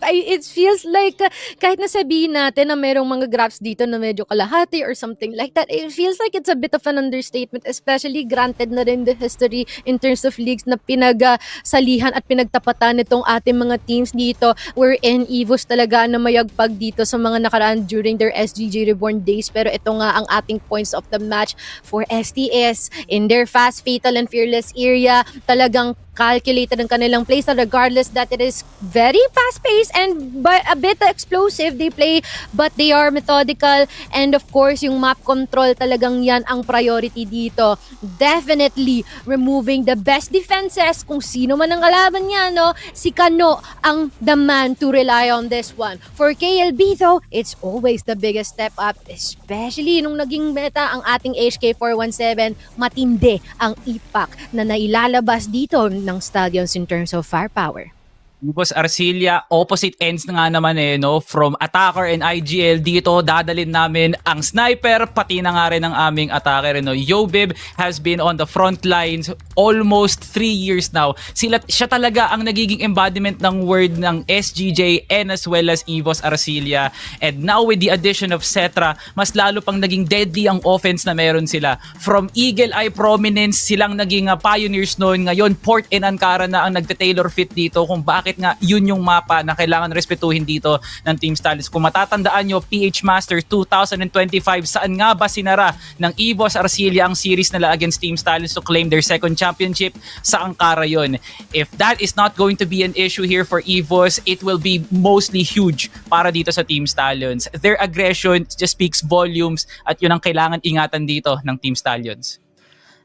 Speaker 3: it feels like kahit nasabihin natin na merong mga graphs dito na medyo kalahati or something like that, it feels like it's a bit of an understatement, especially granted na rin the history in terms of leagues na pinagsalihan at pinagtapatan nitong ating mga teams dito, wherein EVOS talaga na mayagpag dito sa mga nakaraan during their SGG Reborn days. Pero ito nga ang ating points of the match for STS in their fast, fatal, and fearless area. Talagang calculated ang kanilang plays, regardless that it is very fast-paced and a bit explosive they play, but they are methodical, and of course yung map control talagang yan ang priority dito. Definitely removing the best defenses, kung sino man ang kalaban niya, no? Si Kano ang the man to rely on this one. For KLB though, it's always the biggest step up, especially nung naging meta ang ating HK417. Matindi ang impact na nailalabas dito ng Stallions in terms of firepower.
Speaker 1: EVOS Arcilia, opposite ends na nga naman, no? From attacker and IGL, dito dadalin namin ang sniper, pati na nga rin ang aming attacker, no? Yobib has been on the front lines almost 3 years now. Siya talaga ang nagiging embodiment ng word ng SGJ and as well as EVOS Arcilia. And now with the addition of Cetra, mas lalo pang naging deadly ang offense na meron sila. From Eagle Eye prominence, silang naging pioneers noon. Ngayon, Port and Ankara na ang nagte-tailor fit dito kung bakit nga yun yung mapa na kailangan respetuhin dito ng Team Stallions. Kung matatandaan nyo, PH Masters 2025, saan nga ba sinara ng EVOS Arcilia ang series nila against Team Stallions to claim their second championship? Sa Ankara yun. If that is not going to be an issue here for EVOS, it will be mostly huge para dito sa Team Stallions. Their aggression just speaks volumes, at yun ang kailangan ingatan dito ng Team Stallions.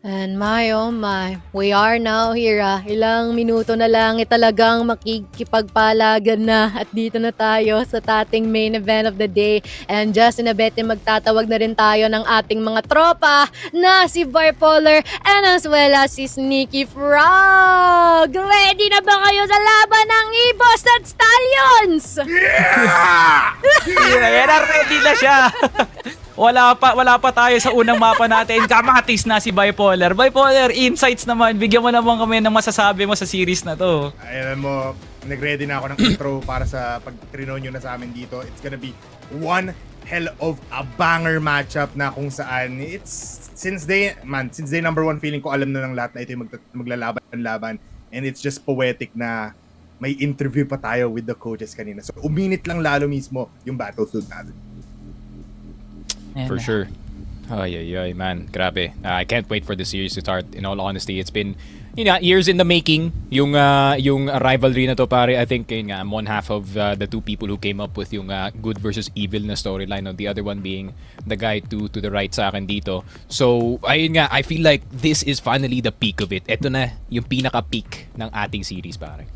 Speaker 3: And my, oh my, we are now here. Ilang minuto na lang, talagang makikipagpalagan na. At dito na tayo sa ating main event of the day. And just in a bit, magtatawag na rin tayo ng ating mga tropa na si Bipolar and as well as si Sneaky Frog. Ready na ba kayo sa laban ng EVOS at Stallions?
Speaker 1: Yeah! Ready na siya! Wala pa tayo sa unang mapa natin. Kamatis na si Bipolar. Bipolar, insights naman. Bigyan mo naman kami ng masasabi mo sa series na to.
Speaker 4: Alam mo, nag-ready na ako ng intro para sa pag-trino nyo na sa amin dito. It's gonna be one hell of a banger matchup na kung saan since day number 1, feeling ko alam na ng lahat na ito yung maglalaban-laban. And it's just poetic na may interview pa tayo with the coaches kanina. So uminit lang lalo mismo yung battlefield natin.
Speaker 5: For sure. Ay, man. Grabe. I can't wait for the series to start. In all honesty, it's been years in the making. Yung rivalry na to, pare. I think I'm one half of the two people who came up with yung good versus evil na storyline. The other one being the guy to the right sa akin dito. So, ayun nga. I feel like this is finally the peak of it. Ito na yung pinaka-peak ng ating series, pare.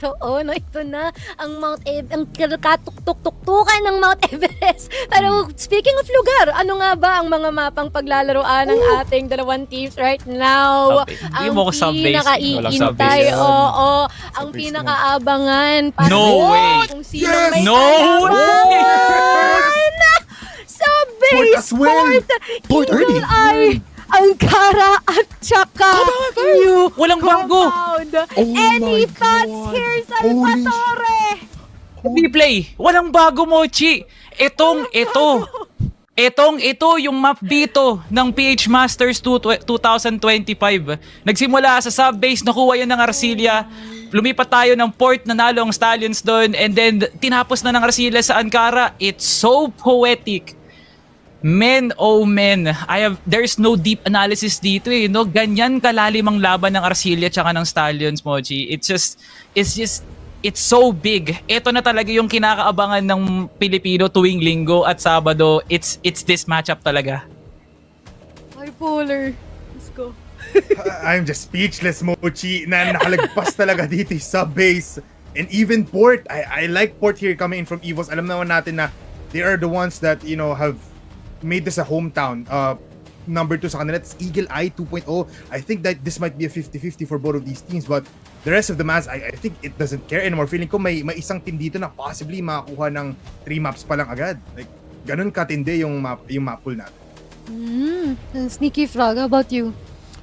Speaker 3: Oo, no, ito na ang ang katuktuk-tuktukan ng Mount Everest. Pero speaking of lugar, ano nga ba ang mga mapang paglalaroan ng ating dalawang teams right now? Ang pinaka-iintay, ang pinaka-abangan para kung sino may kalaban sa base Port Eagle Eye. Ankara at saka new
Speaker 1: Walang bago.
Speaker 3: compound. Any thoughts here, Salvatore?
Speaker 1: Replay. Walang bago, Mochi. Ito yung map dito ng PH Masters 2025. Nagsimula sa sub-base, nakuha yun ng Arcilia. Lumipat tayo ng port, nanalo ang Stallions doon, and then tinapos na ng Arcilia sa Ankara. It's so poetic. Men, oh men, there's no deep analysis dito eh, no? Ganyan kalalim ang laban ng Arcilia tsaka ng Stallions, Mochi. It's so big. Ito na talaga yung kinakaabangan ng Pilipino tuwing Linggo at Sabado. It's this matchup talaga.
Speaker 3: Bipolar. Let's go.
Speaker 4: I'm just speechless, Mochi, na nakalagpas talaga dito sa base. And even Port, I like Port here coming in from EVOS. Alam naman natin na they are the ones that, you know, have made this a hometown. Number 2 sa kanila, it's Eagle Eye 2.0. I think that this might be a 50-50 for both of these teams, but the rest of the maps, I think it doesn't care anymore. Feeling ko may isang team dito na possibly makakuha ng 3 maps pa lang agad. Like, ganun katindi yung map pool natin.
Speaker 3: Sneaky Frog, how about you?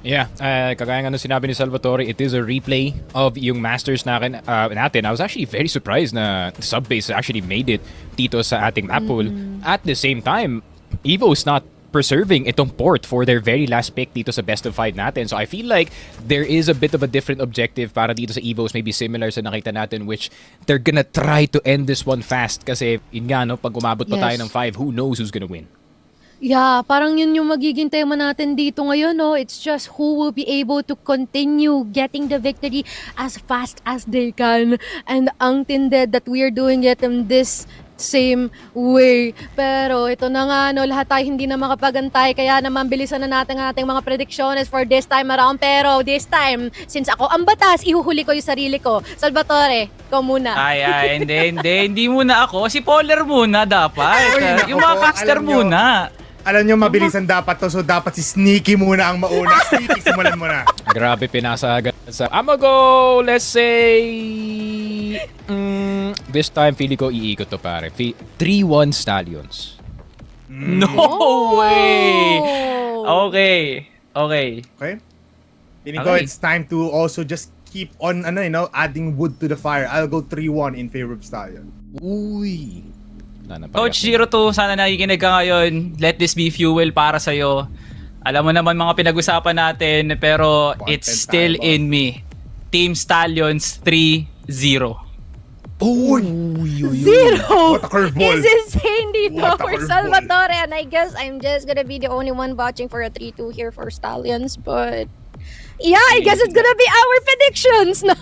Speaker 5: Yeah, kagaya nga nung sinabi ni Salvatore, it is a replay of yung Masters natin. I was actually very surprised na Subbase actually made it dito sa ating map pool. At the same time, EVO's not preserving itong port for their very last pick dito sa best of 5 natin. So I feel like there is a bit of a different objective para dito sa EVOS, maybe similar sa nakita natin, which they're gonna try to end this one fast kasi yun nga, no, pag umabot pa tayo ng 5, who knows who's gonna win.
Speaker 3: Yeah, parang yun yung magiging tema natin dito ngayon, no? It's just who will be able to continue getting the victory as fast as they can. And ang tinded that we are doing it in this same way. Pero ito na nga, no, lahat tayo hindi na makapagantay, kaya naman bilisan na natin ang ating mga predictions for this time around. Pero this time, since ako ang batas, ihuhuli ko yung sarili ko. Salvatore, ikaw muna.
Speaker 1: Hindi muna ako. Si Polar muna dapat. Yung mga caster muna.
Speaker 4: Alam nyo, mabilisan dapat to, so dapat si Sneaky muna ang mauna. Sneaky, simulan mo na.
Speaker 5: Grabe, pinasa agad sa... I'm gonna go, let's say... this time, feeling ko iikot to, pare. 3-1 Stallions.
Speaker 1: No way! Okay.
Speaker 4: Feeling ko it's time to also just keep on, adding wood to the fire. I'll go 3-1 in favor of Stallion.
Speaker 5: Uy!
Speaker 1: Coach 02, sana nakikinig ka ngayon. Let this be fuel para sa'yo. Alam mo naman mga pinag-usapan natin, pero it's still in me. Team Stallions 3-0.
Speaker 3: Zero!
Speaker 4: What a curveball!
Speaker 3: Is insane dito for Salvatore. And I guess I'm just gonna be the only one watching for a 3-2 here for Stallions. But yeah, I guess it's gonna be our predictions, no?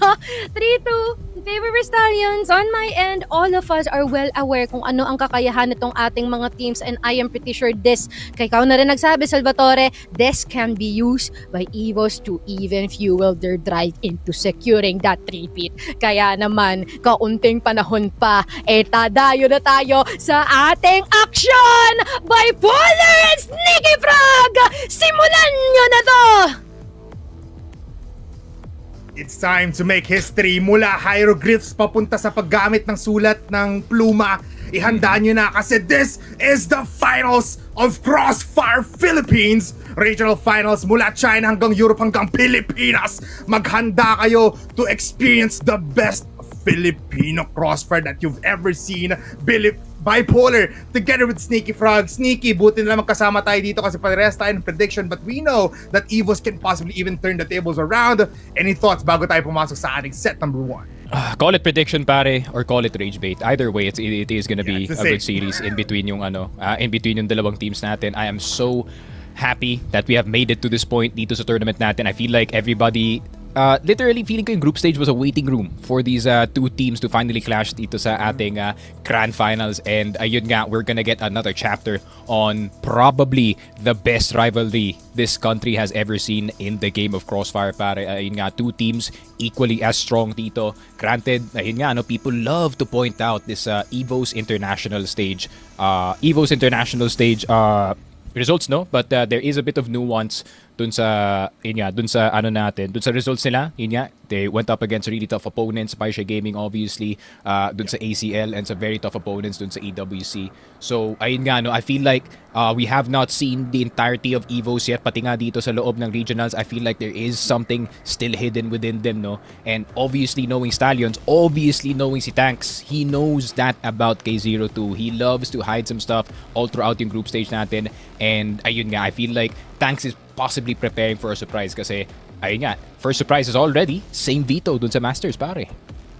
Speaker 3: 3-2 in favor of Stallions. On my end, all of us are well aware kung ano ang kakayahan nitong ating mga teams, and I am pretty sure this, kay ikaw na rin nagsabi, Salvatore, this can be used by EVOS to even fuel their drive into securing that repeat. Kaya naman, kaunting panahon pa, tadayo na tayo sa ating action! Bipolar and Sneaky Frog! Simulan nyo na to!
Speaker 4: It's time to make history mula hieroglyphs papunta sa paggamit ng sulat ng pluma. Ihanda nyo na kasi this is the finals of Crossfire Philippines. Regional finals mula China hanggang Europe hanggang Pilipinas. Maghanda kayo to experience the best Filipino Crossfire that you've ever seen. Bipolar together with Sneaky Frog. Sneaky, buti na lang magkasama tayo dito kasi parehas tayo ng prediction, but we know that EVOS can possibly even turn the tables around. Any thoughts bago tayo pumasok sa ating set number 1?
Speaker 5: Call it prediction, pare, or call it rage bait. Either way, it is gonna be a good series in between yung yung dalawang teams natin. I am so happy that we have made it to this point dito sa tournament natin. I feel like everybody literally feeling ko yung group stage was a waiting room for these two teams to finally clash dito sa ating grand finals, and ayun nga, we're gonna get another chapter on probably the best rivalry this country has ever seen in the game of Crossfire, pare. Ayun nga, two teams equally as strong dito. Granted, ayun nga, people love to point out this EVOS International stage results, no? But there is a bit of nuance dun sa ano natin, dun sa results nila. Yun nga, they went up against really tough opponents, Paisha Gaming obviously, dun sa ACL, and sa very tough opponents dun sa EWC. So ayun nga, no, I feel like we have not seen the entirety of EVOS yet, pati nga dito sa loob ng regionals. I feel like there is something still hidden within them, no? And obviously knowing Stallions, obviously knowing si Tanks, he knows that about K02. He loves to hide some stuff all throughout yung group stage natin. And ayun nga, I feel like Tanks is possibly preparing for a surprise kasi ayun nga, first surprise is already same veto dun sa Masters, pare.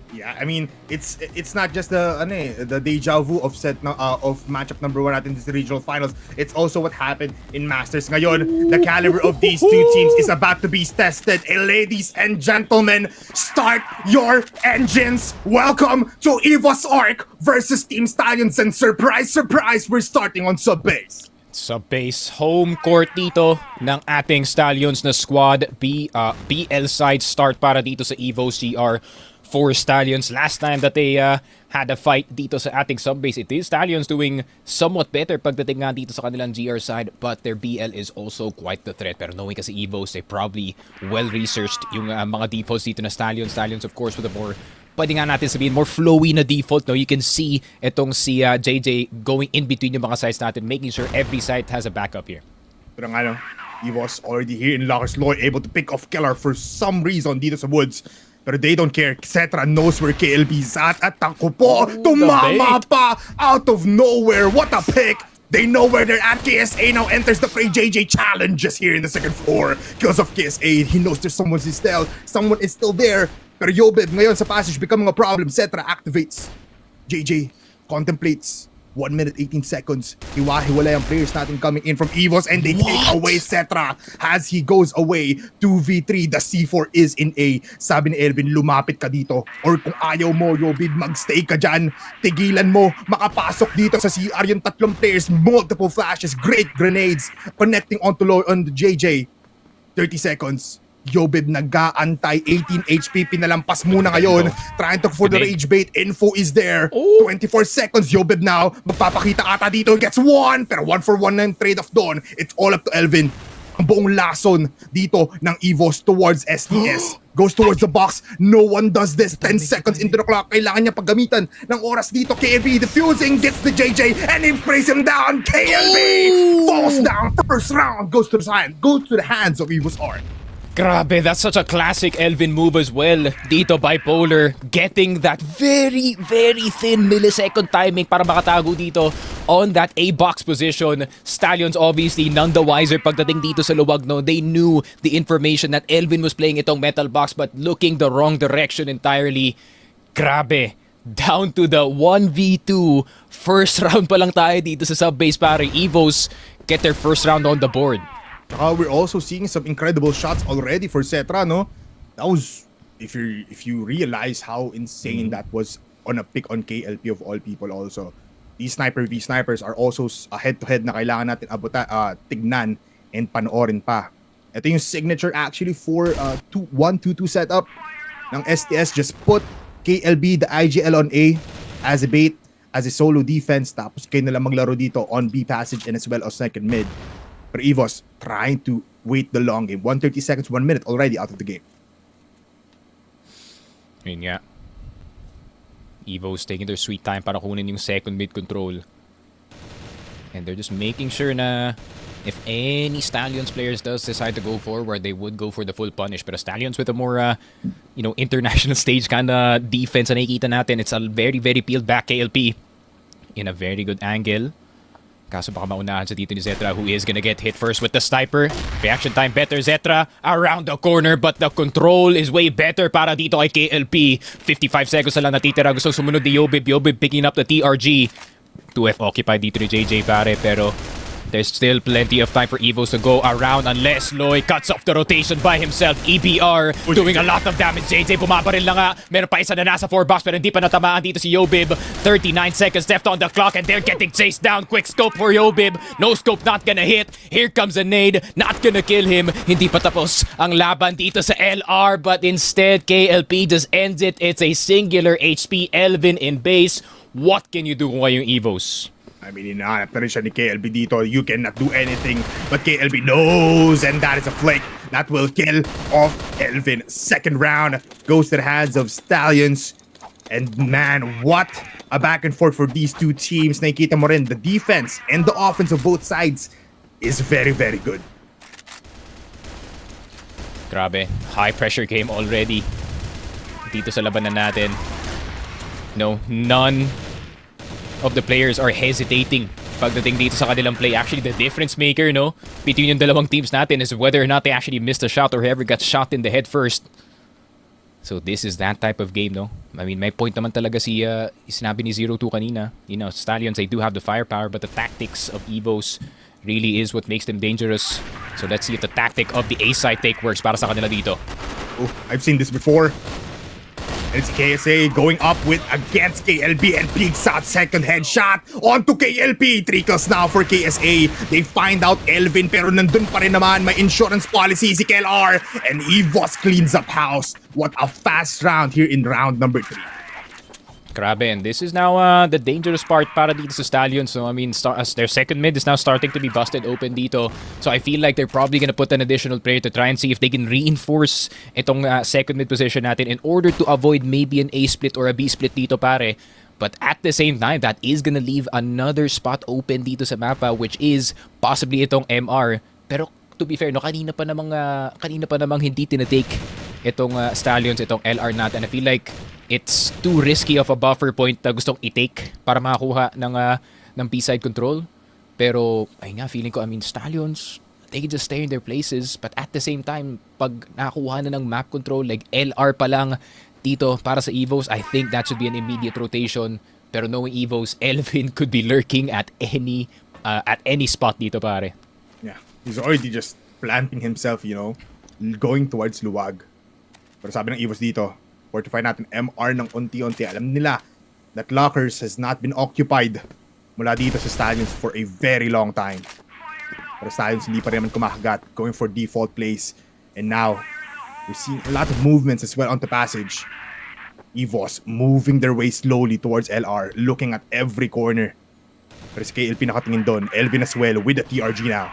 Speaker 4: Yeah, I mean, it's not just the deja vu of of matchup number 1 natin in the regional finals. It's also what happened in Masters. Ngayon, the caliber of these two teams is about to be tested. Ladies and gentlemen, start your engines. Welcome to EVOS Arc versus Team Stallions, and surprise, surprise, we're starting on sub-base.
Speaker 5: Sa base home court dito ng ating Stallions na squad. BL side start para dito sa EVOS GR for Stallions. Last time that they had a fight dito sa ating sub-base, it is Stallions doing somewhat better pagdating nga dito sa kanilang GR side, but their BL is also quite the threat. Pero knowing kasi EVOS, they probably well-researched yung mga defaults dito na Stallions. Stallions, of course, with a more, pwede nga natin sabihin, more flowy na default. No? You can see itong si JJ going in between yung mga sides natin, making sure every side has a backup here.
Speaker 4: Pero nga, EVOS already here in Locker's Law, able to pick off Killer for some reason dito sa woods. Pero they don't care. Cetra knows where KLB's at. At ako po, tumama pa out of nowhere. What a pick! They know where they're at. KSA now enters the fray. JJ challenges here in the second floor. Kills off KSA. He knows there's someone is still there. Pero Yobib ngayon sa passage becoming a problem. Cetra activates. JJ contemplates. 1 minute 18 seconds. Hiwa-hiwalay ang players natin coming in from EVOS, and they take away Cetra as he goes away. 2v3. The C4 is in A. Sabi ni Elvin, lumapit ka dito. Or kung ayaw mo, Yobib, magstay ka dyan. Tigilan mo. Makapasok dito sa CR yung tatlong players. Multiple flashes. Great grenades. Connecting onto JJ. 30 seconds. Yobib nag-aantay, 18 HP, pinalampas muna ngayon, trying to for the rage bait, info is there, 24 seconds, Yobib now, magpapakita ata dito, gets 1, pero 1 for 1 na yung trade-off doon, it's all up to Elvin. Ang buong lason dito ng EVOS towards STS, goes towards the box, no one does this, 10 seconds into the clock, kailangan niya paggamitan ng oras dito, KLB defusing, gets the JJ, and he sprays him down, KLB falls down, first round, goes to the hands of EVOS Art.
Speaker 5: Grabe, that's such a classic Elvin move as well. Dito, Bipolar, getting that very, very thin millisecond timing para makatago dito on that A-box position. Stallions obviously none the wiser pagdating dito sa luwag, no? They knew the information that Elvin was playing itong metal box but looking the wrong direction entirely. Grabe. Down to the 1v2. First round pa lang tayo dito sa sub-base, pare. EVOS get their first round on the board.
Speaker 4: We're also seeing some incredible shots already for Cetra, no? That was, if you realize how insane that was on a pick on KLP of all people also. These Sniper v Snipers are also a head-to-head na kailangan natin tignan and panoorin pa. Ito yung signature actually for 1-2-2 setup ng STS. Just put KLB, the IGL on A as a bait, as a solo defense. Tapos kayo nalang maglaro dito on B passage and as well as second mid. But EVOS trying to wait the long game. 130 seconds, 1 minute already out of the game.
Speaker 5: Yun nga. EVOS taking their sweet time para kunin yung second mid control. And they're just making sure na if any Stallions players does decide to go forward, they would go for the full punish. But Stallions with a more, international stage kind of defense na nakikita natin. It's a very, very peeled back KLP in a very good angle. Kaso baka maunahan sa dito ni Zetra, who is gonna get hit first with the sniper. Reaction time better, Zetra around the corner, but the control is way better para dito kay KLP. 55 seconds na lang natitira. Gusto sumunod ni Yobib. Yobib picking up the TRG. 2F occupied dito ni JJ, pare, pero there's still plenty of time for EVOS to go around unless Loy cuts off the rotation by himself. EBR doing a lot of damage. JJ bumabaril na nga. Meron pa isa na nasa 4-box pero hindi pa natamaan dito si Yobib. 39 seconds left on the clock and they're getting chased down. Quick scope for Yobib. No scope, not gonna hit. Here comes a nade. Not gonna kill him. Hindi pa tapos ang laban dito sa LR but instead KLP just ends it. It's a singular HP Elvin in base. What can you do kung kayong EVOS?
Speaker 4: I mean, hinahanap na rin siya ni KLB dito. You cannot do anything, but KLB knows, and that is a flick that will kill off Elvin. Second round goes to the hands of Stallions. And man, what a back and forth for these two teams. Nakikita mo rin, the defense and the offense of both sides is very, very good.
Speaker 5: Grabe, high pressure game already dito sa labanan natin. No, none of the players are hesitating pagdating dito sa kanilang play. Actually, the difference maker, no, between yung dalawang teams natin is whether or not they actually missed a shot or whoever got shot in the head first. So this is that type of game, no? I mean, may point naman talaga si sinabi ni 0-2 kanina. You know, Stallions, they do have the firepower, but the tactics of EVOS really is what makes them dangerous. So let's see if the tactic of the A side take works para sa kanila dito.
Speaker 4: Oh, I've seen this before. And it's KSA going up with against KLB and big shot, second headshot onto KLP. Trickles now for KSA. They find out Elvin pero nandun pa rin naman. May insurance policy si KLR and EVOS cleans up house. What a fast round here in round number 3.
Speaker 5: Grabe, and this is now the dangerous part para dito sa Stallions. So I mean, their second mid is now starting to be busted open dito. So I feel like they're probably gonna put an additional player to try and see if they can reinforce itong second mid position natin in order to avoid maybe an A split or a B split dito, pare. But at the same time, that is gonna leave another spot open dito sa mapa, which is possibly itong MR. Pero to be fair, no, kanina pa namang hindi tinatake itong Stallions, itong LR natin. I feel like it's too risky of a buffer point na gustong i-take para makakuha ng B-side control. Pero, ay nga, feeling ko, I mean, Stallions, they can just stay in their places. But at the same time, pag nakakuha na ng map control, like LR pa lang dito para sa EVOS, I think that should be an immediate rotation. Pero knowing EVOS, Elvin could be lurking at any spot dito, pare.
Speaker 4: Yeah, he's already just planting himself, you know, going towards Luwag. Pero sabi ng EVOS dito, fortify natin MR ng unti-unti. Alam nila that lockers has not been occupied mula dito sa Stallions for a very long time. Pero Stallions hindi pa rin naman kumakagat, going for default plays. And now, we're seeing a lot of movements as well on the passage. EVOS moving their way slowly towards LR, looking at every corner. Pero si KLP nakatingin doon. Elvin as well with the TRG now.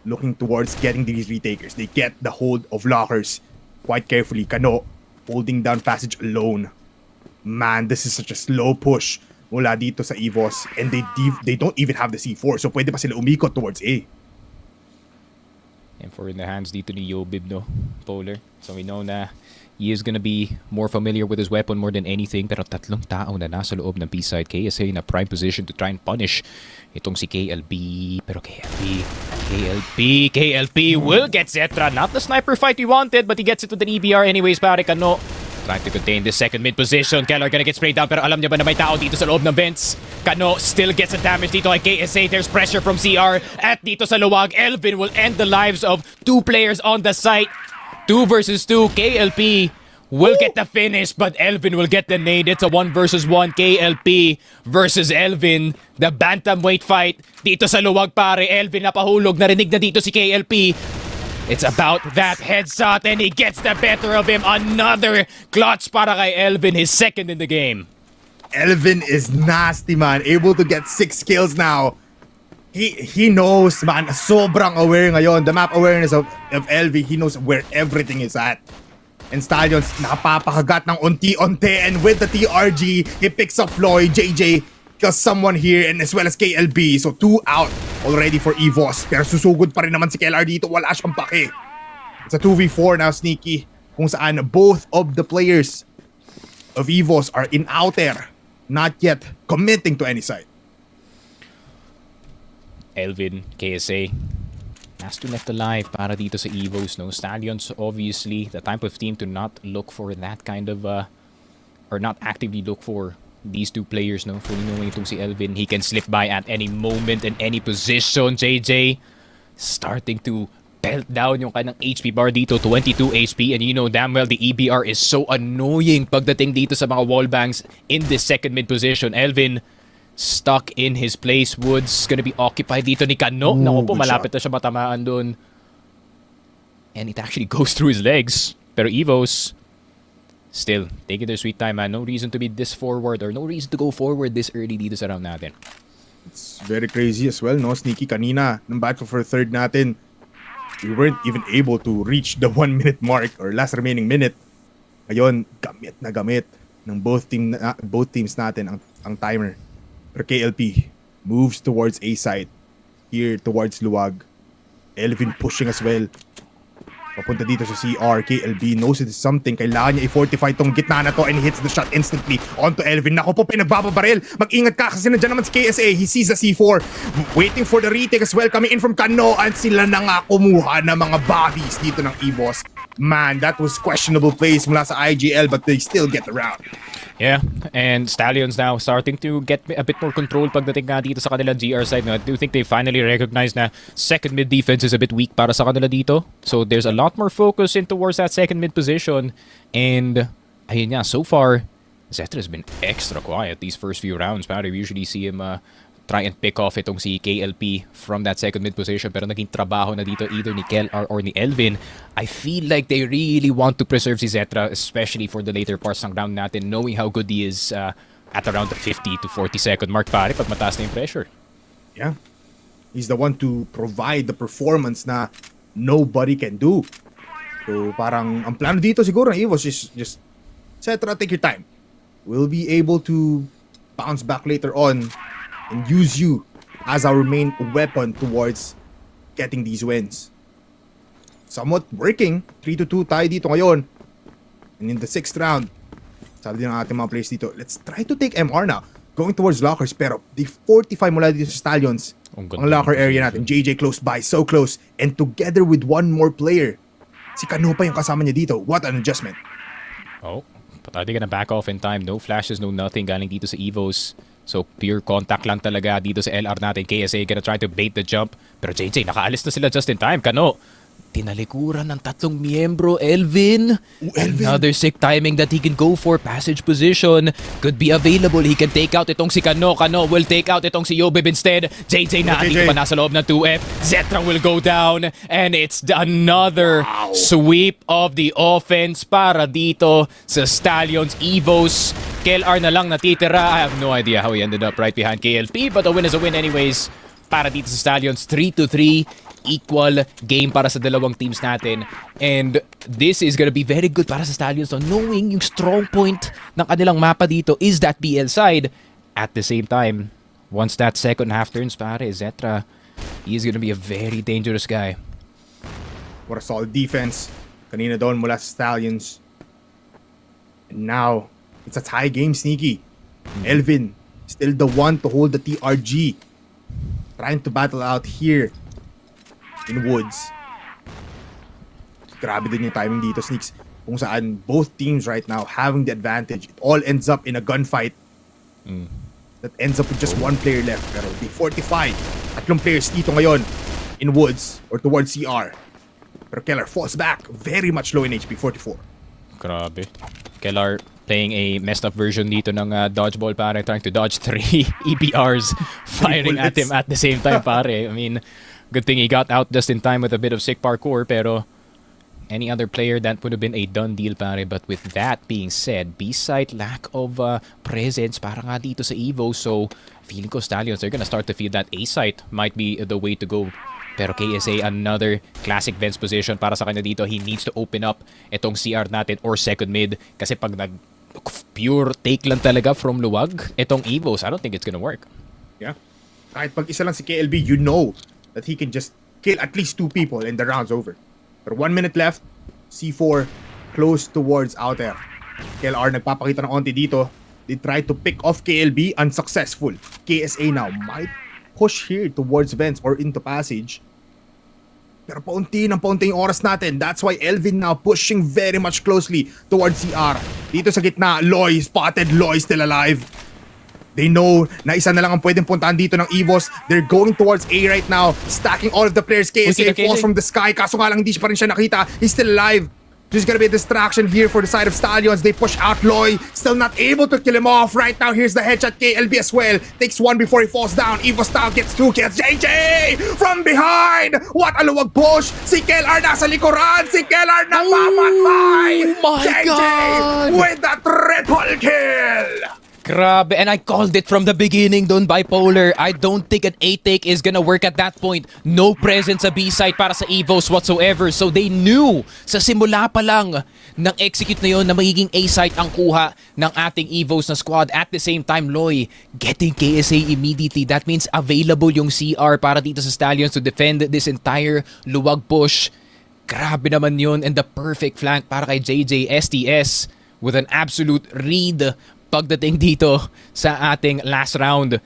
Speaker 4: Looking towards getting these retakers. They get the hold of lockers quite carefully. Kano holding down passage alone. Man, this is such a slow push mula dito sa EVOS, and they don't even have the C4, so pwede pa sila umikot towards A.
Speaker 5: And for in the hands dito ni Yobib, no, Polar. So we know na he is gonna be more familiar with his weapon more than anything, pero tatlong tao na nasa loob ng B-side. KSA in a prime position to try and punish itong si KLB. Pero KLP will get Zetra. Not the sniper fight we wanted, but he gets it to the EBR anyways, pare. Kano trying to contain this second mid position. Keller gonna get sprayed down, pero alam niya ba na may tao dito sa loob ng vents? Kano still gets a damage dito kay KSA. There's pressure from CR. At dito sa luwag, Elvin will end the lives of two players on the site. 2 versus 2. KLP will get the finish, but Elvin will get the nade. It's a 1 versus 1. KLP versus Elvin. The bantamweight fight dito sa luwag, pare. Elvin napahulog. Narinig na dito si KLP. It's about that headshot, and he gets the better of him. Another clutch para kay Elvin, his second in the game.
Speaker 4: Elvin is nasty, man. Able to get 6 kills now. He knows, man. Sobrang aware ngayon. The map awareness of LV, he knows where everything is at. And Stallions, nakapapakagat ng unti-unti. And with the TRG, he picks up Floyd, JJ, kills someone here, and as well as KLB. So 2 out already for EVOS. Pero susugod pa rin naman si KLR dito. Wala siyang pake. It's a 2v4 now, Sneaky. Kung saan both of the players of EVOS are in outer, not yet committing to any side.
Speaker 5: Elvin, KSA, has to left alive para dito sa EVOS, no? Stallions, obviously, the type of team to not look for that kind of, or not actively look for these two players, no? Fully knowing itong si Elvin, he can slip by at any moment in any position. JJ, starting to belt down yung kanyang HP bar dito, 22 HP, and you know damn well the EBR is so annoying pagdating dito sa mga wallbangs in this second mid position. Elvin, stuck in his place. Woods gonna be occupied dito ni Kano. Naku po, malapit na siya matamaan dun. And it actually goes through his legs. Pero EVOS, still, taking their sweet time, man. No reason to be this forward or no reason to go forward this early dito sa round natin.
Speaker 4: It's very crazy as well, no? Sneaky, kanina, nung battle for third natin, we weren't even able to reach the 1 minute mark or last remaining minute. Ngayon, gamit na gamit ng both teams natin ang timer. Pero KLP moves towards A side. Here towards Luwag. Elvin pushing as well. Papunta dito sa CR. KLB knows it is something. Kailangan niya i-fortify tong gitna na to and hits the shot instantly onto Elvin. Nako po, pinagbababaril. Mag-ingat ka kasi nandiyan naman si KSA. He sees the C4. Waiting for the retake as well. Coming in from Kano. And sila na nga kumuha ng mga bodies dito ng EVOS. Man, that was questionable plays mula sa IGL but they still get around.
Speaker 5: Yeah, and Stallions now starting to get a bit more control pagdating nga dito sa kanilang GR side. No? I do think they finally recognize na second mid defense is a bit weak para sa kanila dito. So there's a lot more focus in towards that second mid position. And ayun nga, so far, Zetra has been extra quiet these first few rounds. Pare, we usually see him try and pick off itong si KLP from that second mid position, pero naging trabaho na dito either ni KLR or ni Elvin. I feel like they really want to preserve si Zetra, especially for the later parts ng round natin, knowing how good he is at around the 50 to 40 second mark, pare, pag mataas na yung pressure.
Speaker 4: Yeah. He's the one to provide the performance na nobody can do. So parang ang plano dito siguro ng EVOS is just Zetra, take your time. We'll be able to bounce back later on and use you as our main weapon towards getting these wins. Somewhat working. 3-2 tayo dito ngayon. And in the 6th round, sabi din ng ating mga players dito, let's try to take MR now. Going towards lockers, pero they fortify mula dito sa Stallions. Ang locker area natin. JJ close by, so close. And together with one more player, si Kano pa yung kasama niya dito. What an adjustment.
Speaker 5: Oh, but are they gonna back off in time? No flashes, no nothing galing dito sa EVOS. So pure contact lang talaga dito sa LR natin. KSA gonna try to bait the jump. Pero JJ, nakaalis na sila just in time. Kano, tinalikuran ng tatlong miyembro. Elvin, another sick timing that he can go for. Passage position could be available. He can take out itong si Kano. Kano will take out itong si Yobib instead. JJ na, dito pa nasa loob ng 2F. Zetra will go down. And it's another sweep of the offense para dito sa Stallions. EVOS, KLR na lang natitira. I have no idea how he ended up right behind KLP, but a win is a win anyways para dito sa Stallions. 3-3. Equal game para sa dalawang teams natin. And this is gonna be very good para sa Stallions, so knowing yung strong point ng kanilang mapa dito is that BL side. At the same time, once that second half turns, pare, Zetra, he is gonna be a very dangerous guy.
Speaker 4: What a solid defense. Kanina doon mula sa Stallions. And now, it's a tie game, Sneaky. Elvin, still the one to hold the TRG. Trying to battle out here in Woods. Grabe din yung timing dito, Sneaks. Kung saan both teams right now having the advantage. It all ends up in a gunfight that ends up with just one player left. Pero they fortify. Tatlong players dito ngayon in Woods or towards CR. Pero Keller falls back. Very much low in HP, 44.
Speaker 5: Grabe. Keller playing a messed up version dito ng dodgeball, pare. Trying to dodge 3 EBRs. Firing at him at the same time, pare. I mean, good thing he got out just in time with a bit of sick parkour, pero any other player that would have been a done deal, pare. But with that being said, B-side lack of presence para nga dito sa EVO. So feeling ko Stallions, they're gonna start to feel that A-side might be the way to go. Pero KSA, another classic Vents position para sa kanya dito. He needs to open up itong CR natin or second mid. Kasi pag pure take lang talaga from Luwag, itong EVOs, I don't think it's gonna work.
Speaker 4: Yeah. Kahit pag isa lang si KLB, you know that he can just kill at least 2 people and the round's over. But 1 minute left, C4 close towards out there. KLR nagpapakita ng onti dito. They try to pick off KLB, unsuccessful. KSA now might push here towards Vents or into Passage. Pero paunti yung oras natin. That's why Elvin now pushing very much closely towards CR. Dito sa gitna, Loy spotted. Loy still alive. They know na isa na lang ang pwedeng puntahan dito ng EVOS. They're going towards A right now, stacking all of the players. KSA falls from the sky, kaso nga lang hindi pa rin siya nakita. He's still alive. There's gonna be a distraction here for the side of Stallions. They push out Loy, still not able to kill him off. Right now, here's the headshot. KLB as well. Takes 1 before he falls down. EVOS style gets 2 kills. JJ from behind! What a luwag push! Si KLR nasa likuran! Si KLR napamatay!
Speaker 5: Oh my
Speaker 4: JJ
Speaker 5: God!
Speaker 4: with the triple kill!
Speaker 5: Grabe, and I called it from the beginning doon, Bipolar. I don't think an A-take is gonna work at that point. No presence sa B-site para sa EVOS whatsoever. So they knew sa simula pa lang ng execute na yon na magiging A-site ang kuha ng ating EVOS na squad. At the same time, Loy, getting KSA immediately. That means available yung CR para dito sa Stallions to defend this entire luwag push. Grabe naman yun, and the perfect flank para kay JJ STS with an absolute read pagdating dito sa ating last round.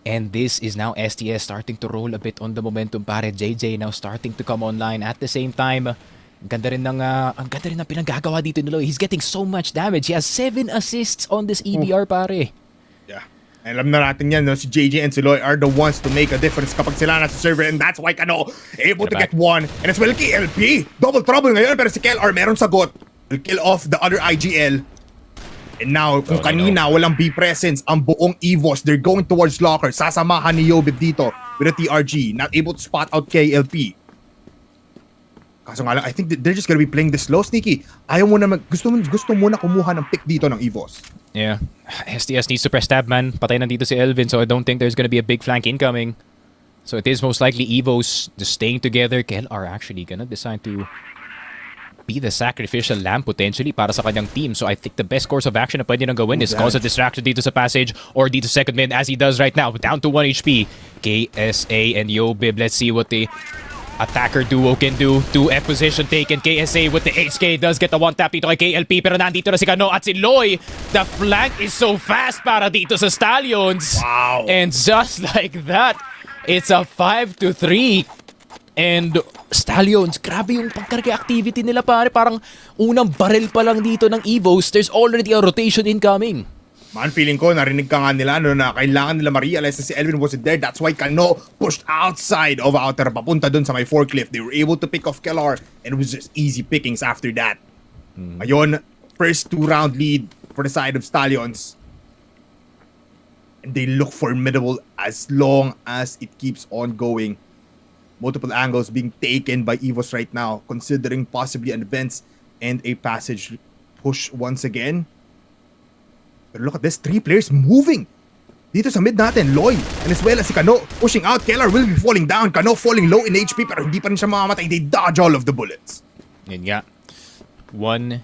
Speaker 5: And this is now STS starting to roll a bit on the momentum, pare. JJ now starting to come online at the same time. Ang ganda rin ng pinanggagawa dito ni Loy. He's getting so much damage. He has 7 assists on this EBR, pare.
Speaker 4: Yeah. Alam na natin yan, no? Si JJ and si Loy are the ones to make a difference kapag sila nasa server, and that's why Kano able to get one. And as well, KLP, double trouble ngayon, pero si KLR meron sagot. Will kill off the other IGL. And now, kung kanina walang B presence ang buong EVOS, they're going towards locker. Sasamahan ni Yobib dito with a TRG. Not able to spot out KLP. Kaso nga lang, I think they're just gonna be playing this slow, Sneaky. Ayaw mo na gusto mo na kumuha ng pick dito ng EVOS.
Speaker 5: Yeah. STS needs to press tab, man. Patay na dito si Elvin, so I don't think there's gonna be a big flank incoming. So it is most likely EVOS just staying together. KL are actually gonna decide to be the sacrificial lamb potentially para sa kanyang team. So I think the best course of action na pwede nang gawin is cause a distraction dito sa passage or dito second mid as he does right now. Down to 1 HP. KSA and Yobib. Let's see what the attacker duo can do. 2F position taken. KSA with the HK does get the one tap dito kay KLP, pero nandito na si Kano at si Loy. The flank is so fast para dito sa Stallions.
Speaker 4: Wow.
Speaker 5: And just like that, it's a 5-3. And Stallions, grabe yung pagkarga activity nila, pare. Parang unang barrel pa lang dito ng EVOS, there's already a rotation incoming.
Speaker 4: Man, feeling ko, narinig ka nga nila na kailangan nila ma-realize na si Elvin wasn't there. That's why Kano pushed outside of outer, papunta dun sa may forklift. They were able to pick off Kellar, and it was just easy pickings after that. Ngayon, first 2-round lead for the side of Stallions. And they look formidable as long as it keeps on going. Multiple angles being taken by EVOS right now, considering possibly an advance and a passage push once again. But look at this, 3 players moving. Dito sa mid natin, Loy, and as well as si Kano pushing out. Kellar will be falling down. Kano falling low in HP, pero hindi pa rin siya mamamatay. They dodge all of the bullets.
Speaker 5: Yun nga. 1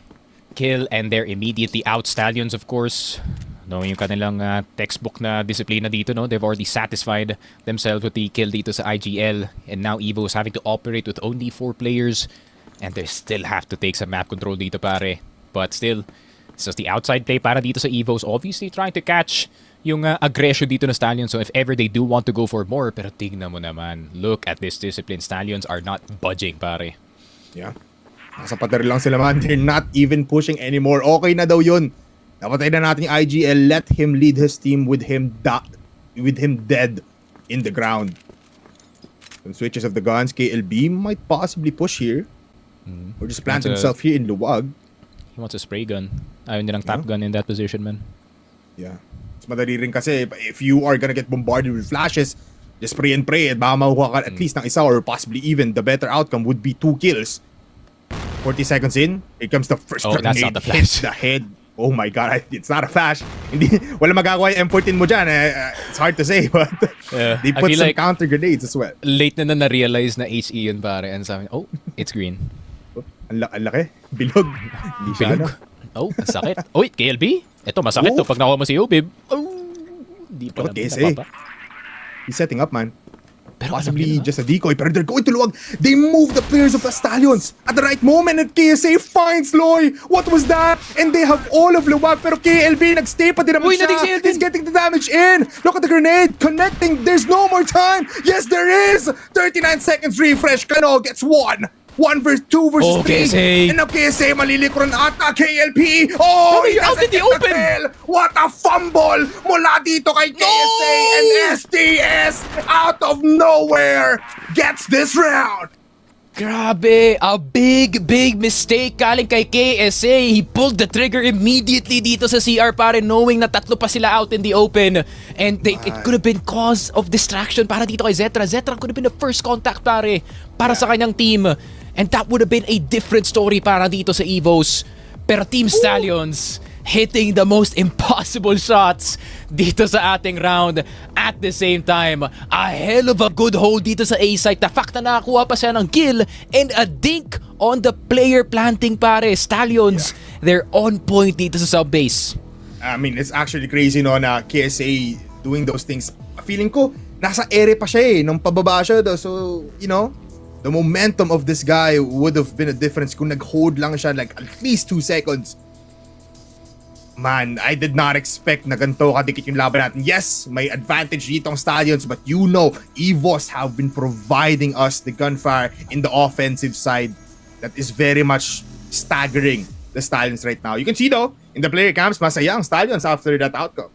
Speaker 5: kill and they're immediately out. Stallions, of course, knowing yung kanilang textbook na disiplina dito, no? They've already satisfied themselves with the kill dito sa IGL. And now EVO is having to operate with only 4 players. And they still have to take some map control dito, pare. But still, it's just the outside play para dito sa EVOs. Obviously trying to catch yung aggression dito na Stallions. So if ever they do want to go for more, pero tignan mo naman. Look at this discipline. Stallions are not budging, pare.
Speaker 4: Yeah. Nasa pader lang sila, man. They're not even pushing anymore. Okay na daw yun. Napatay na natin yung IGL. Let him lead his team with him dead in the ground. Some switches of the guns. KLB might possibly push here. Or just plant himself here in Luwag.
Speaker 5: He wants a spray gun. Ayaw nilang tap gun in that position, man.
Speaker 4: Yeah. It's madali rin kasi if you are gonna get bombarded with flashes, just spray and pray at baka makuha ka at least ng isa or possibly even the better outcome would be 2 kills. 40 seconds in, here comes the first grenade.
Speaker 5: That's not the flash.
Speaker 4: Hits the head. Oh my god, it's not a flash. Hindi, wala magagawa yung M14 mo dyan. It's hard to say, but they put some like counter grenades as well.
Speaker 5: Late na na-realize na HE yun, pare. And sabi, oh, it's green.
Speaker 4: Ang laki. Bilog. Hindi siya,
Speaker 5: Bilog. Oh, ang sakit. Uy, KLB? Ito, masakit to. Pag nakuha mo si Yobib. Oh, di pa namin napapa.
Speaker 4: He's setting up, man. Possibly just a decoy, pero they're going to Luwag. They move the players of the Stallions at the right moment, and KSA finds Loy. What was that? And they have all of Luwag, pero KLB nagstay pa din naman siya. He's getting the damage in. Look at the grenade connecting. There's no more time. Yes, there is. 39 seconds refresh. Kano gets 1 versus 2 versus 3.
Speaker 5: KSA.
Speaker 4: And now KSA malilikuran ata KLP. Oh, he
Speaker 5: out in the open.
Speaker 4: What a fumble mula dito kay KSA, and STS out of nowhere gets this round.
Speaker 5: Grabe, a big mistake galing kay KSA. He pulled the trigger immediately dito sa CR, pare, knowing na tatlo pa sila out in the open. And it could have been cause of distraction para dito kay Zetra. Zetra could have been the first contact, pare, para sa kanyang team. And that would have been a different story para dito sa EVOS. Pero Team Stallions hitting the most impossible possible shots dito sa ating round. At the same time, a hell of a good hold dito sa A site. The fact na nakakuha pa siya ng kill and a dink on the player planting, pare. Stallions, they're on point dito sa sub-base.
Speaker 4: I mean, it's actually crazy no na KSA doing those things. Feeling ko, nasa ere pa siya nung pababa siya. So, you know, the momentum of this guy would have been a difference kung nag-hold lang siya like at least 2 seconds. Man, I did not expect na ganito kadikit yung laban natin. Yes, may advantage dito ang Stallions, but you know, EVOS have been providing us the gunfire in the offensive side that is very much staggering the Stallions right now. You can see though, in the player camps, masaya ang Stallions after that outcome.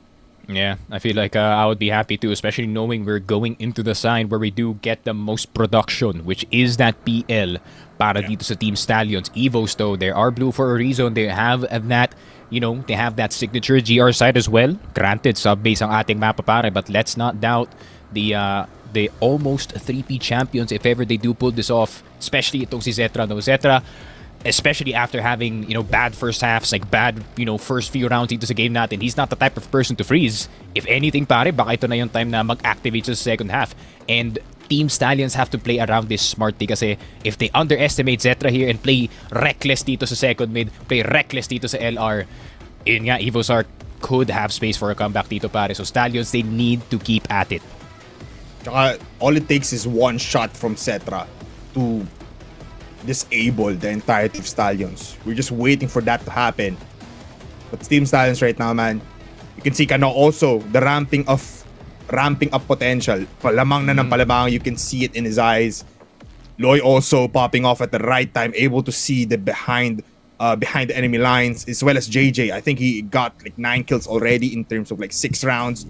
Speaker 5: Yeah, I feel like I would be happy too, especially knowing we're going into the side where we do get the most production, which is that PL para dito sa Team Stallions. EVOS though, they are blue for a reason. They have that, you know, they have that signature GR side as well. Granted, sub-base ang ating mapa pare, but let's not doubt the almost 3P champions if ever they do pull this off, especially itong si Zetra. No, Zetra, especially after having, you know, bad first halves, like bad, you know, first few rounds dito sa game natin, he's not the type of person to freeze. If anything, pare, baka ito na yung time na mag-activate sa second half. And Team Stallions have to play around this smartly kasi if they underestimate Zetra here and play reckless dito sa second mid, play reckless dito sa LR, yun nga, EVOS could have space for a comeback dito, pare. So Stallions, they need to keep at it.
Speaker 4: Tsaka, all it takes is one shot from Zetra to disable the entirety of Stallions. We're just waiting for that to happen. But Team Stallions right now, man, you can see Kano also, the ramping up potential. Palamang na ng palamang, you can see it in his eyes. Loy also popping off at the right time, able to see the behind the enemy lines, as well as JJ. I think he got like 9 kills already in terms of like 6 rounds.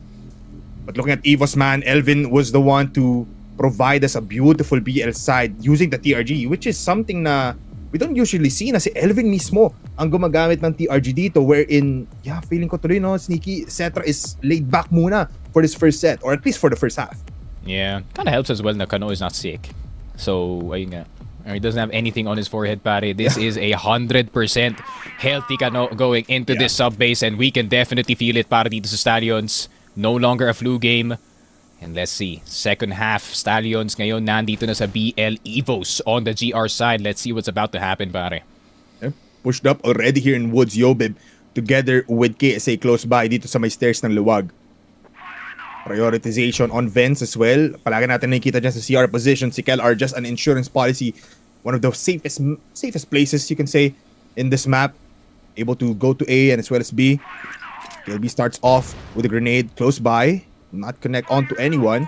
Speaker 4: But looking at EVOS, man, Elvin was the one to provide us a beautiful BL side using the TRG, which is something na we don't usually see, na si Elvin mismo ang gumagamit ng TRG dito, wherein, yeah, feeling ko tuloy, no, Sneaky, Zetra is laid back muna for this first set, or at least for the first half.
Speaker 5: Yeah, kind of helps as well na Kano is not sick. So, ayun nga. He doesn't have anything on his forehead, pare. This is 100% healthy Kano going into this sub-base, and we can definitely feel it para dito sa Stallions. No longer a flu game. And let's see, second half, Stallions ngayon nandito na sa BL EVOS on the GR side. Let's see what's about to happen, pare.
Speaker 4: Pushed up already here in Woods, Yobib, together with KSA close by dito sa may stairs ng luwag. Prioritization on vents as well. Palagi natin nakikita dyan sa CR position. Si KLR, just an insurance policy. One of the safest places, you can say, in this map. Able to go to A and as well as B. KLB starts off with a grenade close by. Not connect onto anyone.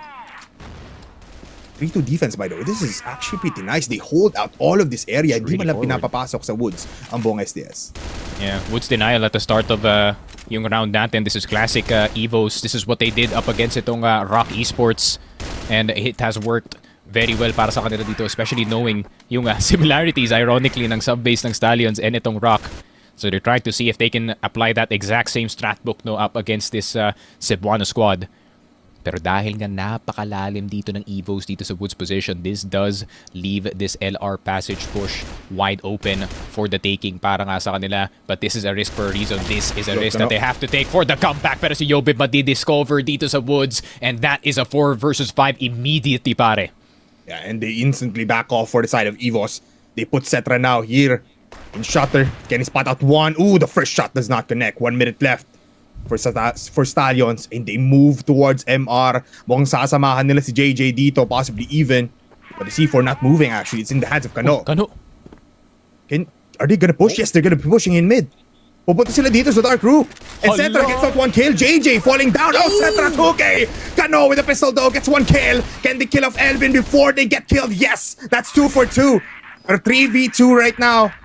Speaker 4: 3-2 defense, by the way. This is actually pretty nice. They hold out all of this area. Hindi man lang pinapapasok sa Woods ang buong SDS.
Speaker 5: Yeah, Woods denial at the start of yung round natin. This is classic EVOS. This is what they did up against itong Rock Esports. And it has worked very well para sa kanila dito, especially knowing yung similarities, ironically, ng sub-base ng Stallions and itong Rock. So they're trying to see if they can apply that exact same strat book no up against this Cebuano squad. Pero dahil nga napakalalim dito ng EVOS dito sa Woods position, this does leave this LR passage push wide open for the taking para nga sa kanila. But this is a risk for a reason. This is a risk that they have to take for the comeback. Pero si Yobib madi-discover dito sa Woods, and that is a 4 versus 5 immediately, pare.
Speaker 4: Yeah, and they instantly back off for the side of EVOS. They put Zetra now here in shutter. Can he spot out one? Ooh, the first shot does not connect. 1 minute left for Stallions, and they move towards MR. Mukhang sasamahan nila si JJ dito, possibly even. But the C4 not moving, actually. It's in the hands of Kano.
Speaker 5: Kano.
Speaker 4: Are they gonna push? Yes, they're gonna be pushing in mid. Pupunta sila dito sa Dark Room. And Zetra gets out 1 kill. JJ falling down. Oh, Zetra 2K. Kano with a pistol though gets 1 kill. Can they kill off Elvin before they get killed? Yes, that's 2 for 2. Or 3v2 right now.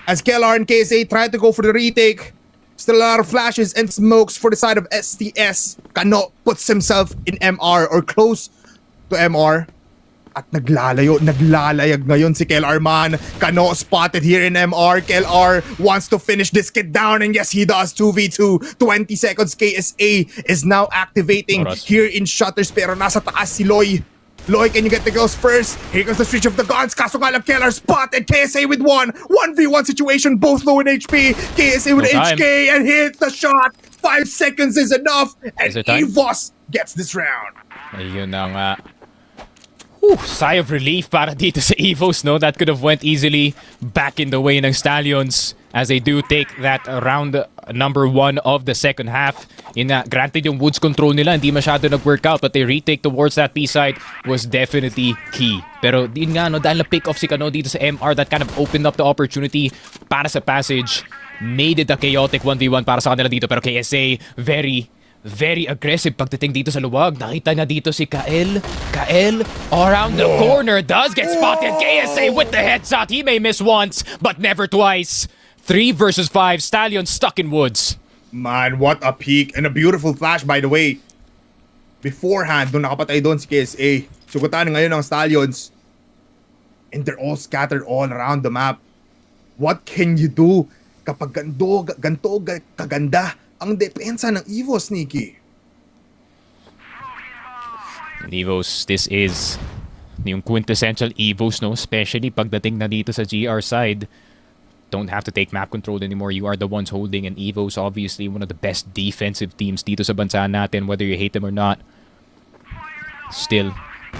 Speaker 4: As KLR and KSA try to go for the retake. Still a lot of flashes and smokes for the side of STS. Kano puts himself in MR or close to MR. At naglalayag ngayon si KLR, man. Kano spotted here in MR. KLR wants to finish this kid down, and yes, he does. 2v2. 20 seconds. KSA is now activating here in shutters, pero nasa taas si Loy. Loy, can you get the kills first? Here comes the switch of the guns. Kaso nga lang, Keller spotted KSA with 1v1 situation, both low in HP. KSA with
Speaker 5: No time.
Speaker 4: HK and hits the shot. 5 seconds is enough. And
Speaker 5: Is it time?
Speaker 4: EVOS gets this round.
Speaker 5: Ayun na nga. Whew, sigh of relief para dito sa EVOS, no? That could have went easily back in the way ng Stallions as they do take that round number 1 of the second half. Granted yung Woods control nila, hindi masyado nag-work out, but they retake towards that B side was definitely key. Pero din nga, no, dahil na-pick off si Kano dito sa MR, that kind of opened up the opportunity para sa passage. Made it a chaotic 1v1 para sa kanila dito, pero KSA very aggressive pagdating dito sa luwag. Nakita na dito si Kael. Kael around the corner does get spotted. KSA with the headshot. He may miss once, but never twice. 3 versus 5. Stallions stuck in woods.
Speaker 4: Man, what a peek. And a beautiful flash, by the way. Beforehand, nung nakapatay doon si KSA, sugutan ngayon ng Stallions. And they're all scattered all around the map. What can you do kapag ganto kaganda ang depensa ng EVOS, Nikki?
Speaker 5: EVOS, this is yung quintessential EVOS, no? Especially pagdating na dito sa GR side. Don't have to take map control anymore. You are the ones holding, and EVOS obviously one of the best defensive teams dito sa bansa natin, whether you hate them or not. Still,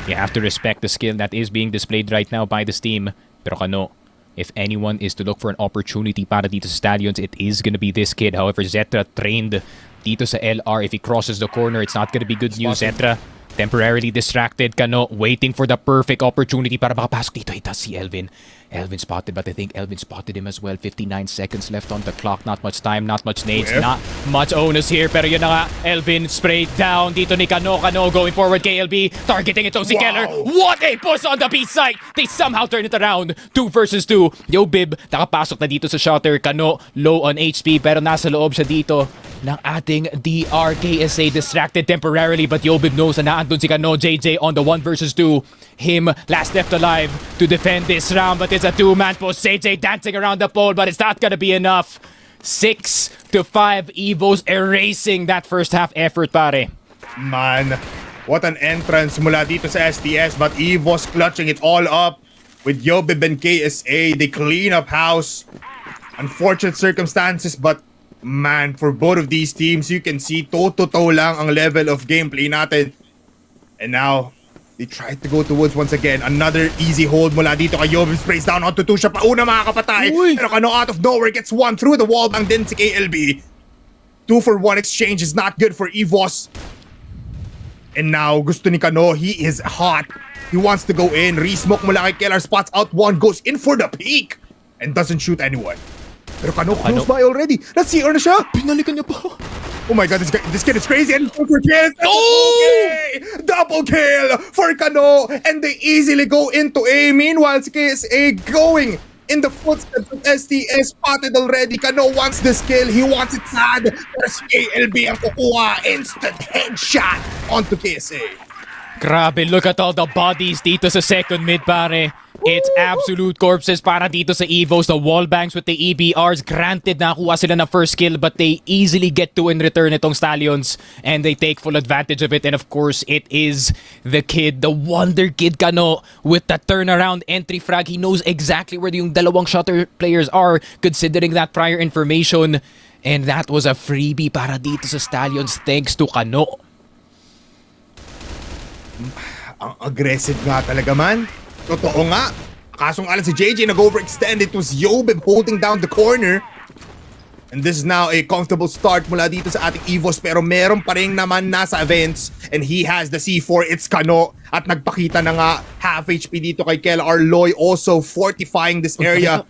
Speaker 5: you have to respect the skill that is being displayed right now by this team. Pero Kano, if anyone is to look for an opportunity para dito sa Stallions, it is gonna be this kid. However, Zetra trained dito sa LR. If he crosses the corner, it's not gonna be good news. Zetra temporarily distracted. Kano waiting for the perfect opportunity para makapasok dito. It does see Elvin. Elvin spotted, but I think Elvin spotted him as well. 59 seconds left on the clock. Not much time, not much nades, not much onus here. Pero yun na nga, Elvin sprayed down dito ni Kano. Kano going forward, KLB targeting ito si Keller. What a push on the B side! They somehow turn it around. 2 versus 2. Yo Bib, nakapasok na dito sa shutter. Kano low on HP pero nasa loob siya dito ng ating DR. KSA distracted temporarily, but Yo Bib knows na naandun si Kano. JJ on the 1 versus 2. Him last left alive to defend this round, but it's a 2-man push. JJ dancing around the pole, but it's not gonna be enough. 6-5 EVOS erasing that first half effort, pare.
Speaker 4: Man, what an entrance mula dito sa STS, but EVOS clutching it all up with Yobib and KSA. They clean up house. Unfortunate circumstances, but man, for both of these teams, you can see toe-to-toe lang ang level of gameplay natin. And now, they tried to go to woods once again. Another easy hold mula dito kay Yobib. Sprays down onto 2. Siya pa una makakapatay. Pero Kano out of nowhere gets one through the wall bang din si KLB. 2-for-1 exchange is not good for EVOS. And now, gusto ni Kano. He is hot. He wants to go in. Re-smoke mula kay Keller. Spots out one. Goes in for the peak. And doesn't shoot anyone. Pero Kano close by already. Let's see, na siya.
Speaker 5: Pinalikan niya pa.
Speaker 4: Oh my god, this kid is crazy. And for kills. Okay! Double kill for Kano. And they easily go into A. Meanwhile, si KSA going in the footsteps of STS. Spotted already. Kano wants this kill. He wants it sad. Pero si KLB ang kukuha. Instant headshot onto KSA.
Speaker 5: Grabe, look at all the bodies dito sa second mid, pare. It's absolute corpses para dito sa EVOS. The wall bangs with the EBRs. Granted, nakuha sila na first kill, but they easily get 2 in return itong Stallions. And they take full advantage of it. And of course, it is the kid, the wonder kid Kano, with the turnaround entry frag. He knows exactly where yung dalawang shutter players are, considering that prior information. And that was a freebie para dito sa Stallions thanks to Kano.
Speaker 4: Ang aggressive nga talaga, man. Totoo nga. Kasong alam si JJ nag-overextend. It was Yobib holding down the corner. And this is now a comfortable start mula dito sa ating EVOS. Pero meron pa rin naman nasa events. And he has the C4. It's Kano. At nagpakita na nga half HP dito kay KLR. Loy also fortifying this area.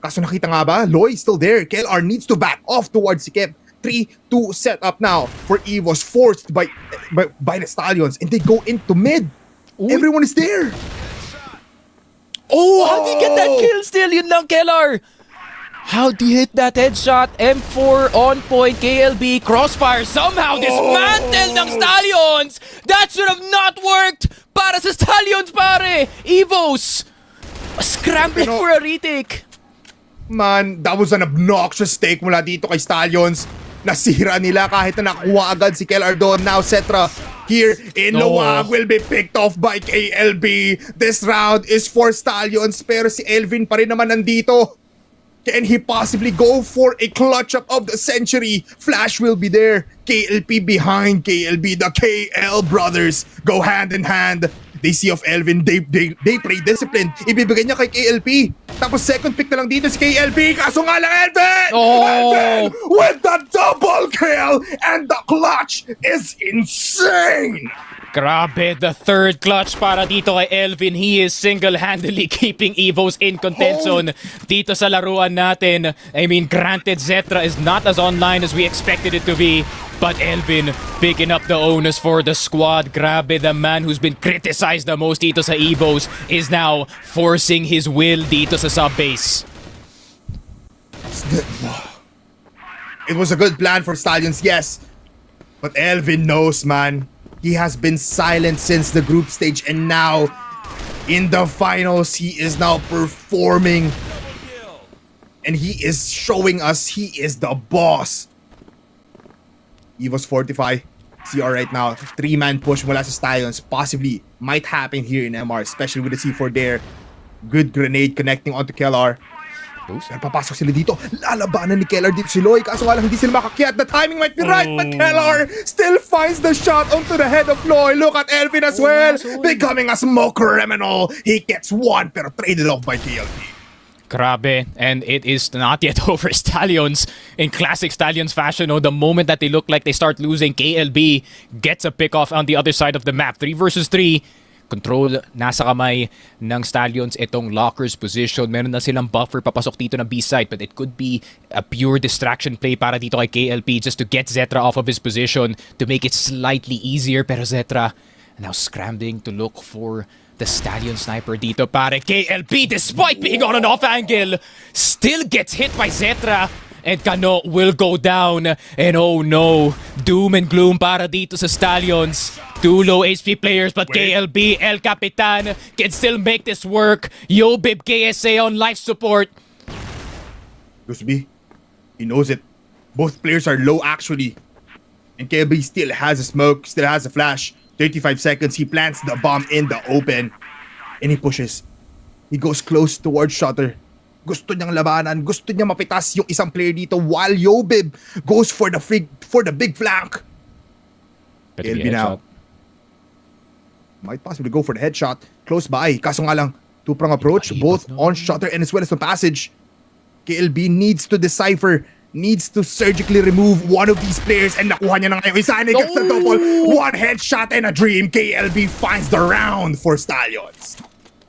Speaker 4: Kaso nakita nga ba? Loy is still there. KLR needs to back off towards si Kep. 3-2 set up now for EVOS. Forced by the Stallions. And they go into mid. Ooh. Everyone is there.
Speaker 5: Oh, how do you get that kill still? Yun lang, Keller. How do you hit that headshot? M4 on point, KLB, Crossfire somehow dismantled ng Stallions. That should have not worked para sa Stallions, pare. EVOS scrambling for a retake.
Speaker 4: Man, that was an obnoxious take mula dito kay Stallions. Nasira nila kahit na nakuha agad si KLR doon. Now, Cetra here in
Speaker 1: No.
Speaker 4: Luwag will be picked off by KLB. This round is for Stallions, pero si Elvin pa rin naman nandito. Can he possibly go for a clutch up of the century? Flash will be there. KLP behind KLB. The KL brothers go hand in hand. They see of Elvin. They play discipline. Ibibigay niya kay KLP. Tapos second pick na lang dito si KLP. Kaso nga lang Elvin! Elvin with the double kill! And the clutch is insane!
Speaker 5: Grabe, the third clutch para dito kay Elvin. He is single-handedly keeping EVOS in contention dito sa laruan natin. I mean, granted, Zetra is not as online as we expected it to be. But Elvin picking up the onus for the squad. Grabe, the man who's been criticized the most dito sa EVOS is now forcing his will dito sa sub-base.
Speaker 4: It was a good plan for Stallions, yes. But Elvin knows, man. He has been silent since the group stage, and now in the finals, he is now performing. And he is showing us he is the boss. EVOS Fortify, CR right now. 3-man push mula sa Stallions. Possibly might happen here in MR, especially with the C4 there. Good grenade connecting onto Kellar. Pero papasok sila dito. Lalabanan ni Kellar dito si Loy. Kaso nga lang hindi sila makakyat. The timing might be right, but Kellar still finds the shot onto the head of Loy. Look at Elvin as well. Becoming a smoke criminal. He gets one pero traded off by KLP.
Speaker 5: Grabe, and it is not yet over. Stallions, in classic Stallions fashion, the moment that they look like they start losing, KLB gets a pick off on the other side of the map. 3 versus 3. Control nasa kamay ng Stallions itong lockers position. Meron na silang buffer papasok dito na B-side, but it could be a pure distraction play para dito kay KLP just to get Zetra off of his position to make it slightly easier. Pero Zetra now scrambling to look for the Stallion sniper dito pare. KLP, despite being on an off angle, still gets hit by Zetra. And Kano will go down. And oh no, doom and gloom para dito sa Stallions. 2 low HP players, but KLB, El Capitan can still make this work. Yobib KSA on life support.
Speaker 4: Gusby, he knows it. Both players are low actually. And KLB still has a smoke, still has a flash. 35 seconds, he plants the bomb in the open. And he pushes. He goes close towards Shutter. Gusto niyang labanan, gusto niya mapitas yung isang player dito while Yobib goes for the big flank. KLB now might possibly go for the headshot close by. Kaso nga lang, two-prong approach, both on Shutter and as well as on passage. KLB needs to decipher, needs to surgically remove one of these players, and nakuha niya na ngayon isa, and he gets the double. One headshot and a dream. KLB finds the round for Stallions.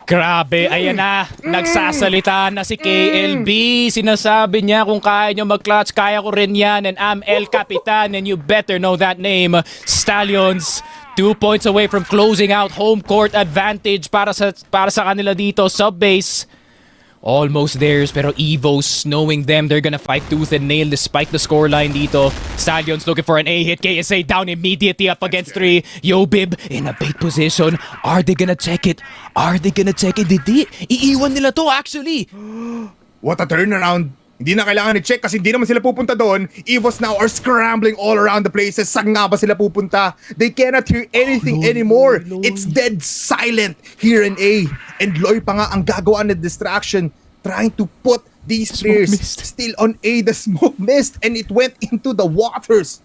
Speaker 5: Grabe, ayan na. Nagsasalita na si KLB. Sinasabi niya kung kaya nyo mag-clutch, kaya ko rin yan. And I'm El Capitan and you better know that name. Stallions, 2 points away from closing out home court advantage para sa kanila dito. Sub-base, almost theirs, pero EVOS, knowing them, they're gonna fight tooth and nail despite the scoreline dito. Stallions looking for an A-hit. KSA down immediately up against 3. Yobib in a bait position. Are they gonna check it? Are they gonna check it? Hindi. Iiwan nila to actually.
Speaker 4: What a turnaround. Hindi na kailangan i-check kasi hindi naman sila pupunta doon. EVOS now are scrambling all around the places. Saan nga ba sila pupunta? They cannot hear anything anymore. It's dead silent here in A. And Loy pa nga ang gagawa ng distraction, trying to put these players still on A. The smoke mist and it went into the waters.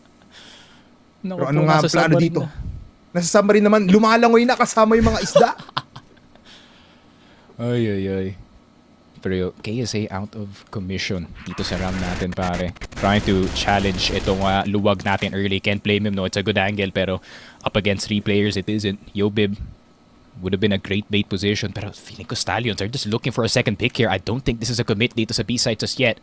Speaker 4: Pero ano nga ang plano dito? Nasa submarine naman, lumalangoy na kasama yung mga isda.
Speaker 5: Ay. Pero KSA out of commission dito sa RAM natin pare. Trying to challenge itong luwag natin early. Can't blame him, no? It's a good angle pero up against 3 players it isn't. Yobib would have been a great bait position pero feeling ko Stallions are just looking for a second pick here. I don't think this is a commit dito sa B-side just yet.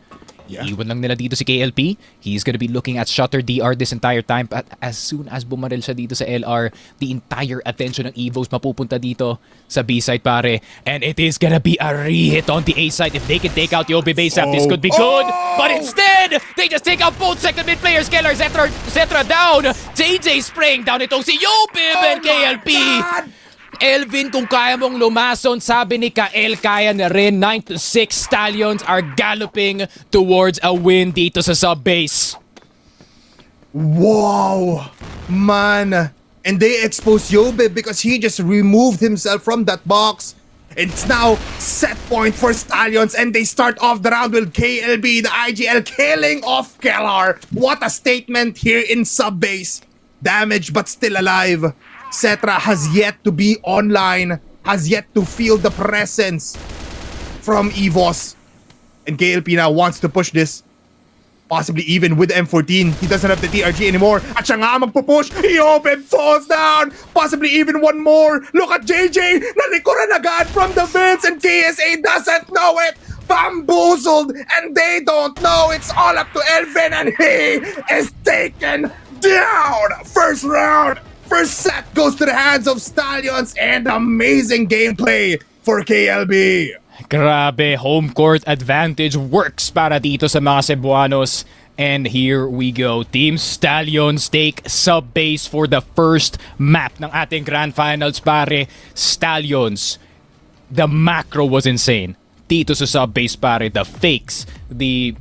Speaker 5: Iwan lang nila dito si KLP. He's gonna be looking at Shutter DR this entire time. But as soon as bumaril siya dito sa LR, the entire attention ng EVOS mapupunta dito sa B-side pare. And it is gonna be a re-hit on the A-side. If they can take out Yobib ASAP, this could be good. But instead, they just take out both second mid players. Keller, Zetra down. JJ spraying down itong si Yobib and KLP. Elvin, kung kaya mong lumason, sabi ni Kael, kaya na rin. 9-6, Stallions are galloping towards a win dito sa sub-base.
Speaker 4: Wow! Man, And they expose Yobib because he just removed himself from that box. It's now set point for Stallions, and they start off the round with KLB, the IGL killing off Kellar. What a statement here in sub-base. Damaged but still alive. Cetra has yet to be online, has yet to feel the presence from EVOS. And KLP now wants to push this. Possibly even with M14. He doesn't have the TRG anymore. At siya nga magpupush. Yobib falls down. Possibly even one more. Look at JJ. Nalikuran agad from the vents, and KSA doesn't know it. Bamboozled. And they don't know. It's all up to Elvin, and he is taken down. First round. First set goes to the hands of Stallions, and amazing gameplay for KLB.
Speaker 5: Grabe, home court advantage works para dito sa mga Cebuanos. And here we go. Team Stallions take sub-base for the first map ng ating Grand Finals, pare. Stallions, the macro was insane. Dito sa sub-base, pare. The fakes, the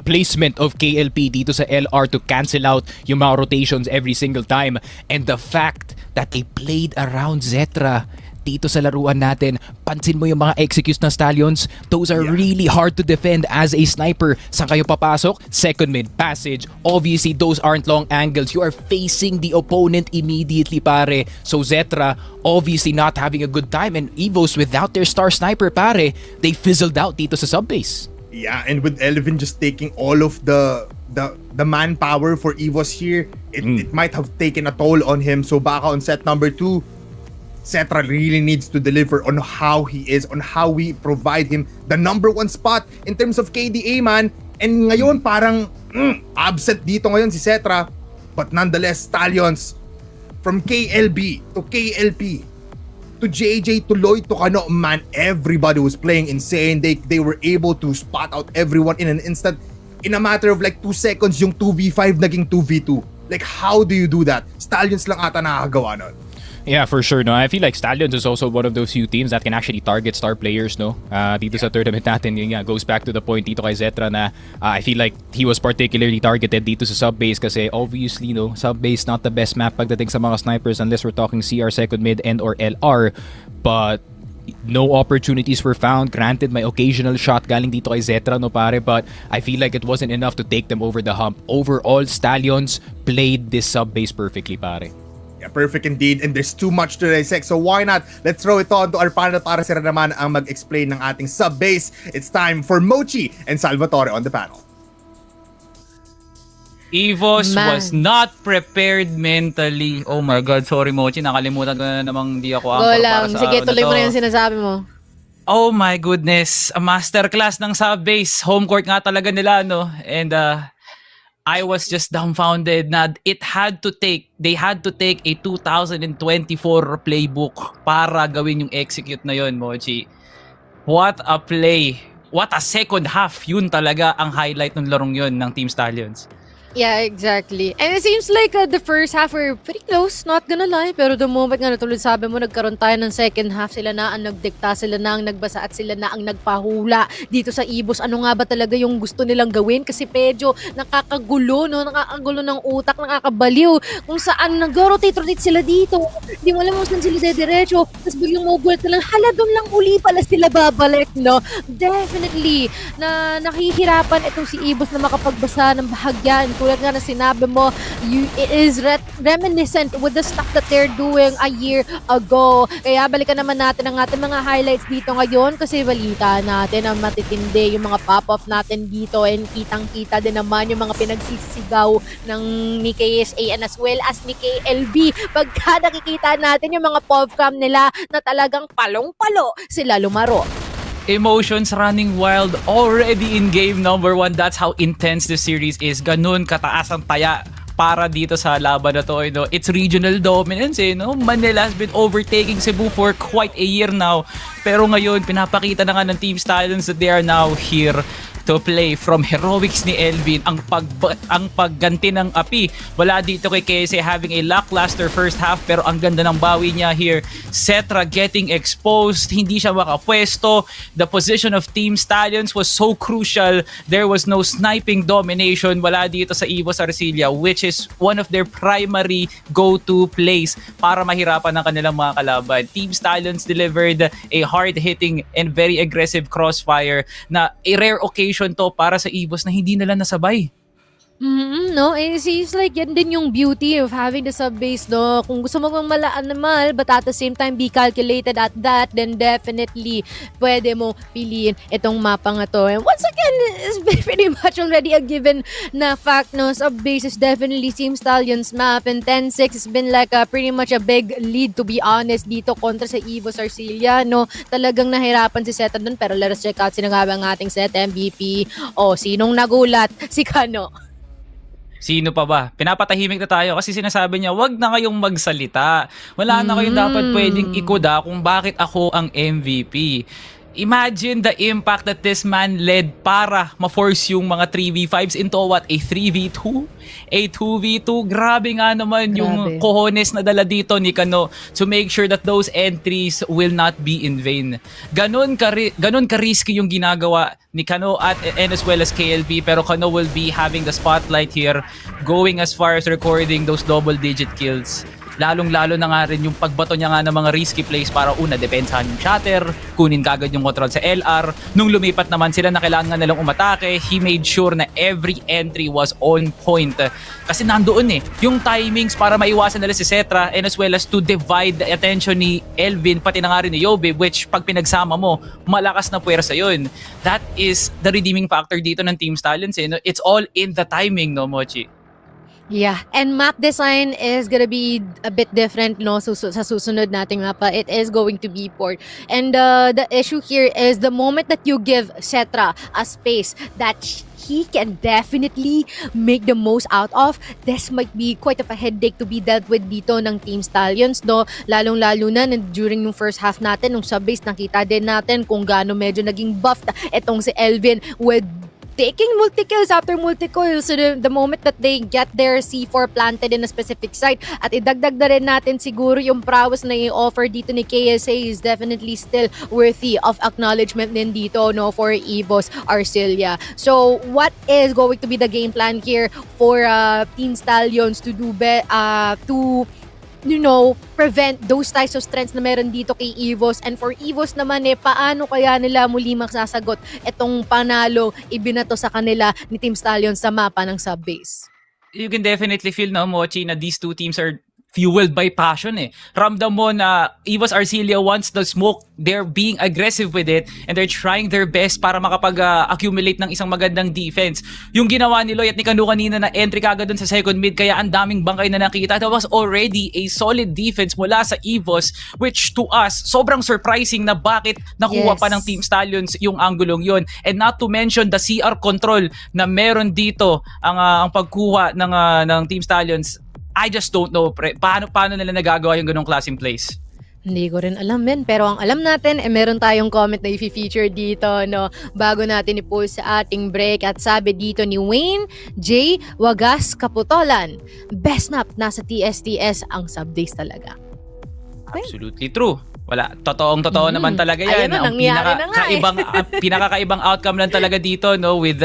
Speaker 5: placement of KLP dito sa LR to cancel out yung mga rotations every single time. And the fact that they played around Zetra dito sa laruan natin. Pansin mo yung mga executes ng Stallions. Those are really hard to defend as a sniper. Saan kayo papasok? Second mid, passage. Obviously, those aren't long angles. You are facing the opponent immediately, pare. So Zetra, obviously not having a good time. And EVOS, without their star sniper, pare, they fizzled out dito sa subbase.
Speaker 4: Yeah, and with Elvin just taking all of the manpower for EVOS here, it might have taken a toll on him. So baka on set number 2, Cetra really needs to deliver on how he is, on how we provide him the number 1 spot in terms of KDA, man. And ngayon parang absent dito ngayon si Cetra. But nonetheless, Stallions, from KLB to KLP to JJ to Lloyd to Kano, man, everybody was playing insane. They were able to spot out everyone in an instant. In a matter of like 2 seconds, yung 2v5 naging 2v2. Like, how do you do that? Stallions lang ata nakakagawa nun.
Speaker 5: Yeah, for sure. No, I feel like Stallions is also one of those few teams that can actually target star players. No, dito sa tournament natin, yun nga, goes back to the point dito kay Zetra na I feel like he was particularly targeted dito sa sub-base kasi obviously, no, sub-base not the best map pagdating sa mga snipers unless we're talking CR second mid and or LR. But no opportunities were found. Granted, may occasional shot galing dito kay Zetra, no pare, but I feel like it wasn't enough to take them over the hump. Overall, Stallions played this sub-base perfectly, pare.
Speaker 4: Yeah, perfect indeed, and there's too much to dissect, so why not? Let's throw it on to our panel para sila naman ang mag-explain ng ating sub-base. It's time for Mochi and Salvatore on the panel.
Speaker 1: EVOS was not prepared mentally. Oh my God, sorry Mochi, nakalimutan ko na namang di ako
Speaker 3: Go
Speaker 1: anchor
Speaker 3: lang,
Speaker 1: para sa
Speaker 3: sige,
Speaker 1: araw na
Speaker 3: tuloy mo
Speaker 1: to.
Speaker 3: na yung sinasabi mo.
Speaker 1: Oh my goodness, a masterclass ng sub-base. Home court nga talaga nila, no? And I was just dumbfounded na they had to take a 2024 playbook para gawin yung execute na yun, Mochi. What a play. What a second half. Yun talaga ang highlight ng larong yun ng Team Stallions.
Speaker 3: Yeah, exactly. And it seems like the first half were pretty close, not gonna lie. Pero the moment nga natulad sabi mo, nagkaroon tayo ng second half, sila na ang nagdikta, sila na ang nagbasa at sila na ang nagpahula dito sa EVOS. Ano nga ba talaga yung gusto nilang gawin? Kasi medyo nakakagulo, no? Nakakagulo ng utak, nakakabaliw. Kung saan nag-rotate sila dito. Hindi mo alam kung saan sila dediretso. Tapos biglang mobile ka lang, hala doon lang uli pala sila babalik, no? Definitely, na nakihirapan itong si EVOS na makapagbasa ng bahagyan. Tulad nga na sinabi mo, it is reminiscent with the stuff that they're doing a year ago. Kaya balikan naman natin ang ating mga highlights dito ngayon kasi balita natin ang matitindi yung mga pop-up natin dito and kitang-kita din naman yung mga pinagsisigaw ng ni KSA and as well as ni KLB. Pagka nakikita natin yung mga povcam nila na talagang palong-palo sila lumaro.
Speaker 1: Emotions running wild already in game number 1. That's how intense this series is. Ganun kataas ang taya para dito sa laban na to. You know, it's regional dominance. No? Manila has been overtaking Cebu for quite a year now. Pero ngayon, pinapakita na nga ng Team Stallions that they are now here to play from heroics ni Elvin, ang pagganti ng api. Wala dito kay KSA having a lackluster first half, pero ang ganda ng bawi niya here. Cetra getting exposed, hindi siya makapwesto. The position of Team Stallions was so crucial. There was no sniping domination. Wala dito sa EVOS Arcilla, which is one of their primary go-to plays para mahirapan ng kanilang mga kalaban. Team Stallions delivered a hard-hitting and very aggressive Crossfire na a rare occasion to para sa EVOS na hindi nila nasabay.
Speaker 3: No, it seems like yan din yung beauty of having the sub-base, no? Kung gusto mo mang malaan na mahal, but at the same time be calculated at that, then definitely pwede mo piliin itong mapa nga to. And once again, it's pretty much already a given na fact, no? Sub-base is definitely Team Stallions map, and 10-6 has been like pretty much a big lead, to be honest, dito kontra sa EVOS Arcilla, no? Talagang nahirapan si Zeta dun, pero let us check out sino nga ba ang ating set MVP. Sinong nagulat? Si Kano.
Speaker 1: Sino pa ba? Pinapatahimik na tayo kasi sinasabi niya, wag na kayong magsalita. Wala na kayong dapat pwedeng ikuda kung bakit ako ang MVP. Imagine the impact that this man led para ma-force yung mga 3v5s into what? A 3v2? A 2v2? Grabe nga naman yung cojones na dala dito ni Kano to make sure that those entries will not be in vain. Ganon ka-risky yung ginagawa ni Kano and as well as KLB, pero Kano will be having the spotlight here, going as far as recording those double-digit kills. Lalong-lalo na nga rin yung pagbato niya nga ng mga risky plays para una, depensahan yung shatter, kunin kagad yung control sa LR. Nung lumipat naman sila na kailangan nilang umatake, he made sure na every entry was on point. Kasi nandoon yung timings para maiwasan nila si Cetra and as well as to divide the attention ni Elvin, pati na nga rin ni Yobe, which pag pinagsama mo, malakas na puwersa yun. That is the redeeming factor dito ng Team Stallions. It's all in the timing, no, Mochi?
Speaker 3: Yeah, and map design is gonna be a bit different, no? So, sa susunod nating mapa, it is going to be port. And the issue here is the moment that you give Cetra a space that he can definitely make the most out of, this might be quite of a headache to be dealt with dito ng Team Stallions, no? Lalong-lalo na during yung first half natin, nung sub-base, nakita din natin kung gaano medyo naging buffed etong si Elvin with taking multi-kills after multi-kills. So the moment that they get their C4 planted in a specific site, at idagdag na rin natin siguro yung prowess na i-offer dito ni KSA is definitely still worthy of acknowledgement din dito, no, for EVOS Arcilla. So what is going to be the game plan here for Team Stallions to do prevent those types of strengths na meron dito kay EVOS? And for EVOS naman paano kaya nila muli magsasagot itong panalo ibinato sa kanila ni Team Stallions sa mapa ng sub-base?
Speaker 1: You can definitely feel, no, Mochi, na these two teams are fueled by passion. Ramdam mo na EVOS Arcilla wants the smoke. They're being aggressive with it and they're trying their best para makapag-accumulate ng isang magandang defense. Yung ginawa ni Loy at ni Kanu kanina na entry kagad dun sa second mid, kaya ang daming bangkay na nakita. That was already a solid defense mula sa EVOS, which to us, sobrang surprising na bakit nakuha pa ng Team Stallions yung anggulong yun. And not to mention the CR control na meron dito ang pagkuha ng Team Stallions. I just don't know, paano nila nagagawa yung ganong klaseng plays.
Speaker 3: Hindi ko rin alam, men. Pero ang alam natin, meron tayong comment na i-feature dito, no, bago natin i-post sa ating break. At sabi dito ni Wayne J. Wagas Kaputolan, best map, nasa TSTS ang sub-days talaga.
Speaker 1: Absolutely true. Wala, totoo naman talaga yan.
Speaker 3: Ayun na, nangyari na nga
Speaker 1: pinakakaibang outcome lang talaga dito, no, with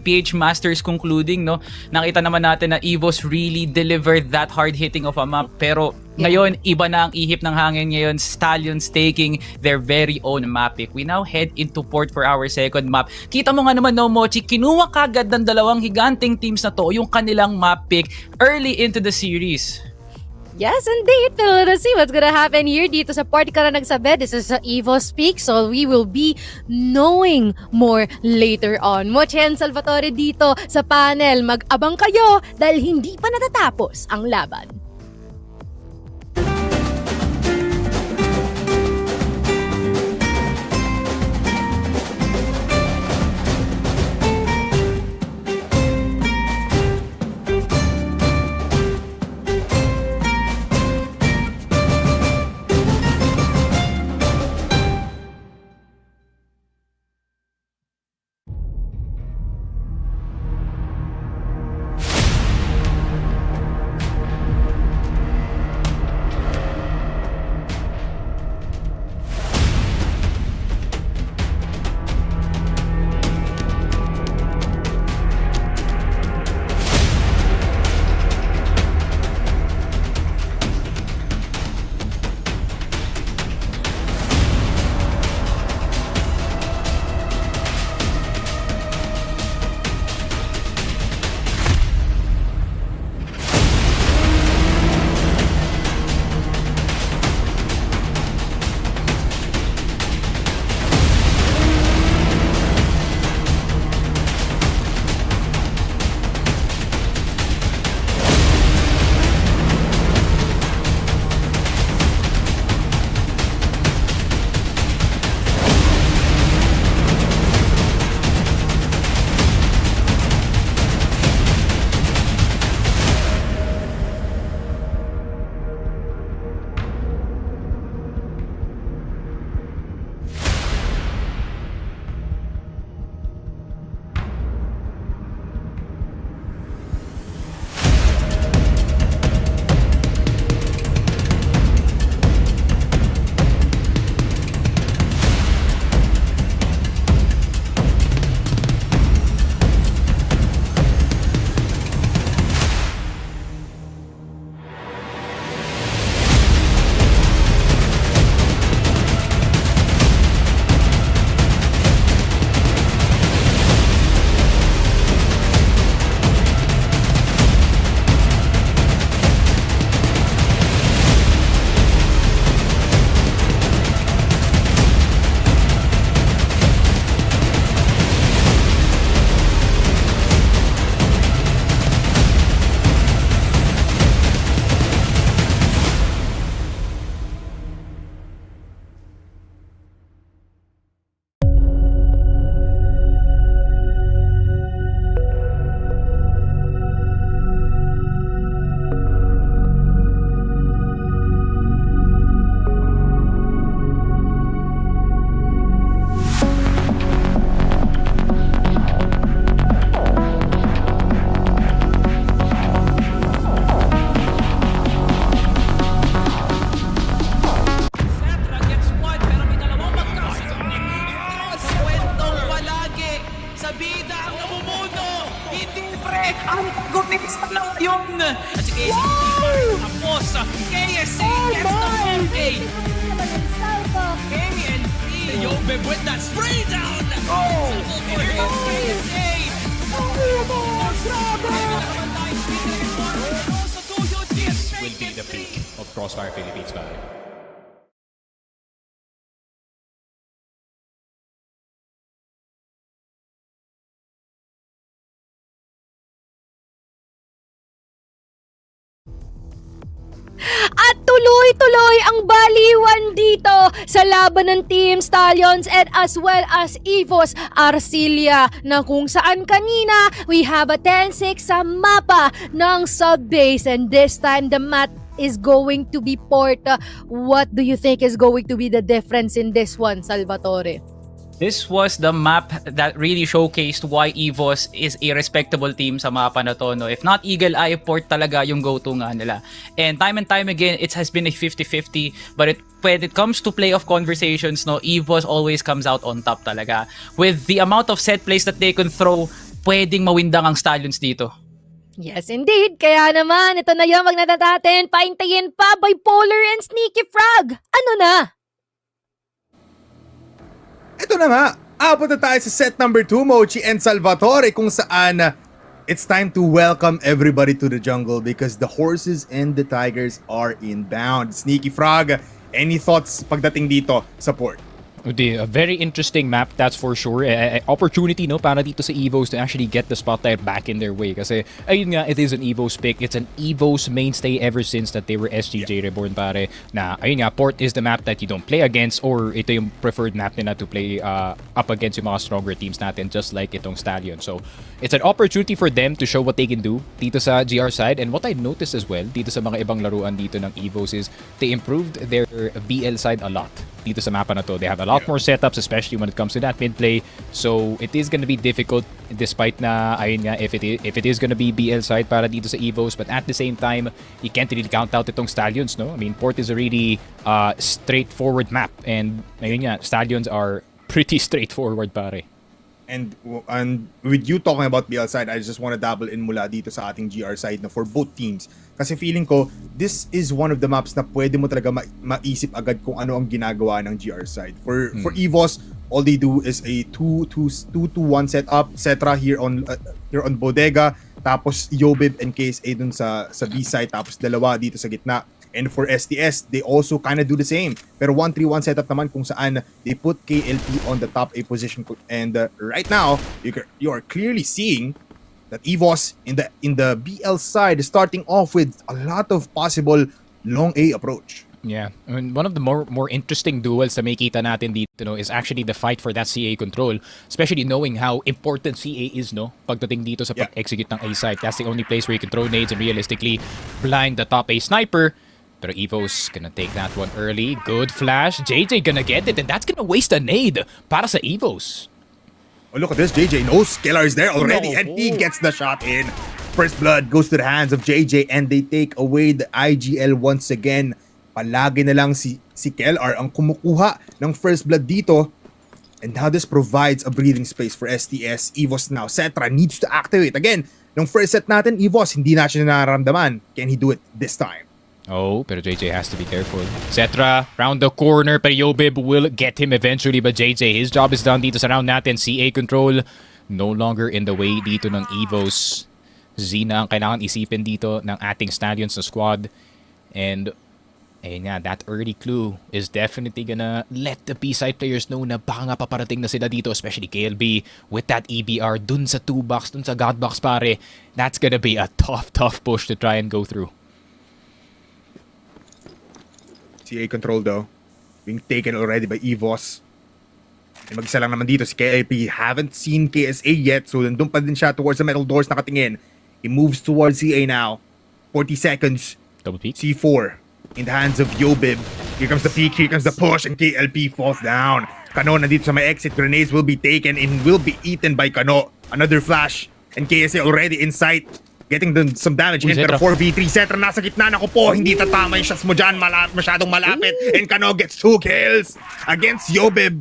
Speaker 1: PH Masters concluding, no. Nakita naman natin na EVOS really delivered that hard hitting of a map, pero ngayon iba na ang ihip ng hangin ngayon. Stallions taking their very own map pick. We now head into port for our second map. Kita mo nga naman, no, Mochi, kinuha kagad ng dalawang higanting teams na to yung kanilang map pick early into the series.
Speaker 3: Yes, indeed. Let's see what's gonna happen here dito sa party ka na nagsabi. This is EVOS Speak, so we will be knowing more later on. Mochen Salvatore dito sa panel. Mag-abang kayo dahil hindi pa natatapos ang laban.
Speaker 1: At si KSA tapos KSA gets the 1K. KNP Yobeb with that spray down. Oh! For him, KSA.
Speaker 5: Will be the peak of Crossfire Philippines, pare.
Speaker 3: At tuloy-tuloy ang baliwan dito sa laban ng Team Stallions and as well as EVOS Arcilia na kung saan kanina we have a 10-6 sa mapa ng sub-base and this time the map is going to be port. What do you think is going to be the difference in this one, Salvatore?
Speaker 1: This was the map that really showcased why EVOS is a respectable team sa mapa na to, no? If not Eagle Eye, Port talaga yung go-to nga nila. And time again, it has been a 50-50, but when it comes to playoff conversations, no, EVOS always comes out on top talaga. With the amount of set plays that they can throw, pwedeng mawindang ang Stallions dito.
Speaker 3: Yes, indeed. Kaya naman, ito na yung magnatatatin. Paintayin pa, Bipolar and Sneaky Frog. Ano na?
Speaker 4: Ito na nga, abot na tayo sa set number 2, Mochi and Salvatore, kung saan it's time to welcome everybody to the jungle because the horses and the tigers are inbound. Sneaky Frog, any thoughts pagdating dito sa port?
Speaker 5: A very interesting map, that's for sure. Opportunity, no, para dito sa EVOS to actually get the spotlight back in their way. Kasi, ayun nga, it is an EVOS pick. It's an EVOS mainstay ever since that they were SGJ Reborn, pare. Na, ayun nga, Port is the map that you don't play against or ito yung preferred map nila to play up against yung mga stronger teams natin, just like itong Stallion. So, it's an opportunity for them to show what they can do dito sa GR side. And what I noticed as well, dito sa mga ibang laruan dito ng EVOS is they improved their BL side a lot dito sa mapa na to. They have a lot more setups, especially when it comes to that mid play. So it is gonna be difficult despite na ayun nga if it is gonna be BL side para dito sa EVOS, but at the same time you can't really count out itong Stallions, no? I mean, Port is a really straightforward map and ayun nga, Stallions are pretty straightforward, pare.
Speaker 4: And with you talking about BL side, I just want to dabble in mula dito sa ating GR side na for both teams. Kasi feeling ko, this is one of the maps na pwede mo talaga maisip agad kung ano ang ginagawa ng GR side. For EVOS, all they do is a 2-2-1 setup, Cetra here on Bodega, tapos Yobib and KSA dun sa B side, tapos dalawa dito sa gitna. And for STS, they also kind of do the same. Pero 1-3-1 setup naman kung saan they put KLP on the top A position. And right now, you are clearly seeing that EVOS in the BL side is starting off with a lot of possible long A approach.
Speaker 5: Yeah, I mean, one of the more interesting duels na makita natin dito, no, is actually the fight for that CA control, especially knowing how important CA is, no, pagdating dito sa pag-execute ng A side. That's the only place where you can throw nades and realistically blind the top A sniper. Pero EVOS gonna take that one early. Good flash. JJ gonna get it, and that's gonna waste a nade para sa EVOS.
Speaker 4: Oh, look at this. JJ knows Skellar is there already, and he gets the shot in. First blood goes to the hands of JJ, and they take away the IGL once again. Palagi na lang si Kellar ang kumukuha ng first blood dito. And now this provides a breathing space for STS. EVOS now. Cetra needs to activate. Again, nung first set natin, EVOS, hindi na siya nararamdaman. Can he do it this time?
Speaker 5: Oh, pero JJ has to be careful. Cetra, round the corner, pero Yobib will get him eventually. But JJ, his job is done dito sa round natin. CA control, no longer in the way dito ng EVOS. Zina ang kailangan isipin dito ng ating Stallions na squad. And, ayun nga, that early clue is definitely gonna let the B-side players know na baka nga paparating na sila dito, especially KLB with that EBR dun sa 2-box, dun sa God-box, pare. That's gonna be a tough push to try and go through.
Speaker 4: CA control though, being taken already by EVOS. And mag-isa lang naman dito si KLP. Haven't seen KSA yet, so nandun pa din siya towards the metal doors nakatingin. He moves towards CA now. 40 seconds.
Speaker 5: Double peek.
Speaker 4: C4 in the hands of Yobib. Here comes the peek, here comes the push, and KLP falls down. Kano nandito sa may exit. Grenades will be taken and will be eaten by Kano. Another flash, and KSA already in sight. Getting some damage in, pero 4v3. Cetra nasa gitna na ko po. Hindi tatama yung shots mo dyan. Masyadong malapit. And Kano gets 2 kills against Yobib.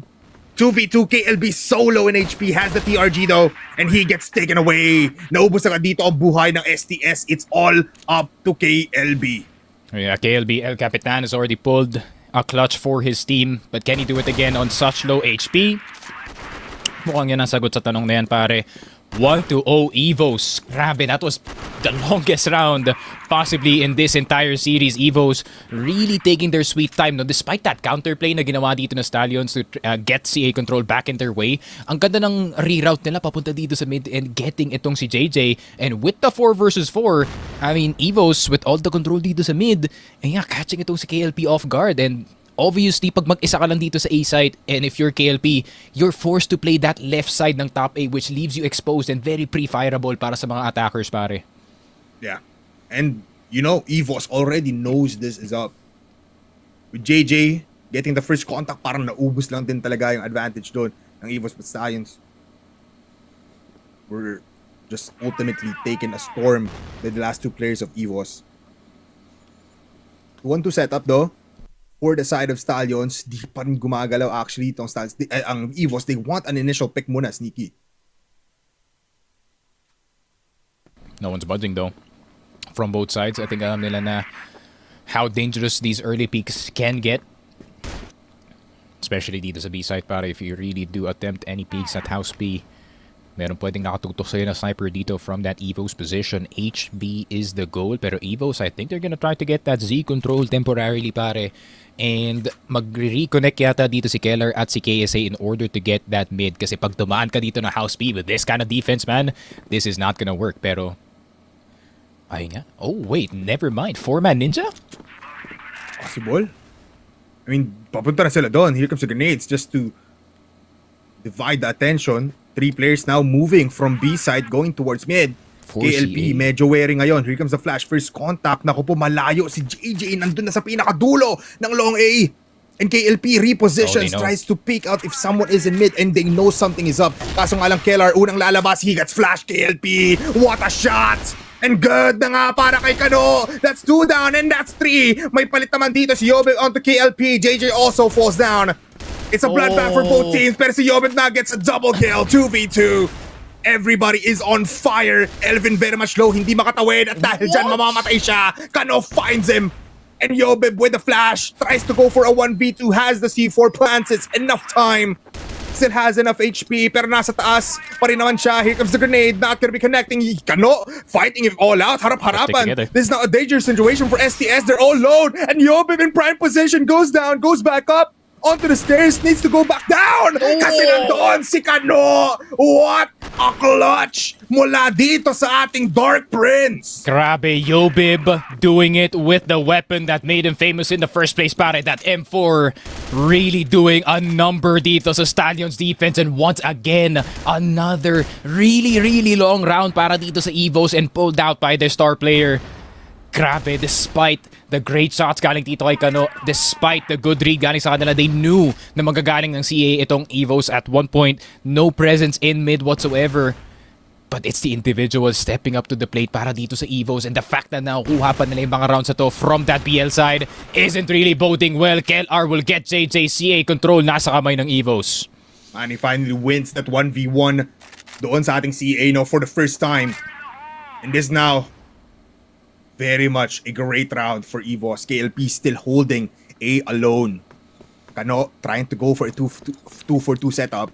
Speaker 4: 2v2, KLB solo in HP, has the TRG though, and he gets taken away. Naubos agad dito ang buhay ng STS. It's all up to KLB.
Speaker 5: Yeah, KLB El Capitan has already pulled a clutch for his team, but can he do it again on such low HP? Mukhang yan ang sagot sa tanong na yan, pare. 1-0 EVOS. Grabe, that was the longest round possibly in this entire series. EVOS really taking their sweet time. No? Despite that counterplay na ginawa dito ng Stallions to get CA control back in their way, ang ganda ng reroute nila papunta dito sa mid and getting itong si JJ. And with the 4 versus 4, I mean, EVOS with all the control dito sa mid, and yeah, catching itong si KLP off guard. And obviously, pag mag-isa ka lang dito sa A side, and if you're KLP, you're forced to play that left side ng top A, which leaves you exposed and very pre-fireable para sa mga attackers, pare.
Speaker 4: Yeah. And, you know, EVOS already knows this is up. With JJ getting the first contact, parang naubos lang din talaga yung advantage doon ng EVOS with Stallions. We're just ultimately taking a storm with the last two players of EVOS. 1-2 setup though. For the side of Stallions, di pa rin gumagalaw actually itong Stallions. Ang EVOS, they want an initial pick muna, sneaky.
Speaker 5: No one's budging though. From both sides, I think alam nila na how dangerous these early peaks can get. Especially dito sa B side, para if you really do attempt any peaks at House B, meron pwedeng nakatutok sa'yo na sniper dito from that EVOS position. HB is the goal, pero EVOS, I think they're gonna try to get that Z control temporarily, pare. And magre-reconnect yata dito si Keller at si KSA in order to get that mid. Kasi pag dumaan ka dito na House B with this kind of defense, man, this is not gonna work. Pero, ay nga. Oh, wait, never mind. 4-man ninja?
Speaker 4: Possible. I mean, papunta na sila doon. Here comes the grenades just to divide the attention. 3 players now moving from B side going towards mid. KLP, medyo wary ngayon. Here comes the flash. First contact. Naku po, malayo. Si JJ nandun na sa pinakadulo ng long A. And KLP repositions, tries to peek out if someone is in mid and they know something is up. Kaso nga lang, Kellar, unang lalabas. He gets flash. KLP, what a shot! And good na nga para kay Kano. That's 2 down and that's 3. May palit naman dito si Yobib onto KLP. JJ also falls down. It's a bloodbath for both teams. Pero si Yobib na gets a double kill. 2v2. Everybody is on fire. Elvin very much low. Hindi makatawid. At dahil dyan, mamamatay siya. Kano finds him. And Yobib with the flash. Tries to go for a 1v2. Has the C4. Plants it. Enough time. Still has enough HP. Pero nasa taas pa rin naman siya. Here comes the grenade. Not gonna be connecting. Kano fighting it all out. Harap-harapan. This is not a dangerous situation for STS. They're all low. And Yobib in prime position. Goes down. Goes back up. Onto the stairs, needs to go back down! Kasi nandun si Kano! What a clutch mula dito sa ating Dark Prince!
Speaker 5: Grabe, Yobib doing it with the weapon that made him famous in the first place, pare. That M4 really doing a number dito sa Stallions defense. And once again, another really long round para dito sa EVOS and pulled out by their star player. Grabe, despite the great shots galing dito kay Kano, despite the good read galing sa kanila, they knew na magagaling ng CA itong EVOS at one point. No presence in mid whatsoever. But it's the individuals stepping up to the plate para dito sa EVOS, and the fact na nakuha pa nila yung mga rounds na to from that BL side isn't really boding well. KLR will get JJ. CA control nasa kamay ng EVOS.
Speaker 4: And he finally wins that 1v1 doon sa ating CA for the first time. And this now very much a great round for EVOS. KLP still holding A alone. Kano trying to go for a 2-for-2 setup.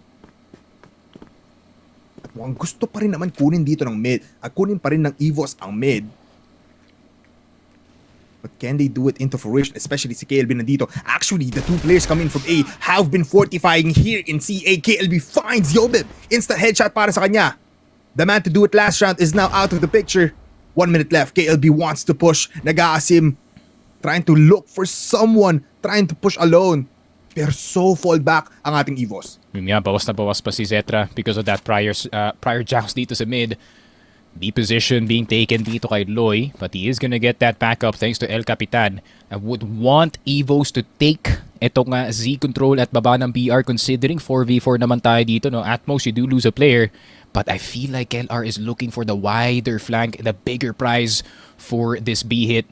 Speaker 4: At mukhang gusto pa rin naman kunin dito ng mid. At kunin pa rin ng EVOS ang mid. But can they do it into fruition? Especially si KLB nandito. Actually, the 2 players coming from A have been fortifying here in CA. KLB finds Yobib. Instant headshot para sa kanya. The man to do it last round is now out of the picture. 1 minute left. KLB wants to push. Nag-aasim. Trying to look for someone. Trying to push alone. Pero so fall back ang ating EVOS.
Speaker 5: Yun nga, bawas na bawas pa si Zetra because of that prior joust dito sa mid. B position being taken dito kay Loy, but he is gonna get that backup thanks to El Capitan. I would want EVOS to take itong Z control at baba ng BR considering 4v4 naman tayo dito. No? At most, you do lose a player. But I feel like LR is looking for the wider flank, the bigger prize for this B hit.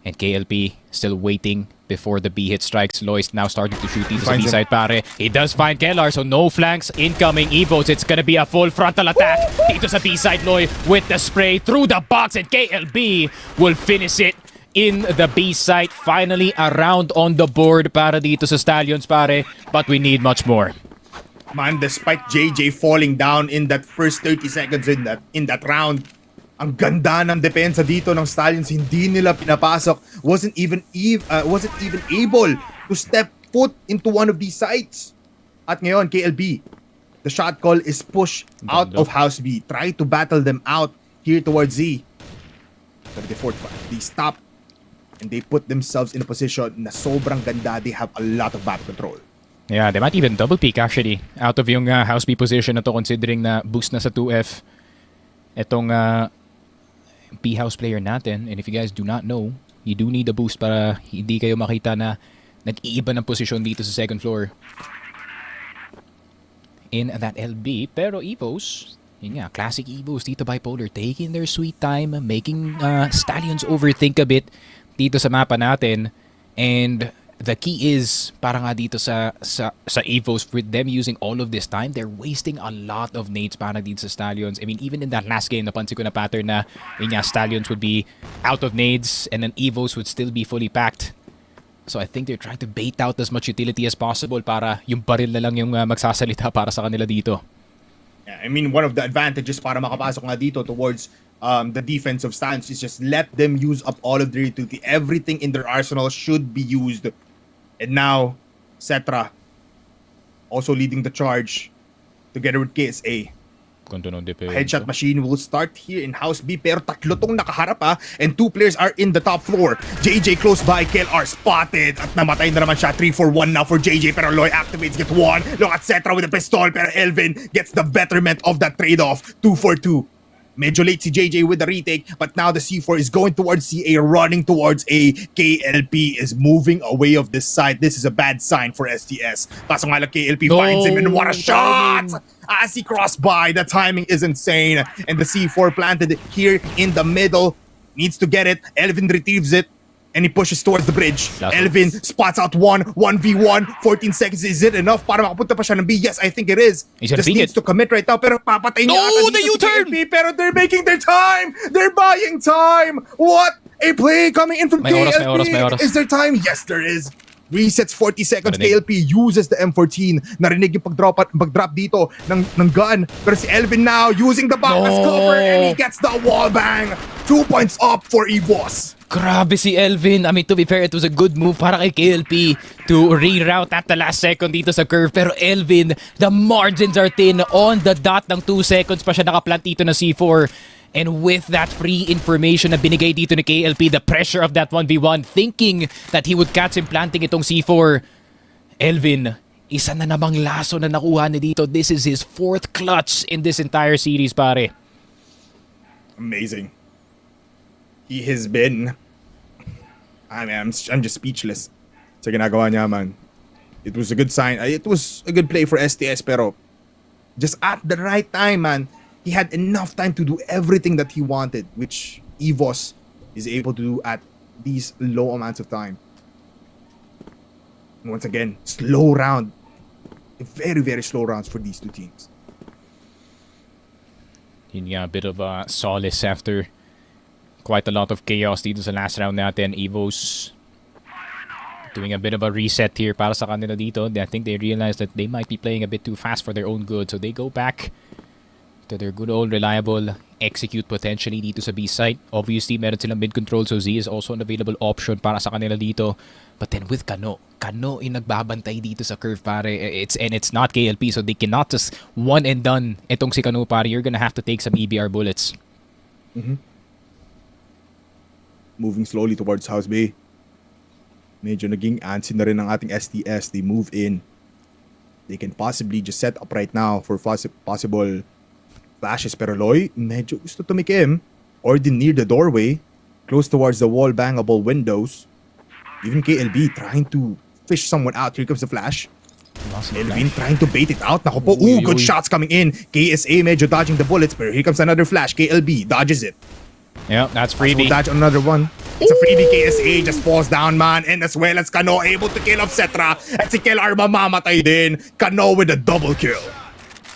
Speaker 5: And KLP still waiting before the B hit strikes. Lois now starting to shoot dito sa B side, pare. He does find Kellar, so no flanks incoming. EVOS, it's gonna be a full frontal attack dito sa B side. Loy with the spray through the box, and KLB will finish it in the B side. Finally, a round on the board para dito sa Stallions, pare. But we need much more.
Speaker 4: Man, despite JJ falling down in that first 30 seconds in that round, ang ganda ng depensa dito ng Stallions. Hindi nila pinapasok. Wasn't even able to step foot into one of these sites. At ngayon, KLB, the shot call is push out of House B. Try to battle them out here towards Z. But they stop and they put themselves in a position na sobrang ganda. They have a lot of battle control.
Speaker 5: Yeah, they might even double peek actually out of yung House B position na to, considering na boost na sa 2F etong B house player natin. And if you guys do not know, you do need a boost para hindi kayo makita na nag-iiba ng posisyon dito sa second floor in that LB. Pero EVOS, yun nga, classic EVOS dito, bipolar, taking their sweet time, making Stallions overthink a bit dito sa mapa natin. And the key is, para nga dito sa EVOS, with them using all of this time, they're wasting a lot of nades para dito sa Stallions. I mean, even in that last game, napansin ko na pattern na yun nga, Stallions would be out of nades and then EVOS would still be fully packed. So I think they're trying to bait out as much utility as possible para yung baril na lang yung magsasalita para sa kanila dito.
Speaker 4: Yeah, I mean, one of the advantages para makapasok nga dito towards the defensive stance is just let them use up all of their utility. Everything in their arsenal should be used. And now, Cetra also leading the charge together with KSA. Headshot machine will start here in House B, pero tatlo tong nakaharap and two players are in the top floor. JJ close by, KLR spotted at namatay na naman siya. 3-4-1 now for JJ, pero Loy activates, get one. Look at Cetra with a pistol, pero Elvin gets the betterment of that trade-off. 2-4-2. Medyo late si JJ with the retake, but now the C4 is going towards CA, running towards A. KLP is moving away of this side. This is a bad sign for STS. Kaso nga lang KLP finds him, and what a shot! As he crossed by, the timing is insane. And the C4 planted here in the middle. Needs to get it. Elvin retrieves it. And he pushes towards the bridge. Elvin spots out 1v1, 14 seconds. Is it enough para makapunta pa siya ng B? Yes, I think it is. Just needs to commit right now. Pero papatay niya ata
Speaker 5: the
Speaker 4: dito si
Speaker 5: U-turn!
Speaker 4: KLP. Pero they're making their time! They're buying time! What a play coming in from KLP!
Speaker 5: May oras.
Speaker 4: Is there time? Yes, there is. Resets 40 seconds. KLP uses the M14. Narinig yung pag-drop dito ng gun. Pero si Elvin now using the back as cover, and he gets the wall bang. 2 points up for EVOS.
Speaker 5: Grabe si Elvin. I mean, to be fair, it was a good move para kay KLP to reroute at the last second dito sa curve. Pero Elvin, the margins are thin. On the dot ng 2 seconds pa siya nakaplant dito na C4. And with that free information na binigay dito ni KLP, the pressure of that 1v1, thinking that he would catch him planting itong C4, Elvin, isa na namang laso na nakuha ni dito. This is his 4th clutch in this entire series, pare.
Speaker 4: Amazing. He has been... I mean, I'm just speechless sa ginagawa niya, man. It was a good sign. It was a good play for STS, pero just at the right time, man. He had enough time to do everything that he wanted, which EVOS is able to do at these low amounts of time. And once again, slow round. Very, very slow rounds for these two teams.
Speaker 5: Yun nga, a bit of solace after quite a lot of chaos dito sa last round natin. EVOS doing a bit of a reset here para sa kanila dito. I think they realized that they might be playing a bit too fast for their own good, so they go back to their good old reliable execute potentially dito sa B site. Obviously, meron silang mid control, so Z is also an available option para sa kanila dito. But then with Kano yung nagbabantay dito sa curve, pare. It's not KLP, so they cannot just one and done itong si Kano, pare. You're gonna have to take some EBR bullets.
Speaker 4: Moving slowly towards House B. Medyo naging antsy na rin ng ating STS. They move in. They can possibly just set up right now for possible flashes, pero Loy, medyo gusto tumikim. Already near the doorway, close towards the wall bangable windows. Even KLB trying to fish someone out. Here comes the flash. Elvin trying to bait it out. Naku po, good shots coming in. KSA medyo dodging the bullets, pero here comes another flash. KLB dodges it.
Speaker 5: Yeah, that's freebie.
Speaker 4: Dodge another one. It's a freebie. KSA just falls down, man. And as well as Kano able to kill off Cetra. At si KLR mamamatay din. Kano with a double kill.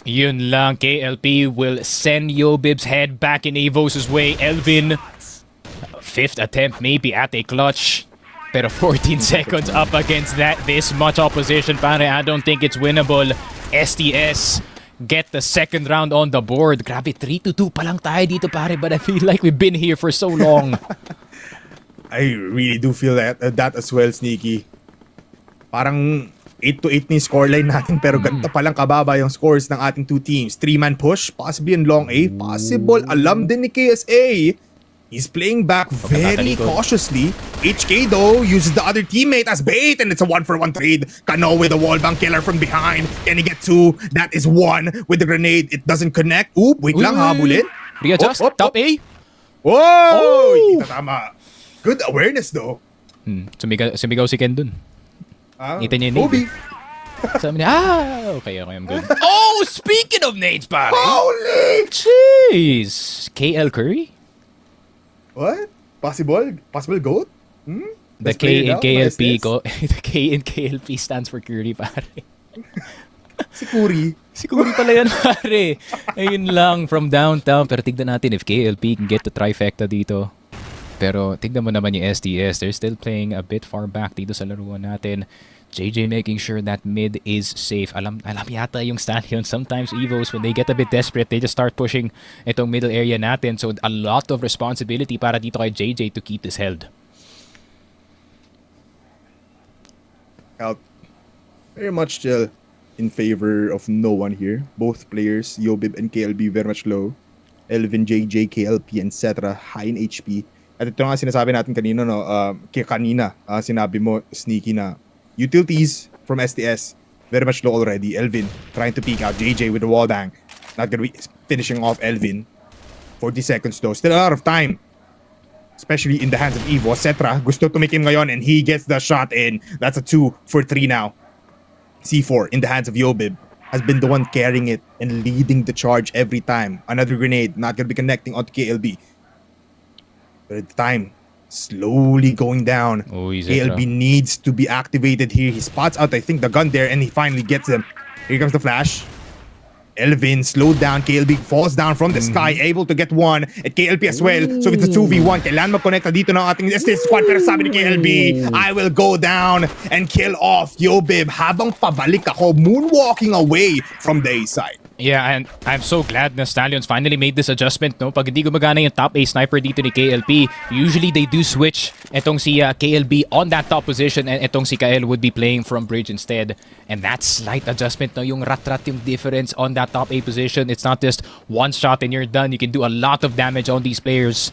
Speaker 5: Yun lang, KLP will send Yobib's head back in EVOS' way. Elvin, 5th attempt maybe at a clutch. Pero 14 seconds up against this much opposition, pare. I don't think it's winnable. STS get the second round on the board. Grabe, 3-2 pa lang tayo dito, pare. But I feel like we've been here for so long.
Speaker 4: I really do feel that as well, Sneaky. Parang 8-8 ni scoreline natin pero ganito palang kababa yung scores ng ating two teams. 3-man push, possibly in long A, possible. Alam din ni KSA. He's playing back very cautiously. HK though uses the other teammate as bait and it's a 1-for-1 trade. Kano with a wallbang killer from behind. Can he get 2? That is 1 with the grenade. It doesn't connect. Oop, wait lang, habulin.
Speaker 5: Readjust, top A.
Speaker 4: Whoa! Hindi tama. Good awareness though.
Speaker 5: Sumigaw si Ken dun. Kita niya yung nade. Sabi niya, okay, I'm good. Oh, speaking of nades, pare.
Speaker 4: Holy!
Speaker 5: Jeez. KL Curry?
Speaker 4: What? Possible GOAT?
Speaker 5: The K in KLP the K in KLP stands for Curry, pare.
Speaker 4: Si Curry.
Speaker 5: Si Curry pala yan, pare. Ayun lang, from downtown. Pero tignan natin if KLP can get the trifecta dito. Pero tignan mo naman yung STS. They're still playing a bit far back dito sa laruan natin. JJ making sure that mid is safe. Alam yata yung Stallions. Sometimes EVOS, when they get a bit desperate, they just start pushing itong middle area natin. So a lot of responsibility para dito kay JJ to keep this held.
Speaker 4: Out. Very much still in favor of no one here. Both players, Yobib and KLB, very much low. Elvin, JJ, KLP, etc. high in HP. At ito nga sinasabi natin kanina, no? Sinabi mo, Sneaky, na utilities from STS, very much low already. Elvin trying to peek out. JJ with the wall bang. Not gonna be finishing off Elvin. 40 seconds though. Still a lot of time. Especially in the hands of EVOS. Cetra gusto tumikim ngayon and he gets the shot in. That's a 2 for 3 now. C4 in the hands of Yobib has been the one carrying it and leading the charge every time. Another grenade not gonna be connecting onto KLB. But at the time, slowly going down. KLB needs to be activated here. He spots out, I think, the gun there and he finally gets them. Here comes the flash. Elvin slowed down. KLB falls down from the sky, able to get one at KLP as well. So it's a 2v1. Kailan mag-connecta dito ng ating STS squad. Pero sabi ni KLB, I will go down and kill off Yobib habang pabalik ako, moonwalking away from the A side.
Speaker 5: Yeah, and I'm so glad na Stallions finally made this adjustment, no? Pag hindi gumagana yung top A sniper dito ni KLP, usually they do switch etong si KLB on that top position and etong si Kael would be playing from bridge instead. And that slight adjustment, no? Yung rat-rat yung difference on that top A position. It's not just one shot and you're done. You can do a lot of damage on these players.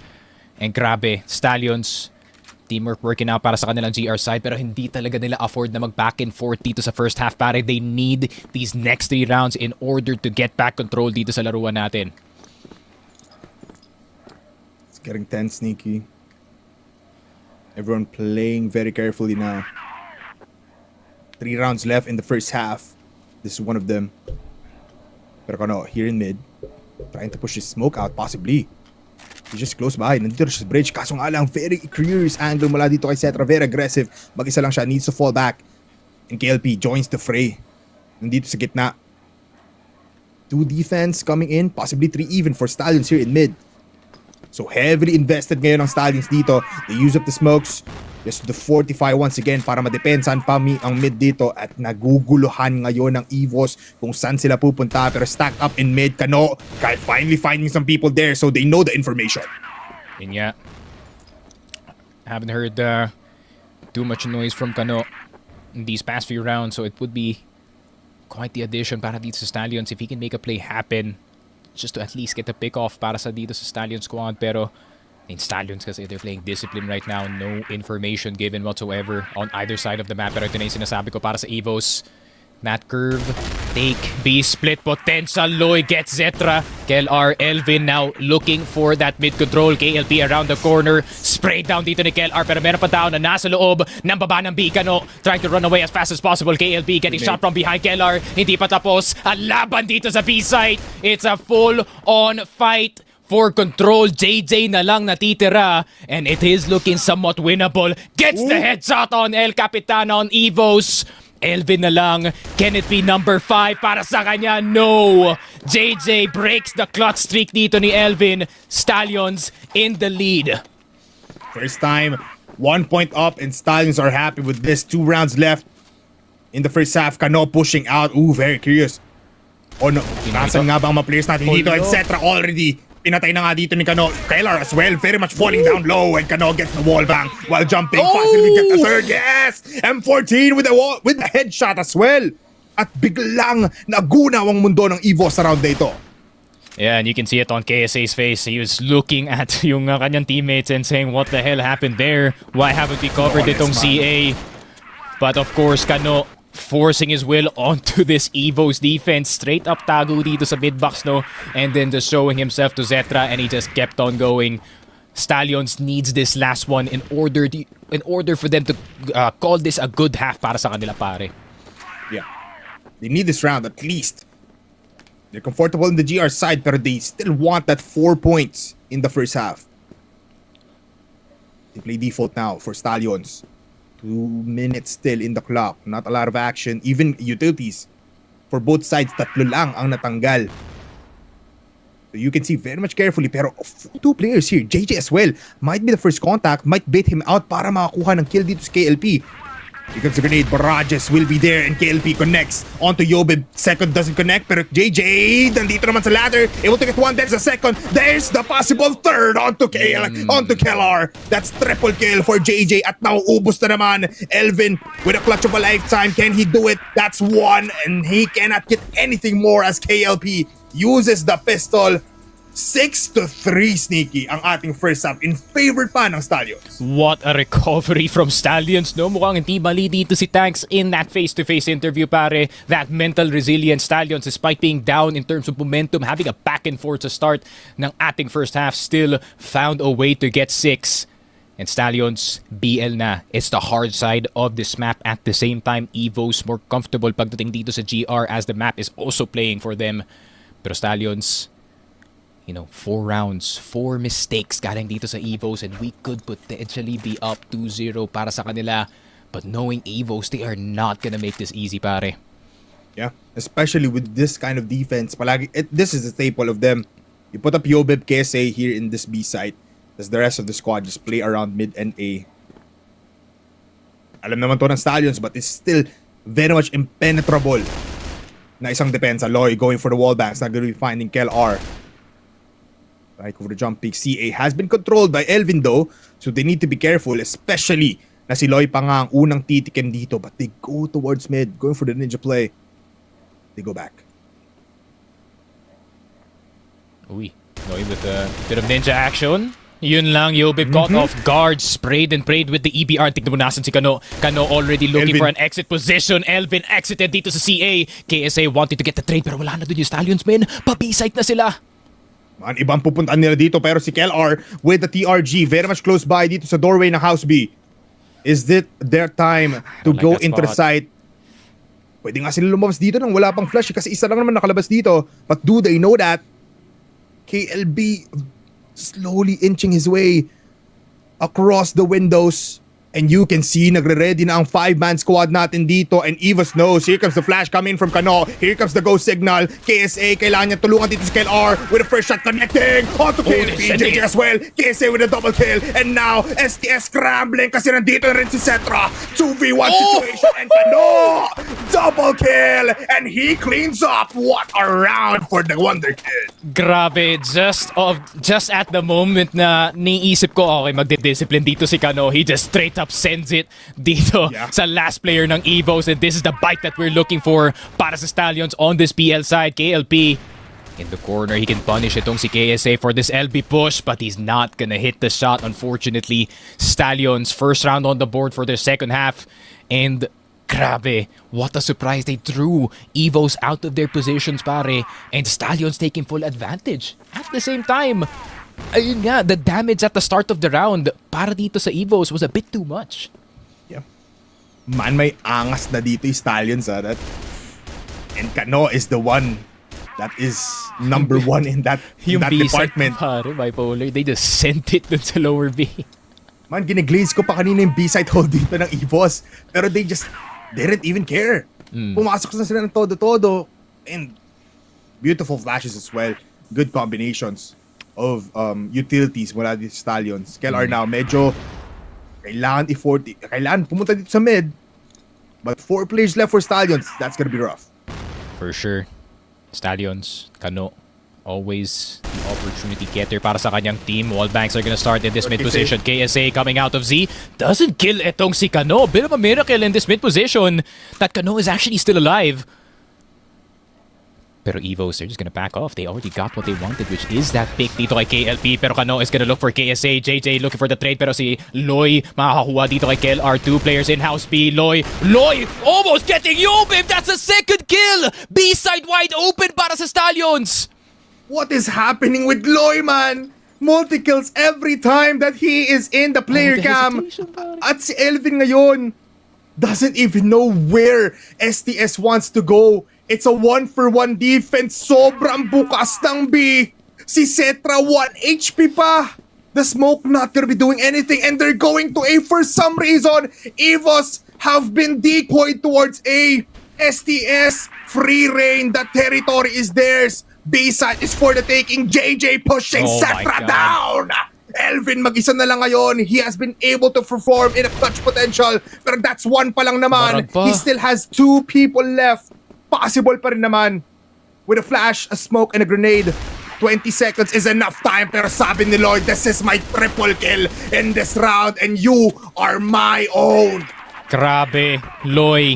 Speaker 5: And grabe, Stallions, teamwork working out para sa kanilang GR side pero hindi talaga nila afford na mag-back and forth dito sa first half. Pare, they need these next 3 rounds in order to get back control dito sa laruan natin.
Speaker 4: It's getting tense, Sneaky. Everyone playing very carefully now. 3 rounds left in the first half. This is one of them. Pero Kano, here in mid, trying to push his smoke out, possibly. He's just close by. Nandito na siya sa bridge. Kaso nga lang, very curious angle mula dito kay Cetra. Very aggressive. Mag-isa lang siya. Needs to fall back. And KLP joins the fray. Nandito sa gitna. 2 defense coming in. Possibly 3 even for Stallions here in mid. So heavily invested ngayon ang Stallions dito. They use up the smokes. Just to fortify once again para madepensahan pa ang mid dito. At naguguluhan ngayon ng EVOS kung saan sila pupunta. Pero stacked up in mid. Kano, finally finding some people there so they know the information.
Speaker 5: And yeah, haven't heard too much noise from Kano in these past few rounds. So it would be quite the addition para dito sa Stallions if he can make a play happen. Just to at least get a pick off para sa dito sa Stallion squad. Pero in Stallions kasi they're playing discipline right now. No information given whatsoever on either side of the map. Pero ito na yung sinasabi ko para sa EVOS. That curve, take, B, split, potential, Loy gets Zetra. KLR, Elvin now looking for that mid-control. KLP around the corner, spray down dito ni KLR. Pero meron pa tao na nasa loob ng baba ng B. Kano, trying to run away as fast as possible. KLP getting shot from behind KLR. Hindi pa tapos ang laban dito sa B side. It's a full-on fight for control. JJ na lang natitira and it is looking somewhat winnable. Gets the headshot on El Capitano on EVOS. Elvin na lang. Can it be number 5 para sa kanya? No! JJ breaks the clutch streak dito ni Elvin. Stallions in the lead.
Speaker 4: First time, 1 point up, and Stallions are happy with this. 2 rounds left in the first half. Kano pushing out. Ooh, very curious. Oh no, nasan nga ba ang mga players natin dito? Etc. already. Pinatay na nga dito ni Kano. Kylar as well, very much falling down low, and Kano gets the wall bang while jumping. Finally get the third. Yes! M14 with the headshot as well. At biglang nagunaw ang mundo ng EVOS sa round na ito.
Speaker 5: Yeah, and you can see it on KSA's face. He was looking at yung kanyang teammates and saying, what the hell happened there? Why haven't we covered itong CA? But of course, Kano forcing his will onto this EVOS defense. Straight up tago dito sa mid-box, no? And then just showing himself to Zetra, and he just kept on going. Stallions needs this last one in order for them to call this a good half para sa kanila, pare.
Speaker 4: Yeah. They need this round at least. They're comfortable in the GR side, pero they still want that 4 points in the first half. They play default now for Stallions. 2 minutes still in the clock. Not a lot of action. Even utilities for both sides, 3 lang ang natanggal. So you can see very much carefully, pero 2 players here. JJ as well. Might be the first contact. Might bait him out para makakuha ng kill dito sa KLP. Here comes the grenade. Barrages will be there, and KLP connects onto Yobib. Second doesn't connect, pero JJ nandito naman sa ladder. Able to get 1. There's a second. There's the possible third onto Kellar. That's triple kill for JJ. At nauubos na naman Elvin with a clutch of a lifetime. Can he do it? That's 1, and he cannot get anything more as KLP uses the pistol. 6-3 Sneaky ang ating first half in favor pa ng Stallions.
Speaker 5: What a recovery from Stallions, no? Mukhang hindi mali dito si Tanks in that face-to-face interview, pare. That mental resilience, Stallions, despite being down in terms of momentum, having a back and forth to start ng ating first half, still found a way to get 6. And Stallions, BL na. It's the hard side of this map. At the same time, EVOS more comfortable pagdating dito sa GR as the map is also playing for them. Pero Stallions, 4 rounds, 4 mistakes galing dito sa EVOS, and we could potentially be up 2-0 para sa kanila. But knowing EVOS, they are not gonna make this easy, pare.
Speaker 4: Yeah, especially with this kind of defense. This is a staple of them. You put up Yobib, KSA here in this B site. As the rest of the squad just play around mid and A. Alam naman to ng Stallions, but it's still very much impenetrable na isang depensa. Loy going for the wall banks, not gonna be finding Kel R. Right over the jump peak. CA has been controlled by Elvin though, so they need to be careful, especially na si Loy pa nga ang unang titikim dito, but they go towards mid, going for the ninja play. They go back.
Speaker 5: Uy, Loy with a bit of ninja action. Yun lang, Yobib caught off guard, sprayed and prayed with the EBR. Tignan mo nasan si Kano. Kano already looking for an exit position. Elvin exited dito sa CA. KSA wanted to get the trade, pero wala na dun yung Stallions, men. Pa-B-site na sila.
Speaker 4: Man, ibang pupuntaan nila dito, pero si KLR with the TRG very much close by dito sa doorway ng House B. Is it their time to go into the site? Pwede nga sila lumabas dito nang wala pang flash kasi isa lang naman nakalabas dito. But do they know that? KLB slowly inching his way across the windows. And you can see, nagre-ready na ang 5-man squad natin dito. And EVOS knows, here comes the flash coming from Kano. Here comes the go signal. KSA, kailangan niya tulungan dito si KLR with a first shot connecting. Onto KLP, JJ as well. KSA with a double kill. And now, STS scrambling kasi nandito na rin si Cetra. 2v1 situation and Kano! Double kill! And he cleans up. What a round for the Wonder Kid.
Speaker 5: Grabe, just at the moment na niisip ko, okay, magdi-discipline dito si Kano, he just straight up sends it dito sa last player ng EVOS, and this is the bite that we're looking for para sa Stallions on this PL side. KLP in the corner, he can punish itong si KSA for this LB push, but he's not gonna hit the shot, unfortunately. Stallions first round on the board for their second half, and grabe, what a surprise. They threw EVOS out of their positions, pare, and Stallions taking full advantage. At the same time, ayun nga, the damage at the start of the round para dito sa EVOS was a bit too much.
Speaker 4: Yeah. Man, may angas na dito yung Stallions, that. And Kano is the one That is number one in that department.
Speaker 5: Pare, bipolar, they just sent it dun sa lower B.
Speaker 4: Man, giniglaze ko pa kanina yung B-side hold dito ng EVOS. Pero they didn't even care. Pumasok na sila ng todo-todo. And beautiful flashes as well. Good combinations of utilities mula dito sa Stallions. KLR now, medyo kailangan pumunta dito sa mid. But 4 players left for Stallions. That's gonna be rough.
Speaker 5: For sure. Stallions, Kano, always the opportunity getter para sa kanyang team. Wallbangs are gonna start in this mid position. KSA coming out of Z. Doesn't kill etong si Kano. Bit of a miracle in this mid position that Kano is actually still alive. Pero EVOS, they're just gonna back off. They already got what they wanted, which is that pick dito kay KLP. Pero Kano is gonna look for KSA. JJ looking for the trade. Pero si Loy makakakuha dito kay KLR. 2 players in-house B. Loy almost getting Yobib! That's a second kill! B-side wide open para sa Stallions!
Speaker 4: What is happening with Loy, man? Multi-kills every time that he is in the player cam. At si Elvin ngayon doesn't even know where STS wants to go. It's a 1-for-1 defense. Sobrang bukas ng B. Si Cetra 1 HP pa. The smoke not gonna be doing anything and they're going to A for some reason. EVOS have been decoyed towards A. STS, free reign. The territory is theirs. B side is for the taking. JJ pushing Cetra down. Elvin mag-isa na lang ngayon. He has been able to perform in a clutch potential. Pero that's 1 pa lang naman. He still has 2 people left. Possible pa rin naman. With a flash, a smoke, and a grenade. 20 seconds is enough time. Pero sabi ni Lloyd, this is my triple kill in this round and you are my own.
Speaker 5: Grabe, Loy.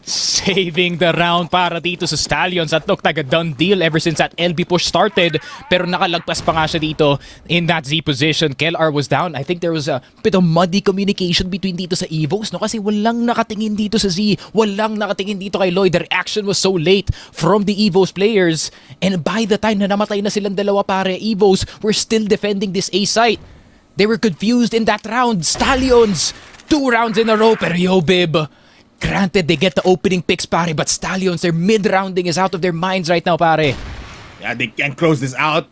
Speaker 5: Saving the round para dito sa Stallions at look, taga-done deal ever since that LB push started. Pero nakalagpas pa nga siya dito in that Z position. KLR was down. I think there was a bit of muddy communication between dito sa EVOS, no? Kasi walang nakatingin dito sa Z. Walang nakatingin dito kay Lloyd. The reaction was so late from the EVOS players. And by the time na namatay na silang dalawa pare, EVOS were still defending this A site. They were confused in that round. Stallions, 2 rounds in a row. Pero Yobib, granted, they get the opening picks, pare, but Stallions, their mid-rounding is out of their minds right now, pare.
Speaker 4: Yeah, they can't close this out.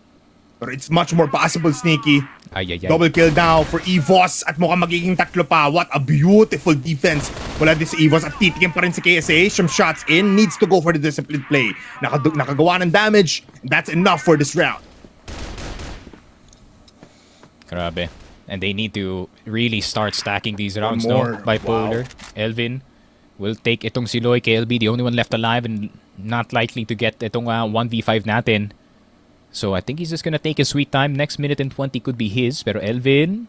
Speaker 4: But it's much more possible, Sneaky.
Speaker 5: Ay.
Speaker 4: Double kill now for EVOS at mukhang magiging 3 pa. What a beautiful defense. Wala din si EVOS at titikim pa rin si KSA. Some shots in. Needs to go for the disciplined play. Nakagawa ng damage. That's enough for this round.
Speaker 5: Grabe. And they need to really start stacking these rounds, no? Bipolar, wow. Elvin will take itong si Loy, KLB, the only one left alive and not likely to get itong 1v5 natin. So I think he's just gonna take his sweet time. Next minute and 20 could be his. Pero Elvin,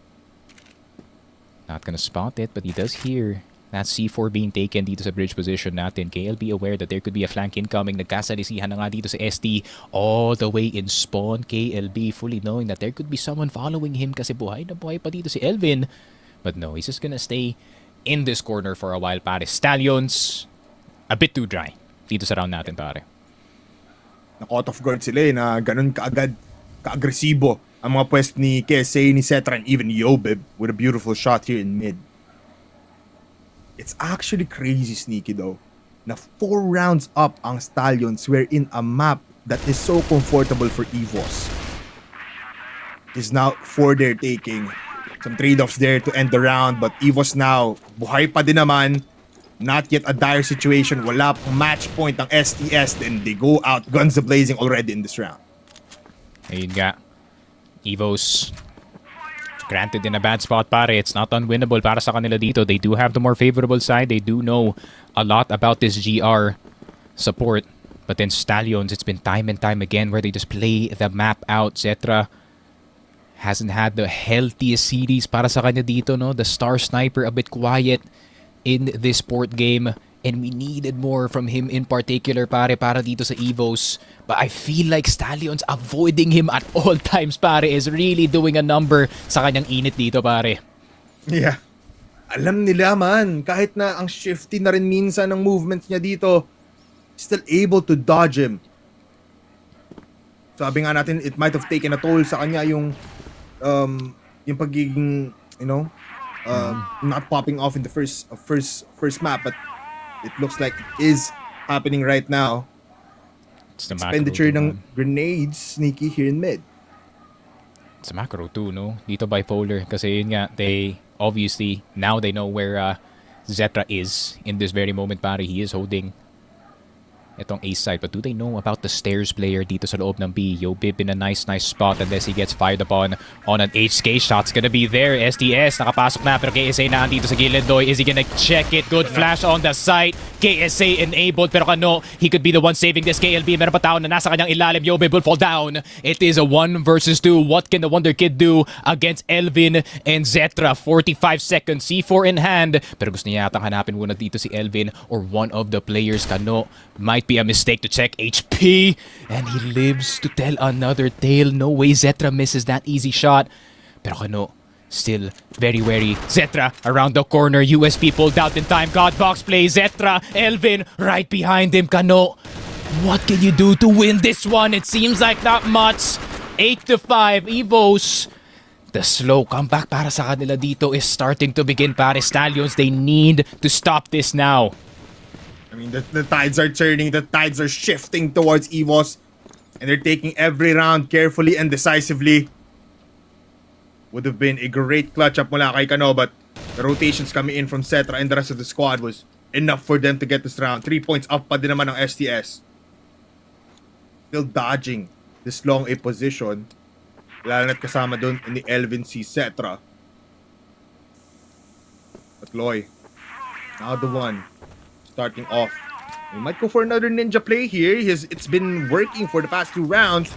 Speaker 5: not gonna spot it, but he does hear that C4 being taken dito sa bridge position natin. KLB aware that there could be a flank incoming. Nagkasalisihan na nga dito sa ST all the way in spawn. KLB fully knowing that there could be someone following him kasi buhay na buhay pa dito si Elvin. But no, he's just gonna stay in this corner for a while, pare. Stallions, a bit too dry dito sa round natin, pare.
Speaker 4: Na-caught off guard sila na ganun kaagad, ka-agresibo ang mga pwest ni KSA, ni Cetra, and even Yobib with a beautiful shot here in mid. It's actually crazy, Sneaky, though, na 4 rounds up ang Stallions were in a map that is so comfortable for EVOS. Is now for their taking. Some trade-offs there to end the round, but EVOS now, buhay pa din naman. Not yet a dire situation. Wala pang match point ng STS. Then they go out guns a-blazing already in this round.
Speaker 5: Ayun nga. EVOS, granted in a bad spot, pare. It's not unwinnable para sa kanila dito. They do have the more favorable side. They do know a lot about this GR support. But then Stallions, it's been time and time again where they just play the map out, etc. Hasn't had the healthiest series para sa kanya dito, no? The Star Sniper a bit quiet in this port game. And we needed more from him in particular, pare, para dito sa EVOS. But I feel like Stallions avoiding him at all times, pare, is really doing a number sa kanyang init dito, pare.
Speaker 4: Yeah. Alam nila, man. Kahit na ang shifty na rin minsan ng movements niya dito, still able to dodge him. Sabi nga natin, it might have taken a toll sa kanya yung pagiging, you know, not popping off in the first map, but it looks like it is happening right now.
Speaker 5: It's the
Speaker 4: expenditure
Speaker 5: macro,
Speaker 4: ng grenades, sneaky here in mid.
Speaker 5: It's a macro too, no? Dito bipolar. Kasi yun nga, they obviously, now they know where Zetra is in this very moment, pare. He is holding itong ace side. But do they know about the stairs player dito sa loob ng B? Yobib in a nice spot unless he gets fired upon on an HK. Shot's gonna be there. STS nakapasok na pero KSA na dito sa gilid. Doy, is he gonna check it? Good flash on the site. KSA enabled pero Kano, he could be the one saving this KLB. Meron pa tao na nasa kanyang ilalim. Yobib will fall down. It is a 1 versus 2. What can the Wonder Kid do against Elvin and Zetra? 45 seconds. C4 in hand. Pero gusto niya yatang hanapin muna dito si Elvin or one of the players. Kano, might be a mistake to check HP. And he lives to tell another tale. No way Zetra misses that easy shot. Pero Kano, still very wary. Zetra around the corner. USP pulled out in time. Godbox play. Zetra. Elvin right behind him. Kano, what can you do to win this one? It seems like not much. 8-5. EVOS. The slow comeback para sa kanila dito is starting to begin, pare. Stallions, they need to stop this now.
Speaker 4: I mean, the tides are turning, the tides are shifting towards EVOS, and they're taking every round carefully and decisively. Would have been a great clutch up mula kay Kano, but the rotations coming in from Cetra and the rest of the squad was enough for them to get this round. 3 points up pa din naman ng STS. Still dodging this long a position. Lalo na't kasama doon ni Elvin si Cetra. But Loy, now the one starting off. He might go for another ninja play here. It's been working for the past 2 rounds.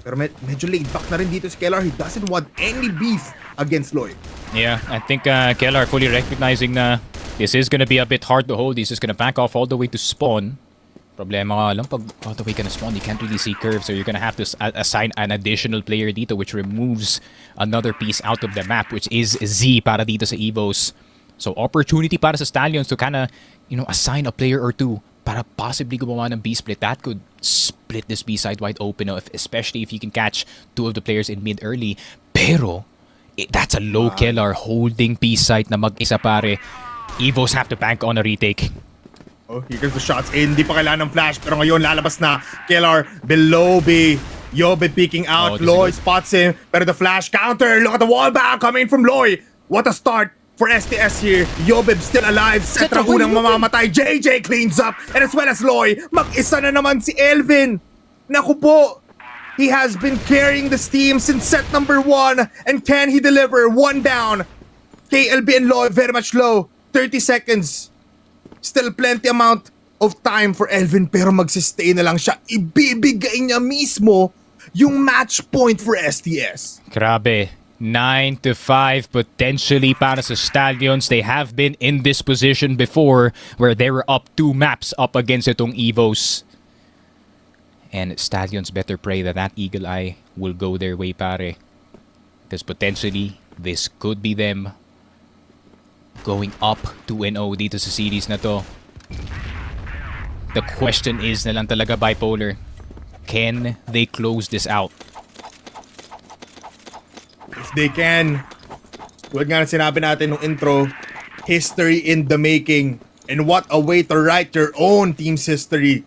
Speaker 4: Pero medyo laid back na rin dito si Kellar. He doesn't want any beef against Loy.
Speaker 5: Yeah, I think Kellar fully recognizing na this is gonna be a bit hard to hold. He's just gonna back off all the way to spawn. Problema nga lang, pag all the way ka na spawn, you can't really see curves, so you're gonna have to assign an additional player dito, which removes another piece out of the map, which is Z para dito sa EVOS. So opportunity para sa Stallions to kinda, assign a player or two para possibly gumawa ng B-split. That could split this B-side wide open, especially if you can catch 2 of the players in mid early. Pero, that's a low Kellar holding B-side na mag-isa, pare. EVOS have to bank on a retake.
Speaker 4: Oh, here comes the shots in. Hindi pa kailangan ng flash, pero ngayon lalabas na. Kellar below B. Yobe peeking out. Loy spots him, pero the flash counter. Look at the wall back coming from Loy. What a start for STS here. Yobib still alive. Cetra unang mamamatay. JJ cleans up. And as well as Loy, mag-isa na naman si Elvin. Naku po. He has been carrying this team since set number 1. And can he deliver? 1 down. KLB and Loy very much low. 30 seconds. Still plenty amount of time for Elvin, pero magsistay na lang siya. Ibibigay niya mismo yung match point for STS.
Speaker 5: Grabe. 9-5 potentially para sa Stallions. They have been in this position before where they were up 2 maps up against itong EVOS. And Stallions better pray that that Eagle Eye will go their way, pare. Because potentially, this could be them going up 2-0 dito sa series na to. The question is na lang talaga, Bipolar, can they close this out?
Speaker 4: If they can, tulad nga na sinabi natin nung intro, history in the making. And what a way to write your own team's history.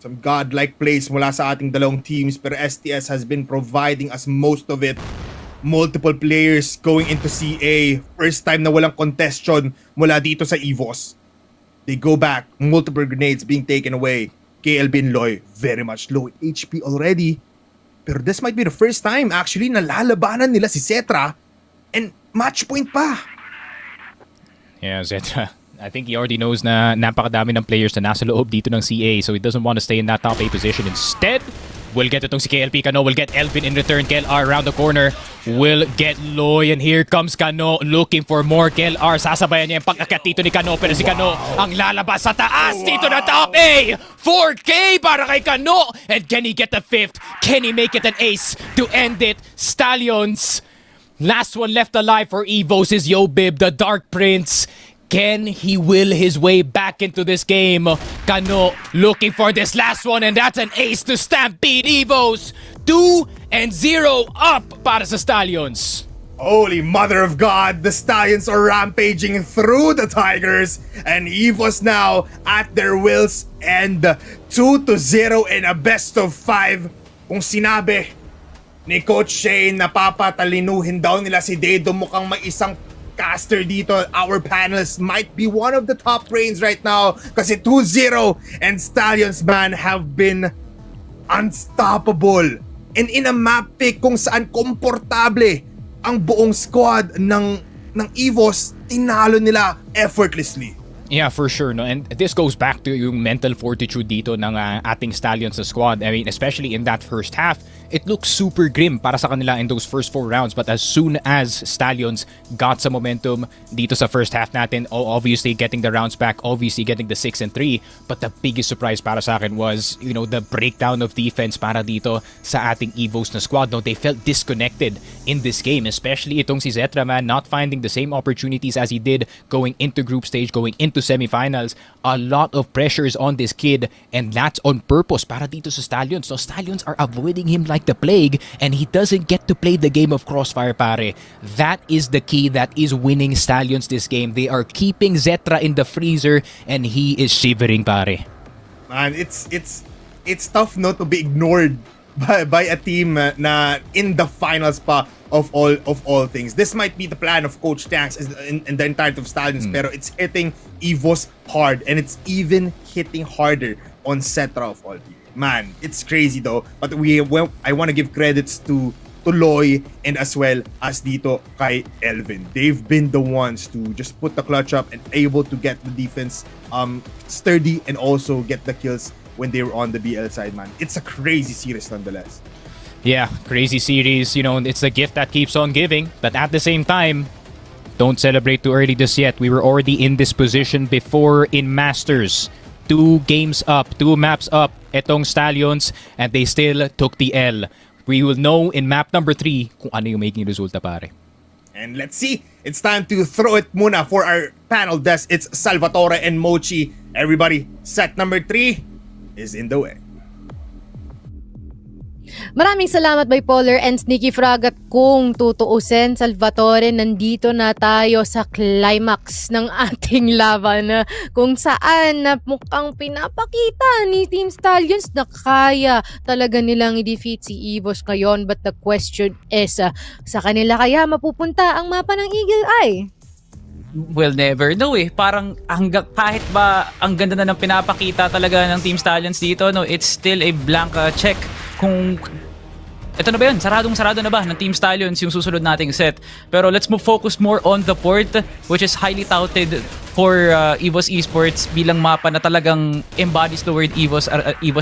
Speaker 4: Some godlike plays mula sa ating dalawang teams, pero STS has been providing us most of it. Multiple players going into CA. First time na walang contestion mula dito sa EVOS. They go back. Multiple grenades being taken away. KLB and Loy, very much low HP already. Pero this might be the first time actually na lalabanan nila si Cetra. And match point pa.
Speaker 5: Yeah, Zetra. I think he already knows na napakadami ng players na nasa loob dito ng CA, so he doesn't want to stay in that top A position. Instead, we'll get itong si KLP. Kano will get Elvin in return. KLR around the corner will get Loy, and here comes Kano looking for more. KLR, sasabayan niya yung pag-akyat dito ni Kano, pero si Kano ang lalabas sa taas dito na top A. 4K para kay Kano, and can he get the 5th? Can he make it an ace to end it? Stallions, last one left alive for EVOS is Yobib, the Dark Prince. Can he will his way back into this game? Kano looking for this last one, and that's an ace to stampede EVOS. 2-0 up para sa Stallions.
Speaker 4: Holy mother of God, the Stallions are rampaging through the Tigers, and EVOS now at their will's end. 2-0 in a best of 5. Kung sinabi ni Coach Shane na papatalinuhin daw nila si Dedo, mukhang may isang caster dito. Our panelists might be one of the top brains right now kasi 2-0 and Stallions, man, have been unstoppable. And in a map pick kung saan komportable ang buong squad ng EVOS, tinalo nila effortlessly.
Speaker 5: Yeah, for sure. No? And this goes back to yung mental fortitude dito ng ating Stallions sa squad. I mean, especially in that first half, it looks super grim para sa kanila in those first 4 rounds. But as soon as Stallions got some momentum dito sa first half natin, obviously getting the rounds back, obviously getting the 6 and 3. But the biggest surprise para sa akin was, you know, the breakdown of defense para dito sa ating EVOS na squad. No, they felt disconnected in this game, especially itong si Zetra, man, not finding the same opportunities as he did going into group stage, going into semifinals. A lot of pressures on this kid, and that's on purpose para dito sa Stallions. So Stallions are avoiding him like the plague, and he doesn't get to play the game of Crossfire, pare. That is the key that is winning Stallions this game. They are keeping Zetra in the freezer, and he is shivering, pare.
Speaker 4: Man, it's tough not to be ignored by a team na in the finals pa of all things. This might be the plan of Coach Tanks in the entirety of Stallions, pero it's hitting EVOS hard, and it's even hitting harder on Cetra of all people. Man, it's crazy though. But I want to give credits to Loy and as well as dito kay Elvin. They've been the ones to just put the clutch up and able to get the defense sturdy and also get the kills when they were on the BL side, man. It's a crazy series nonetheless.
Speaker 5: Yeah, crazy series. You know, it's the gift that keeps on giving. But at the same time, don't celebrate too early just yet. We were already in this position before in Masters. 2 games up, 2 maps up, etong Stallions, and they still took the L. We will know in map number 3 kung ano yung making resulta, pare.
Speaker 4: And let's see. It's time to throw it muna for our panel desk. It's Salvatore and Mochi. Everybody, set number 3 is in the way.
Speaker 3: Maraming salamat Bipolar and Sneaky Frog, at kung tutuusin, Salvatore, nandito na tayo sa climax ng ating laban, kung saan mukhang pinapakita ni Team Stallions na kaya talaga nilang i-defeat si EVOS ngayon. But the question is, sa kanila kaya mapupunta ang mapa ng Eagle Eye?
Speaker 1: We'll never know eh. Parang kahit ba ang ganda na ng pinapakita talaga ng Team Stallions dito, no, it's still a blank check kung ito na ba yun? Sarado na ba ng Team Stallions yung susunod nating set? Pero let's focus more on the port, which is highly touted for EVOS Esports bilang mapa na talagang embodies the word EVOS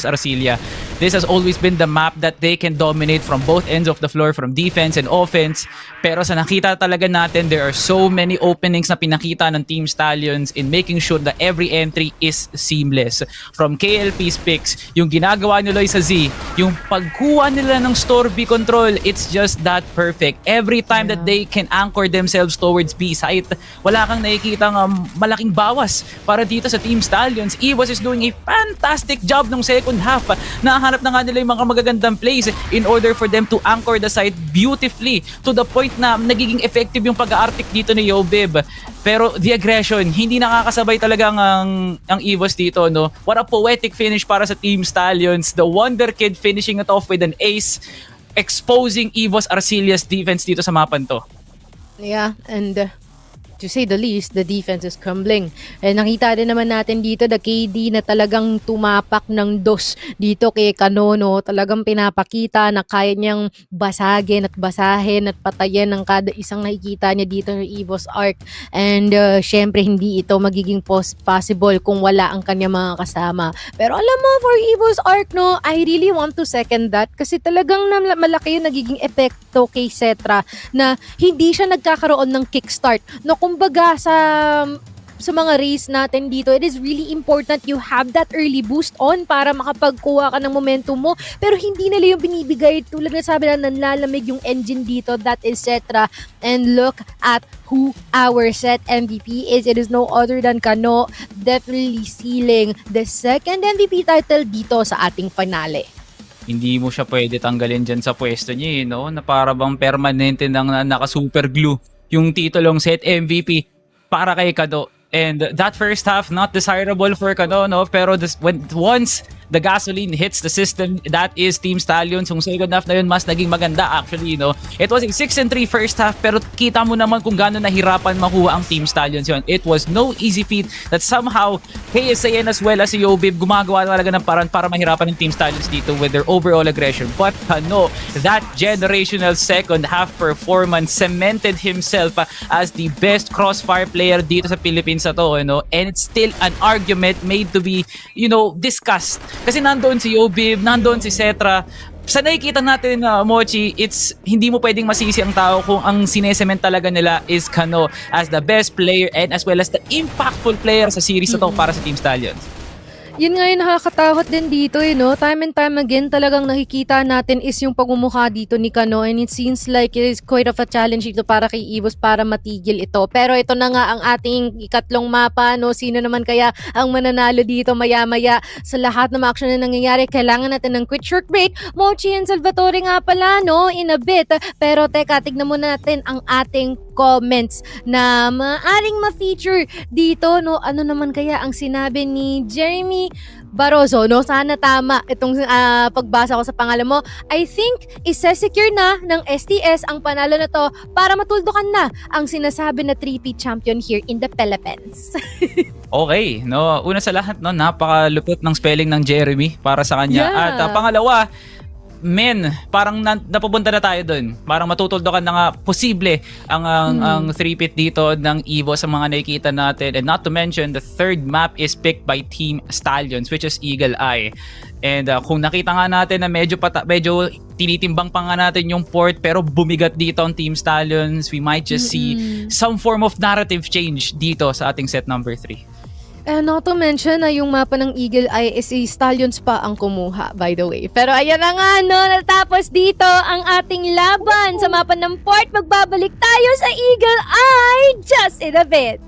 Speaker 1: Arcilia. This has always been the map that they can dominate from both ends of the floor, from defense and offense. Pero sa nakita talaga natin, there are so many openings na pinakita ng Team Stallions in making sure that every entry is seamless. From KLP's picks, yung ginagawa nila sa Z, yung pagkuha nila ng store B control, it's just that perfect. Every time that they can anchor themselves towards B site, wala kang nakikita malaking bawas para dito sa Team Stallions. EVOS is doing a fantastic job nung second half. Nahanap na nga nila yung mga magagandang plays in order for them to anchor the site beautifully to the point na nagiging effective yung pag-aartik dito ni Yobib. Pero the aggression, hindi nakakasabay talaga ang EVOS dito, no? What a poetic finish para sa Team Stallions. The Wonder Kid finishing it off with an ace, exposing EVOS Arcilia's defense dito sa mapan to.
Speaker 3: Yeah, and to say the least, the defense is crumbling. Nakita din naman natin dito the KD na talagang tumapak ng dos dito kay Kanono. Talagang pinapakita na kaya niyang basagin at basahin at patayin ng kada isang nakikita niya dito ng EVOS Arc. And syempre hindi ito magiging possible kung wala ang kanyang mga kasama. Pero alam mo, for EVOS Arc, no, I really want to second that kasi talagang malaki yung nagiging epekto kay Cetra na hindi siya nagkakaroon ng kickstart. No, kumbaga sa mga race natin dito, it is really important you have that early boost on para makapagkuha ka ng momentum mo. Pero hindi nila yung binibigay. Tulad na sabi na nanlalamig yung engine dito, that is Cetra. And look at who our set MVP is. It is no other than Kano, definitely sealing the second MVP title dito sa ating finale.
Speaker 1: hindi mo siya pwede tanggalin dyan sa pwesto niya, no? Na para bang permanente nang naka-super glue yung titulong set MVP para kay Kado. And that first half, not desirable for Kado, no? Pero once the gasoline hits the system, that is Team Stallions. Yung second half na yun, mas naging maganda actually, no? It was a 6-3 first half, pero kita mo naman kung gaano nahirapan makuha ang Team Stallions yun. It was no easy feat that somehow KSAN as well as si Yobib gumagawa talaga ng paraan para mahirapan ng Team Stallions dito with their overall aggression. But no, that generational second half performance cemented himself as the best Crossfire player dito sa Philippines na to, you know? And it's still an argument made to be, you know, discussed. Kasi nandoon si Yobib, nandoon si Cetra. Sa nakikita natin na Mochi, it's hindi mo pwedeng masisi ang tao kung ang sinesement talaga nila is Kano as the best player and as well as the impactful player sa series na to para sa Team Stallions.
Speaker 3: Yun nga yung nakakatakot din dito, no? Time and time again, talagang nakikita natin is yung pagmumukha dito ni Kano, and it seems like it is quite of a challenge dito para kay EVOS para matigil ito. Pero ito na nga ang ating ikatlong mapa, no? Sino naman kaya ang mananalo dito maya-maya sa lahat ng action na nangyayari? Kailangan natin ng quick short break. Mochi and Salvatore nga pala, no? In a bit. Pero teka, tignan muna natin ang ating comments na maaring ma-feature dito, no? Ano naman kaya ang sinabi ni Jeremy Barroso, no? Sana tama itong pagbasa ko sa pangalan mo. I think isa-secure na ng STS ang panalo na to para matuldukan na ang sinasabi na 3P champion here in the Philippines.
Speaker 1: Okay, no? Una sa lahat, no, napakalupit ng spelling ng Jeremy para sa kanya.
Speaker 3: Yeah.
Speaker 1: At pangalawa, parang napupunta na tayo dun. Parang matutuldukan na nga posible ang 3-pit dito ng EVO sa mga nakikita natin. And not to mention, the third map is picked by Team Stallions, which is Eagle Eye. And kung nakita nga natin na medyo tinitimbang pa nga natin yung port, pero bumigat dito ang Team Stallions, we might just see some form of narrative change dito sa ating set number 3.
Speaker 3: Not to mention na yung mapa ng Eagle Eye is si Stallions pa ang kumuha, by the way. Pero ayan na nga, no, natapos dito ang ating laban sa mapa ng port. Magbabalik tayo sa Eagle Eye just in a bit.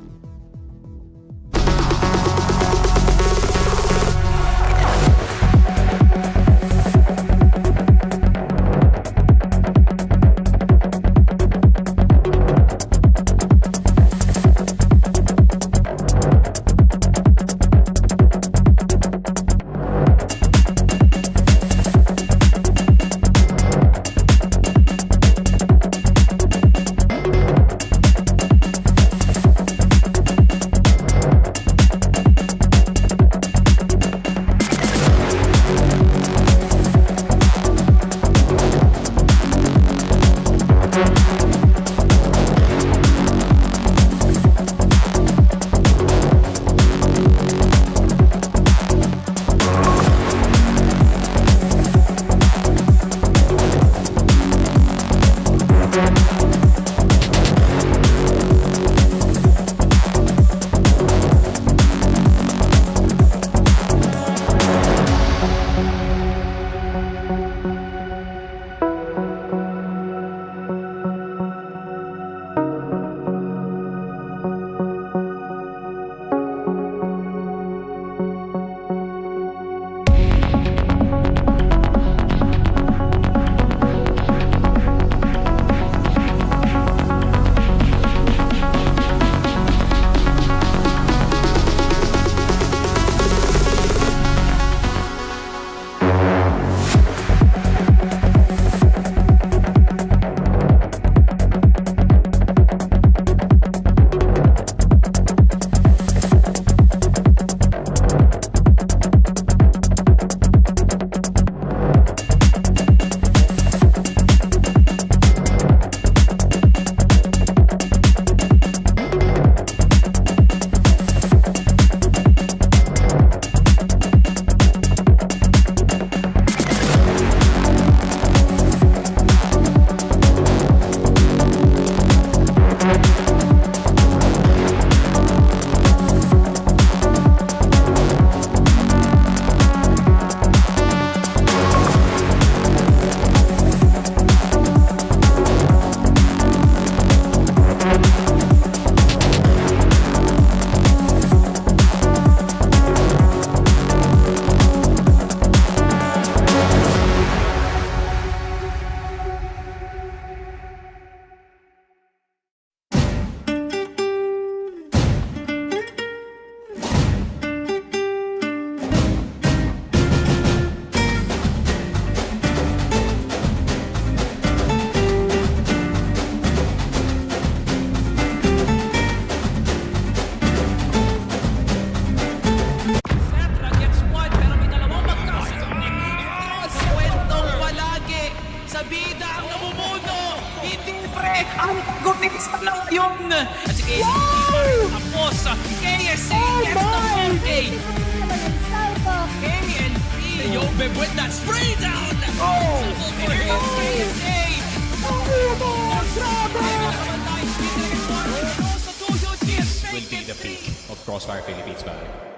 Speaker 1: Ang gotis pa lang yun! At si KSA tapos, KSA gets the 4K! KNP! Yo, babe, with that spray down! Oh! And here comes KSA!
Speaker 5: Will be the peak of Crossfire Philippines, pare.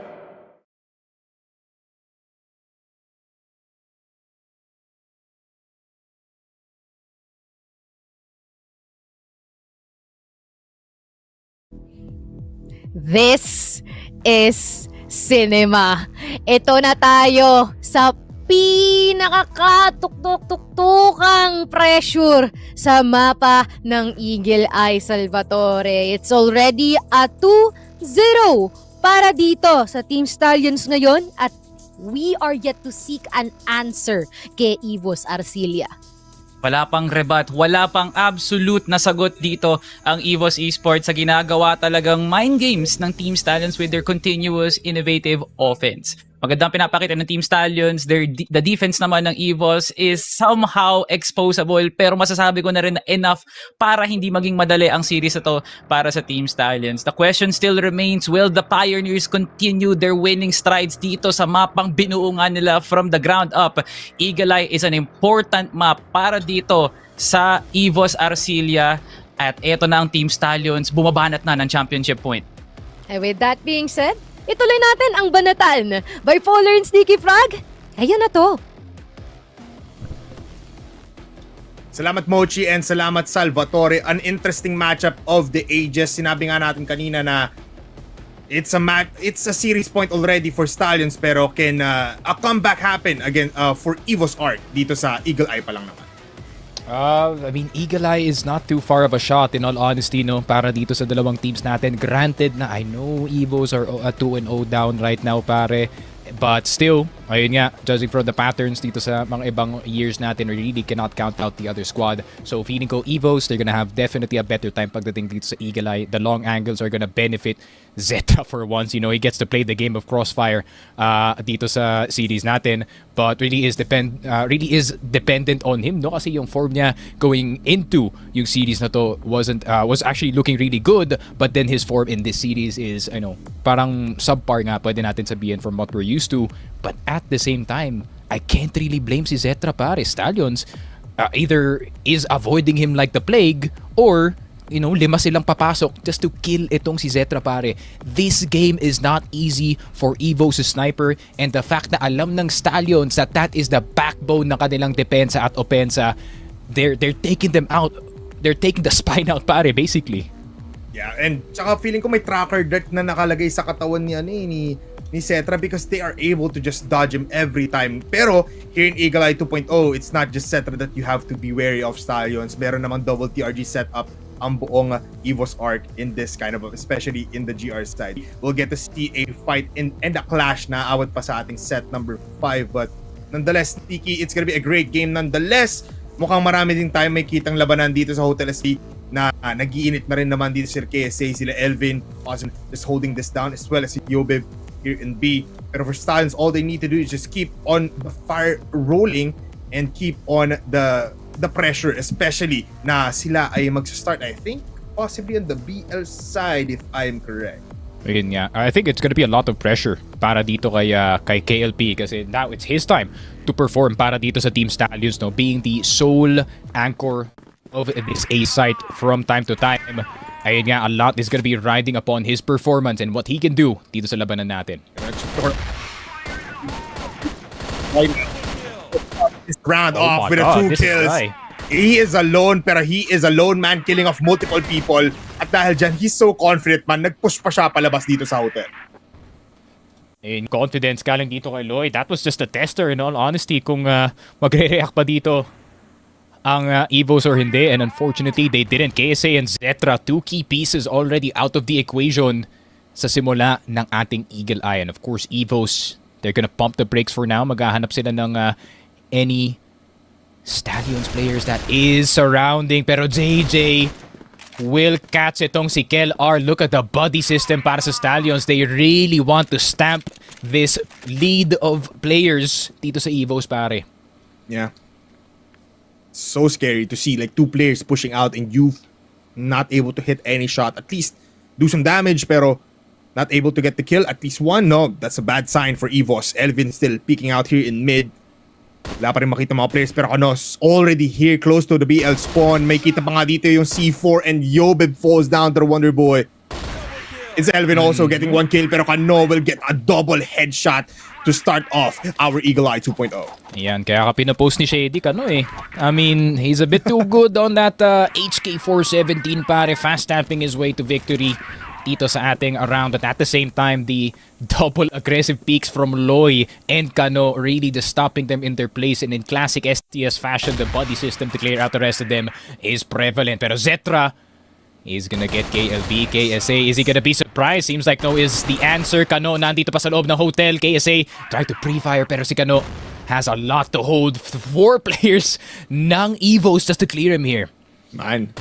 Speaker 3: This is cinema. Ito na tayo sa pinakakatuktok-tuktukang pressure sa mapa ng Eagle Eye Salvatore. It's already a 2-0 para dito sa Team Stallions ngayon at we are yet to seek an answer kay EVOS Arcilia.
Speaker 1: Wala pang rebat, wala pang absolute na sagot dito ang EVOS Esports sa ginagawa talagang mind games ng Team Stallions with their continuous innovative offense. Magandang pinapakita ng Team Stallions, the defense naman ng EVOS is somehow exposable pero masasabi ko na rin na enough para hindi maging madali ang series na to para sa Team Stallions. The question still remains, will the Pioneers continue their winning strides dito sa mapang binuungan nila from the ground up? Eagle Eye is an important map para dito sa EVOS Arcilia at eto na ang Team Stallions, bumabanat na ng championship point.
Speaker 3: And with that being said, ituloy natin ang banatan. Bipolar and Sneaky Frog, ayan na to.
Speaker 4: Salamat Mochi and salamat Salvatore. An interesting matchup of the ages. Sinabi nga natin kanina na it's a series point already for Stallions pero can a comeback happen again for EVOS Art dito sa Eagle Eye pa lang naman.
Speaker 5: I mean, Eagle Eye is not too far of a shot in all honesty, no? Para dito sa dalawang teams natin. Granted na I know EVOS are 2-0 down right now, pare. But still, ayun nga, judging from the patterns dito sa mga ibang years natin, we really cannot count out the other squad. So feeling ko EVOS, they're gonna have definitely a better time pagdating dito sa Eagle Eye. The long angles are gonna benefit Zeta for once. You know, he gets to play the game of Crossfire dito sa series natin. But really is dependent on him, no? Kasi yung form niya going into yung series na to was actually looking really good. But then his form in this series is, parang subpar nga, pwede natin sabihin from what we're used to. But at the same time, I can't really blame si Zetra, pare. Stallions either is avoiding him like the plague or lima silang papasok just to kill itong si Zetra, pare. This game is not easy for EVOS sniper, and the fact na alam ng Stallions that is the backbone ng kanilang depensa at opensa, they're taking them out. They're taking the spine out, pare, basically.
Speaker 4: Yeah, and tsaka feeling ko may tracker dart na nakalagay sa katawan ni Zetra because they are able to just dodge him every time. Pero here in Eagle Eye 2.0, it's not just Zetra that you have to be wary of, Stallions. Meron namang double TRG setup ang buong EVOS Arc in this kind of, especially in the GR side. We'll get to see a fight and a clash na awat pa sa ating set number 5. But nonetheless, Tiki, it's gonna be a great game. Nonetheless, mukhang marami din tayo may kitang labanan dito sa Hotel SB na nag-iinit na rin naman dito sila KSA, sila Elvin, Austin, just holding this down as well as si Yobib here in B. Pero for Stallions, all they need to do is just keep on the fire rolling and keep on the pressure, especially na sila ay magsa-start, I think, possibly on the BL side if I'm correct.
Speaker 5: Ayun nga. I think it's gonna be a lot of pressure para dito kay KLP kasi now it's his time to perform para dito sa Team Stallions, no? Being the sole anchor of this A site from time to time. Ayun nga, a lot is gonna be riding upon his performance and what he can do dito sa labanan natin.
Speaker 4: Round off with
Speaker 5: God,
Speaker 4: 2 kills. He is alone, pero he is a lone man killing off multiple people. At dahil dyan, he's so confident man, nag-push pa siya palabas dito sa hotel.
Speaker 5: In confidence galing dito kay Lloyd. That was just a tester in all honesty kung magre-react pa dito ang EVOS or hindi. And unfortunately, they didn't. KSA and Zetra, 2 key pieces already out of the equation sa simula ng ating Eagle Eye. And of course, EVOS, they're gonna pump the brakes for now. Maghahanap sila ng any Stallions players that is surrounding. Pero JJ will catch itong si Kel R. Look at the body system para sa Stallions. They really want to stamp this lead of players dito sa EVOS, pare.
Speaker 4: Yeah. So scary to see like 2 players pushing out and you not able to hit any shot, at least do some damage, pero not able to get the kill, at least one. No, that's a bad sign for EVOS. Elvin still peeking out here in mid. Wala pa rin makita mga players, pero Kanos already here close to the BL spawn. May kita pa nga dito yung C4 and Yobib falls down to the Wonder Boy. It's Elvin also getting one kill, pero Kano will get a double headshot to start off our Eagle Eye 2.0.
Speaker 5: Yan, kaya ka pinapost ni Shady Kano eh. I mean, he's a bit too good on that HK417 pare, fast tapping his way to victory dito sa ating round. But at the same time, the double aggressive peaks from Loy and Kano really just stopping them in their place, and in classic STS fashion, the body system to clear out the rest of them is prevalent. Pero Zetra is gonna get KLB. KSA, is he gonna be surprised? Seems like no is the answer. Kano nandito pa sa loob ng hotel. KSA try to pre-fire, pero si Kano has a lot to hold. 4 players ng EVOS just to clear him here.
Speaker 4: Man,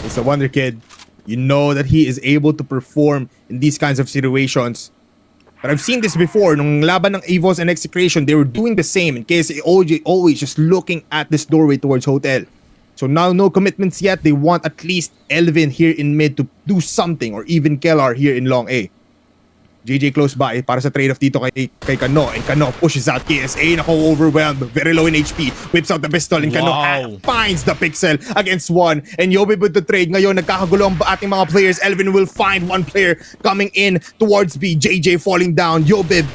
Speaker 4: it's a wonder kid. You know that he is able to perform in these kinds of situations. But I've seen this before. Nung laban ng EVOS and Execration, they were doing the same. In KSA always just looking at this doorway towards hotel. So now no commitments yet. They want at least Elvin here in mid to do something, or even Kellar here in long A. JJ close by para sa trade-off dito kay Kano, and Kano pushes out KSA. Nako, overwhelmed, very low in HP, whips out the pistol, and Kano finds the pixel against one. And Yobib with the trade. Ngayon nagkakagulo ang ating mga players. Elvin will find one player coming in towards B. JJ falling down. Yobib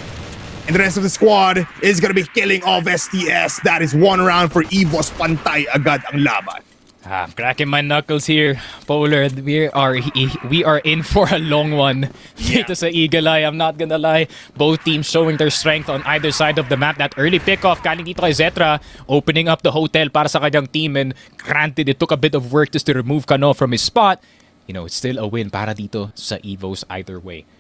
Speaker 4: and the rest of the squad is gonna be killing off STS. That is one round for EVOS. Pantay agad ang laban.
Speaker 5: I'm cracking my knuckles here, Polar. We are in for a long one dito sa Eagle Eye. I'm not gonna lie. Both teams showing their strength on either side of the map. That early pickoff galing dito kay Zetra, opening up the hotel para sa kanyang team, and granted it took a bit of work just to remove Kano from his spot. You know, it's still a win para dito sa EVOS either way.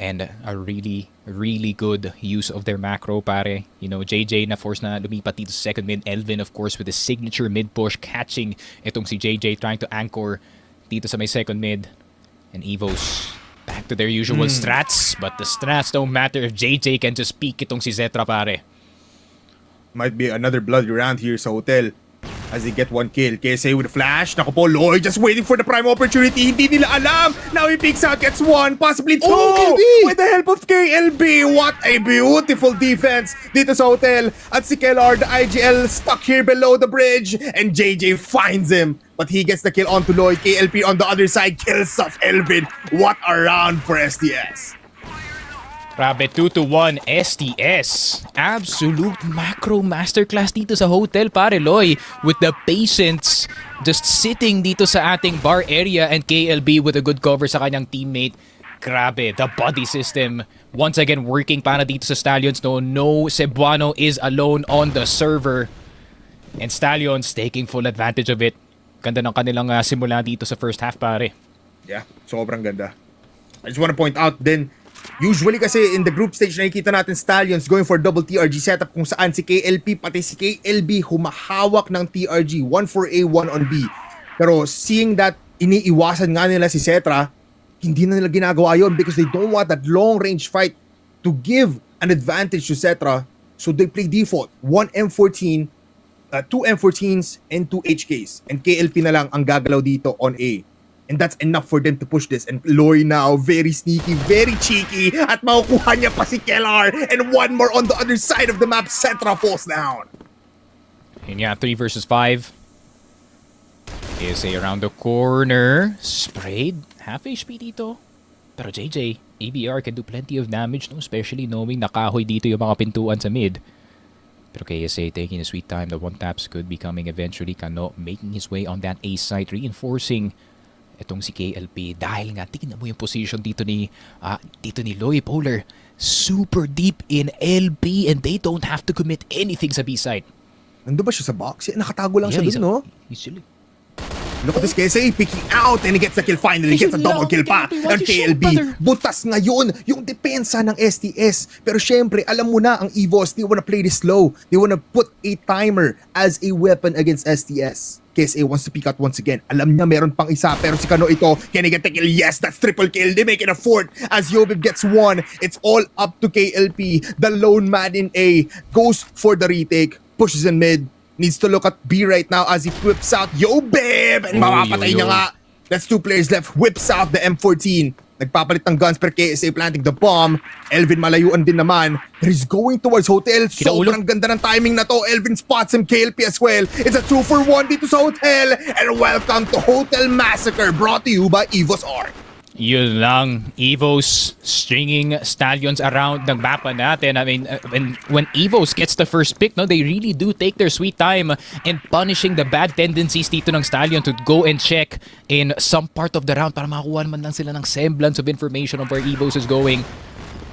Speaker 5: And a really, really good use of their macro, pare. You know, JJ na force na lumipat dito sa second mid. Elvin, of course, with his signature mid push, catching itong si JJ, trying to anchor dito sa may second mid. And EVOS back to their usual strats. But the strats don't matter if JJ can just peek itong si Zetra, pare.
Speaker 4: Might be another bloody round here sa hotel as they get one kill. KSA with a flash. Naku po, Loy just waiting for the prime opportunity. Hindi nila alam. Now he peeks out, gets one, possibly two. With the help of KLB. What a beautiful defense dito sa hotel. At si Kellar, the IGL, stuck here below the bridge. And JJ finds him. But he gets the kill onto Loy. KLP on the other side kills off Elvin. What a round for STS.
Speaker 5: Grabe, 2-1 STS. Absolute macro masterclass dito sa hotel, pare Loy. With the patience just sitting dito sa ating bar area, and KLB with a good cover sa kanyang teammate. Grabe, the body system once again working para dito sa Stallions. No Cebuano is alone on the server. And Stallions taking full advantage of it. Ganda ng kanilang simula dito sa first half, pare.
Speaker 4: Yeah, sobrang ganda. I just want to point out din, usually kasi in the group stage nakikita natin Stallions going for double TRG setup kung saan si KLP pati si KLB humahawak ng TRG, 1 for A, 1 on B. Pero seeing that iniiwasan nga nila si Cetra, hindi na nila ginagawa yun because they don't want that long range fight to give an advantage to Cetra. So they play default, 1 M14, 2 M14s and 2 HKs. And KLP na lang ang gagalaw dito on A. And that's enough for them to push this. And Loy now, very sneaky, very cheeky. At makukuha niya pa si Kellar. And one more on the other side of the map. Cetra falls down.
Speaker 5: And yeah, 3 versus 5. KSA around the corner. Sprayed. Half HP dito. Pero JJ, ABR can do plenty of damage, no? Especially knowing nakahoy dito yung mga pintuan sa mid. Pero KSA taking a sweet time. The one taps could be coming eventually. Kano making his way on that A site, reinforcing itong si KLP. Dahil nga, tingnan mo yung position dito ni Loy Polar. Super deep in LB, and they don't have to commit anything sa B side.
Speaker 4: Nandun ba siya sa box? Nakatago lang siya dun, no?
Speaker 5: Easily.
Speaker 4: Look at this KSA picking out, and he gets the kill finally. He gets a double kill pa. And KLB, butas ngayon yung depensa ng STS. Pero syempre, alam mo na ang EVOS, they wanna play this slow. They wanna put a timer as a weapon against STS. KSA wants to peek out once again. Alam niya meron pang isa, pero si Kano ito, can he get the kill? Yes, that's triple kill. They make it a fourth as Yobib gets one. It's all up to KLP. The lone man in A goes for the retake, pushes in mid, needs to look at B right now as he whips out Yobib, and mapapatay niya nga. That's 2 players left. Whips out the M14. Nagpapalit ng guns per KSA planting the bomb. Elvin malayuan din naman. But he's going towards Hotel. Sobrang ganda ng timing na to. Elvin spots him, KLP as well. It's a 2-for-1 dito sa Hotel. And welcome to Hotel Massacre, brought to you by EVOS Art.
Speaker 5: Yun lang, EVOS stringing Stallions around ng mapa natin. I mean, when EVOS gets the first pick, no, they really do take their sweet time in punishing the bad tendencies dito ng Stallion to go and check in some part of the round para makakuha man lang sila ng semblance of information of where EVOS is going.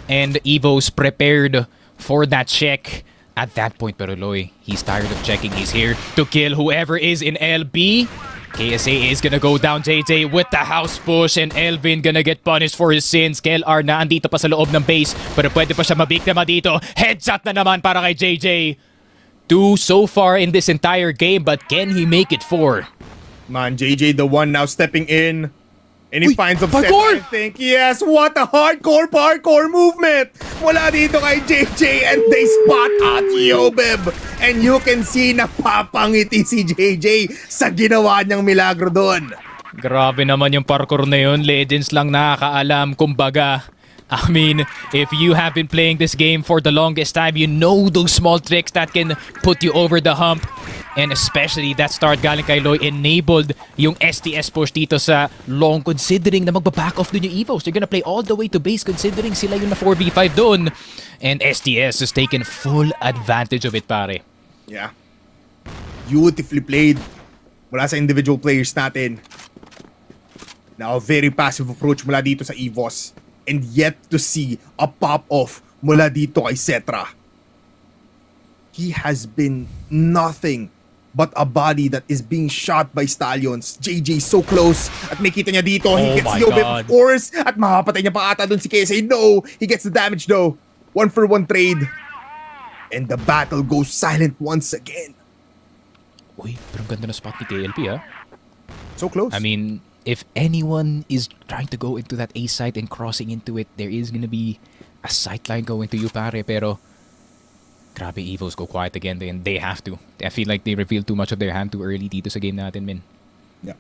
Speaker 5: And EVOS prepared for that check at that point. Pero Loy, he's tired of checking. He's here to kill whoever is in LB. KSA is gonna go down JJ with the house push and Elvin gonna get punished for his sins. KLR na andito pa sa loob ng base pero pwede pa siya mabiktima dito. Headshot na naman para kay JJ. 2 so far in this entire game but can he make it 4?
Speaker 4: Man, JJ the one now stepping in. And he finds upset, I think. Yes, what a hardcore parkour movement! Mula dito kay JJ and they spot at Yobeb. And you can see napapangiti si JJ sa ginawa niyang milagro doon.
Speaker 5: Grabe naman yung parkour na yun. Legends lang nakakaalam. Kumbaga, I mean, if you have been playing this game for the longest time, you know those small tricks that can put you over the hump. And especially that start galing kay Loy enabled yung STS push dito sa long considering na magbaback off dun yung EVOS. They're gonna play all the way to base considering sila yung na 4v5 dun. And STS has taken full advantage of it, pare.
Speaker 4: Yeah. Beautifully played mula sa individual players natin. Now, a very passive approach mula dito sa EVOS. And yet to see a pop-off mula dito kay Cetra. He has been nothing but a body that is being shot by Stallions. JJ so close. At may kita niya dito. He gets Yobe, of course. At makapatay niya pa ata dun si KSA. No! He gets the damage though. 1-for-1 trade. And the battle goes silent once again.
Speaker 5: Uy, pero ang ganda na spot ni KLP, ha?
Speaker 4: So close.
Speaker 5: I mean, if anyone is trying to go into that A site and crossing into it, there is gonna be a sight line going to you, pare. Pero grabe, EVOS go quiet again. They have to. I feel like they revealed too much of their hand too early dito sa game natin, men.
Speaker 4: Yeah.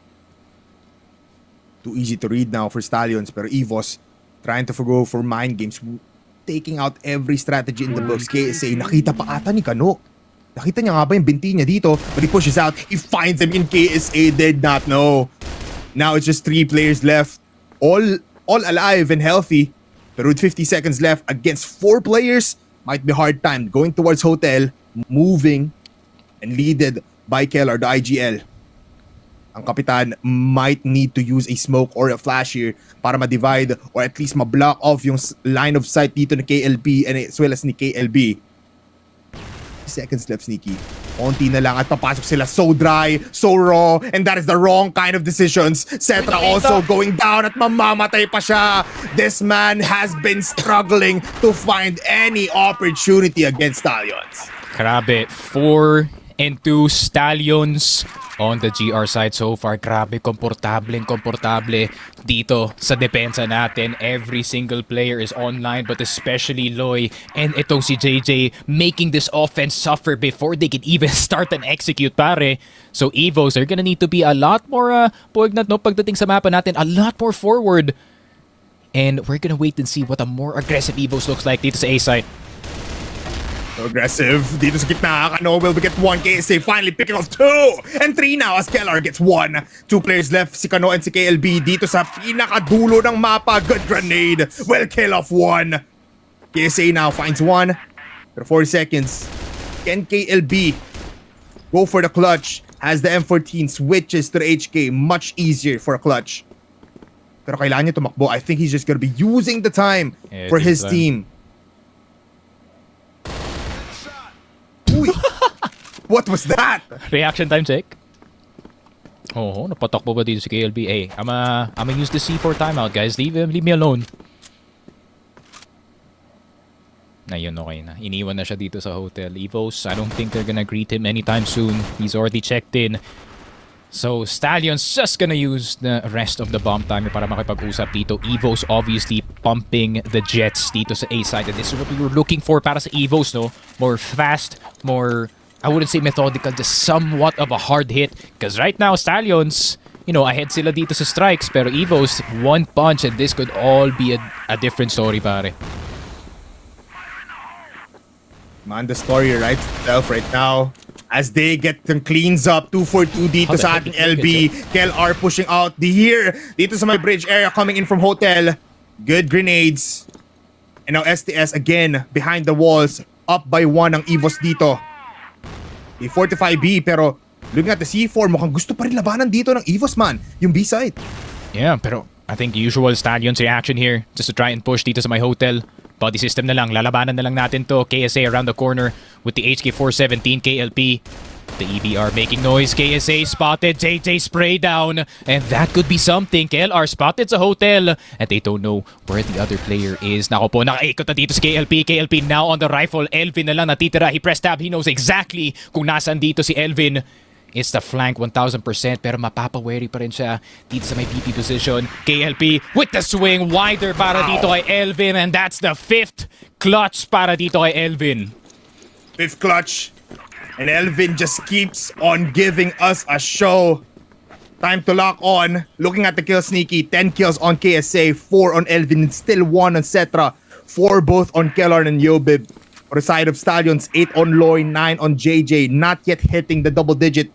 Speaker 4: Too easy to read now for Stallions. Pero EVOS trying to go for mind games. Taking out every strategy in the books. KSA, nakita pa ata ni Kano. Nakita niya nga ba yung binti niya dito? But he pushes out. He finds him in KSA. Did not know. Now it's just 3 players left. All alive and healthy. Pero with 50 seconds left against 4 players, might be hard time. Going towards Hotel, moving, and leaded by Keller, the IGL. Ang kapitan might need to use a smoke or a flash here para ma-divide or at least ma-block off yung line of sight dito ni KLP and as well as ni KLB. Seconds left, Sneaky. Onti na lang at papasok sila so dry, so raw, and that is the wrong kind of decisions. Cetra also going down at mamamatay pa siya. This man has been struggling to find any opportunity against Stallions.
Speaker 5: Grabe, 4 and 2 Stallions on the GR side so far. Grabe, komportable dito sa depensa natin. Every single player is online, but especially Loy and itong si JJ making this offense suffer before they can even start and execute, pare. So EVOS are gonna need to be a lot more puwagnat, no, pagdating sa mapa natin, a lot more forward. And we're gonna wait and see what a more aggressive EVOS looks like dito sa A side.
Speaker 4: Aggressive dito sa gitna. Kano will get 1. KSA finally picking off 2 and 3 now as Keller gets 1. 2 players left, si Kano and si KLB dito sa pinakadulo ng mapa. Good grenade will kill off 1. KSA now finds 1. Pero 40 seconds. Can KLB go for the clutch? Has the M14 switches to the HK. Much easier for a clutch. Pero kailangan niya tumakbo. I think he's just gonna be using the time for his team. What was that?
Speaker 5: Reaction time check. Oh, napatakbo ba dito si KLB? Hey, I'ma use the C4 timeout, guys. Leave me alone. Ayun, okay na. Iniwan na siya dito sa Hotel. EVOS, I don't think they're gonna greet him anytime soon. He's already checked in. So, Stallions just gonna use the rest of the bomb timer para makipag-usap dito. EVOS obviously pumping the jets dito sa A side. And this is what we were looking for para sa EVOS, no? More fast, more, I wouldn't say methodical, just somewhat of a hard hit. Because right now, Stallions, ahead sila dito sa strikes. Pero EVOS, one punch and this could all be a different story, pare.
Speaker 4: Man, the story writes itself right now. As they get them cleans up, 2-4-2 dito sa ating LB. KLR pushing out the here. Dito sa my bridge area coming in from Hotel. Good grenades. And now STS again behind the walls. Up by 1 ang EVOS dito. They fortify B pero looking at the C4, mukhang gusto pa rin labanan dito ng EVOS, man. Yung B side.
Speaker 5: Yeah, pero I think usual Stallions reaction here just to try and push dito sa my Hotel. Body system na lang, lalabanan na lang natin to. KSA around the corner with the HK417 KLP. The EBR making noise. KSA spotted. JJ spray down. And that could be something. KLR spotted sa Hotel. And they don't know where the other player is. Nako po, nakaikot na dito si KLP. KLP now on the rifle. Elvin na lang natitira. He pressed tab. He knows exactly kung nasan dito si Elvin. It's the flank 1000% pero mapapawary pa rin siya dito sa may BP position. KLP with the swing wider para dito kay Elvin and that's the 5th clutch para dito kay Elvin.
Speaker 4: 5th clutch. And Elvin just keeps on giving us a show. Time to lock on. Looking at the kill sneaky. 10 kills on KSA, 4 on Elvin, and still 1 on Cetra. 4 both on Kellar and Yobib. For the side of Stallions, 8 on Loy, 9 on JJ. Not yet hitting the double digit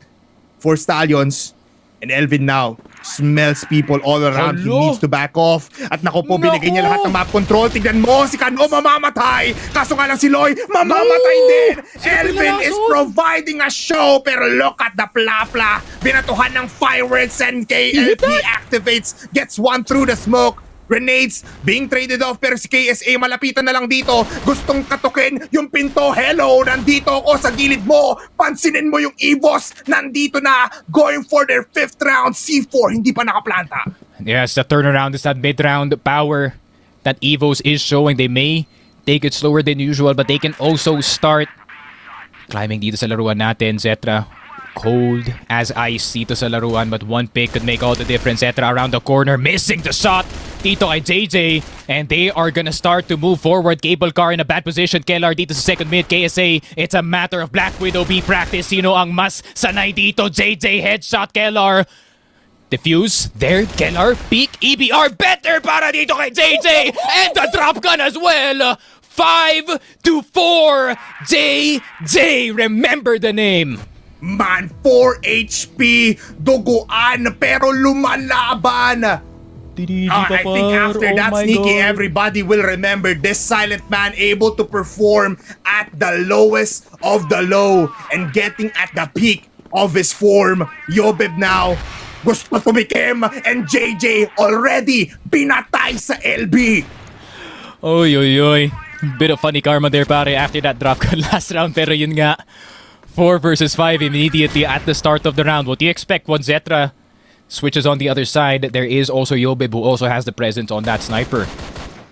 Speaker 4: for Stallions. And Elvin now smells people all around. He needs to back off. At nako po, binigay niya lahat ng map control. Tignan mo, si Kano mamamatay. Kaso nga lang si Loy, mamamatay din. Elvin is providing a show. Pero look at the plapla. Binatuhan ng fireworks and KLP activates. Gets one through the smoke. Grenades being traded off pero si KSA malapitan na lang dito. Gustong katukin yung pinto. Hello, nandito ako sa gilid mo. Pansinin mo yung EVOS. Nandito na. Going for their 5th round. C4 hindi pa nakaplanta.
Speaker 5: Yes, the turnaround is that mid-round power that EVOS is showing. They may take it slower than usual but they can also start climbing dito sa laruan natin. Zetra cold as ice dito sa laruan but one pick could make all the difference. Zetra around the corner missing the shot dito kay JJ and they are gonna start to move forward. Cable car in a bad position. Kellar dito sa second mid. KSA, it's a matter of Black Widow B practice. Sino ang mas sanay dito? JJ headshot Kellar. Defuse there. Kellar peak EBR better para dito kay JJ and the drop gun as well. 5-4 JJ. Remember the name.
Speaker 4: Man, 4 HP. Duguan pero lumalaban. I think after that sneaky, everybody will remember this silent man able to perform at the lowest of the low and getting at the peak of his form. Yobib now gusto tumikim and JJ already pinatay sa LB.
Speaker 5: Oy, oy, oy. Bit of funny karma there, pare, after that drop gun last round. Pero yun nga, 4 versus 5 immediately at the start of the round. What do you expect when Zetra switches on the other side? There is also Yobib who also has the presence on that sniper.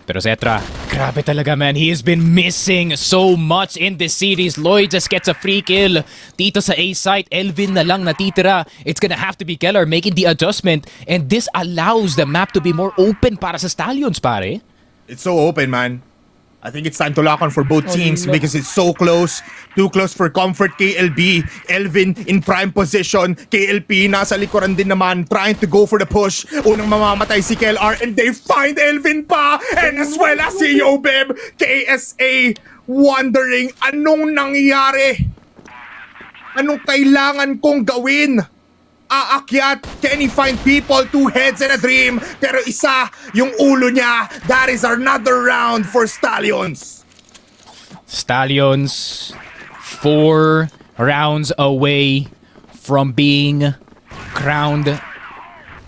Speaker 5: Pero Zetra, grabe talaga, man. He has been missing so much in this series. Lloyd just gets a free kill. Dito sa A site, Elvin na lang natitira. It's gonna have to be Kellar making the adjustment. And this allows the map to be more open para sa Stallions, pare.
Speaker 4: It's so open, man. I think it's time to lock on for both teams because it's so close. Too close for comfort. KLB, Elvin in prime position. KLP nasa likuran din naman, trying to go for the push. Unang mamamatay si KLR and they find Elvin pa. And as well as si Yobib. KSA wondering anong nangyari. Anong kailangan kong gawin? Aakyat, can he find people? 2 heads and a dream. Pero isa, yung ulo niya. That is another round for Stallions.
Speaker 5: Stallions, 4 rounds away from being crowned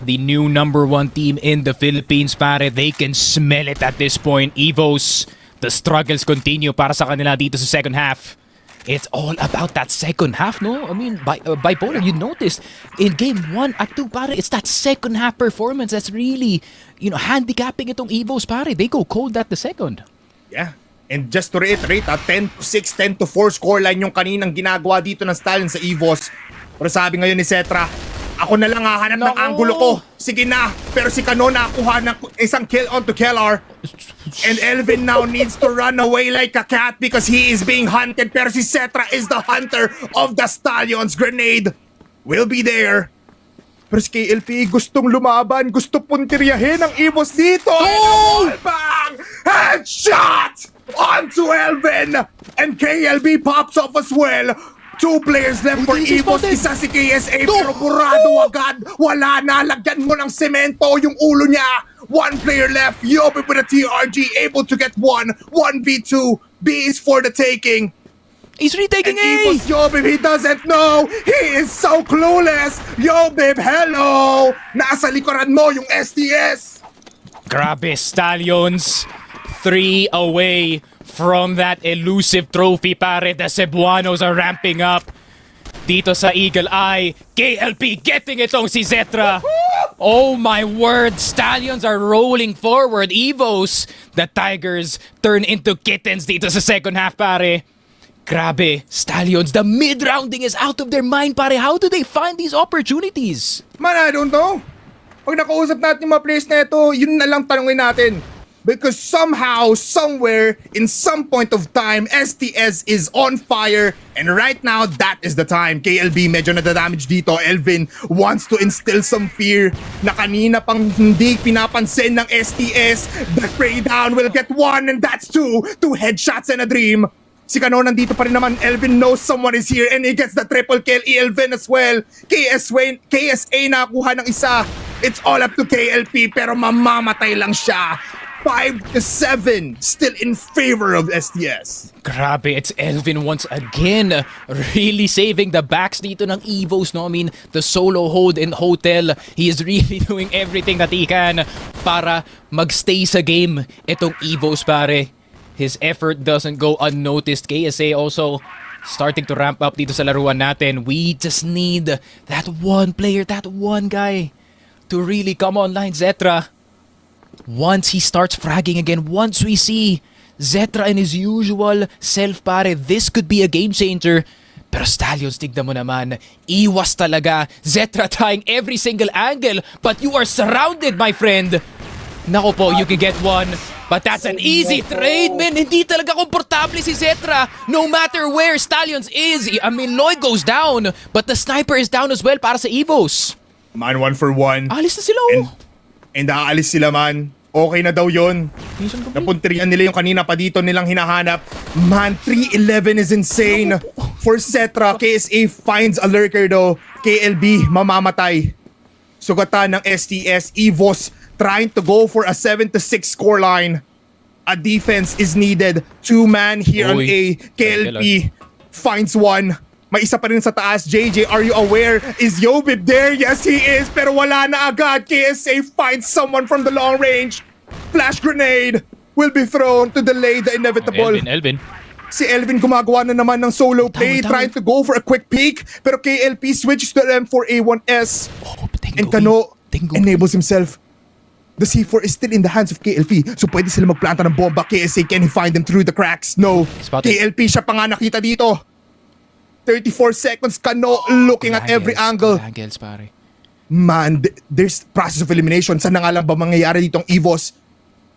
Speaker 5: the new #1 team in the Philippines, pare. They can smell it at this point. EVOS, the struggles continue para sa kanila dito sa second half. It's all about that second half, no? I mean, bipolar, you noticed in game 1 at 2, pare, it's that second half performance that's really, handicapping itong EVOS, pare. They go cold at the second.
Speaker 4: Yeah. And just to reiterate, 10-6, 10-4 scoreline yung kaninang ginagawa dito ng Stallions sa EVOS. Pero sabi ngayon ni Cetra, ako na lang hahanap ng angulo ko. Sige na. Pero si Kano nakuha ng isang kill onto Kellar. And Elvin now needs to run away like a cat because he is being hunted. Pero si Cetra is the hunter of the Stallions. Grenade will be there. Pero si KLP gustong lumaban, gusto puntiryahin ang EVOS dito. Oh! Bang! Headshot! Onto Elvin! And KLB pops off as well. 2 players left for EVOS. Isa si KSA pero burado agad. Wala na. Lagyan mo ng semento yung ulo niya. 1 player left. Yobi with a TRG able to get 1v2. B is for the taking.
Speaker 1: He's retaking A!
Speaker 4: EVOS Yobib, he doesn't know! He is so clueless! Yobib, hello! Nasa likuran mo yung STS!
Speaker 5: Grabe, Stallions. 3 away from that elusive trophy, pare. The Cebuanos are ramping up. Dito sa Eagle Eye, KLP getting itong si Zetra. Oh my word, Stallions are rolling forward. EVOS, the Tigers turn into kittens dito sa second half, pare. Grabe, Stallions, the mid-rounding is out of their mind, pare. How do they find these opportunities?
Speaker 4: Man, I don't know. Pag nakausap natin yung mga players na ito, yun na lang tanongin natin. Because somehow, somewhere, in some point of time, STS is on fire. And right now, that is the time. KLB medyo nadadamage dito. Elvin wants to instill some fear na kanina pang hindi pinapansin ng STS. The spray down will get 1 and that's 2. 2 headshots and a dream. Si Kano nandito pa rin naman. Elvin knows someone is here and he gets the triple kill. Elvin as well. KSA nakuha ng isa. It's all up to KLP pero mamamatay lang siya. 5-7 still in favor of STS.
Speaker 5: Grabe, it's Elvin once again really saving the backs dito ng EVOS, no? I mean, the solo hold in hotel, he is really doing everything that he can para magstay sa game itong EVOS, pare. His effort doesn't go unnoticed. KSA also starting to ramp up dito sa laruan natin. We just need that one player, that one guy to really come online, Zetra. Once he starts fragging again, once we see Zetra in his usual self, pare, this could be a game changer. Pero Stallions, tignan mo naman, iwas talaga. Zetra trying every single angle, but you are surrounded, my friend. Nako po, you can get one, but that's an easy trade, man. Hindi talaga komportable si Zetra. No matter where Stallions is, I mean, Lloyd goes down, but the sniper is down as well para sa EVOS.
Speaker 4: Man, 1 for 1.
Speaker 5: Alis na sila, oh.
Speaker 4: And aalis sila, man. Okay na daw yun. Napuntrihan nila yung kanina pa dito nilang hinahanap. Man, 3-11 is insane. For Zetra, KSA finds a lurker though. KLB, mamamatay. Sugatan ng STS, EVOS trying to go for a 7-6 scoreline. A defense is needed. 2-man here on A. KLP finds one. May isa pa rin sa taas. JJ, are you aware? Is Yobib there? Yes, he is. Pero wala na agad. KSA finds someone from the long range. Flash grenade will be thrown to delay the inevitable.
Speaker 5: Elvin.
Speaker 4: Si Elvin gumagawa na naman ng solo play, trying to go for a quick peek. Pero KLP switches to M4A1S. And Kano enables himself. The C4 is still in the hands of KLP. So pwede sila magplanta ng bomba. KSA, can he find them through the cracks? No. KLP siya pa nga nakita dito. 34 seconds, Kano looking at every angle.
Speaker 5: Angles, pare.
Speaker 4: Man, there's process of elimination. Saan na nga lang ba mangyayari ditong EVOS?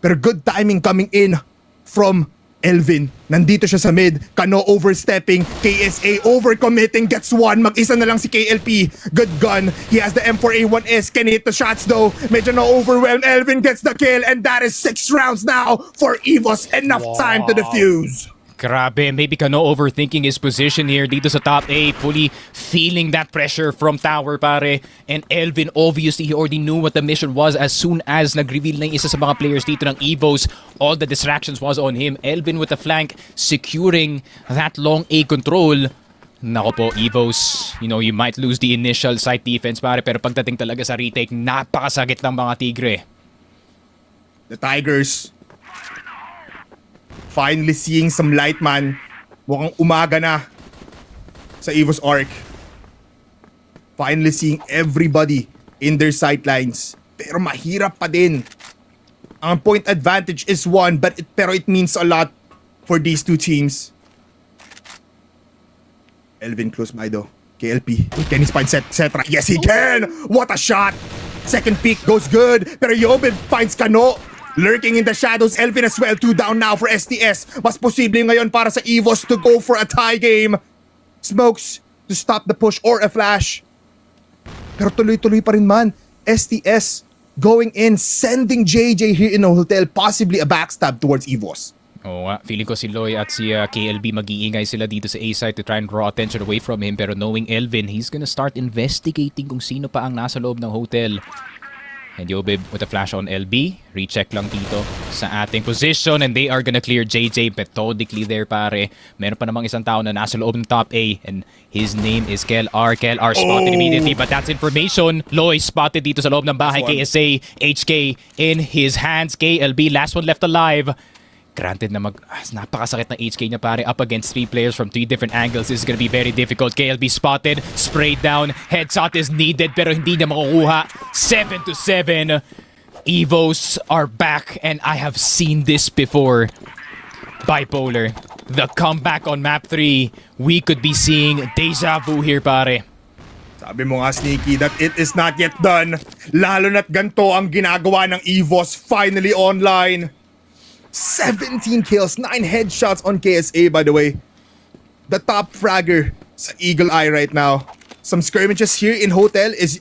Speaker 4: Pero good timing coming in from Elvin. Nandito siya sa mid. Kano overstepping. KSA overcommitting. Gets one. Mag-isa na lang si KLP. Good gun. He has the M4A1S. Can he hit the shots though? Medyo na-overwhelmed. Elvin gets the kill. And that is 6 rounds now for EVOS. Enough time to defuse.
Speaker 5: Grabe, maybe Kano overthinking his position here dito sa top 8, fully feeling that pressure from tower, pare. And Elvin, obviously, he already knew what the mission was as soon as nag-reveal na yung isa sa mga players dito ng EVOS. All the distractions was on him. Elvin with the flank, securing that long A control. Nako po, EVOS, you know, you might lose the initial site defense, pare, pero pagdating talaga sa retake, napakasakit ng mga Tigre.
Speaker 4: The Tigers finally seeing some light, man. Mukhang umaga na sa EVOS arc. Finally seeing everybody in their sightlines. Pero mahirap pa din. Ang point advantage is 1, pero it means a lot for these two teams. Elvin close by though. KLP. Can he find Zetra? Yes, he can! What a shot! Second peek goes good, pero Yobib finds Kano. Lurking in the shadows, Elvin as well. 2 down now for STS. Mas posible ngayon para sa EVOS to go for a tie game. Smokes to stop the push or a flash. Pero tuloy-tuloy pa rin man. STS going in, sending JJ here in a hotel, possibly a backstab towards EVOS.
Speaker 5: Oo nga, feeling ko si Loy at si KLB mag-iingay sila dito sa A-side to try and draw attention away from him. Pero knowing Elvin, he's gonna start investigating kung sino pa ang nasa loob ng hotel. And Yobib with a flash on LB. Recheck lang dito sa ating position. And they are gonna clear JJ methodically there, pare. Meron pa namang isang tao na nasa loob ng top A. And his name is KLR. KLR spotted immediately. But that's information. Loy spotted dito sa loob ng bahay. KSA, HK in his hands. KLB, last one left alive. Granted na napakasakit ng HK niya, pare, up against 3 players from 3 different angles. This is gonna be very difficult. KLB spotted, sprayed down, headshot is needed pero hindi niya makukuha. 7-7. EVOS are back and I have seen this before. Bipolar, the comeback on map 3. We could be seeing deja vu here, pare.
Speaker 4: Sabi mo nga, Sneaky, that it is not yet done. Lalo na't ganito ang ginagawa ng EVOS finally online. 17 kills, 9 headshots on KSA, by the way. The top fragger sa Eagle Eye right now. Some skirmishes here in Hotel, as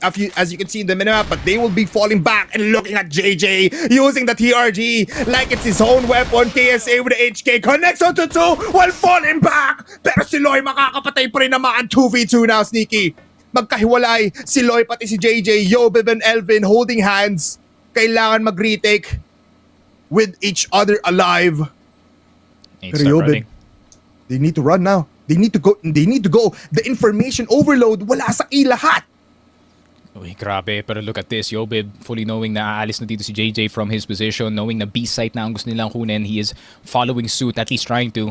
Speaker 4: you can see in the minimap, but they will be falling back and looking at JJ using the TRG like it's his own weapon. KSA with the HK connects onto 2 while falling back. Pero si Loy makakapatay pa rin naman. 2v2 now, Sneaky. Magkahiwalay si Loy pati si JJ, Yobib and Elvin holding hands. Kailangan mag-retake with each other alive. Pero Yobib, they need to run now. They need to go. The information overload, wala sa lahat.
Speaker 5: Uy, grabe. Pero look at this. Yobib, fully knowing na aalis na dito si JJ from his position, knowing na B-site na ang gusto nilang kunin, he is following suit, at least trying to.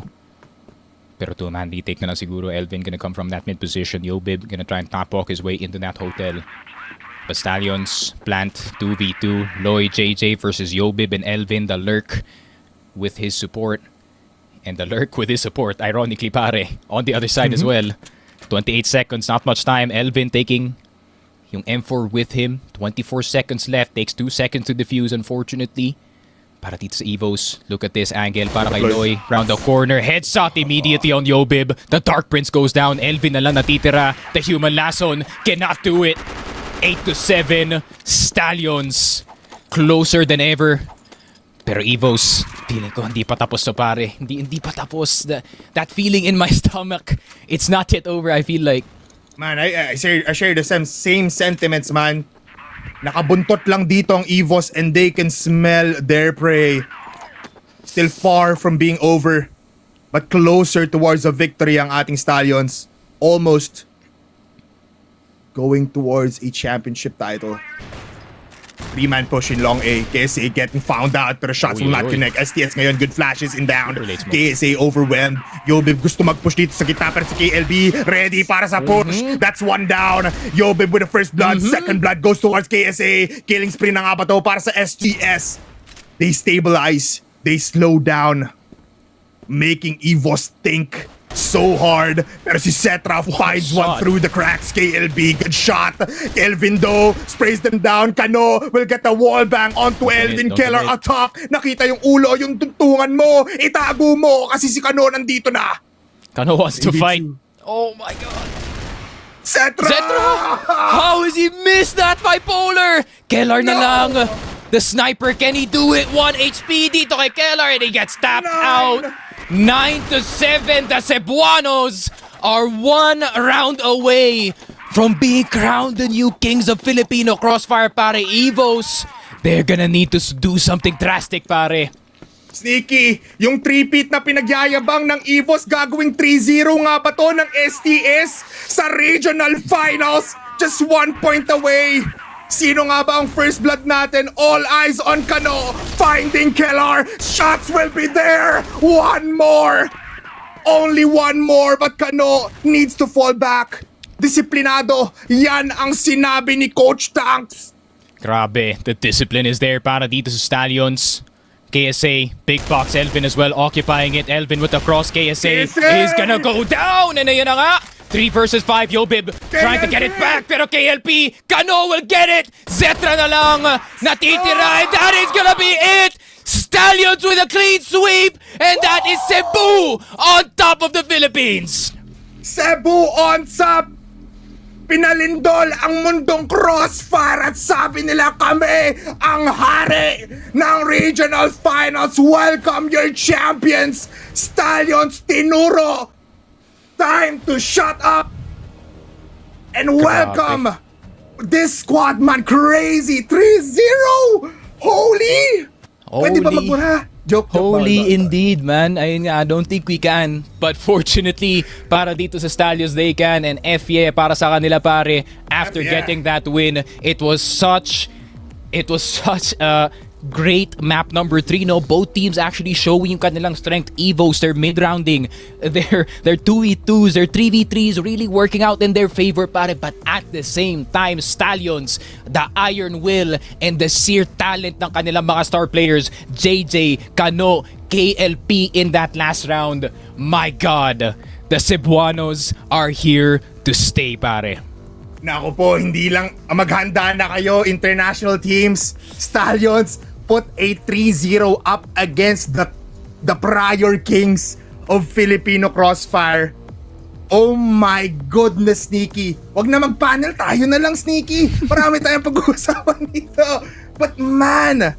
Speaker 5: Pero two-man retake na lang siguro. Elvin gonna come from that mid position. Yobib gonna try and top walk his way into that hotel. But Stallions plant 2v2. Loy, JJ versus Yobib and Elvin. The Lurk with his support. And the Lurk with his support, ironically, pare, on the other side as well. 28 seconds, not much time. Elvin taking yung M4 with him. 24 seconds left. Takes 2 seconds to defuse, unfortunately. Para dito sa EVOS. Look at this angle para kay Loy. Round the corner. Headshot immediately on Yobib. The Dark Prince goes down. Elvin na lang natitira. The Human Lason cannot do it. 8-7. Stallions closer than ever. Pero EVOS, feeling ko hindi pa tapos to, pare. Hindi pa tapos. That feeling in my stomach, it's not yet over, I feel like.
Speaker 4: Man, I share the same sentiments, man. Nakabuntot lang dito ang EVOS and they can smell their prey. Still far from being over, but closer towards a victory ang ating Stallions. Almost going towards a championship title. 3-man push in long A. KSA getting found out pero shots will not connect. STS ngayon, good flashes in down. KSA overwhelmed. Yobib gusto mag-push dito sa gitna pero si KLB ready para sa push. That's 1 down. Yobib with the first blood. Second blood goes towards KSA. Killing spree na nga ba to para sa STS. They stabilize. They slow down. Making EVOS think so hard. Pero si Cetra finds one through the cracks. KLB, good shot. Elvin though, sprays them down. Kano will get the wall bang onto Elvin. Keller atop. Nakita yung ulo, yung tuntungan mo. Itago mo kasi si Kano nandito na.
Speaker 5: Kano wants to fight. Oh my god.
Speaker 4: Cetra!
Speaker 5: How has he missed that, Bipolar? Keller na lang. The sniper, can he do it? 1 HP dito kay Keller and he gets tapped out. 9-7. The Cebuanos are 1 round away from being crowned the new kings of Filipino Crossfire, pare. EVOS, they're gonna need to do something drastic, pare.
Speaker 4: Sneaky, yung 3-peat na pinagyayabang ng EVOS gagawing 3-0 nga ba to ng STS sa regional finals? Just 1 point away. Sino nga ba ang first blood natin? All eyes on Kano. Finding Keller. Shots will be there. 1 more. Only 1 more but Kano needs to fall back. Disiplinado. Yan ang sinabi ni Coach Tanks.
Speaker 5: Grabe, the discipline is there para dito sa Stallions. KSA, big box, Elvin as well occupying it. Elvin with the cross, KSA is gonna go down. And ayan na nga. 3 versus 5, Yobib trying to get it back, pero KLP, Kano will get it! Zetra na lang natitira, and that is gonna be it! Stallions with a clean sweep, and that is Cebu on top of the Philippines!
Speaker 4: Cebu on top! pinalindol ang mundong Crossfire at sabi nila kami ang hari ng Regional Finals. Welcome your champions, Stallions Tinuro. Time to shut up and welcome this squad, man. Crazy 3-0. Holy! Pwede ba magmura? Joke.
Speaker 5: Holy indeed, man. Ayun nga, I don't think we can. But fortunately, para dito sa Stallions, they can. And FYE, para sa kanila pare, after getting that win, it was such a great map number 3, no? Both teams actually showing yung kanilang strength. EVOS, their mid-rounding, their 2v2s, their 3v3s really working out in their favor, pare. But at the same time, Stallions, the iron will and the sheer talent ng kanilang mga star players, JJ, Kano, KLP in that last round. My God, the Cebuanos are here to stay, pare.
Speaker 4: Naku po, hindi lang maghanda na kayo, international teams. Stallions put a 3-0 up against the prior kings of Filipino Crossfire. Oh my goodness, Sneaky. Wag na mag-panel, tayo na lang, Sneaky. Marami tayong pag-uusapan dito. But man,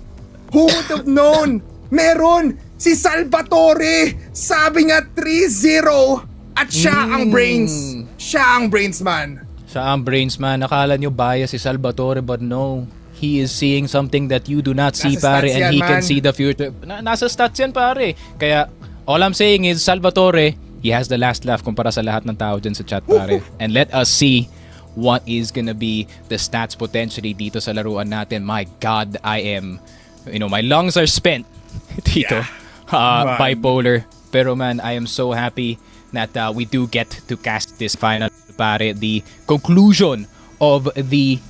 Speaker 4: who would have known? Meron si Salvatore. Sabi nga 3-0 at siya ang brains. Siya ang brains, man.
Speaker 5: Siya ang brains, man. Akala nyo bias si Salvatore, but no. He is seeing something that you do not see,
Speaker 4: Nasa
Speaker 5: pare,
Speaker 4: stats
Speaker 5: and
Speaker 4: yan,
Speaker 5: he
Speaker 4: man.
Speaker 5: can see the future. Nasa stats yan, pare. Kaya, all I'm saying is, Salvatore, he has the last laugh kumpara sa lahat ng tao dyan sa chat, pare. And let us see what is gonna be the stats potentially dito sa laruan natin. My God, I am, my lungs are spent dito. Bipolar. Pero man, I am so happy that we do get to cast this final, pare. The conclusion of the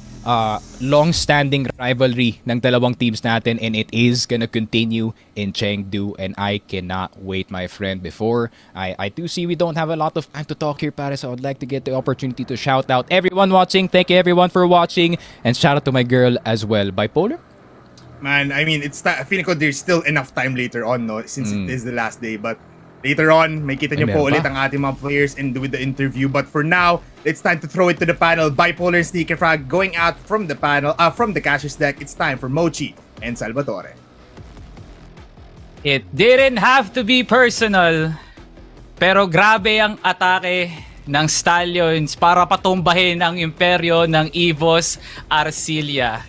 Speaker 5: long-standing rivalry ng dalawang teams natin, and it is gonna continue in Chengdu, and I cannot wait, my friend. Before I do see we don't have a lot of time to talk here, pare, so I'd like to get the opportunity to shout out everyone watching. Thank you everyone for watching, and shout out to my girl as well. Bipolar?
Speaker 4: Man, I mean, feeling ko there's still enough time later on, no? Since it is the last day, but later on, may kita nyo po ulit ang ating mga players and with the interview. But for now, it's time to throw it to the panel. Bipolar and Sneaker Frog going out from the panel, from the Cashier's deck. It's time for Mochi and Salvatore.
Speaker 1: It didn't have to be personal, pero grabe ang atake ng Stallions para patumbahin ang imperyo ng EVOS Arcilia.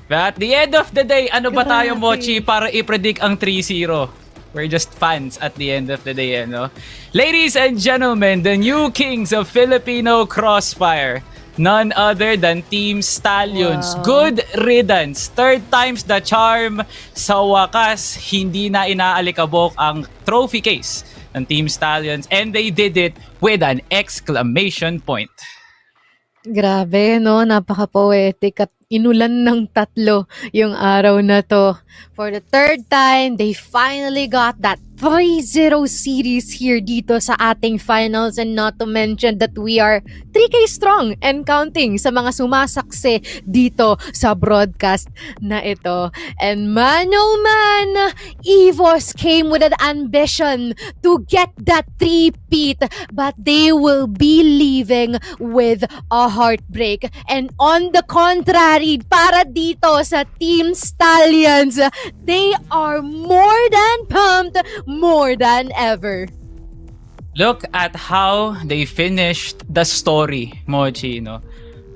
Speaker 1: But at the end of the day, ano ba tayo, Mochi, para i-predict ang 3-0? We're just fans at the end of the day, no? Ladies and gentlemen, the new kings of Filipino Crossfire, none other than Team Stallions. Wow. Good riddance. Third time's the charm. Sa wakas, hindi na inaalikabok ang trophy case ng Team Stallions, and they did it with an exclamation point.
Speaker 3: Grabe, no? Napaka-poetic at inulan ng tatlo yung araw na to. For the third time, they finally got that 3-0 series here dito sa ating finals, and not to mention that we are 3K strong and counting sa mga sumasaksi dito sa broadcast na ito. And man, oh man, EVOS came with an ambition to get that 3-peat, but they will be leaving with a heartbreak. And on the contrary, para dito sa Team Stallions, they are more than pumped, more than ever.
Speaker 1: Look at how they finished the story, Mochi, no?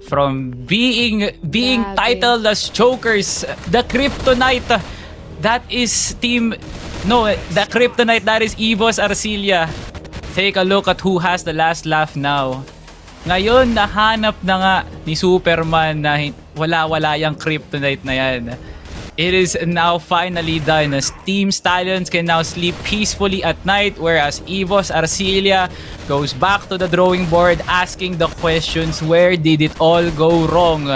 Speaker 1: From being
Speaker 3: Grabe.
Speaker 1: titled as chokers, the Kryptonite, that is the Kryptonite, that is EVOS Arcilia. Take a look at who has the last laugh now. Ngayon, nahanap na nga ni Superman na wala-wala yung Kryptonite na yan. It is now finally done as Team Stallions can now sleep peacefully at night, whereas EVOS Arcilia goes back to the drawing board asking the questions, where did it all go wrong?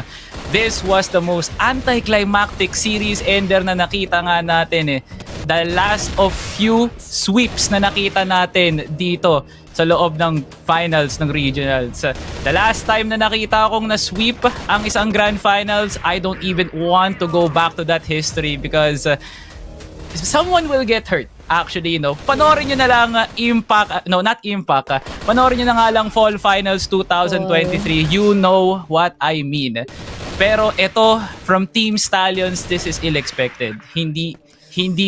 Speaker 1: This was the most anticlimactic series ender na nakita nga natin, eh. The last of few sweeps na nakita natin dito sa loob ng finals ng regionals. The last time na nakita akong na-sweep ang isang grand finals, I don't even want to go back to that history because someone will get hurt. Actually, panoorin nyo na lang Impact, not Impact, panoorin nyo na nga lang Fall Finals 2023. You know what I mean. Pero ito, from Team Stallions, this is ill-expected. Hindi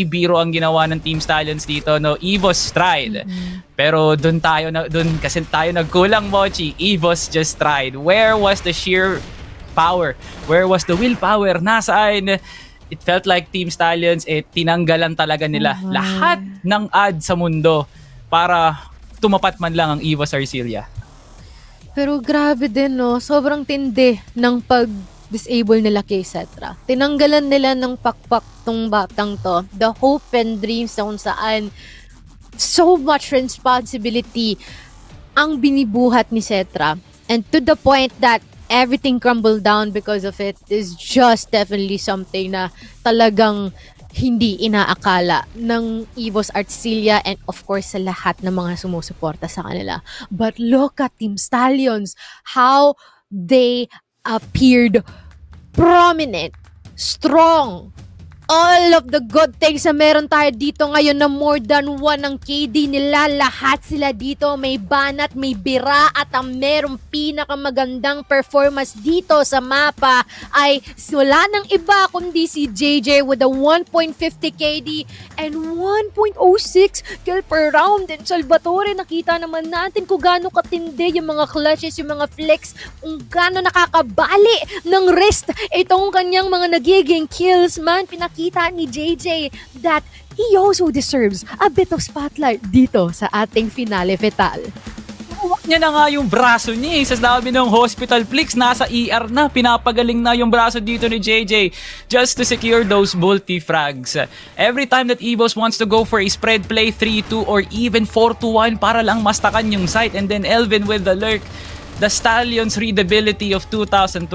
Speaker 1: biro ang ginawa ng Team Stallions dito, no. EVOS tried. Pero dun kasi tayo nagkulang, Mochi. EVOS just tried. Where was the sheer power? Where was the willpower? Nasaan? It felt like Team Stallions, tinanggalan talaga nila lahat ng odds sa mundo para tumapat man lang ang EVOS Arcilia.
Speaker 3: Pero grabe din, no? Sobrang tindi ng pag-disable nila kay Cetra. Tinanggalan nila ng pakpak tong batang to. The hope and dreams na kung saan so much responsibility ang binibuhat ni Cetra. And to the point that everything crumbled down because of it is just definitely something na talagang hindi inaakala ng EVOS Arcilia and of course sa lahat ng mga sumusuporta sa kanila. But look at Team Stallions, how they appeared prominent, strong, all of the good things na meron tayo dito ngayon na more than 1 ang KD nila. Lahat sila dito may banat, may bira at ang merong pinakamagandang performance dito sa mapa ay wala nang iba kundi si JJ with a 1.50 KD and 1.06 kill per round. And Salvatore, nakita naman natin kung gaano katindi yung mga clutches, yung mga flicks, kung gaano nakakabali ng wrist itong kanyang mga nagiging kills, man. Pinakita ni JJ that he also deserves a bit of spotlight dito sa ating finale vital.
Speaker 1: Huwag niya na nga yung braso niya sa dami ng hospital flicks, nasa ER na, pinapagaling na yung braso dito ni JJ just to secure those multi-frags. Every time that EVOS wants to go for a spread play 3-2 or even 4-1 para lang mastakan yung site, and then Elvin with the lurk. The Stallions' readability of 2025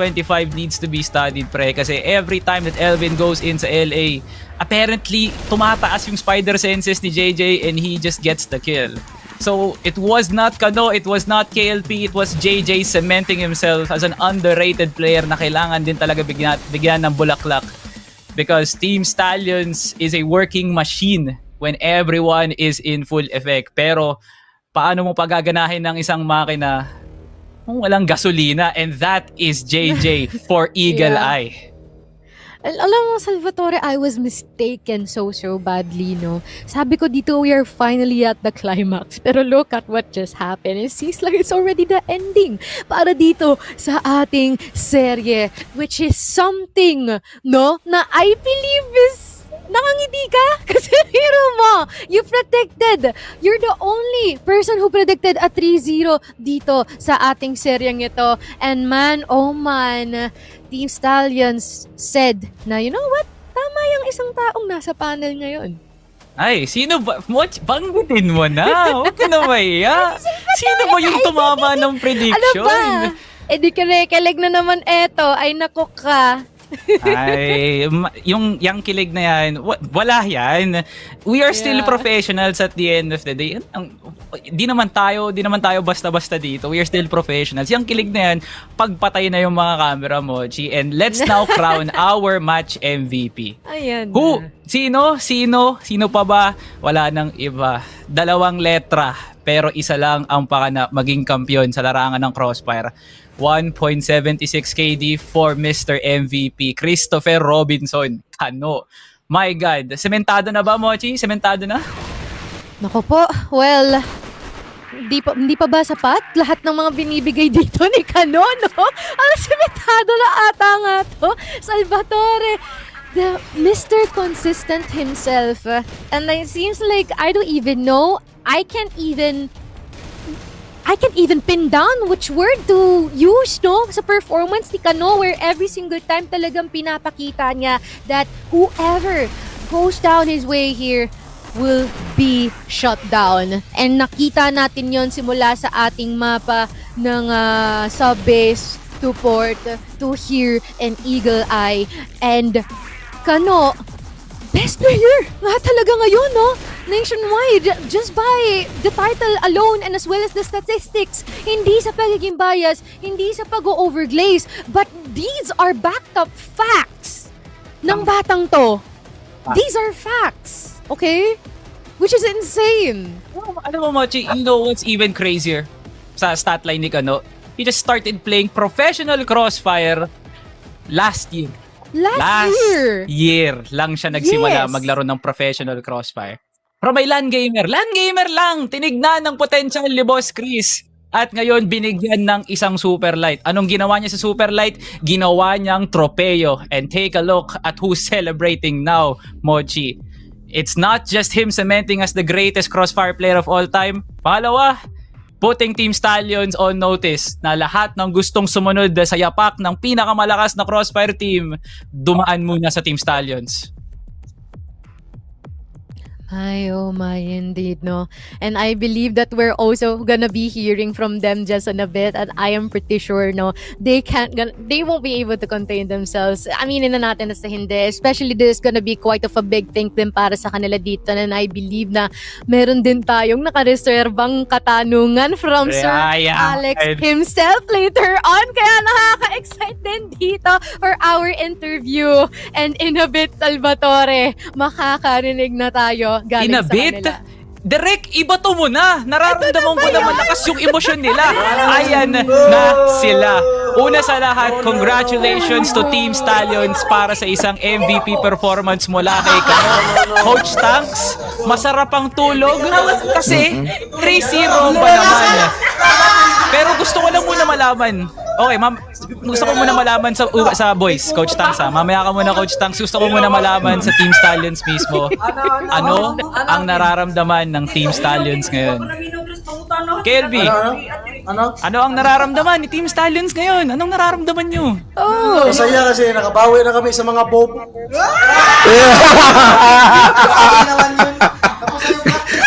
Speaker 1: needs to be studied, pre, kasi every time that Elvin goes in sa LA, apparently tumataas yung spider senses ni JJ and he just gets the kill. So it was not Kano, it was not KLP, it was JJ cementing himself as an underrated player na kailangan din talaga bigyan ng bulaklak, because Team Stallions is a working machine when everyone is in full effect. Pero paano mo pagaganahin ng isang makina kung walang gasolina? And that is JJ for Eagle Eye.
Speaker 3: Alam mo, Salvatore, I was mistaken so badly, no? Sabi ko dito, we are finally at the climax. Pero look at what just happened. It seems like it's already the ending para dito sa ating serye, which is something, no, na I believe is nakangiti ka? Kasi hero mo, you predicted. You're the only person who predicted a 3-0 dito sa ating seryeng ito. And man, oh man, Team Stallions said na, you know what? Tama yung isang taong nasa panel ngayon.
Speaker 1: Ay, sino ba? Banggitin mo na. Huwag ka na maya. Sino ba yung tumama ng prediction?
Speaker 3: Ano ba? Eh di kilig na naman eto. Ay naku ka.
Speaker 1: Ay, yung kilig na yan, wala yan. We are still professionals at the end of the day. Di naman tayo basta-basta dito. We are still professionals. Yung kilig na yan, pagpatay na yung mga camera mo, Chi. And let's now crown our match MVP.
Speaker 3: Ayan.
Speaker 1: Who? Sino pa ba? Wala nang iba. 2 letra, pero isa lang ang maging kampiyon sa larangan ng Crossfire. 1.76 KD for Mr. MVP, Christopher Robinson. Kano. My God. Sementado na ba, Mochi? Sementado na?
Speaker 3: Naku po, well, hindi pa ba sapat lahat ng mga binibigay dito ni Kano, no? Sementado na ata nga to. Salvatore, the Mr. Consistent himself. And it seems like I don't even know. I can't even pin down which word to use, no? Sa performance ni Kano, where every single time talagang pinapakita niya that whoever goes down his way here will be shut down. And nakita natin yon simula sa ating mapa ng sub-base to port to here and Eagle Eye. And Kano, best player nga talaga ngayon, no? Nationwide, just by the title alone and as well as the statistics. Hindi sa pagiging bias, hindi sa pag-overglaze, but these are backed up facts ng batang to. These are facts. Okay? Which is insane.
Speaker 1: Alam mo, Mochi, you know what's even crazier sa stat line ni Kano? He just started playing professional Crossfire last year.
Speaker 3: Last
Speaker 1: year lang siya nagsimula
Speaker 3: Yes.
Speaker 1: maglaro ng professional Crossfire. From ay LAN gamer lang, tinignan ng potential ni Boss Chris. At ngayon, binigyan ng isang Super Light. Anong ginawa niya sa Super Light? Ginawa niyang tropeo. And take a look at who's celebrating now, Mochi. It's not just him cementing as the greatest Crossfire player of all time. Pangalawa, putting Team Stallions on notice na lahat ng gustong sumunod sa yapak ng pinakamalakas na Crossfire team, dumaan muna sa Team Stallions.
Speaker 3: Ay, oh my, indeed, no? And I believe that we're also gonna be hearing from them just in a bit, and I am pretty sure, no, they won't be able to contain themselves. Aminin na natin na sa hindi. Especially this is gonna be quite of a big thing din para sa kanila dito, and I believe na meron din tayong nakareservang katanungan from Sir Alex himself later on. Kaya nakaka-excite din dito for our interview. And in a bit, Salvatore, makakarinig na tayo galing sa kanila.
Speaker 1: Direk, iba to mo na. Nararamdaman ko na malakas yung emosyon nila. Ayan na sila. Una sa lahat, congratulations to Team Stallions para sa isang MVP performance mula kay Coach Tanks. Masarap ang tulog kasi 3-0 pa naman. Pero gusto ko lang muna malaman. Okay, ma'am, gusto ko muna malaman sa boys, Coach Tanks ha. Mamaya ka muna, Coach Tanks. Gusto ko muna malaman sa Team Stallions mismo. Ano ang nararamdaman ng Team Stallions ngayon? Kelby, ano ang nararamdaman ni Team Stallions ngayon? Anong nararamdaman nyo?
Speaker 6: Masaya kasi nakabawi na kami sa mga bob.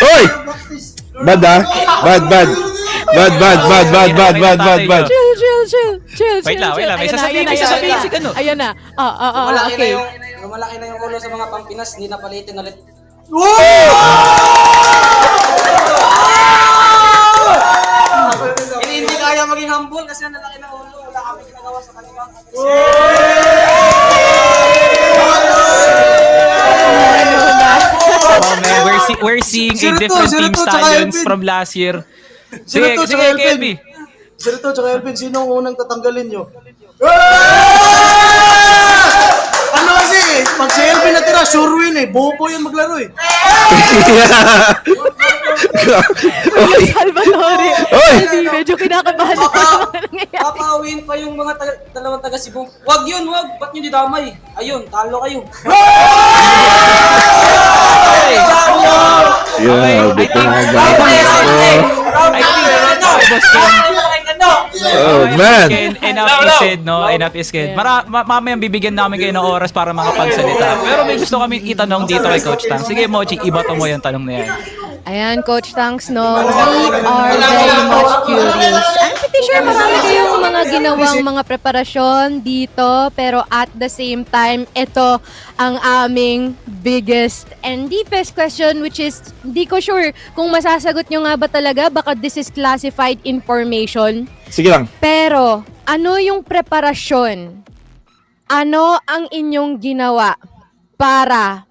Speaker 2: Hoy! Bad ah. Bad.
Speaker 3: Chill.
Speaker 1: Wait lang. May sasabihin si Kano.
Speaker 3: Ayan na. Okay.
Speaker 7: Malaki na yung ulo sa mga Pampinas, hindi na palitin ulit. Hindi kaya maging humble kasi nalaki na ulo, wala kami ginagawa sa kanila.
Speaker 1: Oh man, we're seeing a different Team Stallions from last year. Sige, Kelby.
Speaker 6: Sir to, tsaka Elvin, sino ang unang tatanggalin nyo? Ano kasi, pag si Elvin natira, sure win eh. Bobo yan maglaro eh.
Speaker 3: Salvatore. Medyo kinakabahan ako sa mga nangyayari.
Speaker 7: Papawin pa yung mga dalawang taga Cebu. Wag yun, wag. Ba't nyo didamay? Ayun, talo kayo.
Speaker 2: Oh man.
Speaker 1: Enough is said. Mamayang bibigyan namin kayo ng oras para makapagsalita. Pero may gusto kami itanong dito kay Coach Tang. Sige, Mochi, iba to mo yung tanong na yan.
Speaker 3: Ayan, Coach Tanks, no, we are very much curious. I'm pretty sure marami kayong mga ginawang mga preparasyon dito, pero at the same time, ito ang aming biggest and deepest question, which is, hindi ko sure kung masasagot nyo nga ba talaga, baka this is classified information.
Speaker 2: Sige lang.
Speaker 3: Pero, ano yung preparasyon? Ano ang inyong ginawa para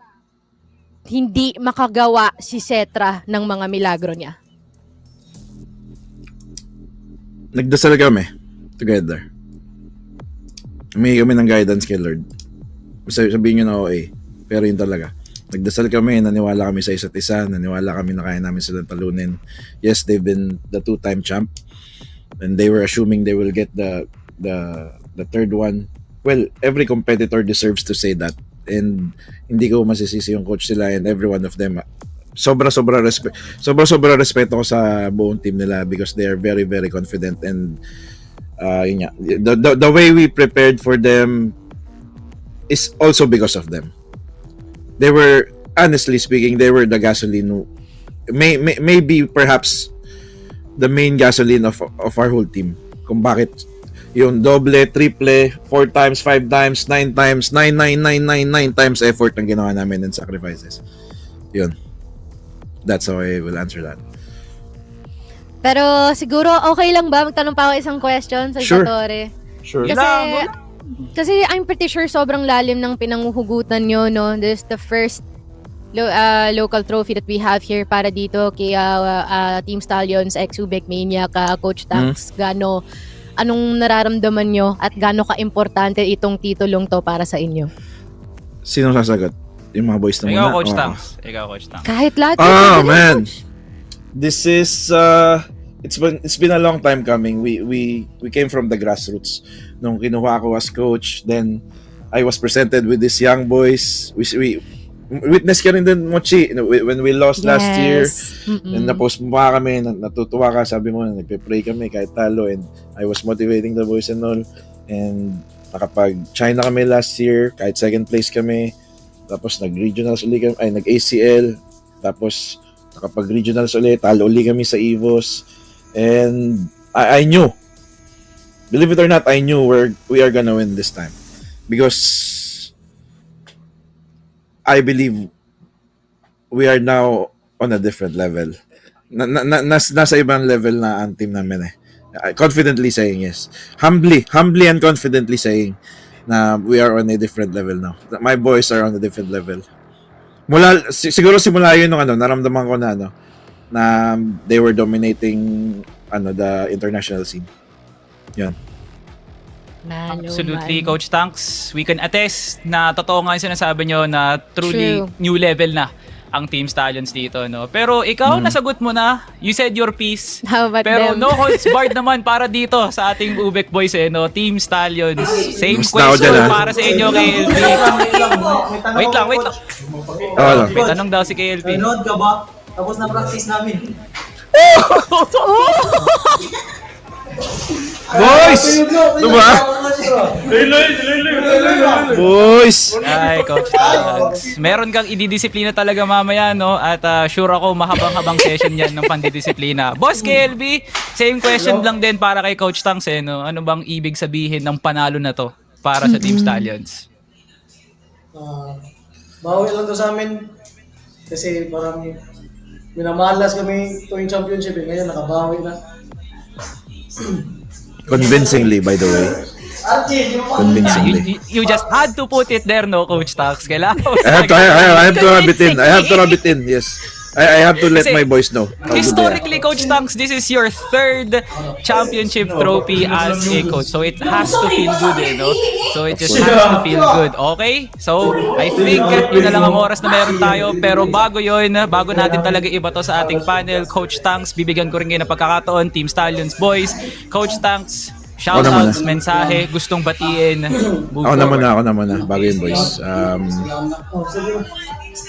Speaker 3: hindi makagawa si Cetra ng mga milagro niya?
Speaker 2: Nagdasal kami together. Humingi kami ng guidance kay Lord. Sabihin nyo na OA, pero yun talaga. Nagdasal kami, naniwala kami sa isa't isa, naniwala kami na kaya namin silang talunin. Yes, they've been the 2-time champ, and they were assuming they will get the third one. Well, every competitor deserves to say that. And hindi ko masisisi yung coach nila and every one of them. Sobra respeto ko sa buong team nila because they are very, very confident, and yun nga, the way we prepared for them is also because of them. They were, honestly speaking, they were the gasoline, maybe perhaps the main gasoline of our whole team. Kung bakit yung doble, triple, 4 times, 5 times, 9 times, 9 times effort ang ginawa namin and sacrifices. Yun. That's how I will answer that.
Speaker 3: Pero siguro okay lang ba magtanong pa ako isang question sa Salvatore?
Speaker 2: Sure.
Speaker 3: Kasi Kasi I'm pretty sure sobrang lalim ng pinanguhugutan nyo, no? This is the first local trophy that we have here para dito kay Team Stallions, ex-Ubek Maniac, Coach Tanks. Anong nararamdaman nyo at gaano ka-importante itong titulong to para sa inyo?
Speaker 2: Sino sasagot? Yung mga boys na muna?
Speaker 1: Ikaw, Coach Tanks. Ikaw, Coach Tanks.
Speaker 3: Kahit lahat.
Speaker 2: Man. This is it's been a long time coming. We came from the grassroots. Nung kinuha ako as coach, then I was presented with these young boys. We witness ka rin din, Mochi, when we lost last year. And na-post mo pa kami, natutuwa ka, sabi mo, nagpe-pray kami kahit talo, and I was motivating the boys and all. And nakapag-China kami last year, kahit second place kami. Tapos nag-regionals ulit kami, nag-ACL. Tapos nakapag-regionals ulit, talo ulit kami sa EVOS. And I knew, believe it or not, I knew we are gonna win this time. Because I believe we are now on a different level. Nasa ibang level na ang team namin eh. Confidently saying yes. Humbly and confidently saying na we are on a different level now. My boys are on a different level. Siguro simula yun nung naramdaman ko na they were dominating the international scene. Yan.
Speaker 1: Absolutely, Coach Tanks. We can attest na totoo nga yung sinasabi nyo na truly new level na ang Team Stallions dito, no? Pero ikaw, nasagot mo na. You said your piece.
Speaker 3: How about
Speaker 1: Pero
Speaker 3: them?
Speaker 1: no holds barred naman para dito sa ating Ubek Boys, no? Team Stallions. Same question para sa inyo, KLB. Wait lang. May tanong daw si KLB.
Speaker 7: Nanood ka ba? Tapos na practice namin.
Speaker 2: Boys! Diba? Boys!
Speaker 1: Ay, Coach Tanks. Meron kang ididisiplina talaga mamaya, no? At sure ako, mahabang-habang session yan ng pandidisiplina. Boss KLB, same question lang din para kay Coach Tanks, no? Ano bang ibig sabihin ng panalo na to para sa Team Stallions?
Speaker 20: Bawi lang to sa amin. Kasi parang minamalas kami tuwing championship eh. Ngayon nakabawi na.
Speaker 2: Convincingly, by the way. Convincingly.
Speaker 1: You just had to put it there, no, Coach Tax? Kailangan.
Speaker 2: I have to rub it in. I have to rub it in. Yes. I have to let my boys know.
Speaker 1: Historically, Coach Tanks, this is your third championship trophy as a coach. So it has to feel good, no? So it just has to feel good. Okay? So I think yun na lang ang oras na meron tayo. Pero bago natin talaga iba to sa ating panel, Coach Tanks, bibigyan ko rin ngayon ng pagkakataon, Team Stallions Boys. Coach Tanks, shoutouts, mensahe, gustong batiin.
Speaker 2: Ako naman na. Bago yun, boys.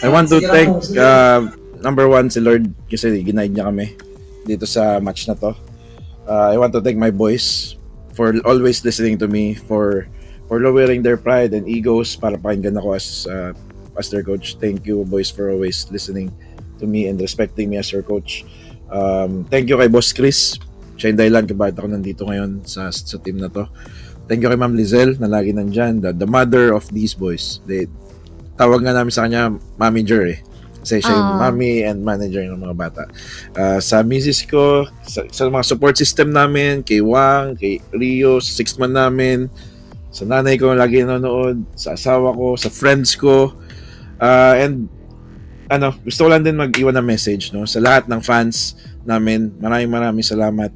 Speaker 2: I want to thank number one, si Lord, kasi ginaid niya kami dito sa match na to. I want to thank my boys for always listening to me, for lowering their pride and egos para pakinggan ako as their coach. Thank you, boys, for always listening to me and respecting me as your coach. Thank you kay Boss Chris. Siya yung dahilan kung bakit ako nandito ngayon sa team na to. Thank you kay Ma'am Lizelle na lagi nandyan, the mother of these boys. Tawag nga namin sa kanya Manager eh. Kasi siya yung mommy and manager ng mga bata. Sa misis ko, sa mga support system namin, kay Wang, kay Rio, sa sixth man namin, sa nanay ko lagi nanonood, sa asawa ko, sa friends ko, and gusto ko lang din mag-iwan ng message, no, sa lahat ng fans namin. Maraming salamat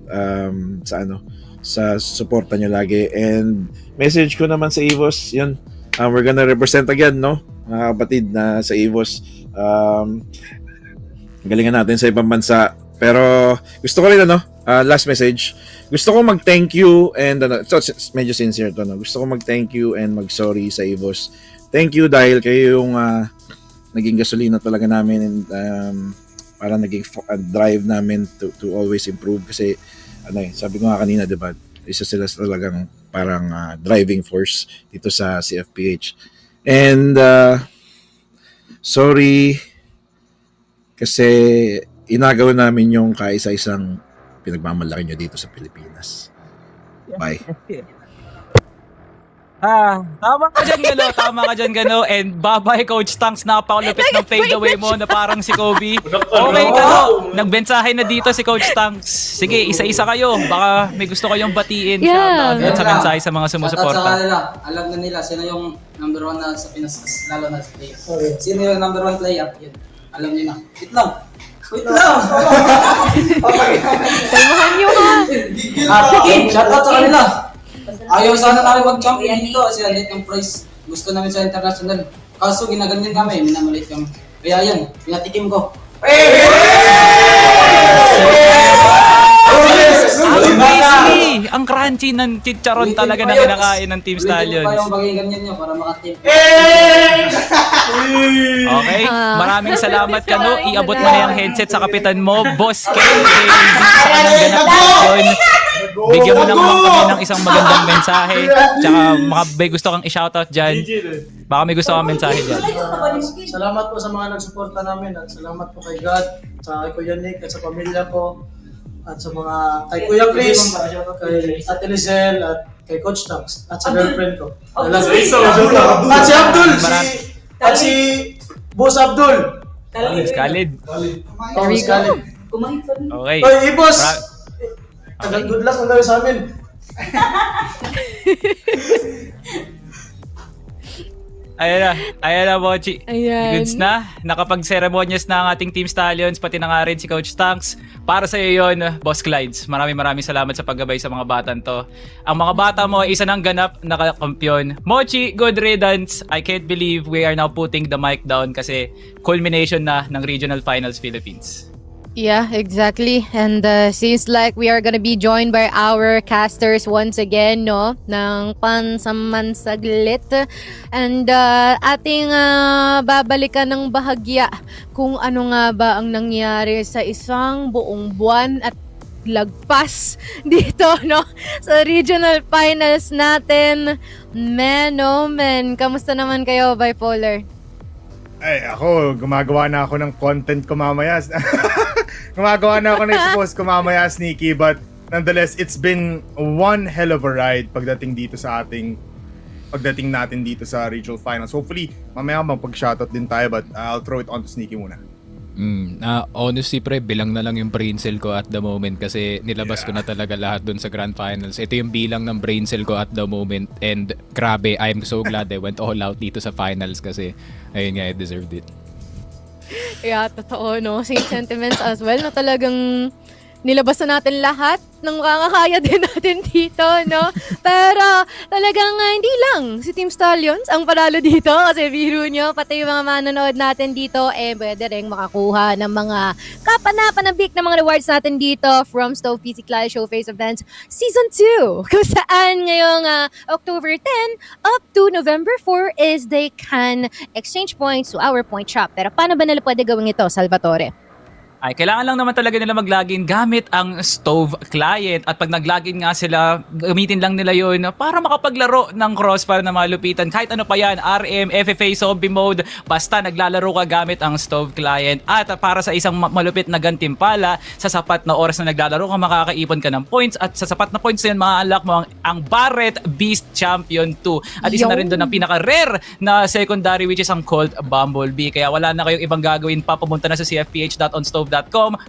Speaker 2: sa suporta nyo lagi. And message ko naman sa EVOS, yun, we're gonna represent again, no, mga kapatid na sa EVOS. Galingan natin sa ibang bansa. Pero gusto ko rin last message. Gusto ko mag-thank you and medyo sincere to, no. Gusto ko mag-thank you and mag-sorry sa EVOS. Thank you dahil kayo yung naging gasolina talaga namin and para naging drive namin to always improve kasi sabi ko nga kanina, diba, isa sila talagang parang driving force dito sa CFPH. And sorry kasi inagaw namin yung kaisa-isang pinagmamalaki nyo dito sa Pilipinas. Bye.
Speaker 1: Tama ka dyan, Gano. Tama ka dyan, Gano. And bye-bye, Coach Tanks. Napakalupit ng fadeaway mo na parang si Kobe. Okay, Gano. Nagbensahe na dito si Coach Tanks. Sige, isa-isa kayo. Baka may gusto kayong batiin.
Speaker 3: Yeah.
Speaker 1: Shoutout sa mensahe sa mga
Speaker 7: Shoutout sa
Speaker 1: sumusuporta.
Speaker 7: kanila. Alam na nila sino yung number 1 na sa Pinas, lalo na sa player. Sino yung number 1 player? Yun. Alam niyo na. Wait lang.
Speaker 3: Kalmahan nyo ha.
Speaker 7: Shoutout sa kanila. Ayaw sana namin mag-champion dito kasi alit ng price. Gusto namin sa international. Kaso ginaganyan kami, minamalit kami. Kaya yan, pinatikim ko.
Speaker 1: Obviously, ang crunchy ng chicharon talaga na kinakain ng Team Stallions.
Speaker 7: Ulitin pa yung bagay ganyan nyo para makatim.
Speaker 1: Okay, maraming salamat Kano. Iabot mo na yung headset sa kapitan mo, Boss Ken. Sa kanyang ganap yun. Bigyan mo naman kami ng isang magandang mensahe. Tsaka may gusto kang i-shoutout dyan. Baka may gusto kang mensahe dyan.
Speaker 6: Salamat po sa mga nagsuporta namin at salamat po kay God, sa kay Kuya Nick at sa pamilya ko at sa mga kay Kuya Chris, kay Ate Lizelle at kay Coach Tanks at sa girlfriend ko. At si Abdul, at si Boss Abdul.
Speaker 1: Khalid.
Speaker 3: There we go.
Speaker 1: Okay.
Speaker 6: Oy, Ibos! Good luck ang gawin sa amin.
Speaker 1: Ayan na, Mochi.
Speaker 3: Ayan.
Speaker 1: Goods na. Nakapag-ceremonious na ang ating Team Stallions, pati na nga rin si Coach Tanks. Para sa iyo yun, Boss Clydes. Maraming salamat sa paggabay sa mga batang to. Ang mga bata mo, isa ng ganap na kampiyon. Mochi, good riddance. I can't believe we are now putting the mic down kasi culmination na ng Regional Finals Philippines.
Speaker 3: Yeah, exactly. And seems like we are gonna be joined by our casters once again, no? Ng pansamansalit. And ating babalikan ng bahagya kung ano nga ba ang nangyari sa isang buong buwan at lagpas dito, no? Sa regional finals natin. Man, oh man. Kamusta naman kayo, Bipolar?
Speaker 4: Ay, ako, gumagawa na ako ng content ko mamaya. Gumagawa na ako ng post ko mamaya, Sneaky. But nonetheless, it's been one hell of a ride pagdating natin dito sa regional finals. Hopefully, mamaya mapag-shoutout din tayo, but I'll throw it on to Sneaky muna.
Speaker 5: Honestly pre, bilang na lang yung brain cell ko at the moment kasi nilabas ko na talaga lahat dun sa grand finals. Ito yung bilang ng brain cell ko at the moment and grabe, I'm so glad I went all out dito sa finals kasi ayun nga, I deserved it.
Speaker 3: Yeah, totoo, no? Same sentiments as well, na talagang nilabas na natin lahat ng makakaya din natin dito, no? Pero talagang hindi lang si Team Stallions ang panalo dito kasi biro nyo, pati yung mga manonood natin dito, pwede rin makakuha ng mga kapanapanabik na mga rewards natin dito from Stove PC Clash Showface Events Season 2, kung saan ngayong October 10 up to November 4 is they can exchange points to our point shop. Pero paano ba nila pwede gawin ito, Salvatore?
Speaker 1: Ay, kailangan lang naman talaga nila mag-login gamit ang Stove client. At pag nag-login nga sila, gamitin lang nila yun para makapaglaro ng Crossfire na malupitan. Kahit ano pa yan, RM, FFA, Zombie Mode, basta naglalaro ka gamit ang Stove client. At para sa isang malupit na gantimpala, sa sapat na oras na naglalaro ka, makakaipon ka ng points. At sa sapat na points na yun, ma-unlock mo ang Barret Beast Champion 2. At isa na rin doon ang pinaka-rare na secondary, which is ang Colt Bumblebee. Kaya wala na kayong ibang gagawin pa, pumunta na sa cfph.onstove.com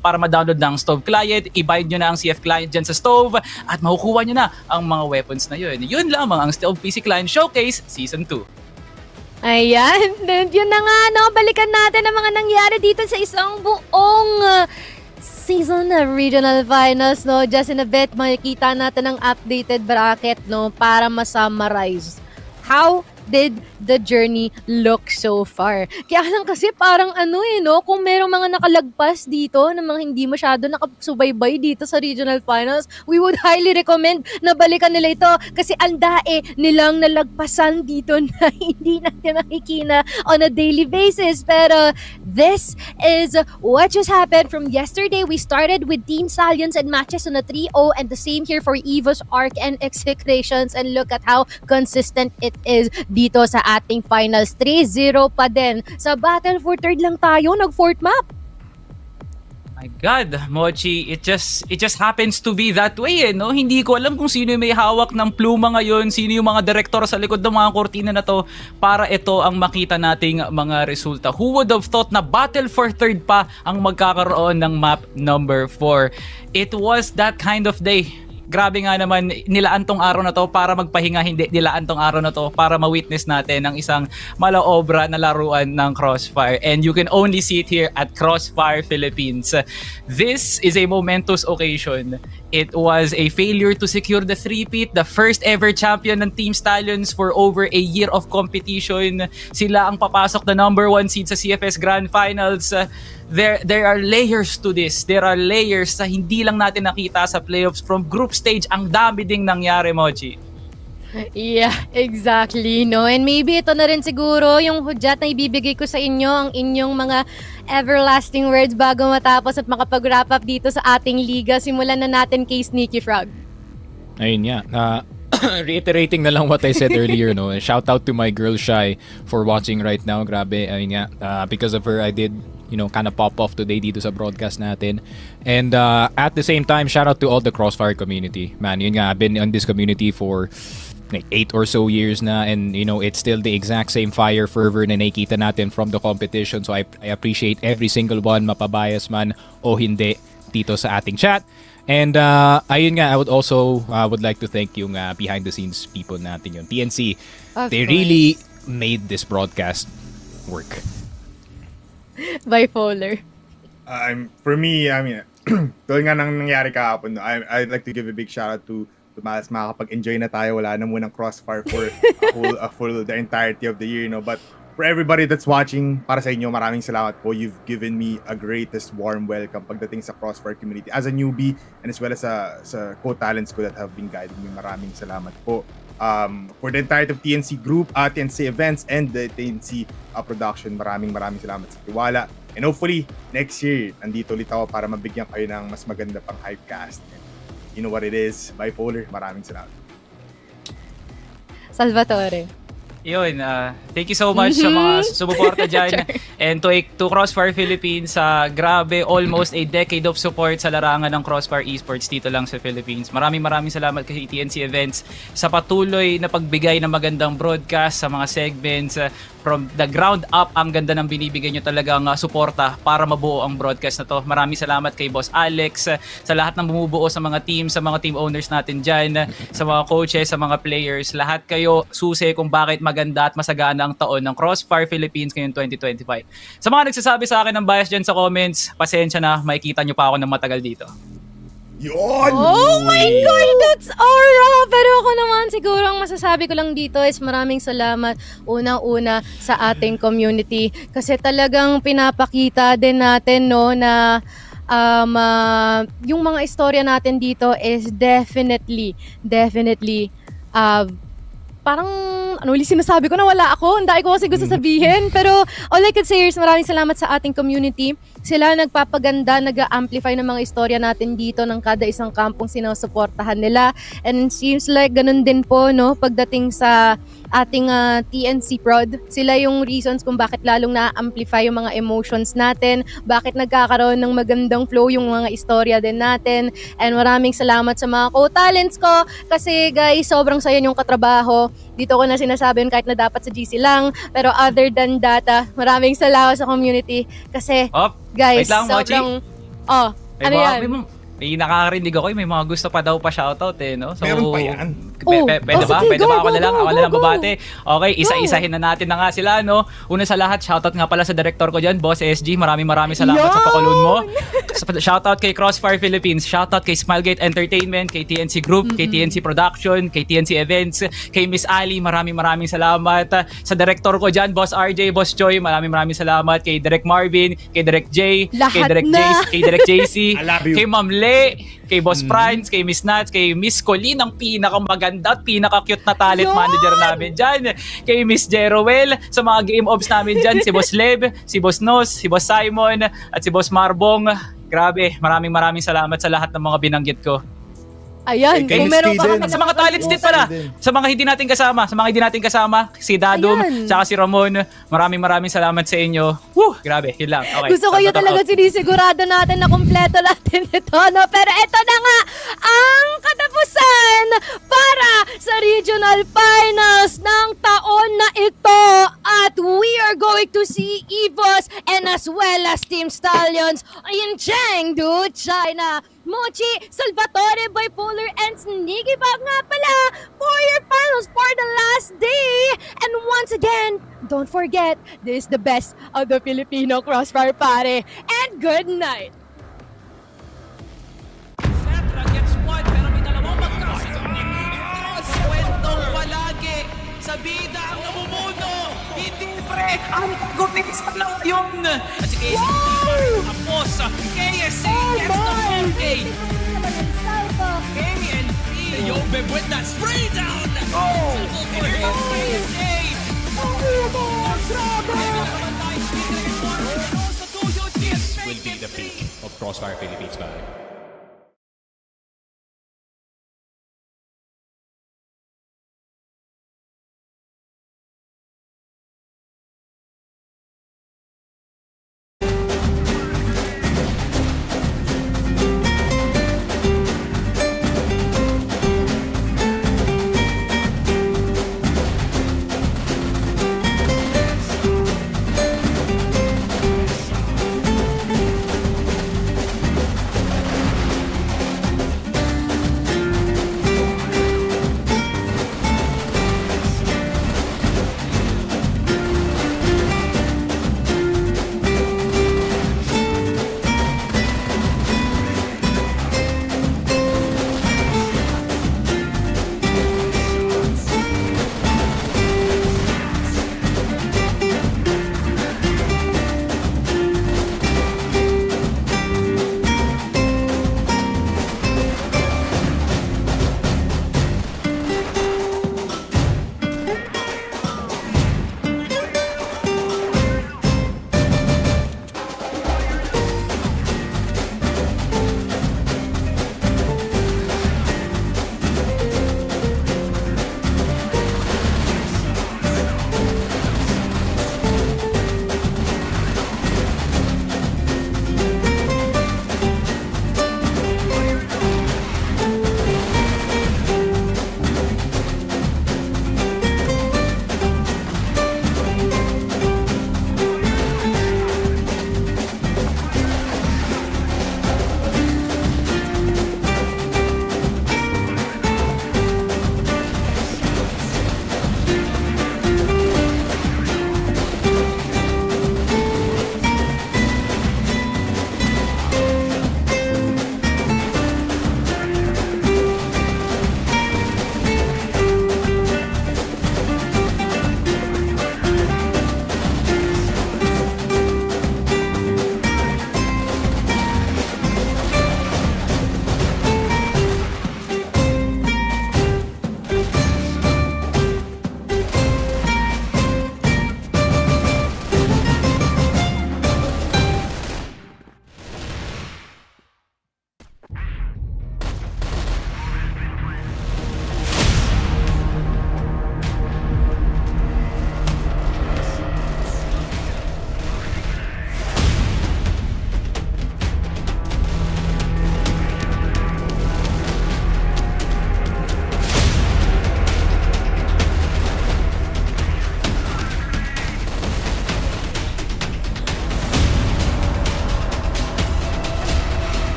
Speaker 1: para ma-download ng Stove client, i-bind nyo na ang CF client dyan sa Stove at makukuha nyo na ang mga weapons na yun. Yun lamang ang Stove PC Client Showcase Season 2.
Speaker 3: Ayan, yun na nga, no? Balikan natin ang mga nangyari dito sa isang buong season na regional finals, no? Just in a bit, makikita natin ang updated bracket, no? Para ma-summarize how did the journey look so far. Kaya lang kasi parang no, kung merong mga nakalagpas dito na mga hindi masyado nakasubaybay dito sa regional finals, we would highly recommend na balikan nila ito kasi ang dae nilang nalagpasan dito na hindi natin nakikita on a daily basis. Pero this is what just happened from yesterday. We started with Team Stallions and matches on a 3-0 and the same here for EVOS, ARC, and EXCERATION, and look at how consistent it is dito sa ating finals. 3-0 pa din. Sa battle for third lang tayo, nag-fourth map.
Speaker 1: My God, Mochi, it just happens to be that way, no? Hindi ko alam kung sino yung may hawak ng pluma ngayon, sino yung mga direktor sa likod ng mga kortina na to para ito ang makita nating mga resulta. Who would have thought na battle for third pa ang magkakaroon ng map number 4? It was that kind of day. Grabe nga naman, nilaan tong araw na to para magpahinga, hindi nilaan tong araw na to para ma-witness natin ang isang malaobra na laruan ng Crossfire. And you can only see it here at Crossfire Philippines. This is a momentous occasion. It was a failure to secure the three-peat, the first ever champion ng Team Stallions for over a year of competition. Sila ang papasok na number 1 seed sa CFS Grand Finals. There are layers to this. There are layers na hindi lang natin nakita sa playoffs. From group stage, ang dami ding nangyari, Mochi.
Speaker 3: Yeah, exactly, no? And maybe ito na rin siguro yung hudyat na ibibigay ko sa inyo, ang inyong mga everlasting words bago matapos at makapag-wrap up dito sa ating liga. Simulan na natin kay Sneaky Frog.
Speaker 5: Ayun nga. Reiterating na lang what I said earlier, no? Shout out to my girl Shy for watching right now. Grabe, ayun nga. Because of her, I did, kind of pop off today dito sa broadcast natin. And at the same time, shout out to all the Crossfire community. Man, yun nga, I've been in this community for like 8 or so years na, and it's still the exact same fire fervor na nakikita natin from the competition. So I appreciate every single one, mapabias man o hindi, dito sa ating chat. And ayun nga, I would also would like to thank yung behind the scenes people natin, yung TNC. They really made this broadcast work.
Speaker 3: Bipolar.
Speaker 4: For me, I mean, tulad nga nang nangyari kahapon, no, I'd like to give a big shout out to mas makakapag-enjoy na tayo. Wala na munang Crossfire for the entirety of the year, but for everybody that's watching, para sa inyo, maraming salamat po. You've given me a greatest warm welcome pagdating sa Crossfire community as a newbie, and as well as sa co-talents ko that have been guiding me. Maraming salamat po. For the entirety of TNC Group, TNC Events, and the TNC production, maraming salamat sa tiwala. And hopefully, next year, nandito ulit ako para mabigyan kayo ng mas maganda pang hypecast. You know what it is, Bipolar. Maraming salamat.
Speaker 3: Salvatore.
Speaker 1: Yun, thank you so much sa mga sumuporta dyan. And to Crossfire Philippines, grabe, almost a decade of support sa larangan ng Crossfire Esports dito lang sa Philippines. Maraming salamat kay TNC Events sa patuloy na pagbigay ng magandang broadcast sa mga segments. From the ground up, ang ganda ng binibigay nyo talagang suporta para mabuo ang broadcast na to. Maraming salamat kay Boss Alex, sa lahat ng bumubuo sa mga team owners natin dyan, sa mga coaches, sa mga players. Lahat kayo susi kung bakit maganda at masagana ang taon ng Crossfire Philippines ngayong 2025. Sa mga nagsasabi sa akin ng bias dyan sa comments, pasensya na, makikita nyo pa ako ng matagal dito.
Speaker 4: Yun!
Speaker 3: Oh my God, that's aura! Pero ako naman, siguro ang masasabi ko lang dito is maraming salamat unang-una sa ating community. Kasi talagang pinapakita din natin, no, na yung mga istorya natin dito is definitely parang sinasabi ko na wala ako. Hindi ko kasi gusto sabihin. Pero all I could say is maraming salamat sa ating community. Sila nagpapaganda, nag-amplify ng mga istorya natin dito ng kada isang kampong sinusuportahan nila. And seems like ganun din po, no, pagdating sa ating TNC prod. Sila yung reasons kung bakit lalong na-amplify yung mga emotions natin, bakit nagkakaroon ng magandang flow yung mga istorya din natin. And maraming salamat sa mga co-talents ko kasi guys, sobrang saya yung katrabaho. Dito ko na sinasabi kahit na dapat sa GC lang. Pero other than that, maraming salamat sa community kasi guys,
Speaker 1: wait lang,
Speaker 3: sobrang...
Speaker 1: Mochi.
Speaker 3: Ano yan?
Speaker 1: May nakakarinig ako, may mga gusto pa daw pa shoutout no? So,
Speaker 4: meron pa yan.
Speaker 1: Pwede ba?
Speaker 3: Sige,
Speaker 1: Pwede ba? Ako na lang
Speaker 3: go.
Speaker 1: babate. Okay, isa-isahin na natin na nga sila, no? Una sa lahat, shoutout nga pala sa director ko dyan, Boss SG. Maraming salamat sa pakulun mo. Shoutout kay Crossfire Philippines. Shoutout kay Smilegate Entertainment, kay TNC Group, kay TNC Production, kay TNC Events, kay Miss Ali. Maraming salamat. Sa director ko dyan, Boss RJ, Boss Joy. Maraming salamat. Kay Direk Marvin, kay Direk J, kay Direk Jace, kay Direk JC, kay Ma'am Le, kay Boss Franz, kay Miss Nats, kay Miss Colleen, ang pinakamaganda at pinaka-cute na talent manager namin dyan. Kay Miss Jeroel, sa mga game ops namin dyan, si Boss Leb, si Boss Nos, si Boss Simon, at si Boss Marbong. Grabe, maraming salamat sa lahat ng mga binanggit ko.
Speaker 3: Ayan,
Speaker 4: Kay
Speaker 3: kung
Speaker 4: Miss
Speaker 3: meron
Speaker 4: Kay
Speaker 3: pa
Speaker 4: din.
Speaker 3: kami
Speaker 1: Sa mga talents din pala. Sa mga hindi natin kasama, si Dadum,
Speaker 3: Ayan.
Speaker 1: saka si Ramon. Maraming salamat sa inyo. Woo! Grabe, yun lang. Okay.
Speaker 3: Gusto ko yun talaga sinisigurado natin na kumpleto natin ito, no? Pero ito na nga ang katapusan para sa regional finals ng taon na ito. At we are going to see EVOS and as well as Team Stallions in Chengdu, China. Mochi, Salvatore, Bipolar, and Sneaky Bag nga pala for your finals for the last day. And once again, don't forget, this is the best of the Filipino Crossfire pare. And good night!
Speaker 1: Cetra gets one, pero may dalawang magkasunod. Kwentong palagi sa bida ang namumuno. Hindi pre, ang gutis na yun. At si KSC, tapos KSC gets the 4K. KNP, yo, babe, with that spray down. Oh, KSC.
Speaker 5: Will be the peak of Crossfire Philippines, pare.